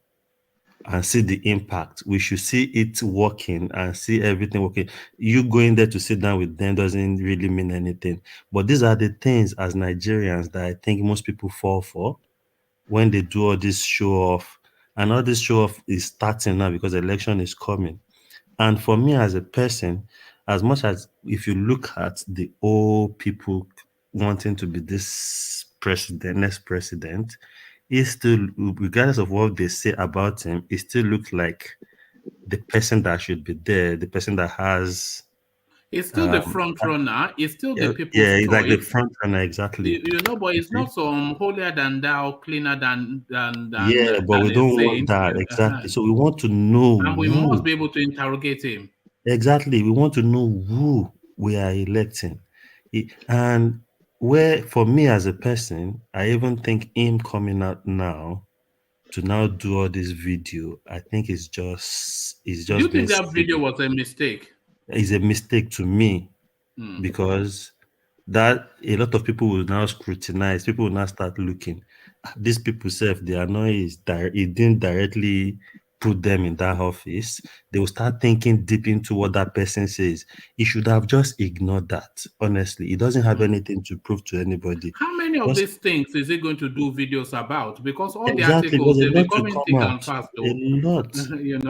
and see the impact. We should see it working and see everything working. You going there to sit down with them doesn't really mean anything. But these are the things as Nigerians that I think most people fall for when they do all this show off. And all this show off is starting now because the election is coming. And for me as a person, as much as if you look at the old people wanting to be this next president, he still, regardless of what they say about him, it still looks like the person that should be there, the person that has. It's still the front runner. It's still the people's choice. Like the choice. front runner, exactly. But it's not some holier than thou, cleaner than but we don't want that, exactly. So we want to know, and we must be able to interrogate him. Exactly, we want to know who we are electing, and where, for me as a person, I even think him coming out now to now do all this video, I think it's just. Do you think that video was a mistake? It's a mistake to me, because that a lot of people will now scrutinize. People will now start looking. These people their noise, it didn't directly put them in that office. They will start thinking deep into what that person says. He should have just ignored that. Honestly, it doesn't have anything to prove to anybody. How many of these things is he going to do videos about? Because all the Exactly, articles, they're because becoming thick and fast. a lot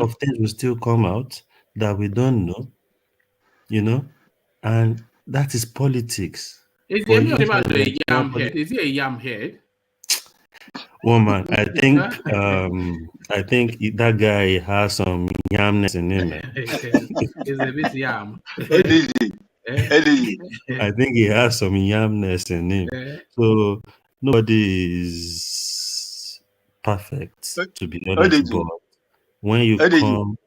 of things will still come out that we don't know, and that is politics. Is he a yam head? Is he a yam head? Woman, I think that guy has some yamness in him. He's a bit yam. I think he has some yamness in him. So nobody is perfect, to be honest. But when you come,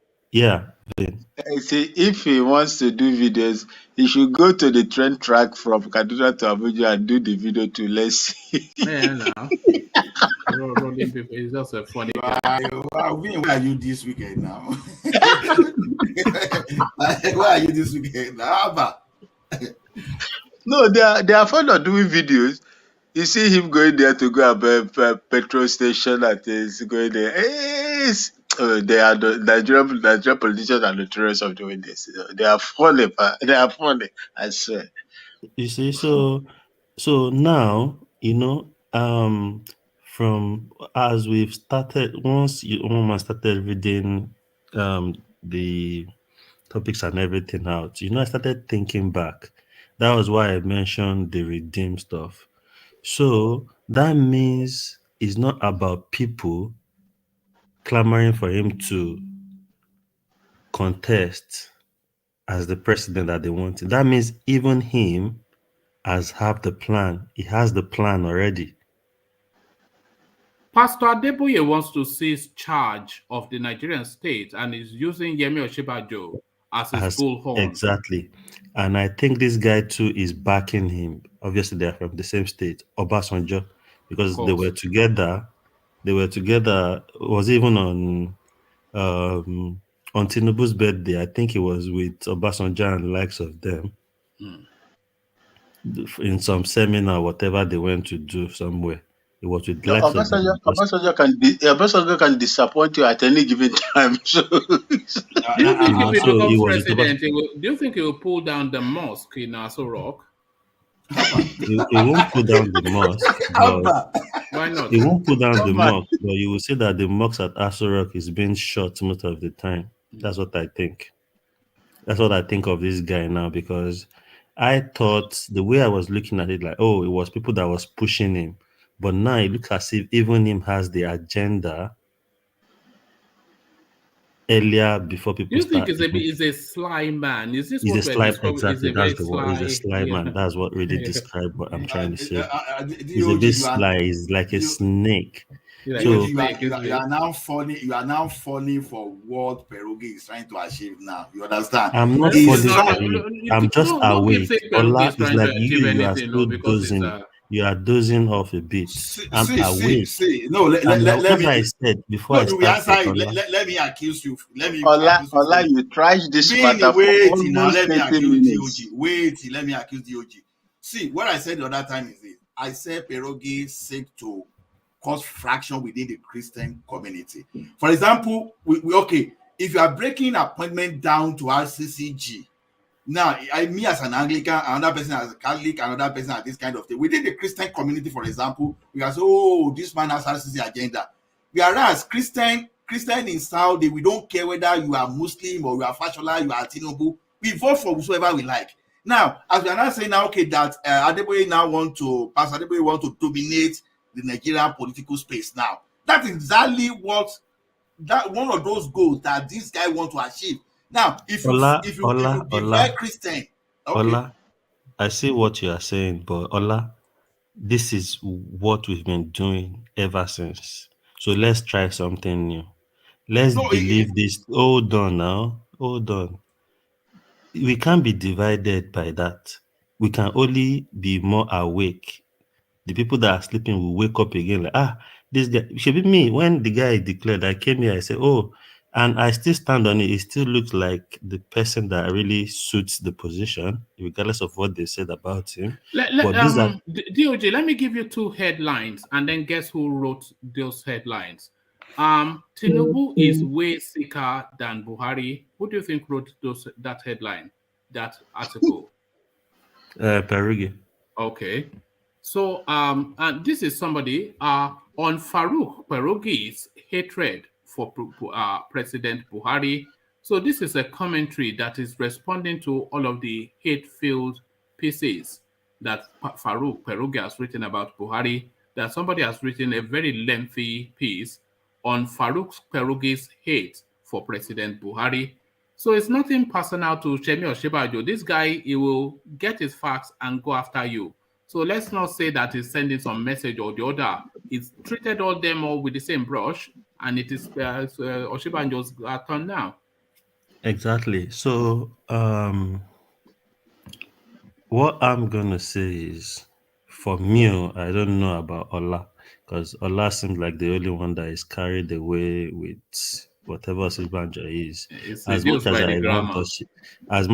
see, if he wants to do videos, he should go to the train track from Kaduna to Abuja and do the video to let's see. Rolling people is just a funny guy. Where are you this weekend now? Where are you this weekend now? No, they are fond of doing videos. You see him going there to go a petrol station and he's going there. They are the Nigerian politicians are notorious of doing this. They are funny. I swear. You see, so now, from as we've started, once you started reading the topics and everything out, I started thinking back. That was why I mentioned the redeem stuff. So that means it's not about people clamoring for him to contest as the president that they wanted. That means even him has have the plan. He has the plan already. Pastor Adeboye wants to seize charge of the Nigerian state and is using Yemi Osinbajo as his bullhorn. Exactly. And I think this guy too is backing him. Obviously, they are from the same state, Obasanjo, because they were together. They were together. It was even on Tinubu's birthday. I think it was with Obasanjo and the likes of them. In some seminar, whatever they went to do somewhere. It was with likes of them. Obasanjo can disappoint you at any given time. So, do you think if he becomes president, do you think he will pull down the mosque in Aso Rock? He won't pull down the mosque. Why not? He won't pull down the mosque, but you will see that the mosque at Aso Rock is being shot most of the time. That's what I think. That's what I think of this guy now, because I thought the way I was looking at it, like, oh, it was people that was pushing him. But now it looks as if even him has the agenda earlier before people start. Do you think he's a sly man? Is this he's what a sly, exactly, that's the word. He's a sly man. That's what really describes what I'm trying to say. He's a bit sly. He's like a snake. You are now funny. You are now funny for what Perogi is trying to achieve now. You understand? I'm not funny. I'm just awake. Allah is like you are still dozing. You are dozing off a bit. I'm awake. No, let me. I said before I started, let me accuse you. Let me. Allah, you trash this matter for almost 30 minutes. Wait, let me accuse the OG. See, what I said the other time is this. I said Perogi seek to cause fraction within the Christian community. For example, we okay, if you are breaking appointment down to RCCG, now me as an Anglican, another person as a Catholic, another person as this kind of thing. Within the Christian community, for example, we can say, oh, this man has RCCG agenda. Whereas Christian in Saudi, we don't care whether you are Muslim or you are Fashola, you are Tinubu. We vote for whoever we like. Now, as we are now saying now, okay, that Adeboye now Pastor Adeboye want to dominate the Nigerian political space now. That is exactly one of those goals that this guy want to achieve. Now, if you divide Christian, okay. Ola, I see what you are saying, but Ola, this is what we've been doing ever since. So let's try something new. Let's believe this. Hold on now. Hold on. We can't be divided by that. We can only be more awake. The people that are sleeping will wake up again like, this guy, it should be me. When the guy declared, I came here, I said, oh, and I still stand on it. It still looks like the person that really suits the position, regardless of what they said about him. DOJ, let me give you two headlines and then guess who wrote those headlines. Tinubu is way sicker than Buhari. Who do you think wrote that headline, that article? Perugi. Okay. So, and this is somebody on Farouk Perogi's hatred for President Buhari. So this is a commentary that is responding to all of the hate-filled pieces that Farouk Perogi has written about Buhari, that somebody has written a very lengthy piece on Farouk Perogi's hate for President Buhari. So it's nothing personal to Yemi Osinbajo. This guy, he will get his facts and go after you. So let's not say that he's sending some message or the other. He's treated all them all with the same brush, and it is Osinbajo's turn now. Exactly. So what I'm gonna say is, for me, I don't know about Ola, because Ola seems like the only one that is carried away with whatever Osinbajo is. As much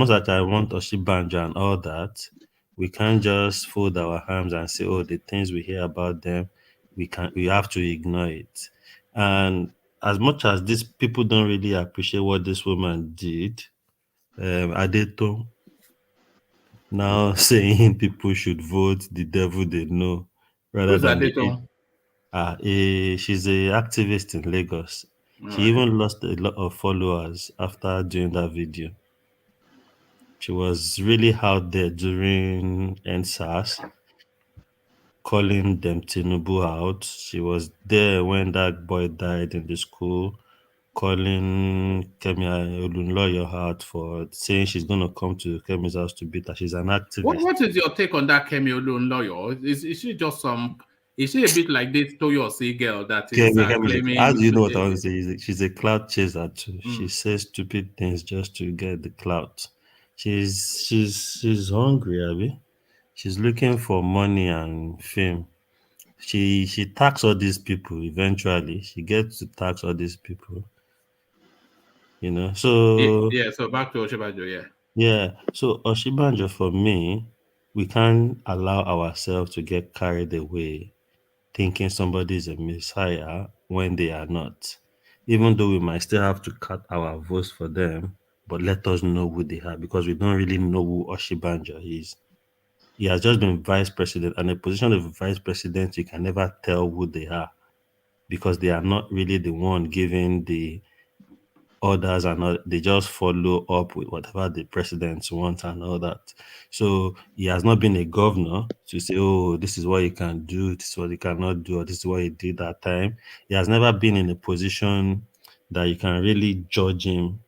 as I want Osinbajo and all that, we can't just fold our arms and say, oh, the things we hear about them, we have to ignore it. And as much as these people don't really appreciate what this woman did, Adeto now saying people should vote the devil they know rather than she's an activist in Lagos. She even lost a lot of followers after doing that video. She was really out there during NSAS, calling them Tinubu out. She was there when that boy died in the school, calling Kemi Olunloyo out for saying she's going to come to Kemi's house to beat her. She's an activist. What is your take on that Kemi Olunloyo? Is she just some? Is she a bit like this Toyosi girl that is claiming? How do you know what I want to say? She's a clout chaser too. She says stupid things just to get the clout. She's hungry, Abby. She's looking for money and fame. She tax all these people eventually. She gets to tax all these people. You know, so yeah. So back to Osinbajo, yeah. Yeah. So Osinbajo, for me, we can't allow ourselves to get carried away thinking somebody is a messiah when they are not. Even though we might still have to cut our votes for them, but let us know who they are, because we don't really know who Osinbajo is. He has just been vice president, and a position of vice president, you can never tell who they are because they are not really the one giving the orders, and all, they just follow up with whatever the president wants and all that. So he has not been a governor to say, oh, this is what you can do, this is what you cannot do, or this is what he did that time. He has never been in a position that you can really judge him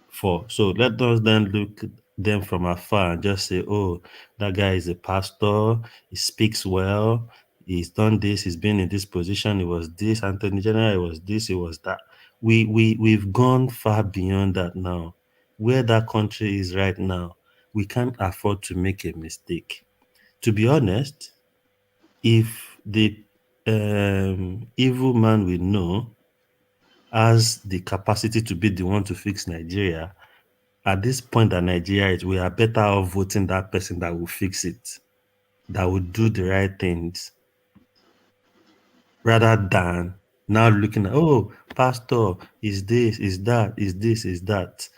for. So let us then look at them from afar and just say, oh, that guy is a pastor, he speaks well, he's done this, he's been in this position, he was this, Anthony General, he was this, he was that. We've gone far beyond that now. Where that country is right now, we can't afford to make a mistake. To be honest, if the evil man we know has the capacity to be the one to fix Nigeria, at this point that Nigeria is, we are better off voting that person that will fix it, that will do the right things, rather than now looking at, oh, pastor, is this, is that, is this, is that.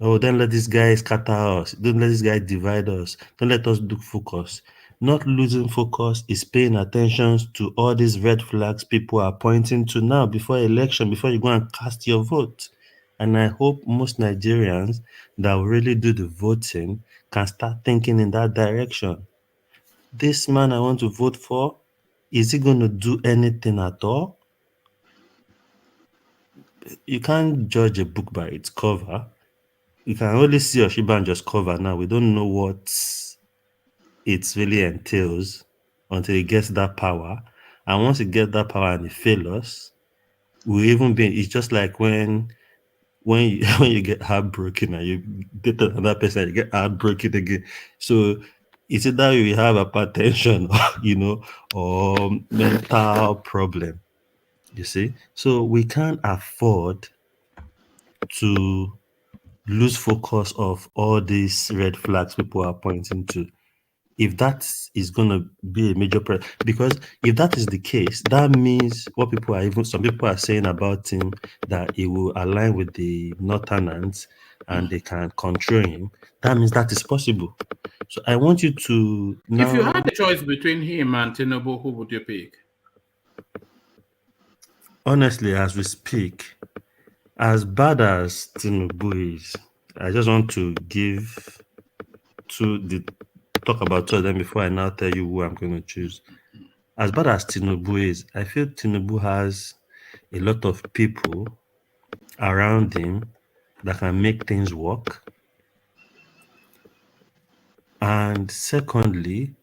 Oh, don't let this guy scatter us. Don't let this guy divide us. Don't let us lose focus. Not losing focus is paying attention to all these red flags people are pointing to now before election, before you go and cast your vote. And I hope most Nigerians that will really do the voting can start thinking in that direction. This man I want to vote for, is he going to do anything at all? You can't judge a book by its cover. You can only see Osinbajo's cover now. We don't know what it really entails until he gets that power. And once he gets that power and he fails us, we even be. It's just like when you get heartbroken and you date another person and you get heartbroken again. So it's either you have hypertension, or mental problem. You see, so we can't afford to lose focus of all these red flags people are pointing to. If that is going to be a major problem, because if that is the case, that means what some people are saying about him, that he will align with the Northerners and they can control him. That means that is possible. So I want you to now. If you had a choice between him and Tinubu, who would you pick? Honestly, as we speak, as bad as Tinubu is, I just want to talk about two of them before I now tell you who I'm going to choose. As bad as Tinubu is, I feel Tinubu has a lot of people around him that can make things work. And secondly,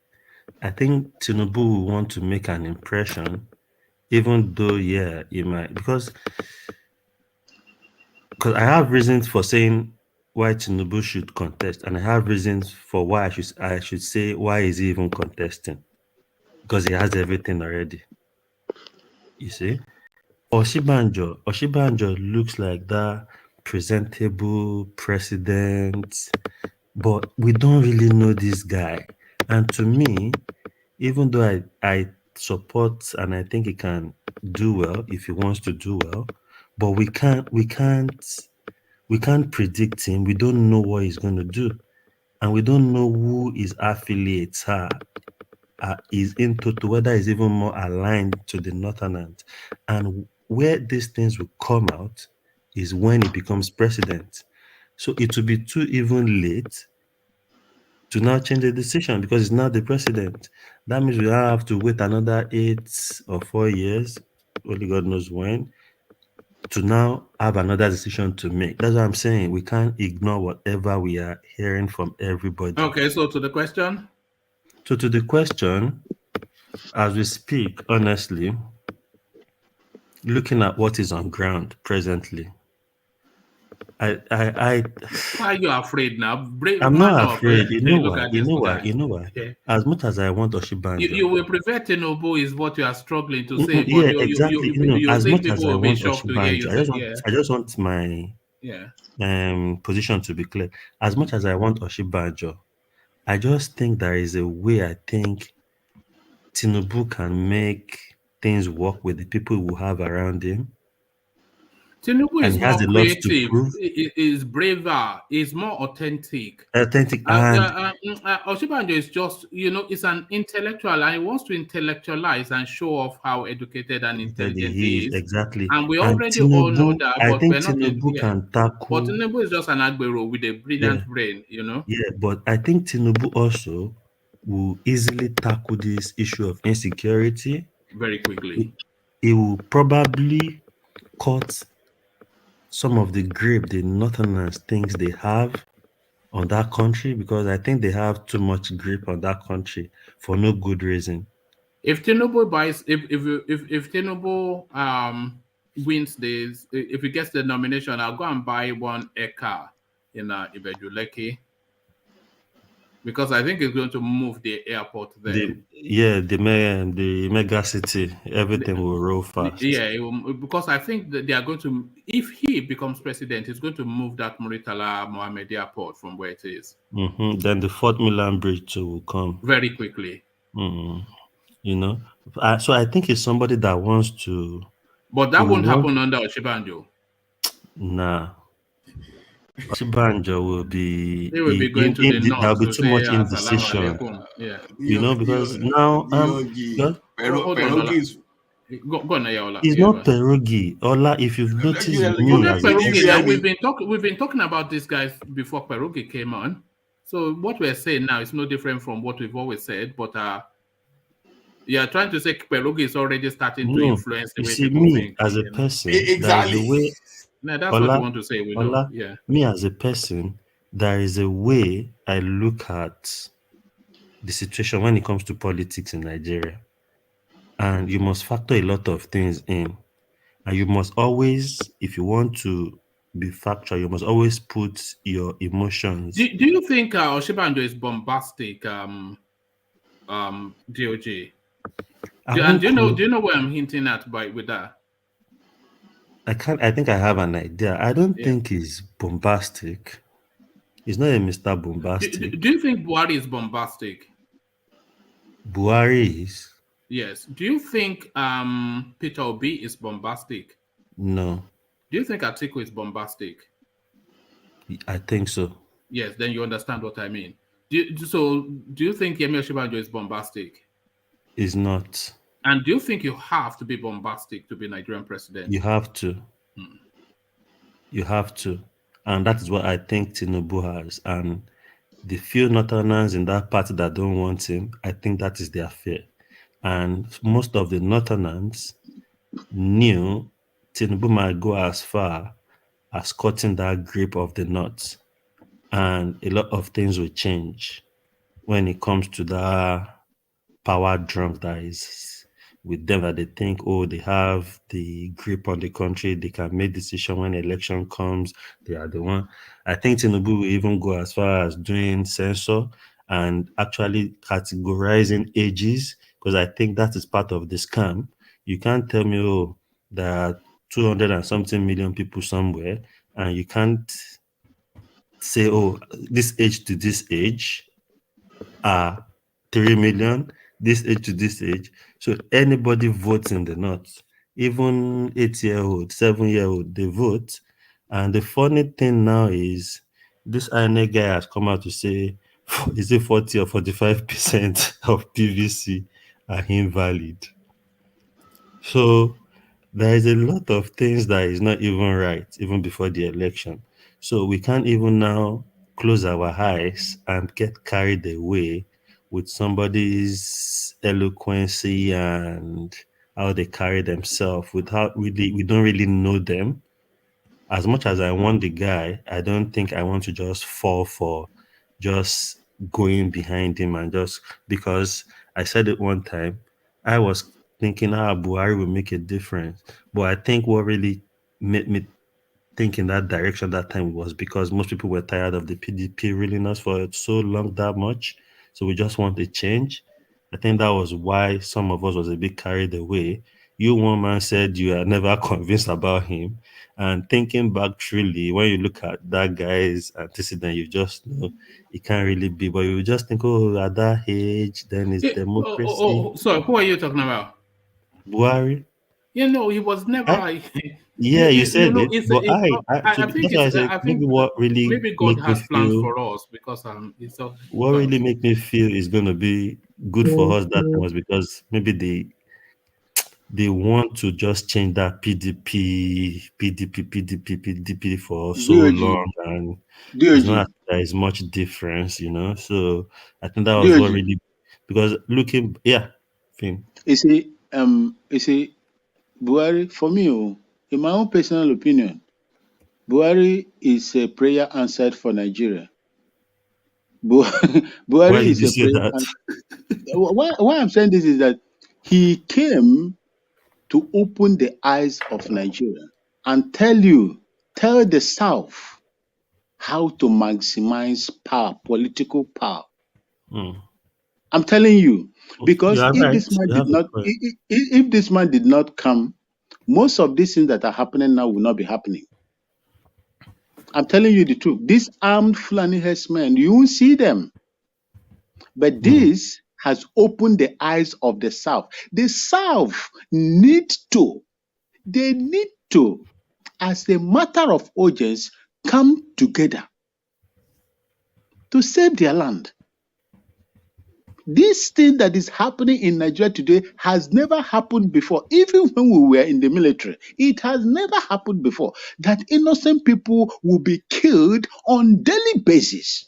I think Tinubu will want to make an impression, even though, he might, because I have reasons for saying why Tinubu should contest, and I have reasons for why I should say why is he even contesting, because he has everything already. You see, Osinbajo looks like that presentable president, but we don't really know this guy. And to me, even though I support and I think he can do well if he wants to do well, but we can't predict him. We don't know what he's going to do, and we don't know who his affiliates are. Is in total, whether he's even more aligned to the Northerners, and where these things will come out is when he becomes president. So it will be too even late to now change the decision, because he's not the president. That means we have to wait another 8 or 4 years, only God knows when, to now have another decision to make. That's what I'm saying. We can't ignore whatever we are hearing from everybody. Okay, so to the question. So to the question, as we speak, honestly, looking at what is on ground presently, Why are you afraid now? I'm not afraid. Okay? You know Look why? at You this know why? guy. You know why? Okay. As much as I want Osinbajo, You will prefer Tinubu is what you are struggling to say, but yeah, exactly. you As think much as people I will be want shocked to hear you Osinbajo, say, I just want my position to be clear. As much as I want Osinbajo, I just think there is a way I think Tinubu can make things work with the people who have around him. Tinubu is And he has more a lot to creative, prove. is braver, is more authentic. Osinbajo is just, it's an intellectual, and he wants to intellectualize and show off how educated and intelligent he is. Exactly. And we And already all know Tinubu, that, I but think we're not Tinubu can tackle. But Tinubu is just an Agbero with a brilliant brain, Yeah, but I think Tinubu also will easily tackle this issue of insecurity very quickly. He will probably cut some of the grip the Northerners thinks they have on that country, because I think they have too much grip on that country for no good reason. If Tinubu buys, if Tinubu wins this, if he gets the nomination, I'll go and buy one car in Ibejuleki, because I think it's going to move the airport there. The mega city, everything will roll fast. Yeah, because I think that they are going to, if he becomes president, he's going to move that Muritala Mohammed Airport from where it is. Then the Fort Milan Bridge too will come very quickly. So I think he's somebody that wants to. But that won't happen under Osinbajo. Nah. Osinbajo will be. He will be going to the north. There'll be too much indecision. Yeah. Because now Go on, Ola. It's not pierogi. Ola, if you've noticed we've been talking about these guys before pierogi came on. So what we're saying now is no different from what we've always said, but you're trying to say pierogi is already starting to influence the way people think. As a person, exactly. That's what you want to say. We know. Yeah. Me as a person, there is a way I look at the situation when it comes to politics in Nigeria. And you must factor a lot of things in. And you must always, if you want to be factual, you must always put your emotions. Do you think Osinbajo is bombastic, DOJ? Do you know where I'm hinting at with that? I think I have an idea. I don't think he's bombastic. He's not a Mr. Bombastic. Do you think Buhari is bombastic? Buhari is? Yes. Do you think Peter Obi is bombastic? No. Do you think Atiku is bombastic? I think so. Yes, then you understand what I mean. Do you think Yemi Osinbajo is bombastic? He's not. And do you think you have to be bombastic to be Nigerian president? You have to. You have to. And that is what I think Tinubu has. And the few Northerners in that party that don't want him, I think that is their fear. And most of the Northerners knew Tinubu might go as far as cutting that grip of the North. And a lot of things will change when it comes to that power drunk that is with them, that they think, they have the grip on the country, they can make decision when election comes, they are the one. I think Tinubu will even go as far as doing censor and actually categorizing ages, because I think that is part of the scam. You can't tell me, there are 200 and something million people somewhere, and you can't say, this age to this age are 3 million, this age to this age. So anybody votes in the North, even 8-year-old, 7-year-old, they vote. And the funny thing now is this INEC guy has come out to say, is it 40 or 45% of PVC are invalid? So there is a lot of things that is not even right, even before the election. So we can't even now close our eyes and get carried away with somebody's eloquency and how they carry themselves without really, we don't really know them. As much as I want the guy, I don't think I want to just fall for just going behind him and just because I said it one time, I was thinking, Buhari will make a difference. But I think what really made me think in that direction that time was because most people were tired of the PDP ruling us for so long that much. So we just want a change. I think that was why some of us was a bit carried away. You, one man, said you are never convinced about him. And thinking back truly, when you look at that guy's antecedent, you just know it can't really be. But you just think, oh, at that age, then it's democracy. So who are you talking about? Buhari. You know, he was never. Yeah, you said know, it, but I think that's why I said I think maybe what really maybe God make me has plans feel for us because it's a, what really make me feel is going to be good for us that time was because maybe they want to just change that PDP for so long, and it's not there is much difference, you know. So I think that was what really because looking, Finn. You see, Buhari, for me, in my own personal opinion, Buhari is a prayer answered for Nigeria. Buhari Why is did you a say prayer. that? Why I'm saying this is that he came to open the eyes of Nigeria and tell the South how to maximize power, political power. I'm telling you, because if this man did not come, most of these things that are happening now will not be happening. I'm telling you the truth. These armed Fulani herdsmen, you won't see them. But this has opened the eyes of the South. The South need to, as a matter of urgency, come together to save their land. This thing that is happening in Nigeria today has never happened before. Even when we were in the military, it has never happened before that innocent people will be killed on daily basis.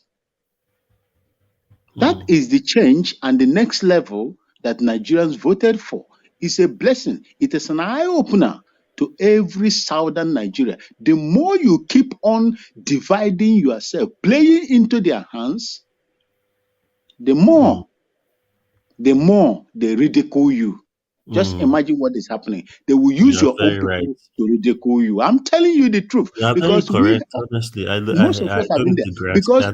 That is the change and the next level that Nigerians voted for. It's a blessing. It is an eye-opener to every southern Nigeria. The more you keep on dividing yourself, playing into their hands, the more they ridicule you. Just imagine what is happening. They will use your own people to ridicule you. I'm telling you the truth. You're because very correct, honestly. most of us have been there. Because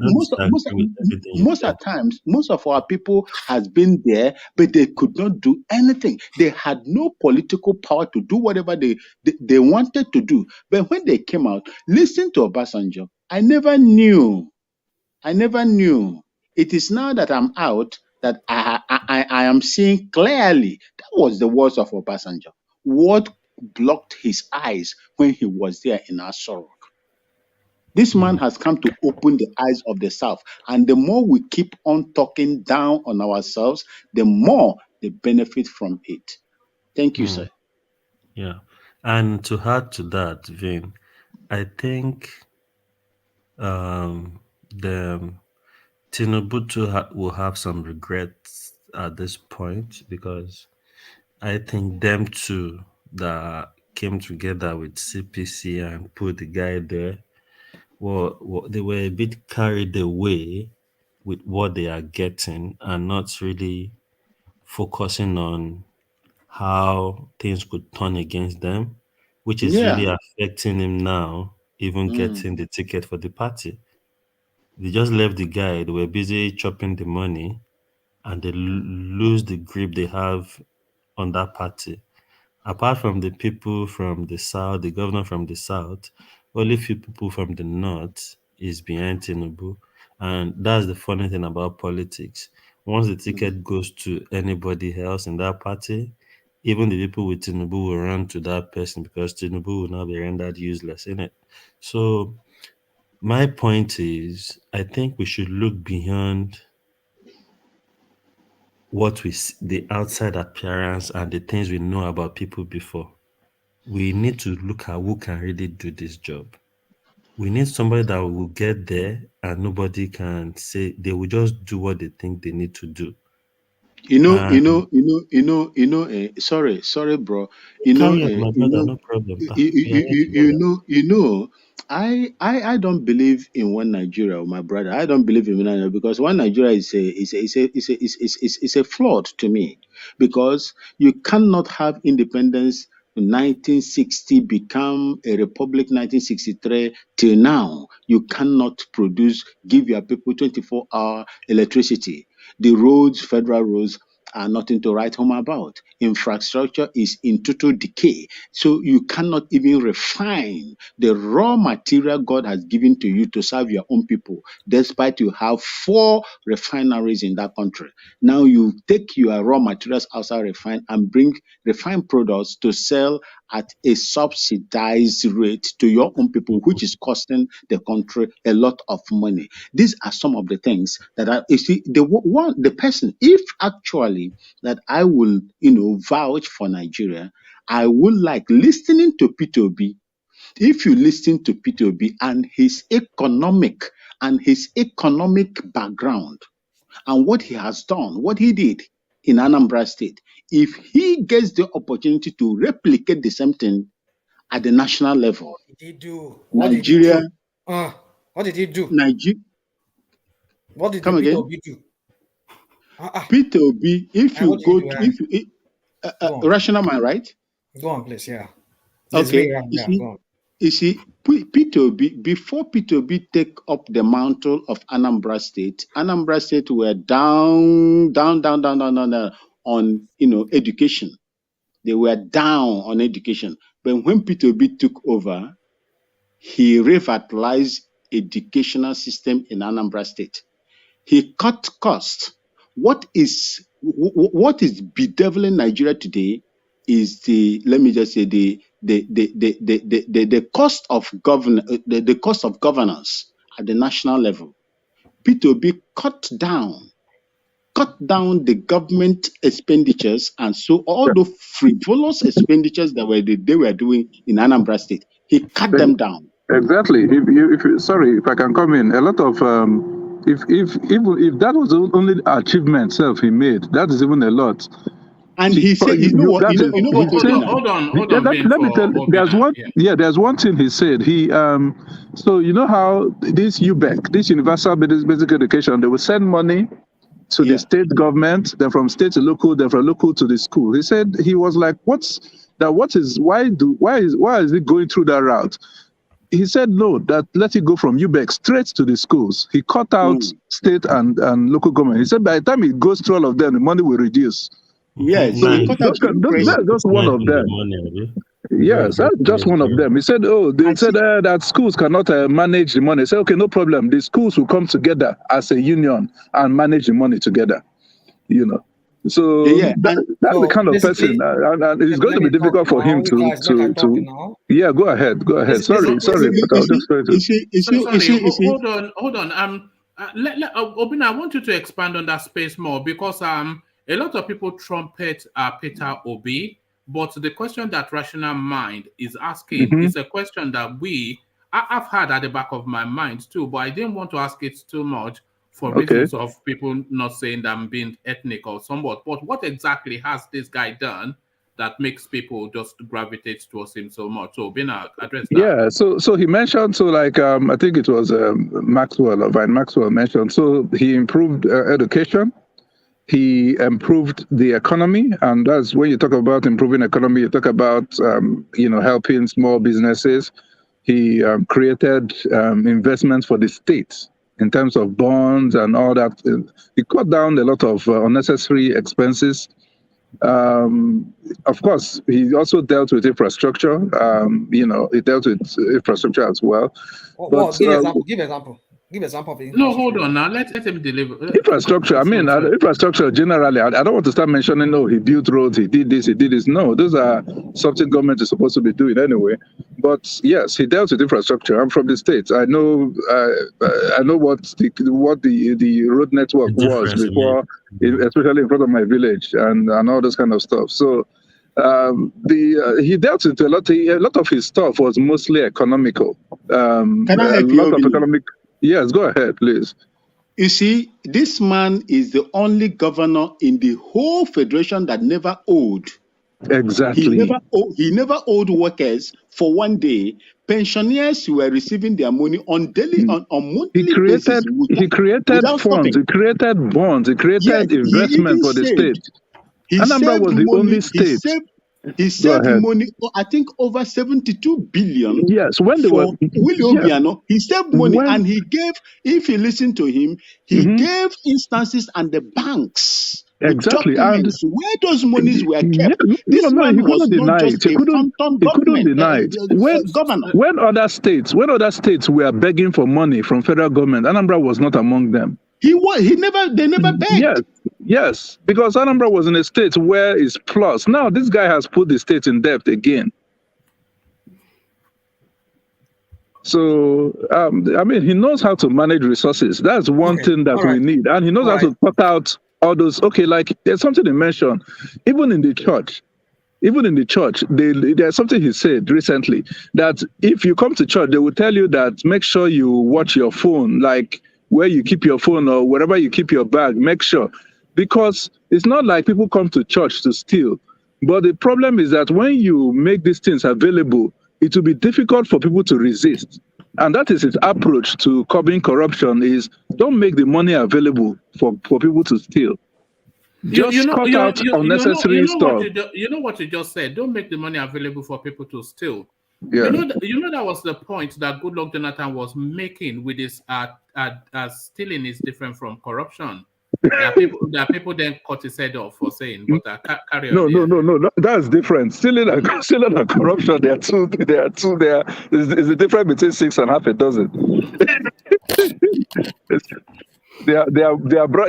most of our people has been there, but they could not do anything. They had no political power to do whatever they wanted to do. But when they came out, listen to Obasanjo. I never knew. It is now that I'm out that I am seeing clearly. That was the words of Obasanjo. What blocked his eyes when he was there in Aso Rock? This man has come to open the eyes of the South. And the more we keep on talking down on ourselves, the more they benefit from it. Thank you, sir. Yeah. And to add to that, Vin, I think the Tinubu will have some regrets at this point because I think them two that came together with CPC and put the guy there, they were a bit carried away with what they are getting and not really focusing on how things could turn against them, which is really affecting him now, even getting the ticket for the party. They just left the guy. They were busy chopping the money and they lose the grip they have on that party. Apart from the people from the south, the governor from the south, only few people from the north is behind Tinubu. And that's the funny thing about politics. Once the ticket goes to anybody else in that party, even the people with Tinubu will run to that person because Tinubu will now be rendered useless, innit? So my point is, I think we should look beyond what we see, the outside appearance and the things we know about people before. We need to look at who can really do this job. We need somebody that will get there and nobody can say, they will just do what they think they need to do. Sorry, bro. No problem. I don't believe in one Nigeria, my brother. I don't believe in one Nigeria because one Nigeria is a fraud to me because you cannot have independence 1960 become a republic 1963 till now. You cannot give your people 24-hour electricity. The roads, federal roads, are nothing to write home about. Infrastructure is in total decay. So you cannot even refine the raw material God has given to you to serve your own people, despite you have 4 refineries in that country. Now you take your raw materials outside refine and bring refined products to sell at a subsidized rate to your own people, which is costing the country a lot of money. These are some of the things that are, you see, the person, if actually that I will, vouch for Nigeria, I would like listening to P2B. If you listen to P2B and his economic background and what he has done, what he did in Anambra State, if he gets the opportunity to replicate the same thing at the national level, what did he do? Nigeria, What did he do? What did come again? P2B do? P2B, if you go, rational man, right? Go on, please. Yeah. Okay. You see, P2B, before P2B take up the mantle of Anambra State were down on education. They were down on education. But when P2B took over, he revitalized educational system in Anambra State. He cut costs. What is bedeviling Nigeria today is the cost of the cost of governance at the national level. P2B cut down the government expenditures, and so all the frivolous expenditures that they were doing in Anambra State, he cut them down. Exactly. If I can come in, a lot of if that was the only achievement he made, that is even a lot. And he said, hold on. Let me tell you, there's one thing he said. So you know how this UBEC, this Universal Basic Education, they will send money to the state government, then from state to local, then from local to the school. He said he was like, why is it going through that route? He said no, that let it go from UBEC straight to the schools. He cut out state and local government. He said by the time it goes through all of them, the money will reduce. Yes, so that's just one of them. Yes, that's just one of them. He said, they said that schools cannot manage the money. He said, okay, no problem. The schools will come together as a union and manage the money together. So that's the kind of person, and it's going to be difficult for him to. Yeah, go ahead. Sorry, but I'll just try to. Hold on. Obina, I want you to expand on that space more because a lot of people trumpet Peter Obi, but the question that Rational Mind is asking is a question that I've had at the back of my mind too, but I didn't want to ask it too much for reasons of people not saying that I'm being ethnic or somewhat. But what exactly has this guy done that makes people just gravitate towards him so much? So, Obina, address that. Yeah, so he mentioned, I think it was Vine Maxwell mentioned, so he improved education. He improved the economy, and that's when you talk about improving economy, you talk about helping small businesses. He created investments for the state in terms of bonds and all that. He cut down a lot of unnecessary expenses. Of course, he also dealt with infrastructure. He dealt with infrastructure as well. Give example of it. No, hold on now. Let him deliver. Infrastructure. Infrastructure generally. I don't want to start mentioning, he built roads, he did this. No, those are something government is supposed to be doing anyway. But yes, he dealt with infrastructure. I'm from the States. I know what the road network was before, especially in front of my village and all this kind of stuff. So he dealt with a lot of his stuff was mostly economical. Can I help you? Yes, go ahead, please. You see, this man is the only governor in the whole federation that never owed. Exactly. He never owed workers for one day. Pensioners were receiving their money on daily, on monthly basis. He created funds. Stopping. He created bonds. He created investment for the state. Anambra was the only state. He saved money, I think over 72 billion. Yes, when they were Willie Obiano, he saved money and he gave, if you listen to him, he gave instances and the banks. Exactly. Documents where those monies were kept. This man was not just a phantom governor. When other states were begging for money from federal government, Anambra was not among them. They never begged. Yes, because Anambra was in a state where it's plus. Now this guy has put the state in debt again. So, I mean, he knows how to manage resources. That's one thing that we need. And he knows how to cut out all those, like there's something he mentioned, even in the church, there's something he said recently, that if you come to church, they will tell you that make sure you watch your phone, like where you keep your phone or wherever you keep your bag, make sure. Because it's not like people come to church to steal. But the problem is that when you make these things available, it will be difficult for people to resist. And that is his approach to curbing corruption, is don't make the money available for people to steal. Just cut out unnecessary stuff. You know what you just said? Don't make the money available for people to steal. Yeah. You know that was the point that Goodluck Jonathan was making with his stealing is different from corruption. There are people then cut his head off for saying, but carry on. No, that's different. Stealing and corruption, they are two. There's a difference between 6 and half a dozen. They are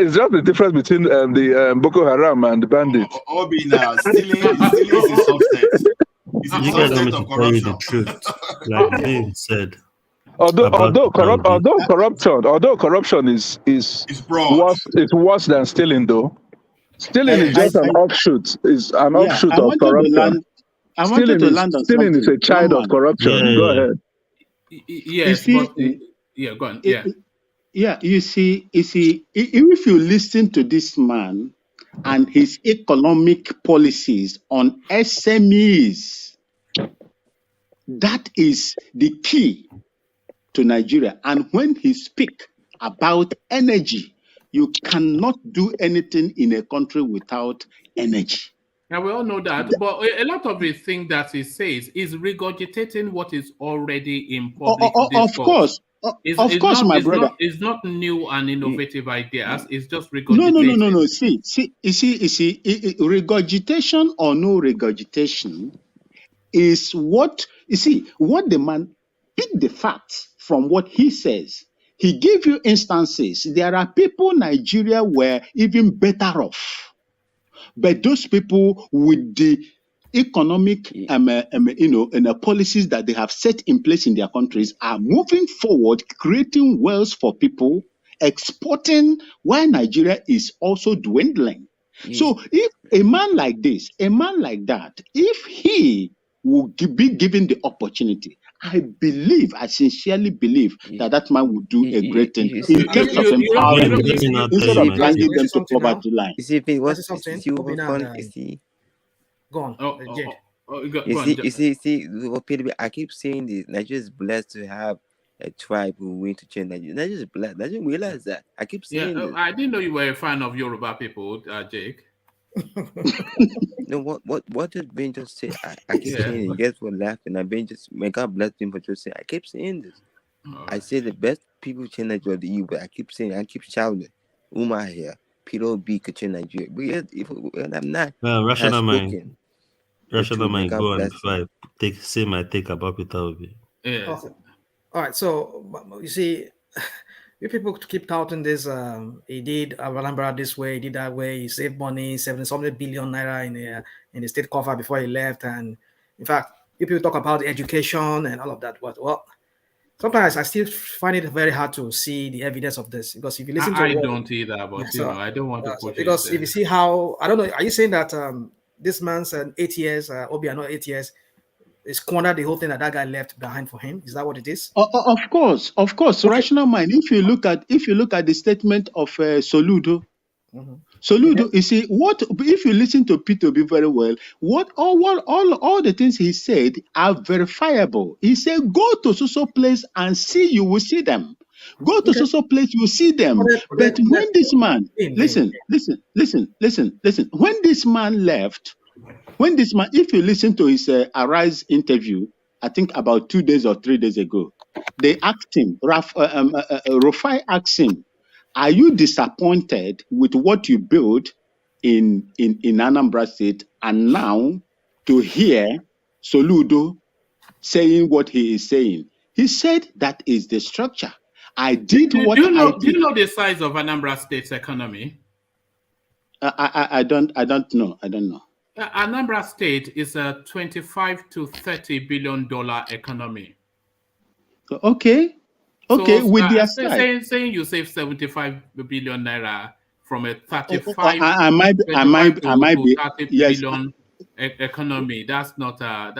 it's just the difference between the Boko Haram and the bandits. Obi now, stealing is a subset. You guys want me to tell you the truth, like Dave said. Although corruption is worse than stealing, though. Stealing is just an offshoot. Is an offshoot of corruption. Stealing is a child of corruption. Go ahead. Yes, go on. Yeah, you see, if you listen to this man and his economic policies on SMEs, that is the key to Nigeria. And when he speaks about energy, you cannot do anything in a country without energy. Now we all know that, but a lot of the things that he says is regurgitating what is already in public discourse. Of course, my brother. It's not new and innovative ideas. It's just regurgitating. No. See, regurgitation or no regurgitation is what the man pick the facts from what he says. He gave you instances. There are people in Nigeria were even better off, but those people with the economic policies that they have set in place in their countries are moving forward, creating wealth for people, exporting, while Nigeria is also dwindling. So if a man like that, if he would be given the opportunity, I sincerely believe that man would do a great thing in terms of empowering them instead of bringing them to poverty line. You see, if it was Go on. You see, I keep saying this. Nigeria is blessed to have a tribe who went to change Nigeria. Nigeria is blessed. I didn't realize that. I keep saying this. I didn't know you were a fan of Yoruba people, Jake. No, what did Ben just say? I keep saying it. You guys were laughing. And Ben just, may God bless him for just saying. I keep saying this. I say the best people change Nigeria the evil. I keep saying, I keep shouting. Uma here. Peter B could change Nigeria. But I'm not. Rational mind. Rational mind. Go on. Say my take about Peter Obi. Yeah. All right. So you see, you people keep touting this. He did Anambra this way. He did that way. He saved money, 70 billion naira in the state cover before he left. And in fact, you people talk about education and all of that. But well, sometimes I still find it very hard to see the evidence of this, because if you listen to I don't either, but I don't want to push because it. If you see how, I don't know, are you saying that this man's 8 years, Obiano 8 years, squandered the whole thing that guy left behind for him. Is that what it is? Of course. Okay. Rational mind. If you look at the statement of Soludo, Soludo, you see what if you listen to P2B very well, all the things he said are verifiable. He said, go to so place and see, you will see them. Go to so place, you will see them. But when this man, listen. When this man left, if you listen to his Arise interview, I think about 2 days or 3 days ago, they asked him, Rufai asked him, are you disappointed with what you built in Anambra State, and now to hear Soludo saying what he is saying? He said that is the structure. I did what I did. Do you know the size of Anambra State's economy? I don't know. Anambra State is a $25 to $30 billion economy. Okay. Okay, so, with their side. Saying you save 75 billion naira from a 35 I might be 30 billion economy. That's not a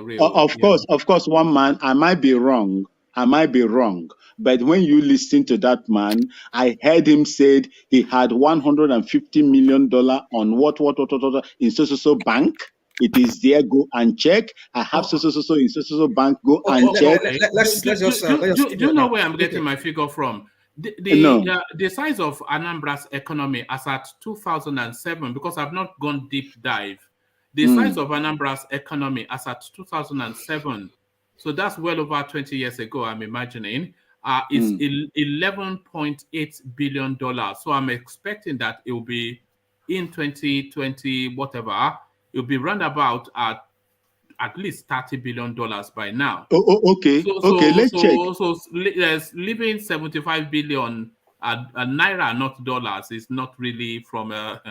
real. Of course, one man. I might be wrong. But when you listen to that man, I heard him said he had $150 million on what in so bank. It is there. Go and check. I have so in so bank. Go and check. Let's just. Do you know where I'm getting my figure from? The size of Anambra's economy as at 2007, because I've not gone deep dive. The size of Anambra's economy as at 2007, so that's well over 20 years ago. I'm imagining is $11.8 billion. So I'm expecting that it will be in 2020 whatever. It'll be roundabout at least $30 billion by now. Okay. Let's check. So leaving 75 billion naira, not dollars, is not really from a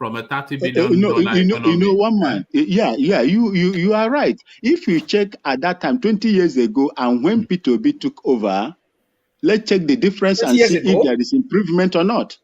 $30 billion economy. You know, one man. Yeah. You are right. If you check at that time, 20 years ago, and when P2B took over, let's check the difference and see if there is improvement or not.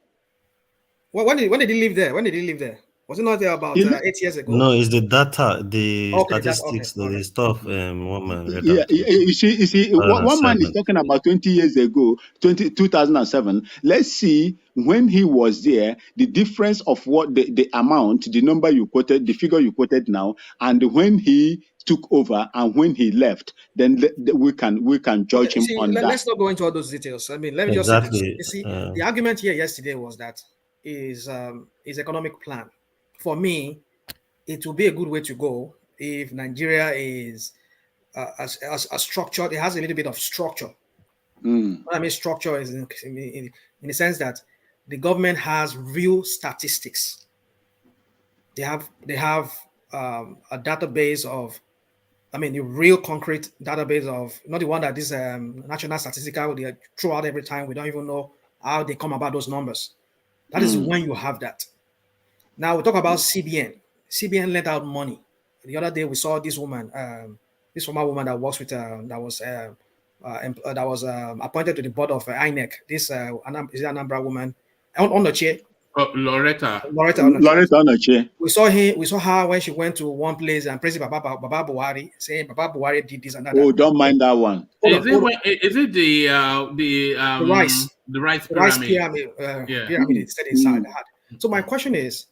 When did he live there? Was it not there about 8 years ago? No, it's the data, the statistics, the stuff. One man. You see, one man is talking about 20 years ago, 2007. Let's see when he was there, the difference of what the amount, the number you quoted, the figure you quoted now, and when he took over and when he left. Then we can judge him on that. Let's not go into all those details. I mean, let me just say this. You see, the argument here yesterday was that his economic plan. For me, it will be a good way to go if Nigeria is a structured. It has a little bit of structure. What I mean structure is in the sense that the government has real statistics. They have a database of, a real concrete database of, not the one that this national statistical they throw out every time. We don't even know how they come about those numbers. That is when you have that. Now we talk about CBN. CBN lent out money. The other day we saw this woman, this former woman that works with that was appointed to the board of INEC. This Anambra woman on the chair. Loretta on the chair. We saw her when she went to one place and President Baba Buhari saying Baba Buhari did this and that. Oh, don't mind that one. Is it the rice pyramid? Pyramid instead inside that. So my question is,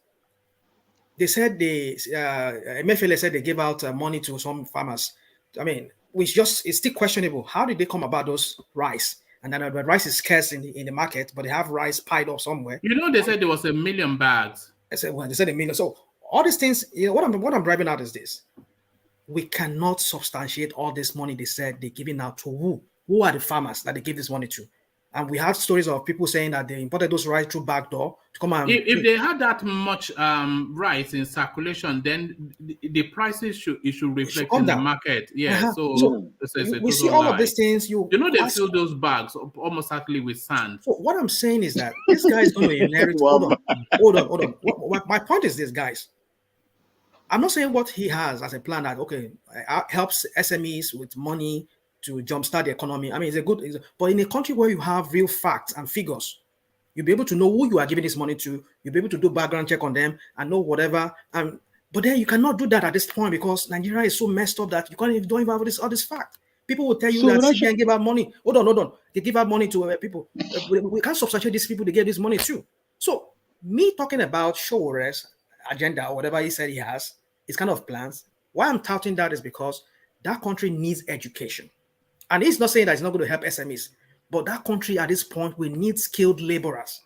they said Emefiele said they gave out money to some farmers. It's still questionable. How did they come about those rice? And then the rice is scarce in the market, but they have rice piled up somewhere. They said there was 1 million bags. They said 1 million. So all these things, what I'm driving out is this: we cannot substantiate all this money they said they're giving out to who? Who are the farmers that they give this money to? And we have stories of people saying that they imported those rice through back door to come and. If they had that much rice in circulation, then the prices should reflect in the market. Yeah. So we see all of these things. They fill those bags almost exactly with sand. So what I'm saying is that this guy is going to inherit. Hold on. My point is this, guys. I'm not saying what he has as a plan that helps SMEs with money to jumpstart the economy. But in a country where you have real facts and figures, you'll be able to know who you are giving this money to. You'll be able to do background check on them and know whatever. And But then you cannot do that at this point because Nigeria is so messed up that you don't even have all this fact. People will tell you that CBN give out money. Hold on. They give out money to people. We can't substantiate these people. They get this money too. So me talking about Showore's agenda or whatever he said he has, his kind of plans. Why I'm touting that is because that country needs education. And he's not saying that it's not going to help SMEs, but that country at this point we need skilled laborers.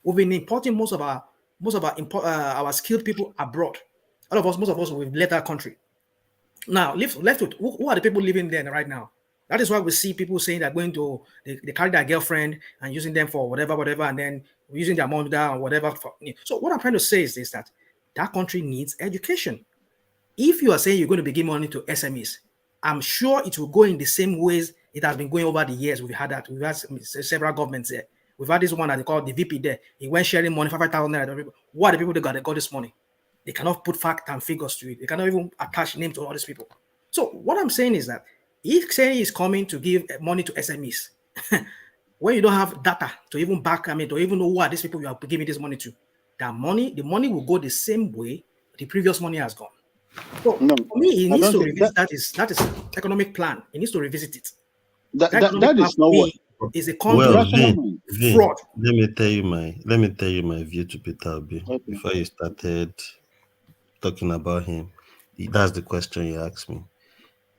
We've been importing most of our skilled people abroad. Most of us, we've left our country. Now, left with who are the people living there right now? That is why we see people saying they're going to they carry their girlfriend and using them for whatever, and then using their mom or whatever. So what I'm trying to say is this: that country needs education. If you are saying you're going to be giving money to SMEs, I'm sure it will go in the same ways it has been going over the years. We've had several governments there. We've had this one that they call the VP there. He went sharing money, 5,000 naira. What are the people that got this money? They cannot put fact and figures to it. They cannot even attach names to all these people. So what I'm saying is that if saying he's coming to give money to SMEs, when you don't have data to even back, to even know who are these people you are giving this money to, the money will go the same way the previous money has gone. So for me, he needs to revisit that is economic plan. He needs to revisit it. That is not what is a country fraud. Let me tell you my view to Peter Obi before you started talking about him. That's the question you asked me.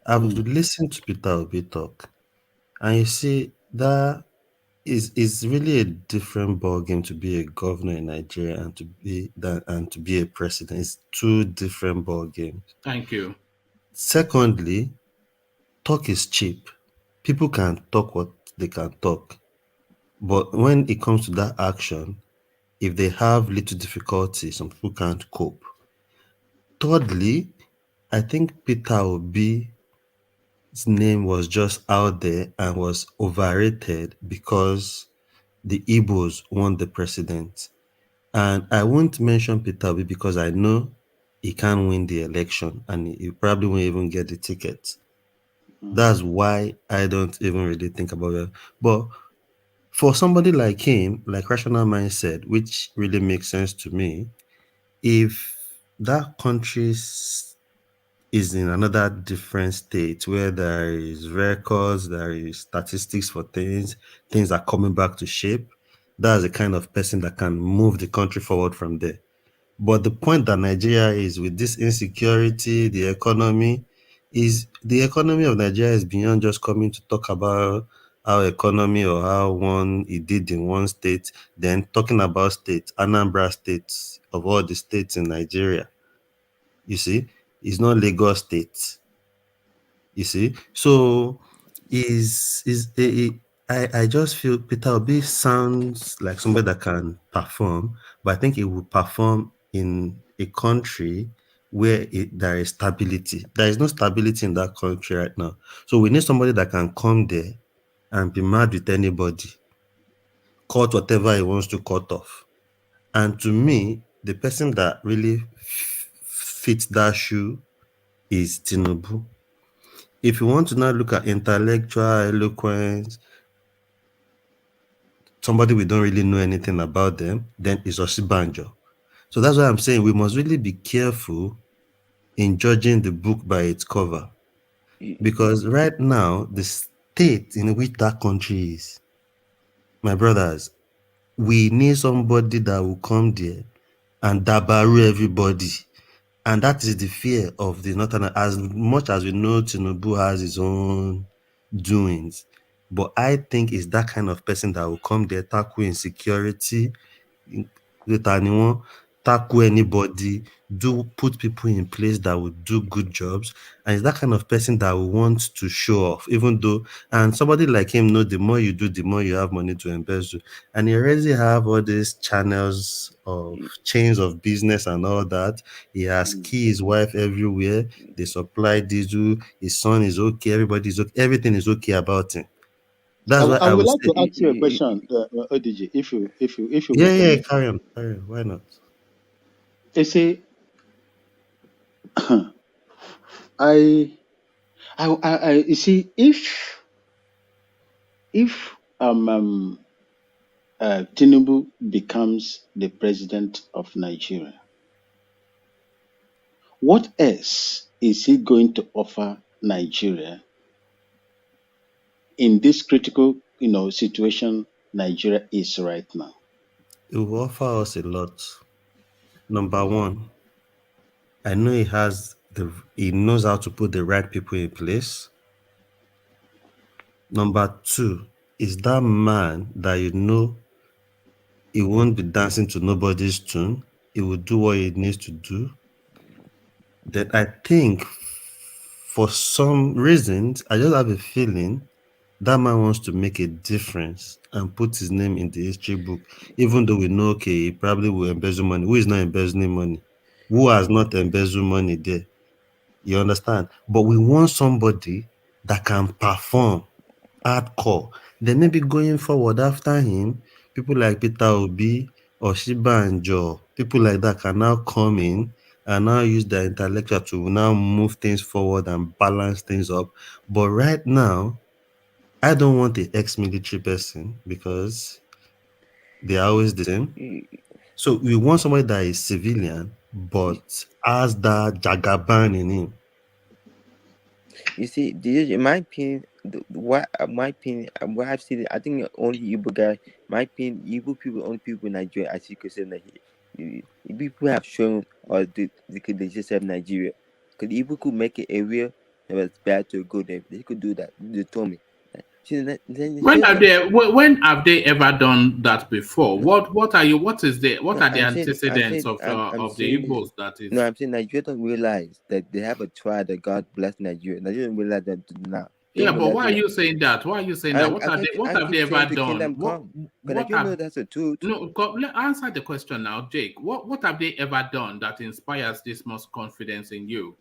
I've listened to Peter Obi talk, and you see that is really a different ballgame to be a governor in Nigeria and to be a president. It's two different ballgames. Thank you. Secondly, talk is cheap. People can talk what they can talk, but when it comes to that action, if they have little difficulty, some people can't cope. Thirdly, I think Peter Obi's name was just out there and was overrated because the Igbos won the president. And I won't mention Peter Obi because I know he can't win the election and he probably won't even get the ticket. That's why I don't even really think about it. But for somebody like him, like Rational Mind said, which really makes sense to me, if that country is in another different state where there is records, there is statistics for things are coming back to shape, that's the kind of person that can move the country forward from there. But the point that Nigeria is with this insecurity, the economy of Nigeria is beyond just coming to talk about our economy or how it did in one state, then talking about states, Anambra states of all the states in Nigeria. You see, it's not Lagos State. You see, so I just feel Peter Obi sounds like somebody that can perform, but I think it will perform in a country where there is stability. There is no stability in that country right now. So we need somebody that can come there and be mad with anybody, cut whatever he wants to cut off. And to me, the person that really fits that shoe is Tinubu. If you want to now look at intellectual eloquence, somebody we don't really know anything about them, then it's Osinbajo. So that's why I'm saying we must really be careful in judging the book by its cover. Because right now, the state in which that country is, my brothers, we need somebody that will come there and dabaru everybody. And that is the fear of the Northern. As much as we know Tinubu has his own doings, but I think it's that kind of person that will come there, tackle insecurity, tackle anybody, put people in place that will do good jobs, and it's that kind of person that will want to show off, even though, and somebody like him know the more you do, the more you have money to invest. And he already have all these channels of chains of business and all that. He has his wife everywhere. They supply diesel. His son is okay. Everybody's okay. Everything is okay about him. That's why I would like to ask you a question, ODG, if you yeah, carry on. Why not? You see, you see, if Tinubu becomes the president of Nigeria, What else is he going to offer Nigeria in this critical, situation Nigeria is right now? It will offer us a lot. Number one, I know he knows how to put the right people in place. Number two, is that man that he won't be dancing to nobody's tune. He will do what he needs to do. Then I think for some reasons, I just have a feeling that man wants to make a difference and put his name in the history book, even though we know, okay, he probably will embezzle money. Who is not embezzling money? Who has not embezzled money there? You understand? But we want somebody that can perform hardcore. Then maybe going forward after him, people like Peter Obi or Osinbajo, people like that can now come in and now use their intellectual to now move things forward and balance things up. But right now, I don't want the ex-military person because they are always the same. So we want somebody that is civilian but has that Jagaban in him. You see, in my opinion, what I've seen, I think the only Igbo guy, my opinion, Igbo people, only people in Nigeria actually could say that people have shown or they just have Nigeria. Because Igbo could make it a real, it was bad to go there. They could do that. They told me. When have they ever done that before? What are the antecedents of the Igbos that is? No, I'm saying Nigeria don't realize that they have a tribe that God bless Nigeria. Nigeria don't realize that now. Yeah, but why are you saying that? Why are you saying that? What have they ever done? But I know that's a truth. No, answer the question now, Jake. What have they ever done that inspires this much confidence in you?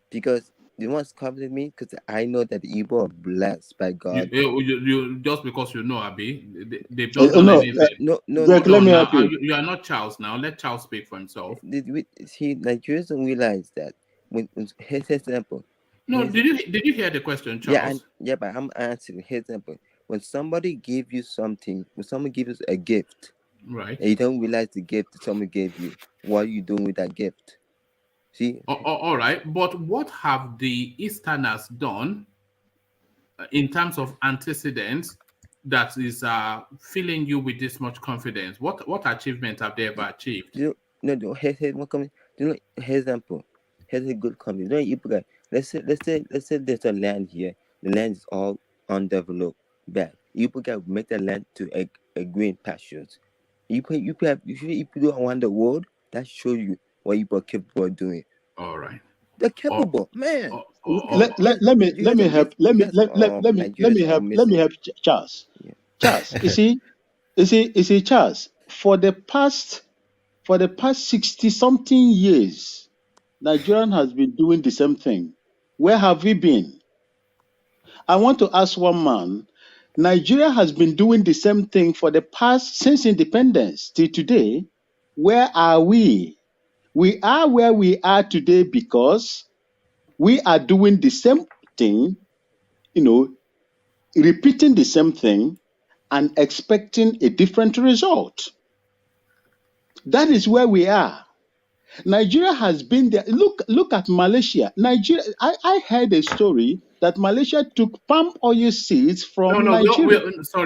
Because they want to confident me because I know that the Igbo are blessed by God. You just because you know, Abi, they've not done anything. No. Greg, let me help you. You are not Charles now. Let Charles speak for himself. See, Nigerians don't realize that when here's an example. No, did you hear the question, Charles? Yeah, but I'm answering. Here's an example. When somebody gives you something, when someone gives you a gift, right, and you don't realize the gift that someone gave you, what are you doing with that gift? See? All right, but what have the Easterners done in terms of antecedents that is filling you with this much confidence? What achievement have they ever achieved? Here's one comment. Here's an example. Here's a good comment. Let's say there's a land here. The land is all undeveloped, bad. You can make the land to a green pastures. You put do around the world that shows you what you are capable of doing. All right. They're capable, man. Let me help Charles. Yeah. Charles, you see, Charles, for the past 60-something years, Nigerian has been doing the same thing. Where have we been? I want to ask one man. Nigeria has been doing the same thing for the past, since independence till today. Where are we? We are where we are today because we are doing the same thing, repeating the same thing and expecting a different result. That is where we are. Nigeria has been there. Look at Malaysia. Nigeria. I heard a story that Malaysia took palm oil seeds from Nigeria.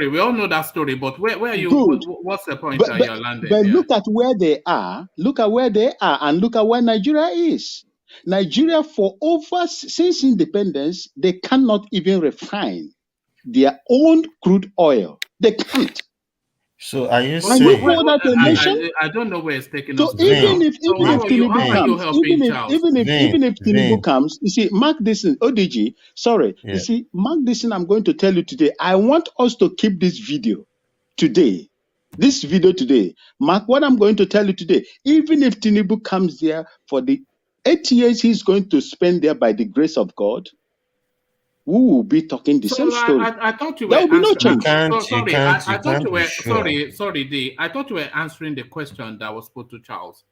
We all know that story. But where are you? Good. What's the point that you're landing? But look at where they are. Look at where they are, and look at where Nigeria is. Nigeria, since independence, they cannot even refine their own crude oil. They can't. So are you saying? I don't know where it's taking us. So even if Tinubu comes, you see, Mark Dixon, ODG, sorry, yeah. You see, Mark Dixon, I'm going to tell you today, I want us to keep this video today. Mark, what I'm going to tell you today, even if Tinubu comes there for the 8 years he's going to spend there by the grace of God, we will be talking the same story. I thought you were answering. No change. I thought you were answering the question that was put to Charles.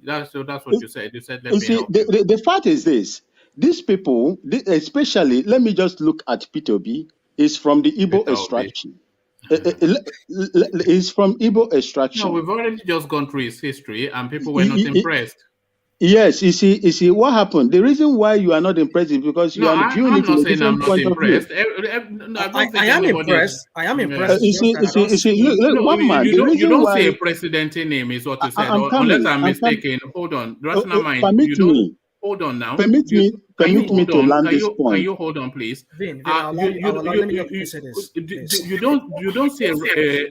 That's what you said. You said, the fact is this: these people, especially, let me just look at P2B, is from the Igbo extraction. Is from Igbo extraction. No, we've already just gone through his history, and people were not impressed. Yes, you see what happened. The reason why you are not impressed is because you are viewing I'm it in not a saying I'm different not point of view. impressed. No, I don't think I am anybody is. impressed. I am impressed. You It's just that I don't see, see. look, No, one man. The you reason don't see a why precedent name is what you said, I'm unless coming, I'm mistaken. Hold on, rational mind. permit You don't me, hold on now. permit You me, can you permit me hold to on? land this Can point. you hold on, please? Vin, let me just say this. You don't see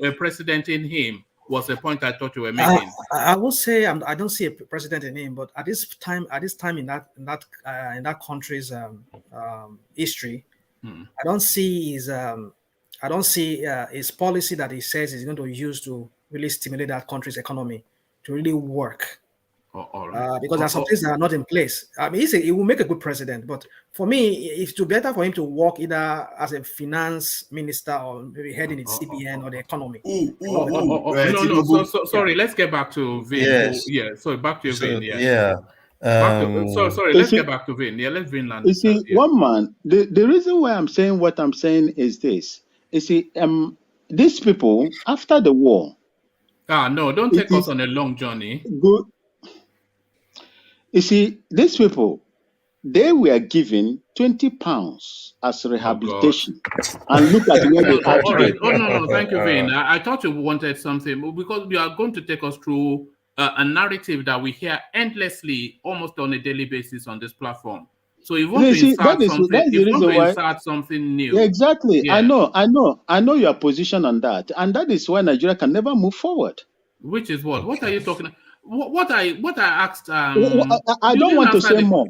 a precedent in him. Was the point I thought you were making? I will say I don't see a precedent in him, but at this time in that country's history, I don't see his policy that he says he's going to use to really stimulate that country's economy to really work. All right. Because there are some things that are not in place. I mean, he will make a good president, but for me, it's better for him to work either as a finance minister or maybe heading the CBN or the economy. No. Sorry. Let's get back to Vin. Yes. Sorry, back to Vin. Yeah. Yeah. Sorry. Let's get back to Vin. Yeah, let Vin land. You see, one man. The reason why I'm saying what I'm saying is this. You see, these people after the war. No, don't take us on a long journey. Good. You see, these people, they were given £20 as rehabilitation, and look at where they are today. No, thank you, Vin. I thought you wanted something because you are going to take us through a narrative that we hear endlessly, almost on a daily basis on this platform. So if you want to insert something new, yeah, exactly. Yeah. I know your position on that, and that is why Nigeria can never move forward. Which is what? What are you talking about? What I asked. I don't want to say more.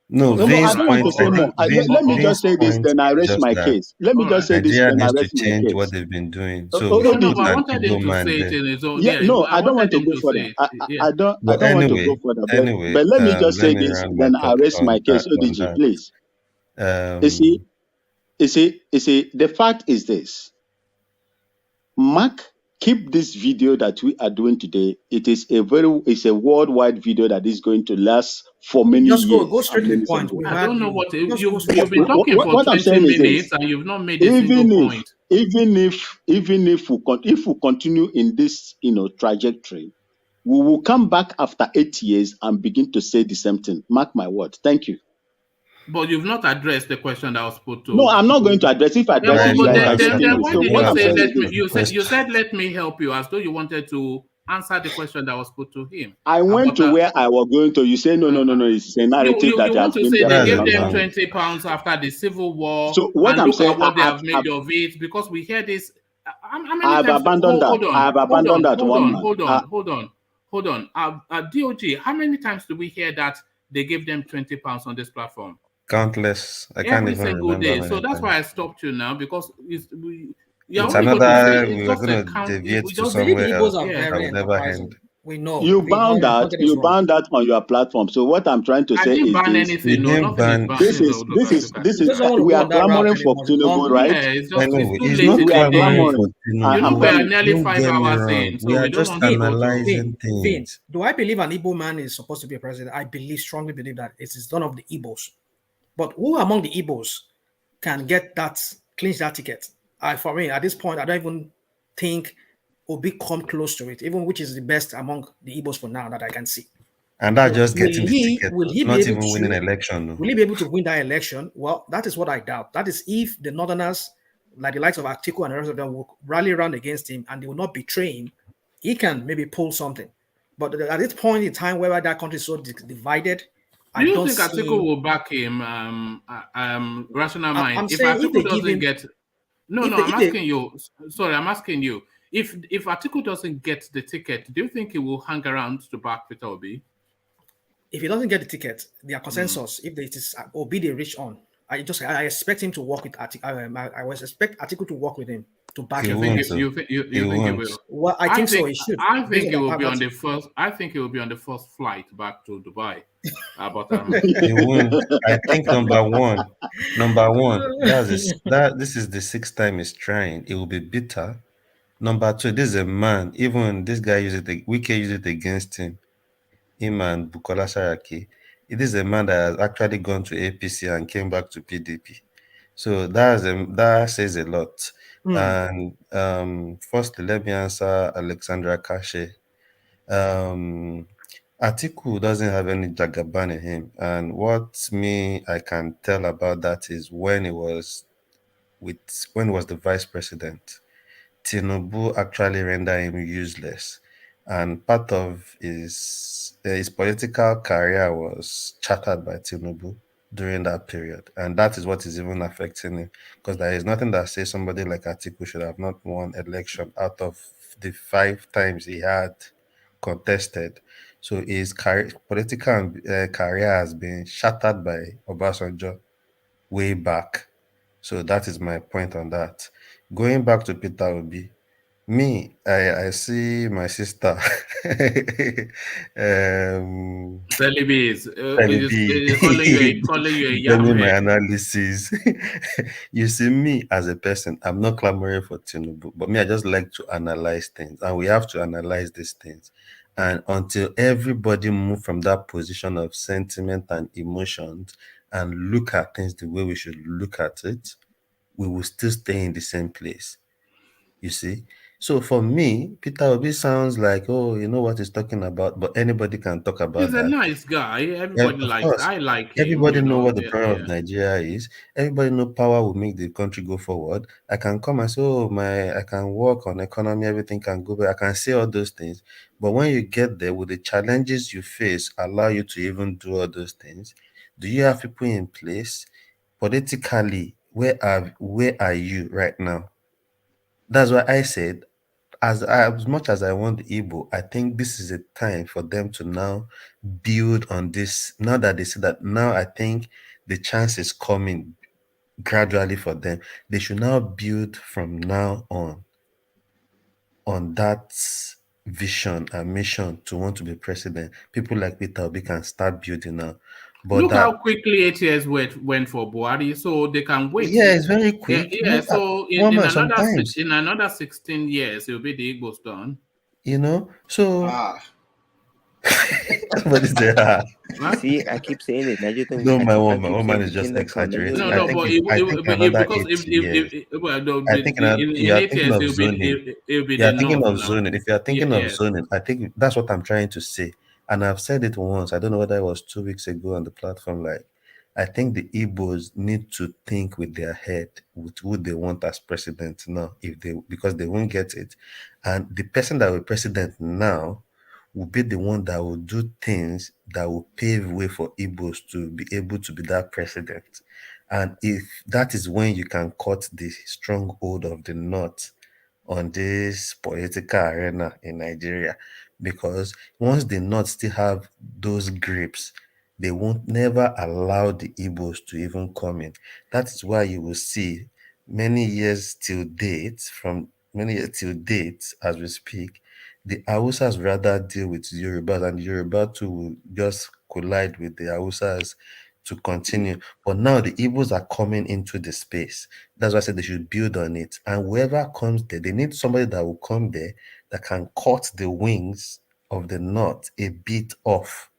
No, I don't want to say more. Let me just say this, then I rest my case. Let me just say this, then I rest my case. What they've been doing. So I wanted him to say it in his own. Yeah, no, I don't want to go further. I don't want to go further. But let me just say this, then I rest my case. ODG, please. You see, the fact is this. Mark, keep this video that we are doing today. It's a worldwide video that is going to last for many years. Go straight to the point. I don't know what you've been talking for 20 minutes and you've not made a single point. Even if we continue in this trajectory, we will come back after 8 years and begin to say the same thing. Mark my word. Thank you. But you've not addressed the question that was put to. No, I'm not going to address. If I address it, then why did you say let me? You said let me help you, as though you wanted to answer the question that was put to him. I went to where I was going to. You say no. It's a narrative that you want to say they gave them £20 after the civil war. So what I'm saying, what they have made of it, because we hear this. I have abandoned that. I have abandoned that one. Hold on. DOG, how many times do we hear that they gave them £20 on this platform? Countless. I can't even remember. Day. So that's why I stopped you now, because it's another. We were going to deviate to somewhere else. That will never end. We know you bound that on your platform. So what I'm trying to say is this is we are clamoring for Tinubu, right? We are clamoring for Tinubu. We are nearly 5 hours in, so we are just analyzing things. Do I believe an Igbo man is supposed to be a president? I strongly believe that it is none of the Igbos. But who among the Igbos can clinch that ticket? For me, at this point, I don't even think Obi come close to it, even which is the best among the Igbos for now that I can see. And that just getting the ticket, not even winning an election. No. Will he be able to win that election? Well, that is what I doubt. That is if the Northerners, like the likes of Atiku and the rest of them, will rally around against him and they will not betray him. He can maybe pull something. But at this point in time, where that country is so divided, do you think Atiku will back him? Rational mind. If Atiku doesn't get, I'm asking you. If Atiku doesn't get the ticket, do you think he will hang around to back Peter Obi? If he doesn't get the ticket, their consensus, if it is Obi they reach on, I expect him to work with Atiku. I expect Atiku to work with him to back him. You think he will? Well, I think so. He should. I think he will be on the first. I think he will be on the first flight back to Dubai. He won't. I think number one. This is the 6th time he's trying. It will be bitter. Number 2, this is a man. Even this guy Wike used it against him. Him and Bukola Saraki. It is a man that has actually gone to APC and came back to PDP. So that says a lot. And firstly, let me answer Alexandra Kashe. Atiku doesn't have any Jagaban in him, and what I can tell about that is when he was the vice president, Tinubu actually rendered him useless, and part of his political career was chartered by Tinubu during that period, and that is what is even affecting him, because there is nothing that says somebody like Atiku should have not won election out of the 5 times he had contested. So his political career has been shattered by Obasanjo way back. So that is my point on that. Going back to Peter Obi, I see my sister. Celebi is calling you a Tell me yam my head. analysis. You see, me as a person, I'm not clamoring for Tinubu, but I just like to analyze things, and we have to analyze these things. And until everybody move from that position of sentiment and emotions and look at things the way we should look at it, we will still stay in the same place. You see? So for me, Peter Obi sounds like, oh, you know what he's talking about, but anybody can talk about He's a that. nice guy. Yeah, Everybody of likes. course. I like him. Everybody know what the Yeah, problem of Nigeria is. Everybody know power will make the country go forward. I can come and say, oh, I can work on economy, everything can go back. I can say all those things. But when you get there, with the challenges you face allow you to even do all those things? Do you have people in place politically? Where are you right now? That's why I said, as much as I want the Igbo, I think this is a time for them to now build on this. Now that they see that, now I think the chance is coming gradually for them. They should now build from now on that vision and mission to want to be president. People like Peter Obi can start building now. But look how quickly 8 years went for Buhari, so they can wait. Yeah, it's very quick. Yeah, so in another 16 years, it will be the Igbos done. You know, so what is that? See, I keep saying it. No, my woman is just exaggerating. No, but in 8 years, it will be the thinking north of now. zoning. If you are thinking of zoning, I think that's what I'm trying to say. And I've said it once. I don't know whether it was 2 weeks ago on the platform. Like, I think the Igbos need to think with their head with who they want as president now, because they won't get it. And the person that will be president now will be the one that will do things that will pave way for Igbos to be able to be that president. And if that is when you can cut the stronghold of the North on this political arena in Nigeria, because once the North still have those grips, they won't never allow the Igbos to even come in. That is why you will see many years till date as we speak, the Hausas rather deal with Yorubas, and Yoruba too will just collide with the Hausas to continue. But now the Igbos are coming into the space. That's why I said they should build on it. And whoever comes there, they need somebody that will come there that can cut the wings of the North a bit off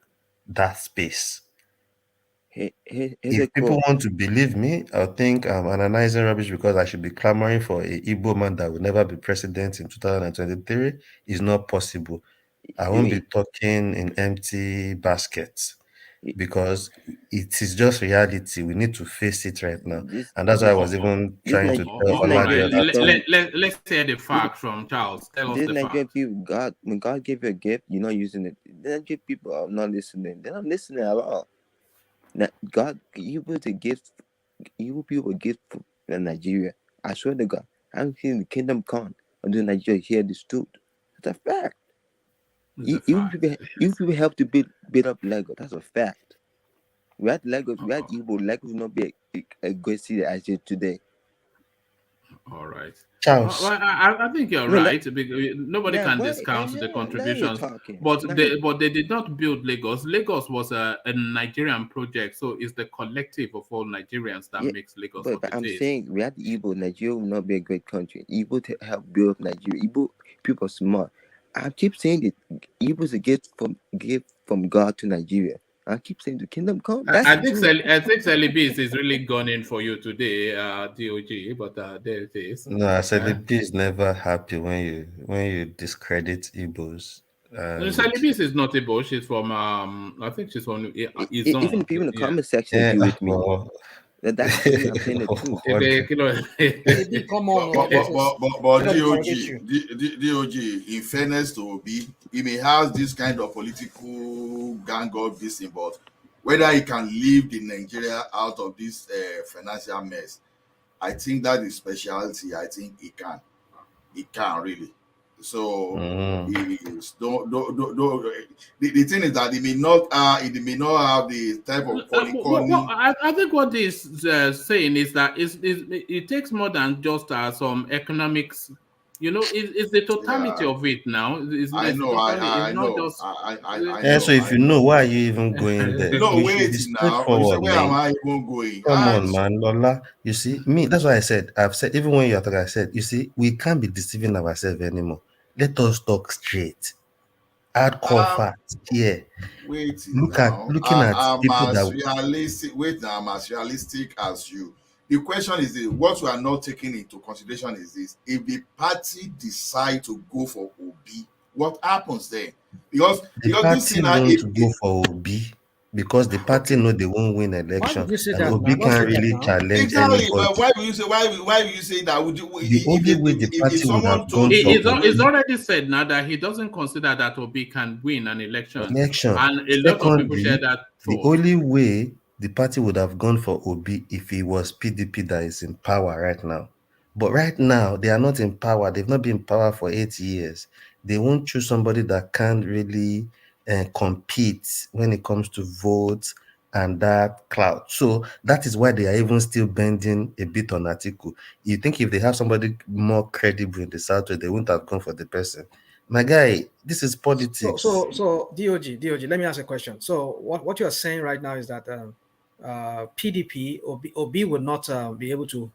that space. If people want to believe me, I think I'm analyzing rubbish because I should be clamoring for a Igbo man that will never be president in 2023. Is not possible. I won't be talking in empty baskets because it is just reality. We need to face it right now. And that's why I was even trying to tell let's hear the fact from Charles. Tell us the fact. People, when God gave you a gift, you're not using it. The Nigerian people are not listening. They're not listening at all. Now, God, you put a gift. You people a gift for Nigeria. I swear to God, I haven't seen the kingdom come until Nigeria here the stood. That's a fact. You people help to build up Lagos. That's a fact. We had Lagos. We had Igbo. Lagos will not be a great city as it today. All right. Charles. Well, I think you're right. Nobody can discount the contributions, but they did not build Lagos. Lagos was a Nigerian project, so it's the collective of all Nigerians that makes Lagos. But I'm saying we had Igbo. Nigeria will not be a great country. Igbo to help build up Nigeria. Igbo people are smart. I keep saying it. Igbo is a gift from God to Nigeria. I keep saying the kingdom come. I think Celibis is really gone in for you today, DOG. But there it is. No, Celibis is never happy when you discredit Igbos. Salibis is not Igbo. She's from I think she's from Izon. Even people in the comment section agree with me. That's true. I'm saying the truth. Come on, but DOG, in fairness to Obi, he may have this kind of political gang of this thing, but whether he can leave the Nigeria out of this financial mess, I think that is speciality. I think he can. He can really. So he is, the thing is that he may not have the type of I think what he's saying is that it takes more than just some economics. You know, it's the totality of it now. I know. So if you know, why are you even going there? No, wait now. Where am I even going? Come on, man, Lola. You see, me, that's why I've said, even when you're talking, I said, you see, we can't be deceiving ourselves anymore. Let us talk straight. Hardcore facts here. Looking at people that wait now, I'm as realistic as you. The question is this, what we are not taking into consideration is this: if the party decide to go for Obi, what happens then? Because the party won't go for Obi because the party know they won't win election, and Obi can't really challenge anybody. Why will you say that? The only way the party would have gone for it's already said now that he doesn't consider that Obi can win an election. And a lot of people share that thought. The only way the party would have gone for Obi if it was PDP that is in power right now. But right now, they are not in power. They've not been in power for 8 years. They won't choose somebody that can't really compete when it comes to votes and that clout. So that is why they are even still bending a bit on Atiku. You think if they have somebody more credible in the Southwest, they wouldn't have gone for the person. My guy, this is politics. So DOG, let me ask a question. So what you are saying right now is that PDP Obi would not be able to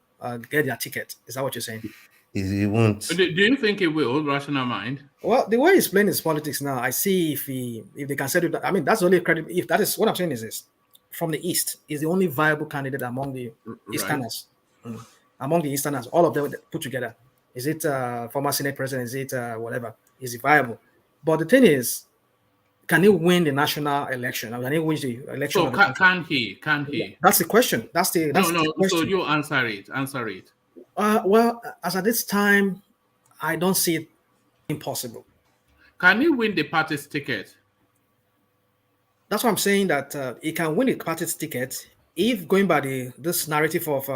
get their ticket. Is that what you're saying? He won't. Do you think it will? Rational mind. Well, the way he's playing his politics now, I see if they can settle that. I mean, that's the only credible. If that is what I'm saying is this: from the East, is the only viable candidate among the Easterners. Among the Easterners, all of them put together. Is it former Senate president? Is it whatever? Is it viable? But the thing is, can he win the national election? Can he win the election? So can he? Can he? That's the question. That's the question. So you answer it. Answer it. Well, as at this time, I don't see it impossible. Can he win the party's ticket? That's what I'm saying, that he can win the party's ticket if, going by this narrative of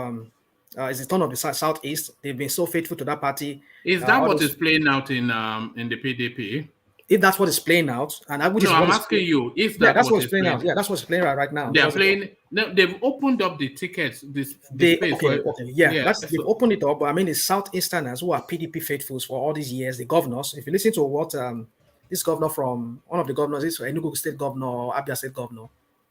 is the turn of the Southeast, they've been so faithful to that party. Is that what is playing out in the PDP? If that's what is playing out, and I'm asking you if that's what's playing out. Yeah, that's what's playing out right now. They are playing. No, they've opened up the tickets. They've opened it up. But I mean, the Southeasterners who are PDP faithfuls for all these years, the governors. If you listen to what this governor from one of the governors, this Enugu State governor or Abia State governor,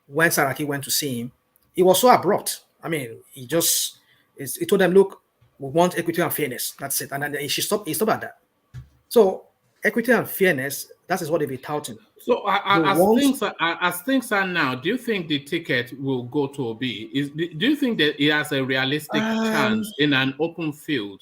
when Saraki went to see him, it was so abrupt. I mean, he told them, "Look, we want equity and fairness. That's it." And then he stopped at that. So equity and fairness, that is what they've been touting. So as things are now, do you think the ticket will go to Obi? Do you think that he has a realistic chance in an open field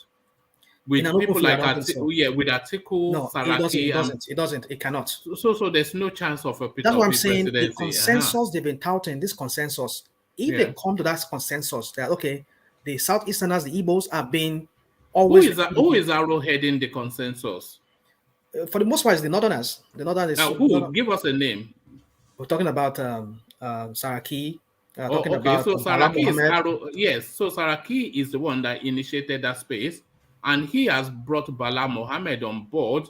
with people like with Atiku, Saraki? It doesn't. It cannot. So there's no chance of a Peter That's what I'm Obi saying. presidency. The consensus they've been touting, this consensus, if they come to that consensus that okay, the Southeasterners, the Igbos have been always. Who is arrowheading the consensus? For the most part, it's the Northerners. The Northerners. Give us a name. We're talking about Saraki. So Saraki is So Saraki is the one that initiated that space, and he has brought Bala Mohammed on board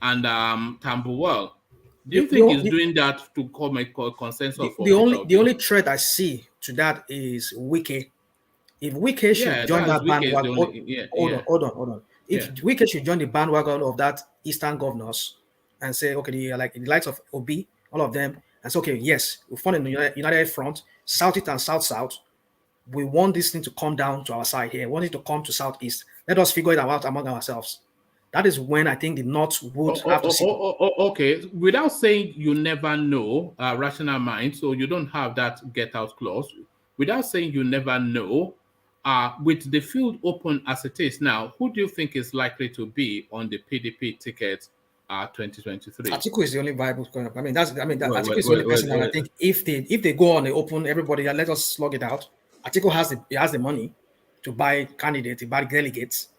and Tambuwal. Do you think he's doing that to come a consensus? The only threat I see to that is Wike. If Wike should join that bandwagon, hold on. If Wike should join the bandwagon of that Eastern governors and say, okay, like the likes of Obi, all of them, and say, okay, yes, we form a united front, Southeast and South. We want this thing to come down to our side here. We want it to come to Southeast. Let us figure it out among ourselves. That is when I think the North would have to see. Okay, without saying you never know, rational mind, so you don't have that get out clause. Without saying you never know, with the field open as it is now, who do you think is likely to be on the PDP ticket 2023? Atiku is the only viable. I mean, Atiku is the only person that I think if they go on the open, everybody let us slug it out. Atiku has the money to buy candidates, to buy delegates,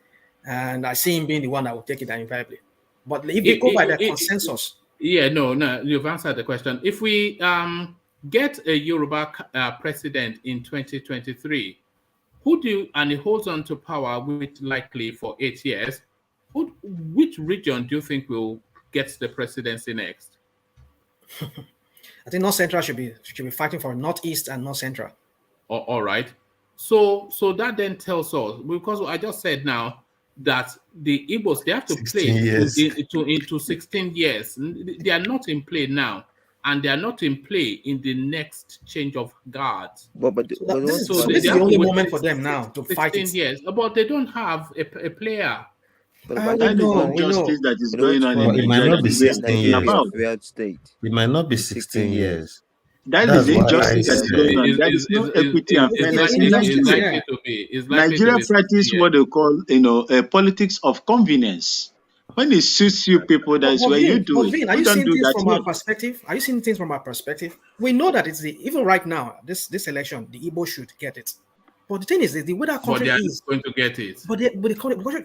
and I see him being the one that will take it invariably. But if they go by the consensus, no, you've answered the question. If we get a Yoruba president in 2023, and he holds on to power, which likely for 8 years, which region do you think will get the presidency next? I think North Central should be fighting for Northeast and North Central. All right. So that then tells us, because I just said now that the Igbos, they have to play into 16 years. They are not in play now, and they are not in play in the next change of guards. This is the only moment for them now to fight 16 years, but they don't have a player. That is the injustice that is going on in It might not be 16 years. State. It might not be 16 years. That is the injustice that is going on. There is no equity and fairness in Nigeria. Nigeria practice what they call, a politics of convenience. When it suits you people, that is where you do it. Are you seeing things from our perspective? Are you seeing things from our perspective? We know that it's even right now, this election, the Igbo should get it. But the thing is, the way that country is going to get it. But the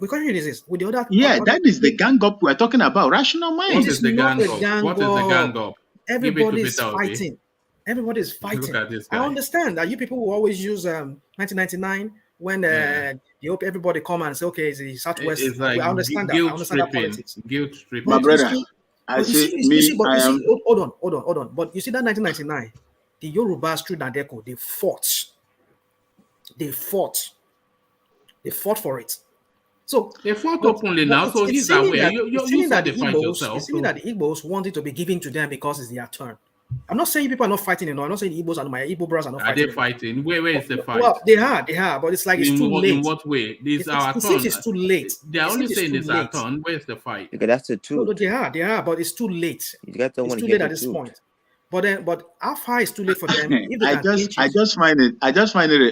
country is with the other. That is the gang up we're talking about. Rational mind. What is the gang up? What is the gang up? Everybody is fighting. Everybody is fighting. I understand that you people will always use 1999 when everybody come and say, okay, it's the Southwest. It's like I understand that. I understand that politics. Guilt tripping. My brother, hold on. But you see that 1999, the Yorubas through Nadeko, they fought. They fought for it. So they fought openly now. So he's aware. You said they fight yourself. It's that the Igbos wanted to be given to them because it's their turn. I'm not saying people are not fighting. I'm not saying Igbos and my Igbo brothers are not fighting. Are they fighting? Where is the fight? Well, they are, but it's like it's too late. In what way? This our turn. It's too late. They are only saying it's our turn. Where's the fight? Because that's the truth. No, they are, but it's too late. It's too late at this point. But how far is too late for them? I just find it.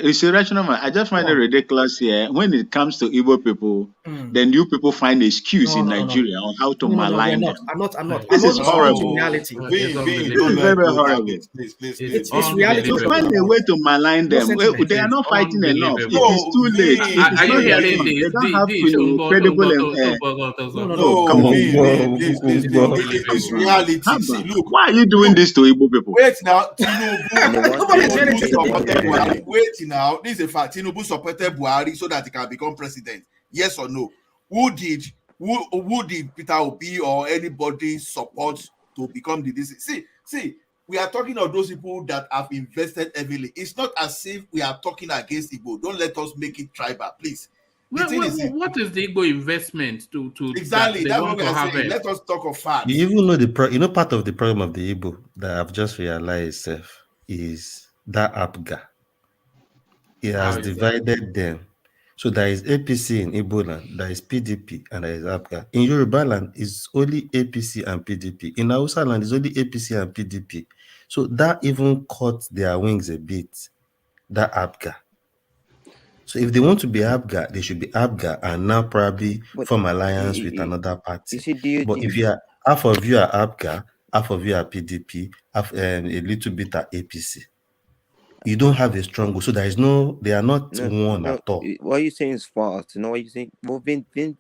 It's irrational, man. I just find it ridiculous here. When it comes to Igbo people, then you people find an excuse in Nigeria on how to malign them. I'm not. This is horrible. Reality. It's very horrible. It's reality. To find a way to malign them. They are not fighting enough. It is too late. Are you hearing this? They don't have credible. No, come on. It's reality. See, look. Why are you doing this to Igbo people? Wait now, Tinubu. Wait now, this is a fact. Tinubu supported Buhari so that he can become president. Yes or no? Who did Peter Obi or anybody support to become the DC? See, we are talking of those people that have invested heavily. It's not as if we are talking against Igbo. Don't let us make it tribal, please. What is the Igbo investment to exactly that's what we are saying? Let us talk of facts. You even know part of the problem of the Igbo that I've just realized is that APGA. It has divided them. So there is APC in Igbo land, there is PDP, and there is APGA. In Yoruba land, it's only APC and PDP. In Hausa land, it's only APC and PDP. So that even cut their wings a bit, that APGA. So if they want to be APGA, they should be APGA and now probably form alliance with another party. But if you are half of you are APGA, half of you are PDP, half a little bit are APC, you don't have a strong goal. So they are not one at all. What you're saying is false. You know what you're saying? Well, Ben said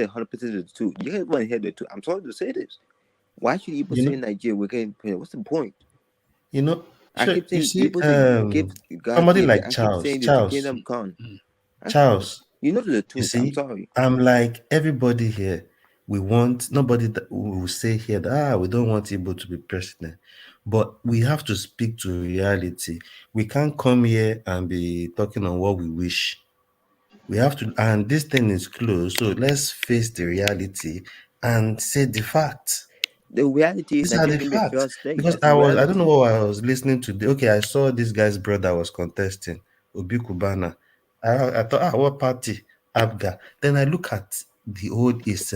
100% of the truth. You guys want to hear the truth. I'm sorry to say this. Why should people say in Nigeria we're getting? What's the point? I keep saying somebody like Charles. Charles, you know the truth. You see, I'm sorry. I'm like everybody here. We want nobody that will say here that we don't want Igbo to be president, but we have to speak to reality. We can't come here and be talking on what we wish. We have to, and this thing is closed. So let's face the reality and say the facts. The reality is that the facts. Because I don't know what I was listening to. Okay, I saw this guy's brother was contesting, Obi Kubana. I thought, what party? APGA. Then I look at the old East,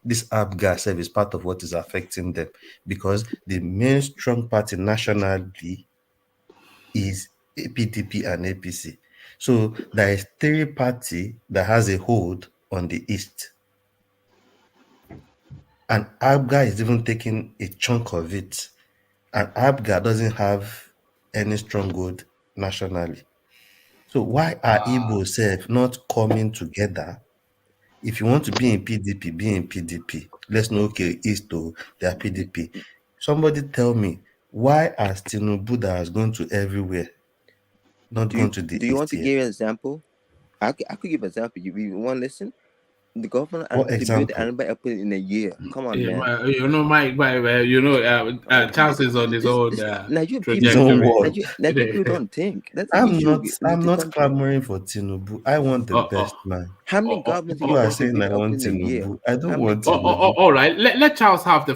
this APGA is part of what is affecting them, because the main strong party nationally is PDP and APC. So there is 3 party that has a hold on the East. And Abga is even taking a chunk of it. And Abga doesn't have any stronghold nationally. So why are Igbo self not coming together? If you want to be in PDP, be in PDP. Let's know, okay, East to their PDP. Somebody tell me, why are Tinubu that has gone to everywhere not going to the Do you want East to here? give an example? I could give an example. You want to listen? The government What able to build the example? Anambra airport in a year. Come on, Yeah, man. Charles is on his own Nigerian His people, own trajectory. what? Nigerian people don't think. That's the I'm issue not with I'm the not country. clamoring for Tinubu. I want the best man. How many governments People are are able to saying build I the airport want in a year? Tinubu. I don't How many want Tinubu. All right, let Charles have the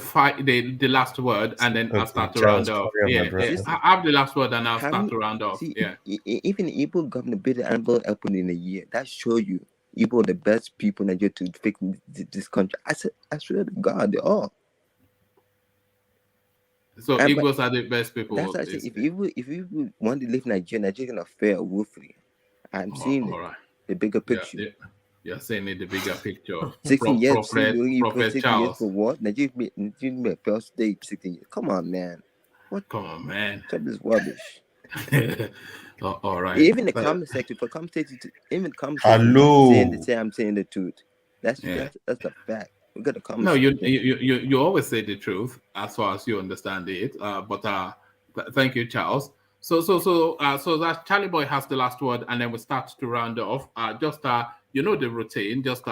last word, and then I'll Okay, start to Charles, round off. carry on, my Yeah, brother. have the last word, and I'll How start many? to round off. See, Yeah. even the Igbo government built the Anambra airport in a year. That show you Igbo are the best people in Nigeria to fix this country. I swear to God, they are. So Igbos are the best people. That's actually if you want to live in Nigeria, Nigeria gonna fail woefully. I'm seeing all it. right. The bigger picture. Yeah. You're saying it, the bigger picture. 16 years. Prophet 16 Charles. years for what? Nigeria made a failed state 16 years. Come on, man. What? Come on, man. Stop this rubbish. All right. Even the comment section, for comment section, even the comment Hello. section say I'm saying the truth. That's the fact. We got to comment. No, you always say the truth as far as you understand it. But thank you, Charles. So that Charlie Boy has the last word, and then we start to round off. The routine. Just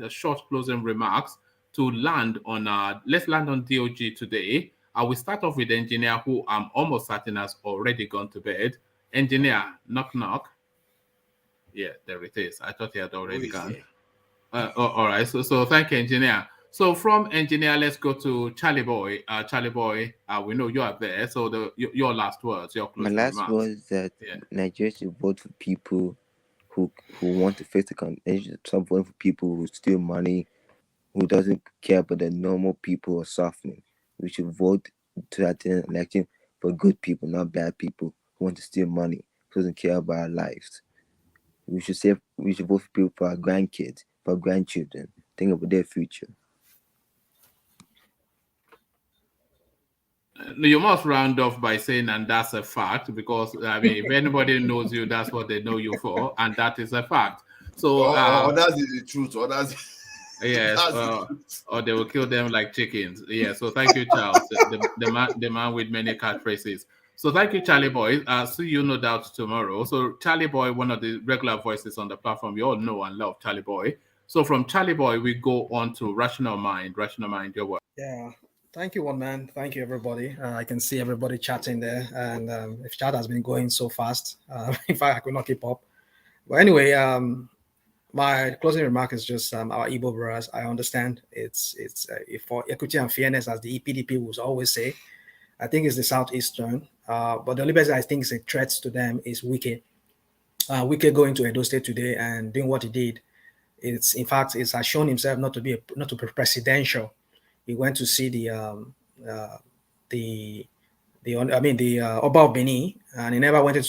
short closing remarks to land on. Let's land on DOG today. We start off with the engineer, who I'm almost certain has already gone to bed. Engineer, knock knock. Yeah, there it is. I thought he had already gone. All right. So thank you, engineer. So from engineer, let's go to Charlie Boy. Charlie Boy, we know you are there. So your last words, your closing My last remarks. word is that Nigeria should vote for people who want to face the country. They should stop voting for people who steal money, who doesn't care about the normal people who are suffering. We should vote to that election for good people, not bad people who want to steal money, who doesn't care about our lives. We should vote for people for our grandkids, for our grandchildren. Think about their future. You must round off by saying, and that's a fact, because if anybody knows you, that's what they know you for, and that is a fact. So that's the truth, or that's yes, or they will kill them like chickens. Yeah. So thank you, Charles, the man with many catchphrases. So thank you, Charlie Boy. See you no doubt tomorrow. So Charlie Boy, one of the regular voices on the platform, you all know and love Charlie Boy. So from Charlie Boy, we go on to Rational Mind. Rational Mind, your word. Yeah. Thank you, one man. Thank you, everybody. I can see everybody chatting there, and if chat has been going so fast, in fact, I could not keep up. But anyway, my closing remark is just our Igbo brothers. I understand it's for equity and fairness, as the EPDP will always say. I think it's the Southeastern, but the only person I think is a threat to them is Wike. Wike going to Edo State today and doing what he did. It has shown himself not to be presidential. He went to see the Oba of Benin, and he never went to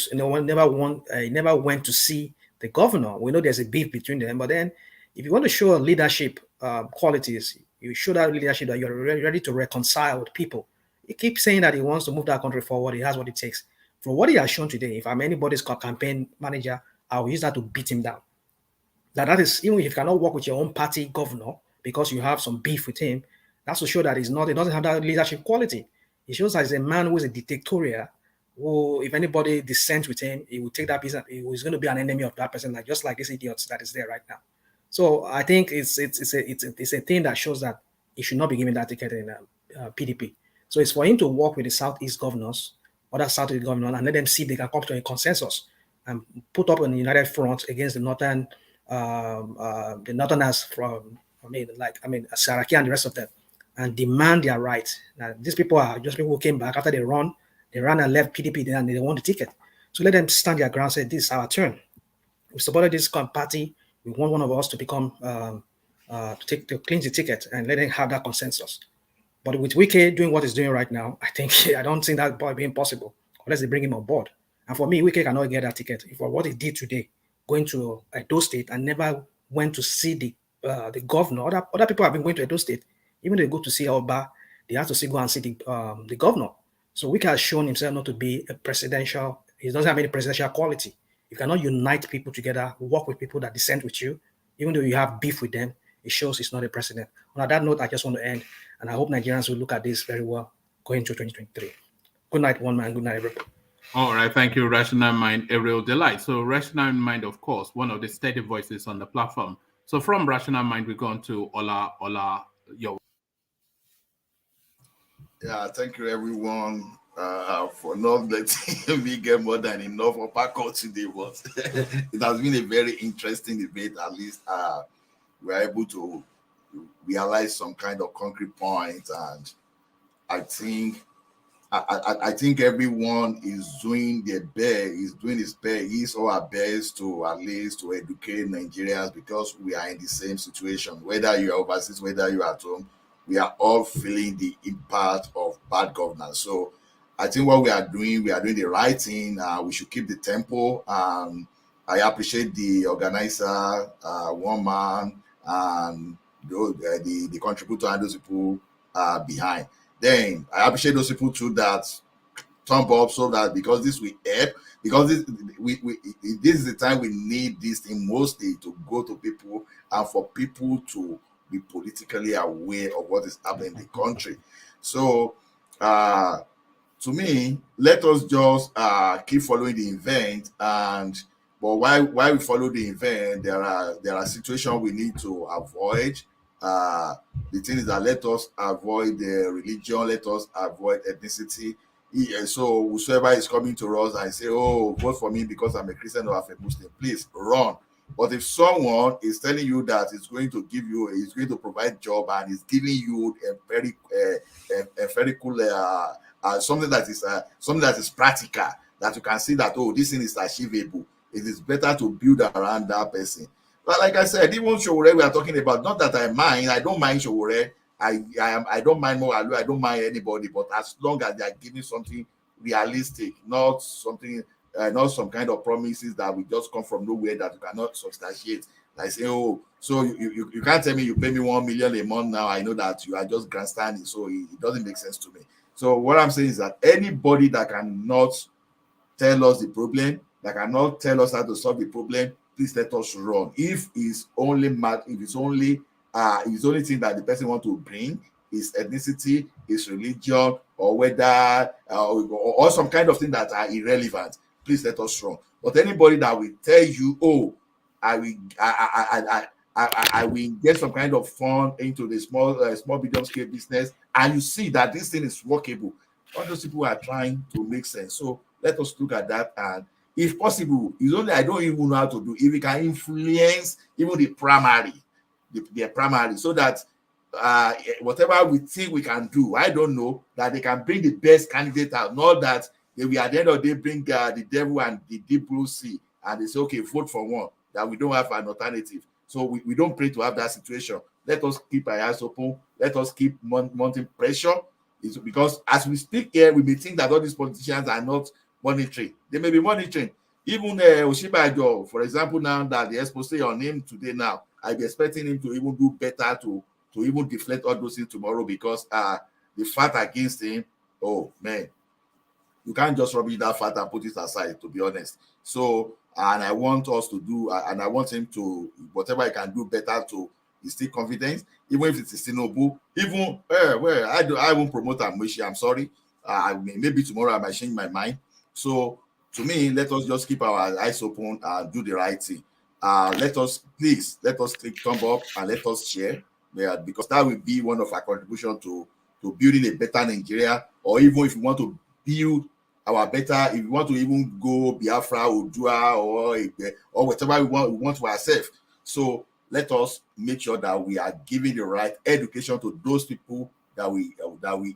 see the governor. We know there's a beef between them, but then if you want to show leadership qualities, you show that leadership that you're ready to reconcile with people. He keeps saying that he wants to move that country forward. He has what it takes. For what he has shown today, if I'm anybody's campaign manager, I will use that to beat him down. That is, even if you cannot work with your own party governor because you have some beef with him, that's to show that he doesn't have that leadership quality. It shows that he's a man who is a dictatorial, who, if anybody dissents with him, he will take that business. He was going to be an enemy of that person, just like this idiot that is there right now. So I think it's a thing that shows that he should not be given that ticket in PDP. So it's for him to work with the Southeast governors, other Southeast governors, and let them see if they can come to a consensus and put up a united front against the Northerners from Saraki and the rest of them, and demand their rights. Now, these people are just people who came back after they ran and left PDP, and they won the ticket. So let them stand their ground, say, this is our turn. We supported this party. We want one of us to become, to cleanse the ticket and let them have that consensus. But with Wike doing what he's doing right now, I don't think that will be impossible unless they bring him on board. And for me, Wike cannot get that ticket. For what he did today, going to Edo State and never went to see the governor. Other people have been going to Edo State. Even though they go to see Oba, they have to still go and see the governor. So Wike has shown himself not to be a presidential. He doesn't have any presidential quality. You cannot unite people together, work with people that dissent with you, even though you have beef with them. It shows he's not a president. On that note, I just want to end, and I hope Nigerians will look at this very well going into 2023. Good night, one man. Good night, everybody. All right, thank you, Rational Mind, a real delight. So Rational Mind, of course, one of the steady voices on the platform. So from Rational Mind, we go on to Ola, Yeah, thank you, everyone, for not letting me get more than enough of our call today. But it has been a very interesting debate. At least we're able to realize some kind of concrete points, and I think I think everyone is doing their best, his or her best to at least to educate Nigerians, because we are in the same situation. Whether you are overseas, whether you are at home, we are all feeling the impact of bad governance. So I think what we are doing the right thing. We should keep the tempo. I appreciate the organizer, one man, and the contributor and those people behind. Then I appreciate those people too that thumb up, so that because this will help, because this is the time we need this thing mostly to go to people and for people to be politically aware of what is happening in the country. So to me, let us just keep following the event, but while we follow the event, there are situations we need to avoid. The thing is that let us avoid the religion, let us avoid ethnicity. So whosoever is coming to us and say, oh, vote for me because I'm a Christian or I'm a Muslim, please run. But if someone is telling you that it's going to give you, it's going to provide job, and is giving you a very cool something that is practical, that you can see that, oh, this thing is achievable, it is better to build around that person. But like I said, even Showore we are talking about, not that I don't mind Showore. I don't mind Moalu, I don't mind anybody, but as long as they are giving something realistic, not something, not some kind of promises that will just come from nowhere that you cannot substantiate. Like say, oh, so you can't tell me you pay me 1 million a month now. I know that you are just grandstanding, so it doesn't make sense to me. So what I'm saying is that anybody that cannot tell us the problem, that cannot tell us how to solve the problem, please let us run. If it's only thing that the person want to bring is ethnicity, is religion, or whether or some kind of thing that are irrelevant, please let us run. But anybody that will tell you, oh, I will get some kind of fund into the small medium scale business, and you see that this thing is workable, all those people are trying to make sense. So let us look at that, and if possible, it's only I don't even know how to do. If we can influence even the primary, so that whatever we think we can do, I don't know, that they can bring the best candidate out, not that they will at the end of the day bring the devil and the deep blue sea, and they say, okay, vote for one, that we don't have an alternative. So we don't pray to have that situation. Let us keep our eyes open. Let us keep mounting pressure. It's because as we speak here, we may think that all these politicians are not monitoring. They may be monitoring. Even Osinbajo, for example, now that the expose on him today now, I'll be expecting him to even do better to even deflect all those things tomorrow, because the fight against him, oh man, you can't just rub that fight and put it aside, to be honest. So, and I want us to do, and I want him to, whatever I can do better to instill confidence, even if it's Tinubu, even I won't promote Amoshi, I'm sorry. Maybe tomorrow I might change my mind. So to me, let us just keep our eyes open and do the right thing. Let us click thumb up and let us share, because that will be one of our contributions to building a better Nigeria. Or even if you want to build our better, if you want to even go Biafra, Odua, or whatever we want for ourselves. So let us make sure that we are giving the right education to those people that we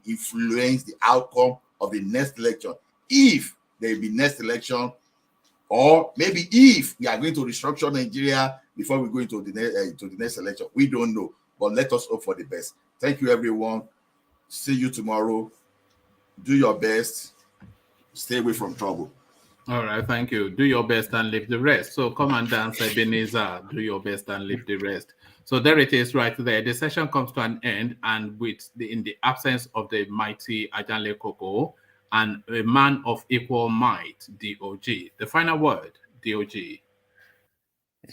influence the outcome of the next election. If there will be next election, or maybe if we are going to restructure Nigeria before we go into the next election, we don't know. But let us hope for the best. Thank you, everyone. See you tomorrow. Do your best. Stay away from trouble. All right, thank you. Do your best and leave the rest. So come and dance, Ebenezer. Do your best and leave the rest. So there it is right there. The session comes to an end, and in the absence of the mighty Ajanle Koko and a man of equal might, DOG. The final word, DOG.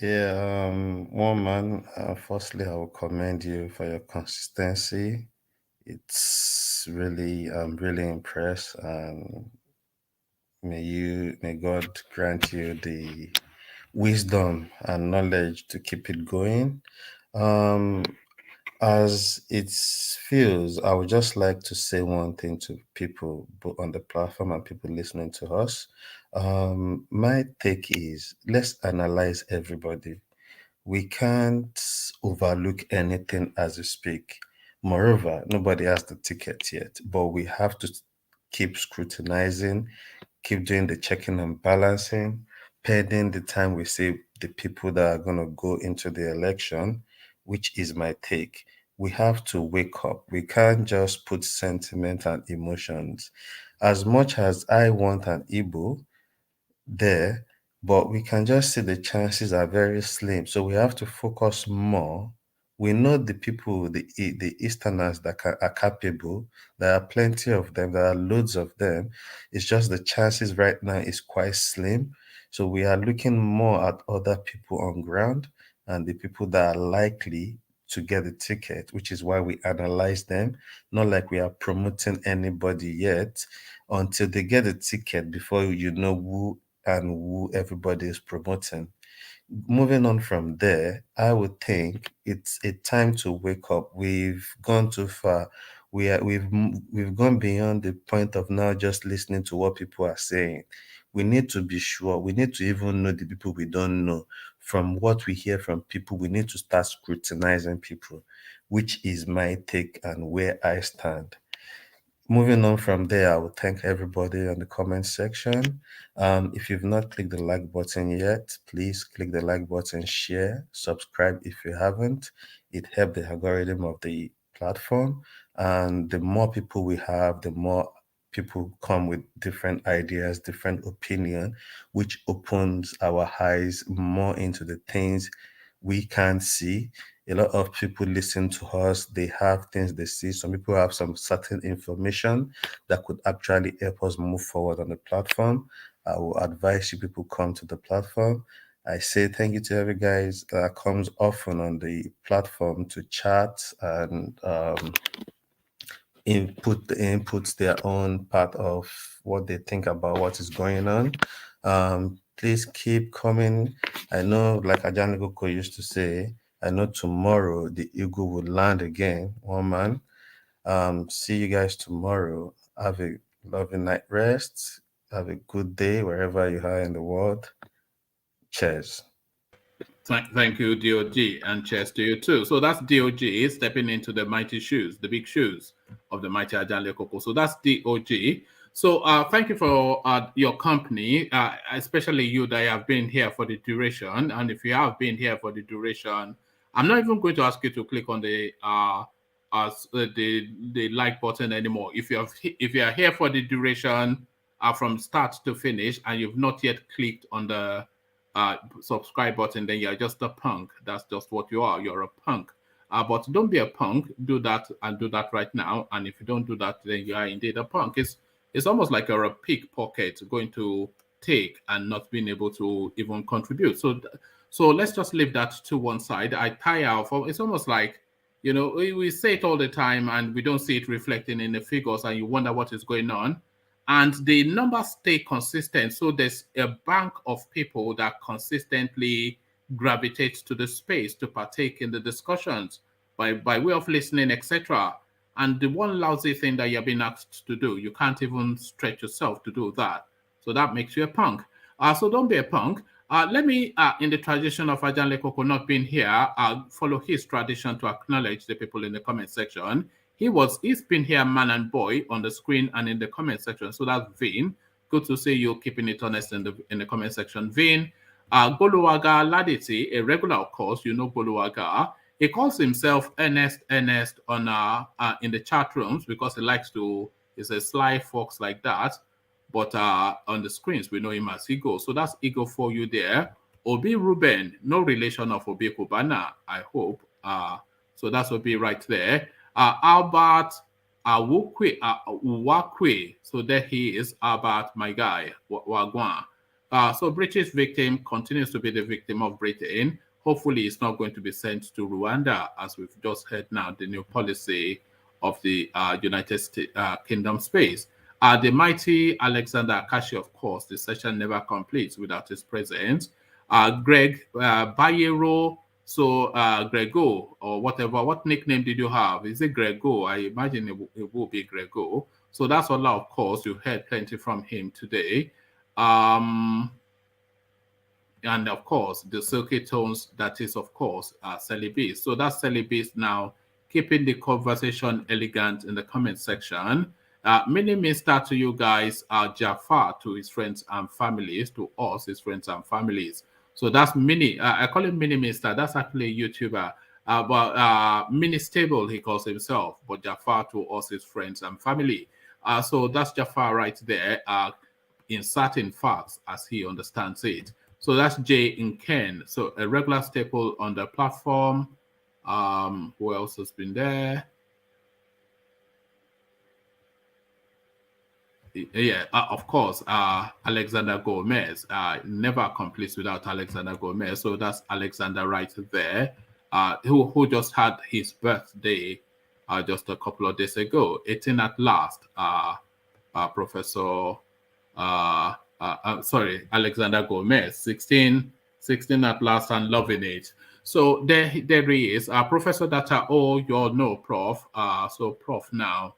Yeah, one man, firstly, I will commend you for your consistency. It's really, I'm really impressed, and may God grant you the wisdom and knowledge to keep it going. As it feels, I would just like to say one thing to people both on the platform and people listening to us. My take is, let's analyze everybody. We can't overlook anything as we speak. Moreover, nobody has the ticket yet, but we have to keep scrutinizing, keep doing the checking and balancing, pending the time we see the people that are going to go into the election, which is my take. We have to wake up. We can't just put sentiment and emotions. As much as I want an Igbo there, but we can just see the chances are very slim. So we have to focus more. We know the people, the Easterners that are capable. There are plenty of them. There are loads of them. It's just the chances right now is quite slim. So we are looking more at other people on ground and the people that are likely to get the ticket, which is why we analyze them. Not like we are promoting anybody yet until they get a ticket before you know who and who everybody is promoting. Moving on from there, I would think it's a time to wake up. We've gone too far. We've gone beyond the point of now just listening to what people are saying. We need to be sure. We need to even know the people we don't know. From what we hear from people, we need to start scrutinizing people, which is my take and where I stand. Moving on from there, I will thank everybody on the comment section. If you've not clicked the like button yet, please click the like button, share, subscribe if you haven't. It helps the algorithm of the platform. And the more people we have, the more people come with different ideas, different opinion, which opens our eyes more into the things we can't see. A lot of people listen to us, they have things they see. Some people have some certain information that could actually help us move forward on the platform. I will advise you people come to the platform. I say thank you to every guys that comes often on the platform to chat and inputs their own part of what they think about what is going on. Please keep coming. I know, like Ajani Goko used to say, I know tomorrow the eagle will land again, one man. See you guys tomorrow. Have a lovely night rest. Have a good day wherever you are in the world. Cheers. Thank you, DOG, and cheers to you too. So that's DOG stepping into the mighty shoes, the big shoes of the mighty Ajanle Koko. So that's DOG. So thank you for your company, especially you that have been here for the duration. And if you have been here for the duration, I'm not even going to ask you to click on the like button anymore. If you are here for the duration from start to finish and you've not yet clicked on the subscribe button, then you're just a punk. That's just what you are. You're a punk. But don't be a punk. Do that and do that right now. And if you don't do that, then you are indeed a punk. It's almost like you're a pickpocket going to take and not being able to even contribute. So let's just leave that to one side. I tire of. It's almost like, you know, we say it all the time and we don't see it reflecting in the figures, and you wonder what is going on. And the numbers stay consistent. So there's a bank of people that consistently gravitate to the space to partake in the discussions by way of listening, etc. And the one lousy thing that you're being asked to do, you can't even stretch yourself to do that. So that makes you a punk. So don't be a punk. Let me, in the tradition of Ajanle Koko not being here, follow his tradition to acknowledge the people in the comment section. He's been here, man and boy, on the screen and in the comment section. So that's Vin. Good to see you keeping it honest in the comment section. Vin, Goluwaga Laditi, a regular, of course, you know Goluwaga. He calls himself Ernest on in the chat rooms because he likes to. He's a sly fox like that. But on the screens, we know him as Ego. So that's Ego for you there. Obi Ruben, no relation of Obi Kubana, I hope. So that will be right there. Albert Uwakwe. So there he is, Albert, my guy, Wagwan. So British victim continues to be the victim of Britain. Hopefully, it's not going to be sent to Rwanda, as we've just heard now, the new policy of the United States Kingdom space. The mighty Alexander Akashi, of course, the session never completes without his presence. Greg Bayero, so Grego, or whatever, what nickname did you have? Is it Grego? I imagine it will be Grego. So that's all, of course. You heard plenty from him today. And of course, the silky tones, that is, of course, Celibis. So that's Celibis now, keeping the conversation elegant in the comment section. Many minister to you guys, Jafar to his friends and families, to us, his friends and families. So that's Mini, I call him Mini Minister, that's actually a YouTuber. But Mini Stable, he calls himself, but Jafar to us, his friends and family. So that's Jafar right there, inserting facts as he understands it. So that's Jay in Ken. So a regular staple on the platform. Who else has been there? Yeah, of course, Alexander Gomez. Never completes without Alexander Gomez. So that's Alexander right there, who just had his birthday just a couple of days ago. 18 at last, Professor, sorry, Alexander Gomez, 16 at last and loving it. So there he is, Professor Data. Oh, you all know Prof. So Prof now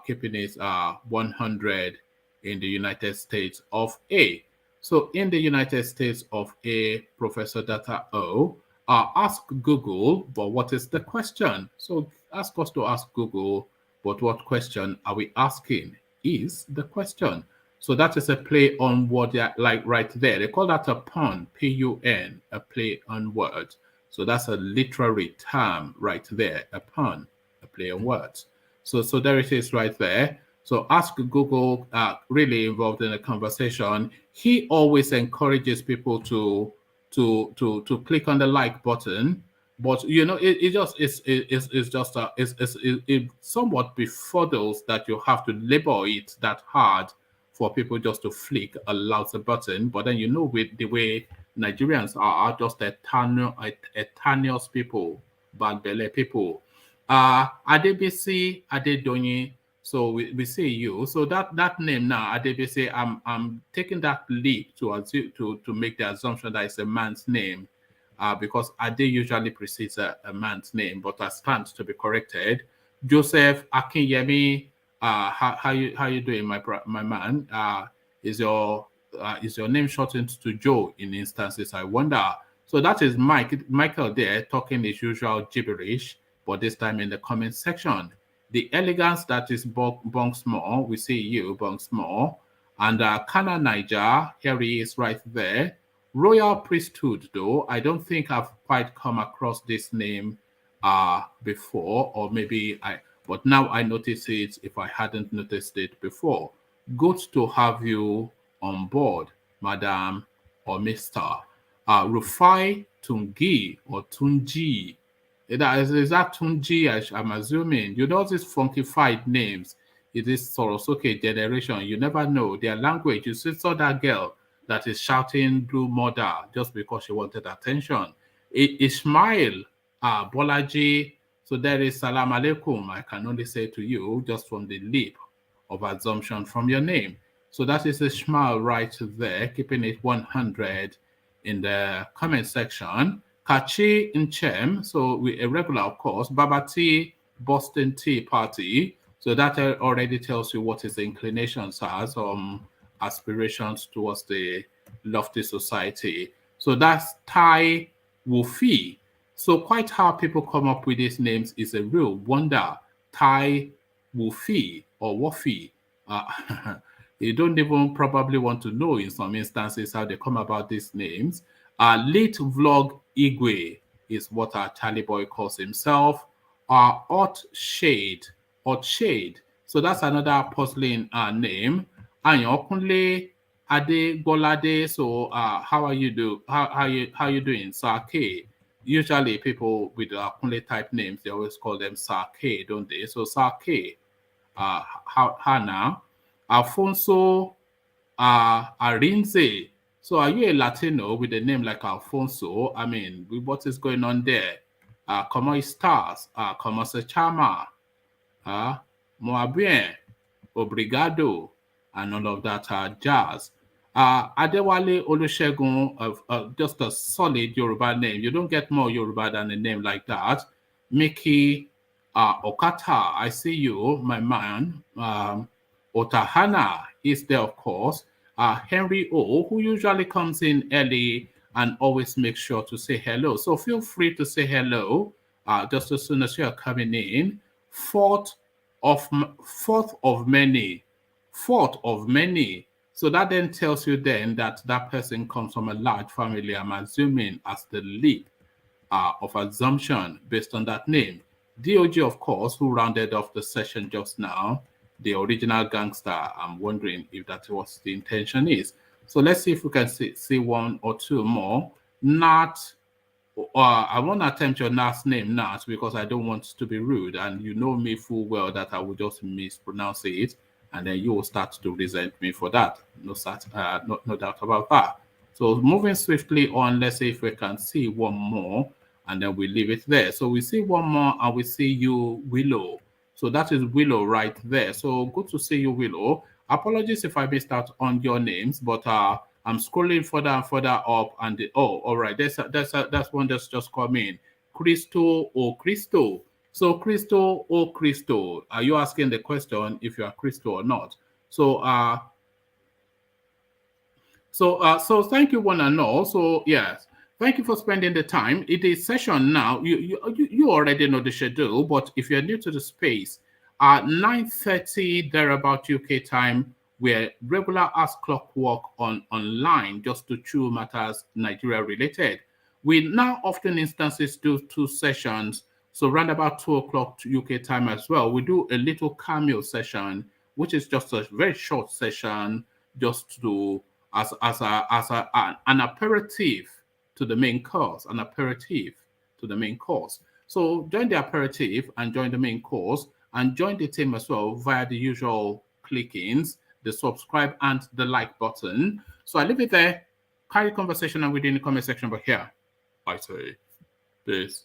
keeping it 100 in the United States of A. So in the United States of A, Professor Data O, ask Google, but what is the question? So ask us to ask Google, but what question are we asking is the question. So that is a play on word, like right there. They call that a pun, P-U-N, a play on words. So that's a literary term right there, a pun, a play on words. So there it is right there. So ask Google, really involved in a conversation. He always encourages people to click on the like button, but you know it somewhat befuddles that you have to labor it that hard for people just to flick a louder button. But then, you know, with the way Nigerians are just eternal people, bad belly people. Adebisi Adedonyi, so we see you. So that name now, Adebisi, I'm taking that leap to make the assumption that it's a man's name, because Ade usually precedes a man's name, but I stand to be corrected. Joseph Akinyemi, how you doing, my man? Is your name shortened to Joe in instances? I wonder. So that is Michael there talking his usual gibberish, but this time in the comment section. The elegance that is Bonksmore, we see you, Bonksmore. And Kana Niger, here he is right there. Royal Priesthood, though, I don't think I've quite come across this name before, or maybe but now I notice it if I hadn't noticed it before. Good to have you on board, Madam or Mr. Rufai Tungi or Tunji. Is that Tunji? I'm assuming. You know these funkified names. It is Sorosuke generation. You never know their language. You saw that girl that is shouting Blue Mother just because she wanted attention. Ismail Bolaji. So there is Salam Alaikum. I can only say to you just from the leap of assumption from your name. So that is Ismail right there, keeping it 100 in the comment section. Kachi Nchem, so a regular, of course. Babati, Boston Tea Party. So that already tells you what his inclinations are, some aspirations towards the lofty society. So that's Tai Wufi. So quite how people come up with these names is a real wonder. Tai Wufi or Wofi. You don't even probably want to know in some instances how they come about these names. Late Vlog Igwe is what our Tally Boy calls himself. Hot Shade. So that's another puzzling name. Anyokunle Ade Bolade. So how are you doing? Sake. usually people with Akunle type names, they always call them Sir K, don't they? So Sir K, Hannah, Alfonso Arinze. So are you a Latino with a name like Alfonso? I mean, what is going on there? Como estás? Como se llama? Muy bien. Obrigado. And all of that jazz. Adewale Olusegun, just a solid Yoruba name. You don't get more Yoruba than a name like that. Mickey Okata, I see you, my man. Otahana is there, of course. Henry O, who usually comes in early and always makes sure to say hello. So feel free to say hello just as soon as you are coming in. Fourth of many. So that then tells you then that that person comes from a large family, I'm assuming, as the leap of assumption based on that name. DOG, of course, who rounded off the session just now, the original gangster. I'm wondering if that was the intention is. So let's see if we can see one or two more. Nat, I won't attempt your last name, Nat, because I don't want to be rude. And you know me full well that I will just mispronounce it. And then you will start to resent me for that. No doubt about that. So moving swiftly on, let's see if we can see one more. And then we leave it there. So we see one more and we see you, Willow. So that is Willow right there. So good to see you, Willow. Apologies if I missed out on your names, but I'm scrolling further and further up. And all right, that's one that's just come in. Cristo or Cristo. So Cristo or Cristo. Are you asking the question if you are Cristo or not? So so thank you one and all. So yes. Thank you for spending the time. It is session now. You already know the schedule, but if you're new to the space, at 9:30 thereabout UK time, we're regular as clockwork online just to chew matters Nigeria related. We now often instances do 2 sessions, so around about 2 o'clock UK time as well. We do a little cameo session, which is just a very short session, just to as an aperitif to the main course, an aperitif to the main course. So join the aperitif and join the main course and join the team as well via the usual clickings, the subscribe and the like button. So I leave it there. Carry conversation and within the comment section, but here I say this.